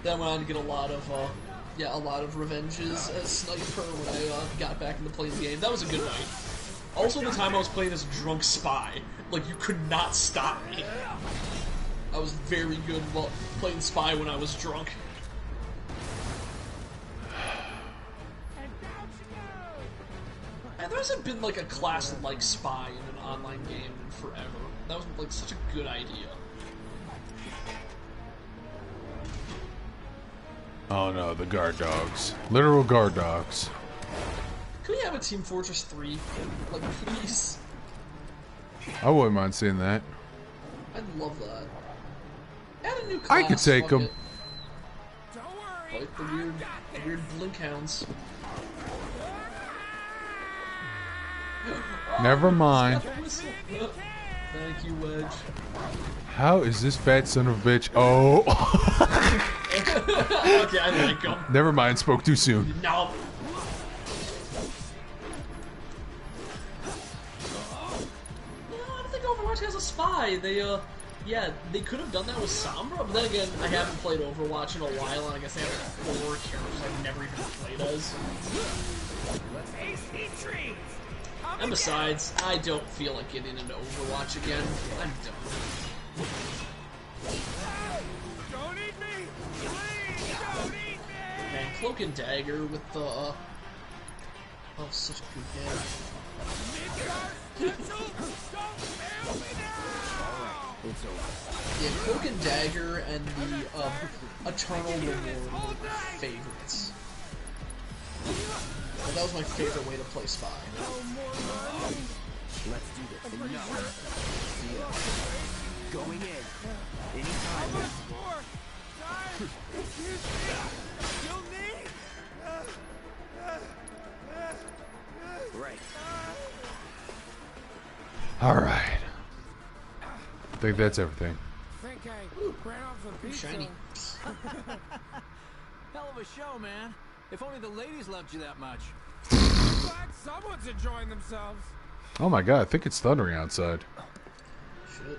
Speaker 2: Then I went on to get a lot of revenges as sniper when I got back into playing the game. That was a good night. Also, the time I was playing as a drunk spy, like, you could not stop me. I was very good while playing spy when I was drunk. And there hasn't been, like, a class like spy in an online game in forever. That was, like, such a good idea.
Speaker 1: Oh no, the guard dogs. Literal guard dogs.
Speaker 2: Could we have a Team Fortress 3? Like, please?
Speaker 1: I wouldn't mind seeing that.
Speaker 2: I'd love that. Add a new class.
Speaker 1: I could take them.
Speaker 2: Like the weird blink hounds.
Speaker 1: Never mind.
Speaker 2: Thank you, Wedge.
Speaker 1: How is this fat son of a bitch? Oh.
Speaker 2: Okay, I like him.
Speaker 1: Never mind, spoke too soon.
Speaker 2: No. I don't think Overwatch has a spy. Yeah, they could have done that with Sombra, but then again, I haven't played Overwatch in a while, and I guess they have 4 characters I've never even played as. And besides, I don't feel like getting into Overwatch again. I'm done.
Speaker 3: Don't eat me! Please, don't eat me!
Speaker 2: Man, Cloak and Dagger with the, oh, such a good game. Yeah, Cloak and Dagger and the Eternal Reward were favorites. Well, that was my favorite way to play Spy.
Speaker 7: Let's do this. Going in. Anytime.
Speaker 3: How much more time? You'll need.
Speaker 7: Right.
Speaker 1: Alright. I think that's everything.
Speaker 16: I think I ran off the pizza.
Speaker 2: Shiny.
Speaker 11: Hell of a show, man. If only the ladies loved you that much.
Speaker 16: Glad someone's enjoying themselves.
Speaker 1: Oh my god, I think it's thundering outside.
Speaker 2: Shit.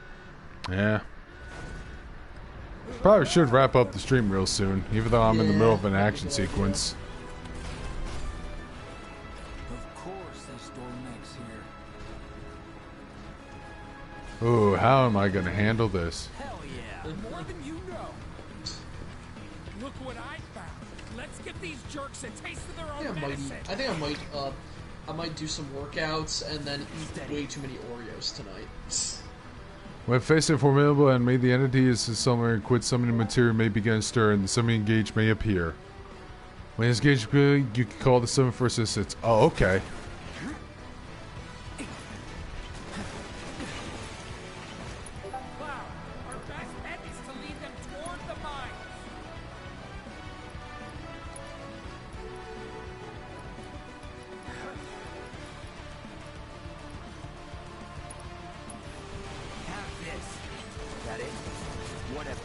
Speaker 1: Yeah. Probably should wrap up the stream real soon, even though I'm in the middle of an action sequence.
Speaker 11: Of course they store mechs here.
Speaker 1: Ooh, how am I gonna handle this?
Speaker 11: Hell yeah.
Speaker 16: More than you know. Look what I found. Let's give these jerks a taste of their own medicine.
Speaker 2: I think I might do some workouts and then eat way too many Oreos tonight.
Speaker 1: When facing a formidable enemy, the entity is summoned and quit summoning material may begin to stir and the summoning gauge may appear. When it's gauge appears, you can call the summon for assistance. Oh, okay.
Speaker 16: Our best bet is to lead them toward the mines.
Speaker 7: Have this. That it? Whatever.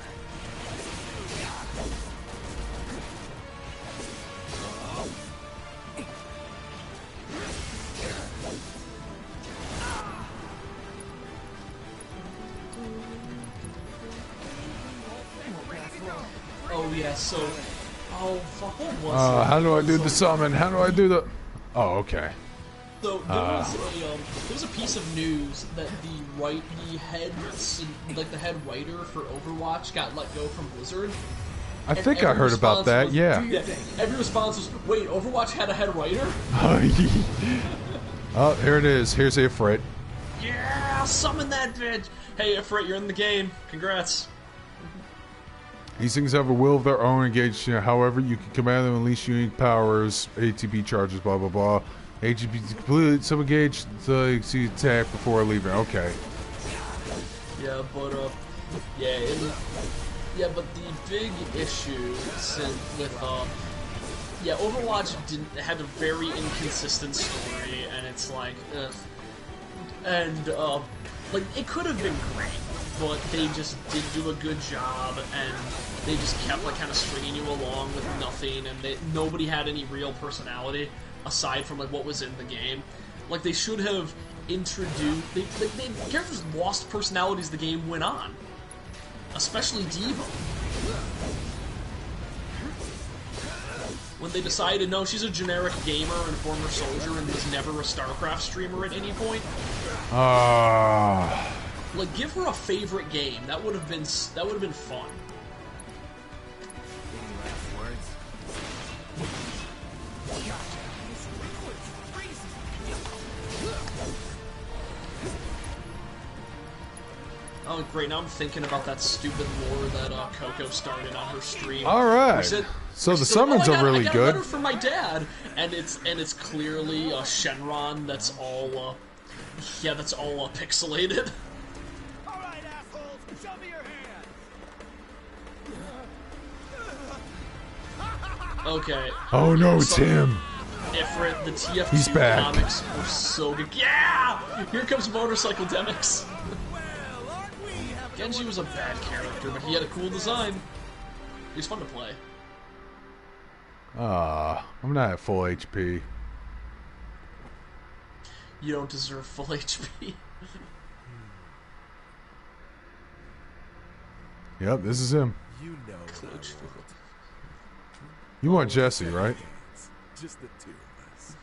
Speaker 2: Oh yeah, so fuck, what was it?
Speaker 1: How do I do the summon? How do I do the... Oh, okay.
Speaker 2: So there was a piece of news that the head writer for Overwatch got let go from Blizzard.
Speaker 1: I think I heard about that, yeah.
Speaker 2: Every response was, wait, Overwatch had a head writer?
Speaker 1: Oh, here it is. Here's Ifrit.
Speaker 2: Yeah, summon that bitch! Hey, Ifrit, you're in the game. Congrats.
Speaker 1: These things have a will of their own engaged. However, you can command them to unleash unique powers, ATB charges, blah, blah, blah. ATB completely sub-engage the attack before leaving. Okay.
Speaker 2: Yeah, but, but the big issue with, Overwatch had a very inconsistent story, and it's like, and, it could have been great, but they just didn't do a good job, and they just kept, kind of stringing you along with nothing, and nobody had any real personality. aside from like what was in the game. Like they should have introduced. Characters lost personalities the game went on, especially Diva. When they decided, no, she's a generic gamer and former soldier and was never a StarCraft streamer at any point. Like, give her a favorite game. That would have been fun. Oh, great! Now I'm thinking about that stupid lore that Coco started on her stream.
Speaker 1: All right. So the summons are really
Speaker 2: I got
Speaker 1: good.
Speaker 2: a letter from my dad, and it's clearly Shenron. That's all. That's all pixelated.
Speaker 3: All right, assholes, show me your hand.
Speaker 2: Okay.
Speaker 1: Oh no, it's him.
Speaker 2: Ifrit, the TF2
Speaker 1: He's back.
Speaker 2: comics were so good. Yeah! Here comes Motorcycle Demix. Genji was a bad character, but he had a cool design. He was fun to play.
Speaker 1: I'm not at full HP.
Speaker 2: You don't deserve full HP.
Speaker 1: Yep, this is him.
Speaker 3: You know,
Speaker 1: You want Jesse, right?
Speaker 3: just the two of us.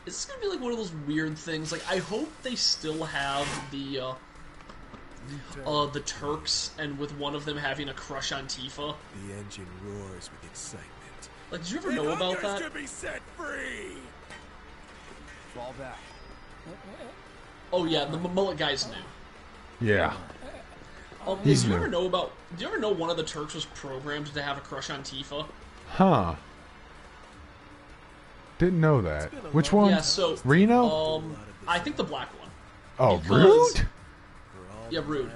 Speaker 2: Is this gonna be like one of those weird things? Like, I hope they still have the Turks, and with one of them having a crush on Tifa.
Speaker 3: The engine roars with excitement.
Speaker 2: Like, did you ever know about that?
Speaker 3: To be set free.
Speaker 7: Fall back.
Speaker 2: Oh yeah, the mullet guy's new.
Speaker 1: Yeah.
Speaker 2: Did you ever know about? Do you ever know one of the Turks was programmed to have a crush on Tifa?
Speaker 1: Huh. Didn't know that. Which one?
Speaker 2: Yeah, so
Speaker 1: Reno?
Speaker 2: I think the black one.
Speaker 1: Oh, Rude?
Speaker 2: Yeah, Rude.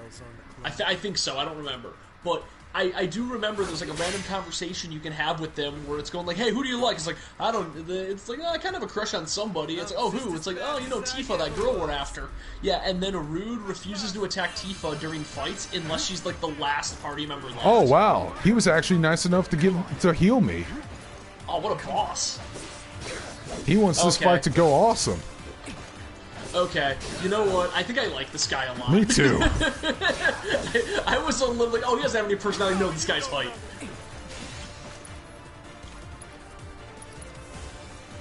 Speaker 2: I think so. I don't remember, but I do remember there's like a random conversation you can have with them where it's going like, "Hey, who do you like?" It's like, I don't. It's like, I kind of have a crush on somebody. It's like, oh, who? It's like, oh, you know, Tifa, that girl we're after. Yeah, and then Rude refuses to attack Tifa during fights unless she's like the last party member left.
Speaker 1: Oh wow, he was actually nice enough to heal me.
Speaker 2: Oh, what a boss!
Speaker 1: He wants this fight to go awesome.
Speaker 2: Okay, you know what? I think I like this guy a lot.
Speaker 1: Me too.
Speaker 2: I was a little like, oh, he doesn't have any personality. No, this guy's fight.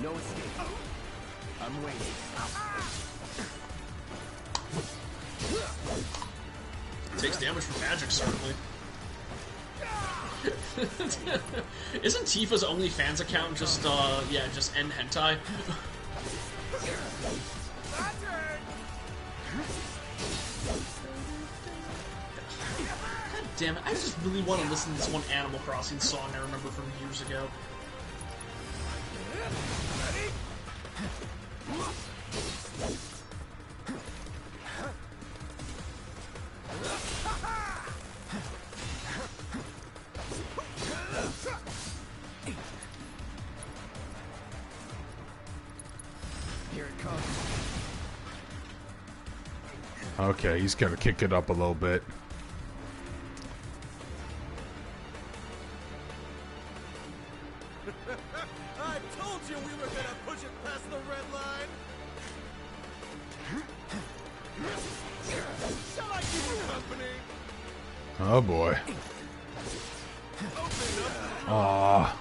Speaker 7: No escape. I'm waiting.
Speaker 2: Takes damage from magic, certainly. Isn't Tifa's OnlyFans account just, just end hentai? God damn it, I just really want to listen to this one Animal Crossing song I remember from years ago.
Speaker 7: Here it comes.
Speaker 1: Okay, he's gonna kick it up a little bit.
Speaker 3: I told you we were gonna push it past the red line. Shall I keep you company?
Speaker 1: Oh boy. Aw.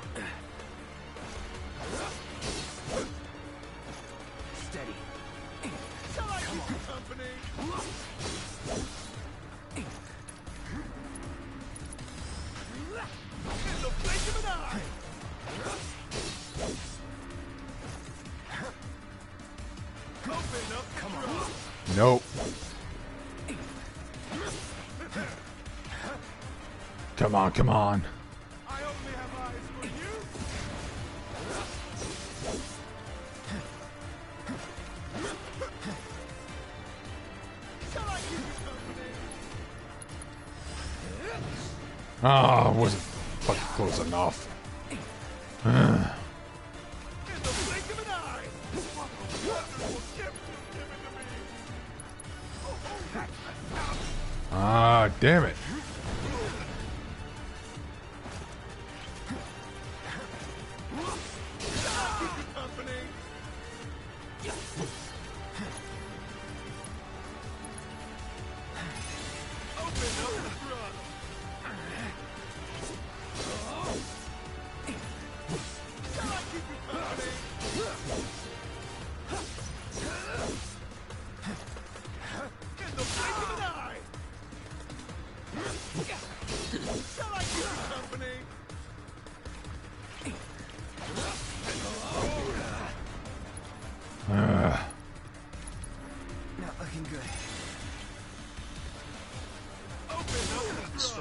Speaker 7: Steady.
Speaker 3: Shall I keep you company? In the blink of an eye. Open up. Come on.
Speaker 1: Nope. Come on, come on.
Speaker 3: I only have eyes for you. Shall I keep you company?
Speaker 1: Ah, wasn't fucking close enough.
Speaker 3: In the blink of an eye. What a wonderful gift you've given to me.
Speaker 1: Ah, damn it.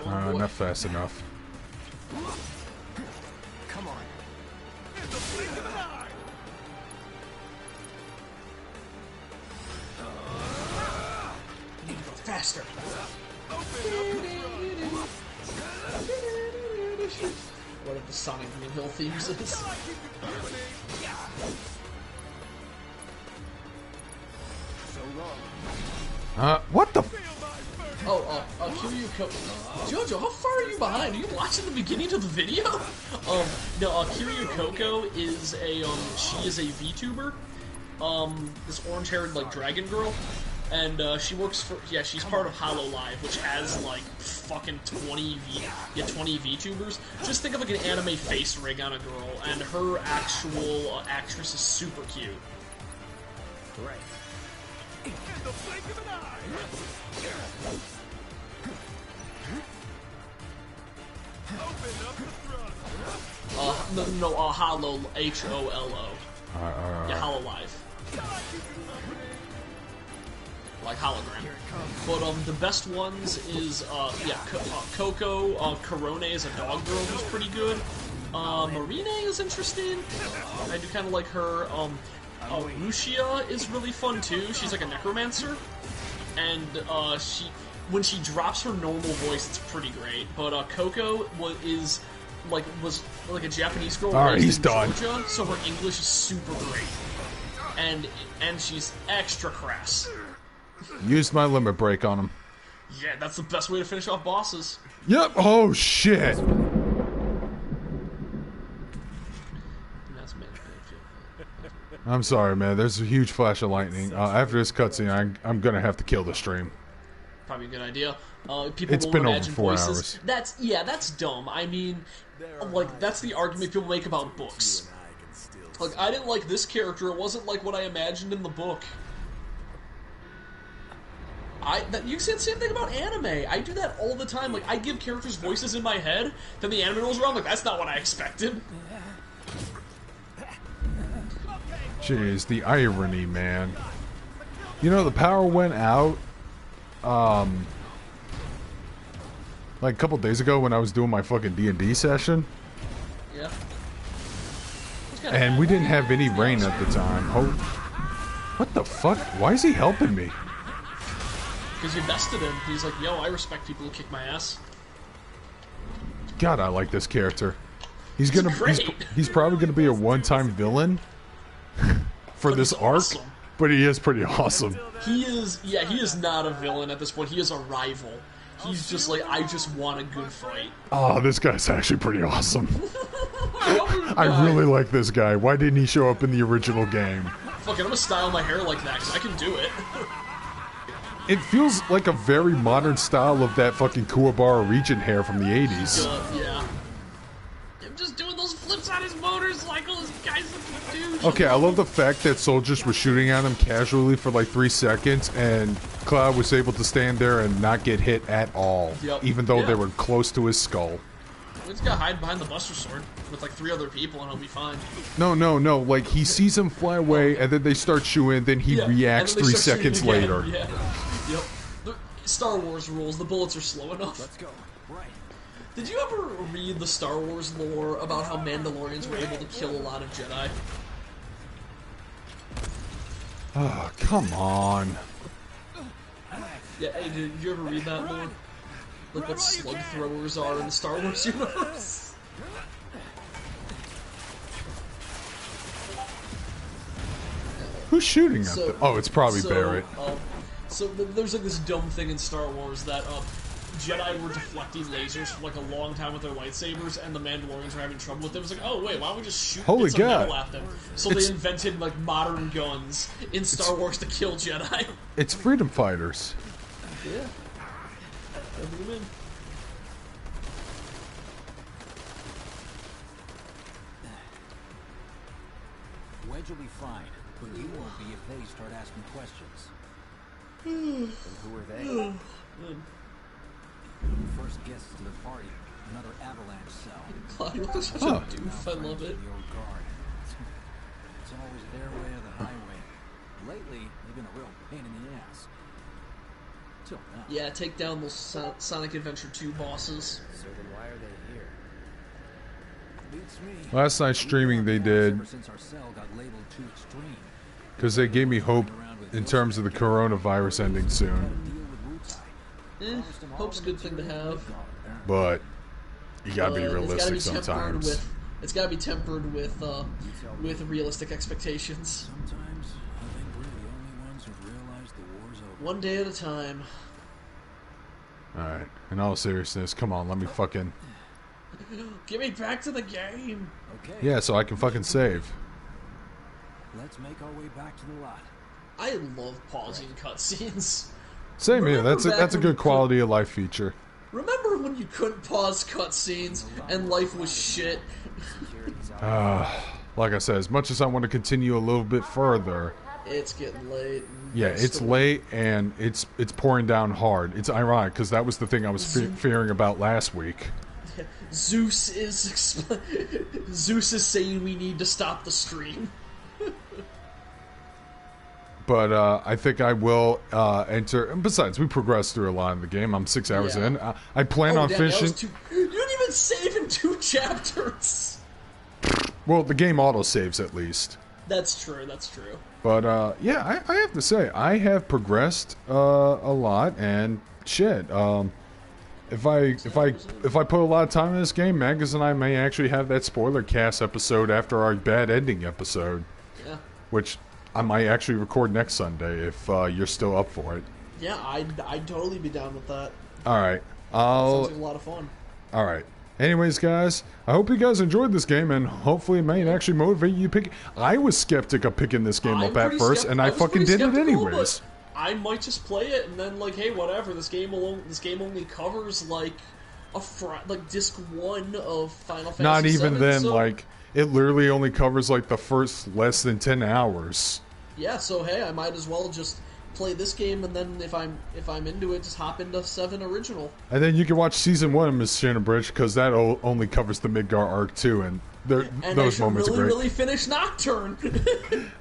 Speaker 2: strong boy.
Speaker 1: Not fast enough.
Speaker 10: Come on.
Speaker 3: In the blink of an eye.
Speaker 2: Need to go faster. What if the Sonic Green Hill themes is?
Speaker 1: What the?
Speaker 2: Kiryu Jojo, how far are you behind? Are you watching the beginning of the video? Kiryu Coco is she is a VTuber. This orange-haired, like, dragon girl. And, she works for, she's part of HoloLive, which has, like, fucking 20 VTubers. Just think of, like, an anime face rig on a girl, and her actual actress is super cute.
Speaker 10: Right.
Speaker 3: In the blink of an eye. Open up the throttle.
Speaker 2: Holo, H-O-L-O. Yeah, HoloLive. Like hologram. But the best ones is Coco. Corone is a dog girl who's pretty good. Marine is interesting. I do kind of like her. Lucia is really fun too. She's like a necromancer, and when she drops her normal voice, it's pretty great. But Coco was like a Japanese girl raised in Georgia, so her English is super great, and she's extra crass.
Speaker 1: Used my limit break on him.
Speaker 2: Yeah, that's the best way to finish off bosses.
Speaker 1: Yep. Oh shit. I'm sorry, man. There's a huge flash of lightning. After this cutscene, I'm gonna have to kill the stream.
Speaker 2: Probably a good idea. People
Speaker 1: It's
Speaker 2: will
Speaker 1: been over
Speaker 2: imagine
Speaker 1: 4
Speaker 2: voices.
Speaker 1: hours.
Speaker 2: That's dumb. I mean, like, that's the argument people make about books. Like, I didn't like this character. It wasn't like what I imagined in the book. You can say the same thing about anime. I do that all the time. Like, I give characters voices in my head, then the anime rolls around, like, that's not what I expected.
Speaker 1: Jeez, the irony, man. You know, the power went out, like a couple days ago when I was doing my fucking D&D session.
Speaker 2: Yeah.
Speaker 1: And we didn't have any rain at the time. Oh, what the fuck? Why is he helping me?
Speaker 2: Because you bested him. He's like, yo, I respect people who kick my ass.
Speaker 1: God, I like this character. He's probably gonna be a one-time villain for this arc,
Speaker 2: awesome.
Speaker 1: But he is pretty awesome.
Speaker 2: He is not a villain at this point. He is a rival. He's just like, I just want a good fight.
Speaker 1: Oh, this guy's actually pretty awesome. I really like this guy. Why didn't he show up in the original game?
Speaker 2: Fuck it, I'm gonna style my hair like that, because I can do it.
Speaker 1: It feels like a very modern style of that fucking Kuwabara region hair from the 80s.
Speaker 2: Yeah. I'm just doing those flips on his motorcycle. This guy's a douche.
Speaker 1: Okay, I love the fact that soldiers were shooting at him casually for like 3 seconds, and Cloud was able to stand there and not get hit at all, even though they were close to his skull.
Speaker 2: We just gotta hide behind the Buster Sword with like 3 other people and he'll be fine.
Speaker 1: No, like he sees him fly away, and then they start shooting, then he reacts 3 seconds later.
Speaker 2: Yeah. Yep. The Star Wars rules. The bullets are slow enough.
Speaker 10: Let's go. Right.
Speaker 2: Did you ever read the Star Wars lore about how Mandalorians were able to kill a lot of Jedi?
Speaker 1: Oh, come on.
Speaker 2: Yeah, hey, did you ever read that lore? Like what slug throwers are in the Star Wars universe?
Speaker 1: Who's shooting at them? Oh, it's probably Barrett.
Speaker 2: So there's like this dumb thing in Star Wars that Jedi were deflecting lasers for like a long time with their lightsabers, and the Mandalorians were having trouble with them. It was like, oh wait, why don't we just shoot bits of metal at them? So they invented like modern guns in Star Wars to kill Jedi.
Speaker 1: It's freedom fighters.
Speaker 2: Yeah.
Speaker 11: Wedge will be fine, but you won't be if they start asking questions.
Speaker 7: And who are they?
Speaker 11: First guests to the party, another avalanche cell.
Speaker 2: Cloud, you look such a doof. I love it.
Speaker 11: The old guard. It's always their way or the highway. Lately, they've been a real pain in the ass. Till now.
Speaker 2: Yeah, take down those Sonic Adventure 2 bosses.
Speaker 7: So then why are they here?
Speaker 11: Beats me.
Speaker 1: Last night streaming they did,
Speaker 11: Ever since our cell got labeled too extreme.
Speaker 1: because they gave me hope in terms of the coronavirus ending soon.
Speaker 2: Hope's a good thing to have.
Speaker 1: But you gotta be realistic
Speaker 2: It's gotta be
Speaker 1: sometimes.
Speaker 2: It's gotta be tempered with realistic expectations.
Speaker 11: Sometimes I think we're the only ones who realize the war's over.
Speaker 2: One day at a time.
Speaker 1: Alright, in all seriousness, come on, let me fucking...
Speaker 2: Get me back to the game!
Speaker 11: Okay.
Speaker 1: Yeah, so I can fucking save.
Speaker 11: Let's make our way back to the lot.
Speaker 2: I love pausing cutscenes.
Speaker 1: Same here, that's a
Speaker 2: when
Speaker 1: good quality of life feature.
Speaker 2: Remember when you couldn't pause cutscenes and life was shit?
Speaker 1: Like I said, as much as I want to continue a little bit further...
Speaker 2: It's getting late.
Speaker 1: Yeah, it's late and it's pouring down hard. It's ironic, because that was the thing I was fearing about last week.
Speaker 2: Zeus is saying we need to stop the stream.
Speaker 1: But I think I will enter. And besides, we progressed through a lot in the game. I'm 6 hours in. I plan on finishing.
Speaker 2: You didn't even save in 2 chapters.
Speaker 1: Well, the game auto saves at least.
Speaker 2: That's true. That's true.
Speaker 1: But yeah, I have to say I have progressed a lot, and shit. If I put a lot of time in this game, Magus and I may actually have that spoiler cast episode after our bad ending episode.
Speaker 2: Yeah.
Speaker 1: Which I might actually record next Sunday if you're still up for it.
Speaker 2: Yeah, I'd totally be down with that.
Speaker 1: All right.
Speaker 2: Sounds like a lot of fun.
Speaker 1: All right. Anyways, guys, I hope you guys enjoyed this game, and hopefully it may actually motivate you to pick. I was skeptic of picking this game up at first, and I fucking did it anyways.
Speaker 2: I might just play it and then like, hey, whatever. This game only covers like disc 1 of Final Fantasy.
Speaker 1: Not even
Speaker 2: VII,
Speaker 1: then,
Speaker 2: so,
Speaker 1: like it literally only covers like the first less than 10 hours.
Speaker 2: Yeah, so hey, I might as well just play this game, and then if I'm into it, just hop into 7 original.
Speaker 1: And then you can watch season 1 of Miss Shannon Bridge, because that only covers the Midgar arc too, and those moments are great.
Speaker 2: Really finish Nocturne.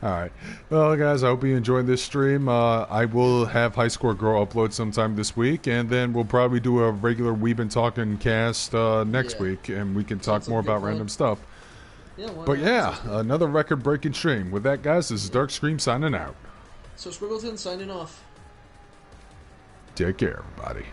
Speaker 1: All right, well, guys, I hope you enjoyed this stream. I will have High Score Girl upload sometime this week, and then we'll probably do a regular Weeb and Talking cast next week, and we can talk more about random stuff.
Speaker 2: Yeah,
Speaker 1: but yeah, another record-breaking stream. With that, guys, this is Dark Scream signing out.
Speaker 2: So Squiggleton signing off.
Speaker 1: Take care, everybody.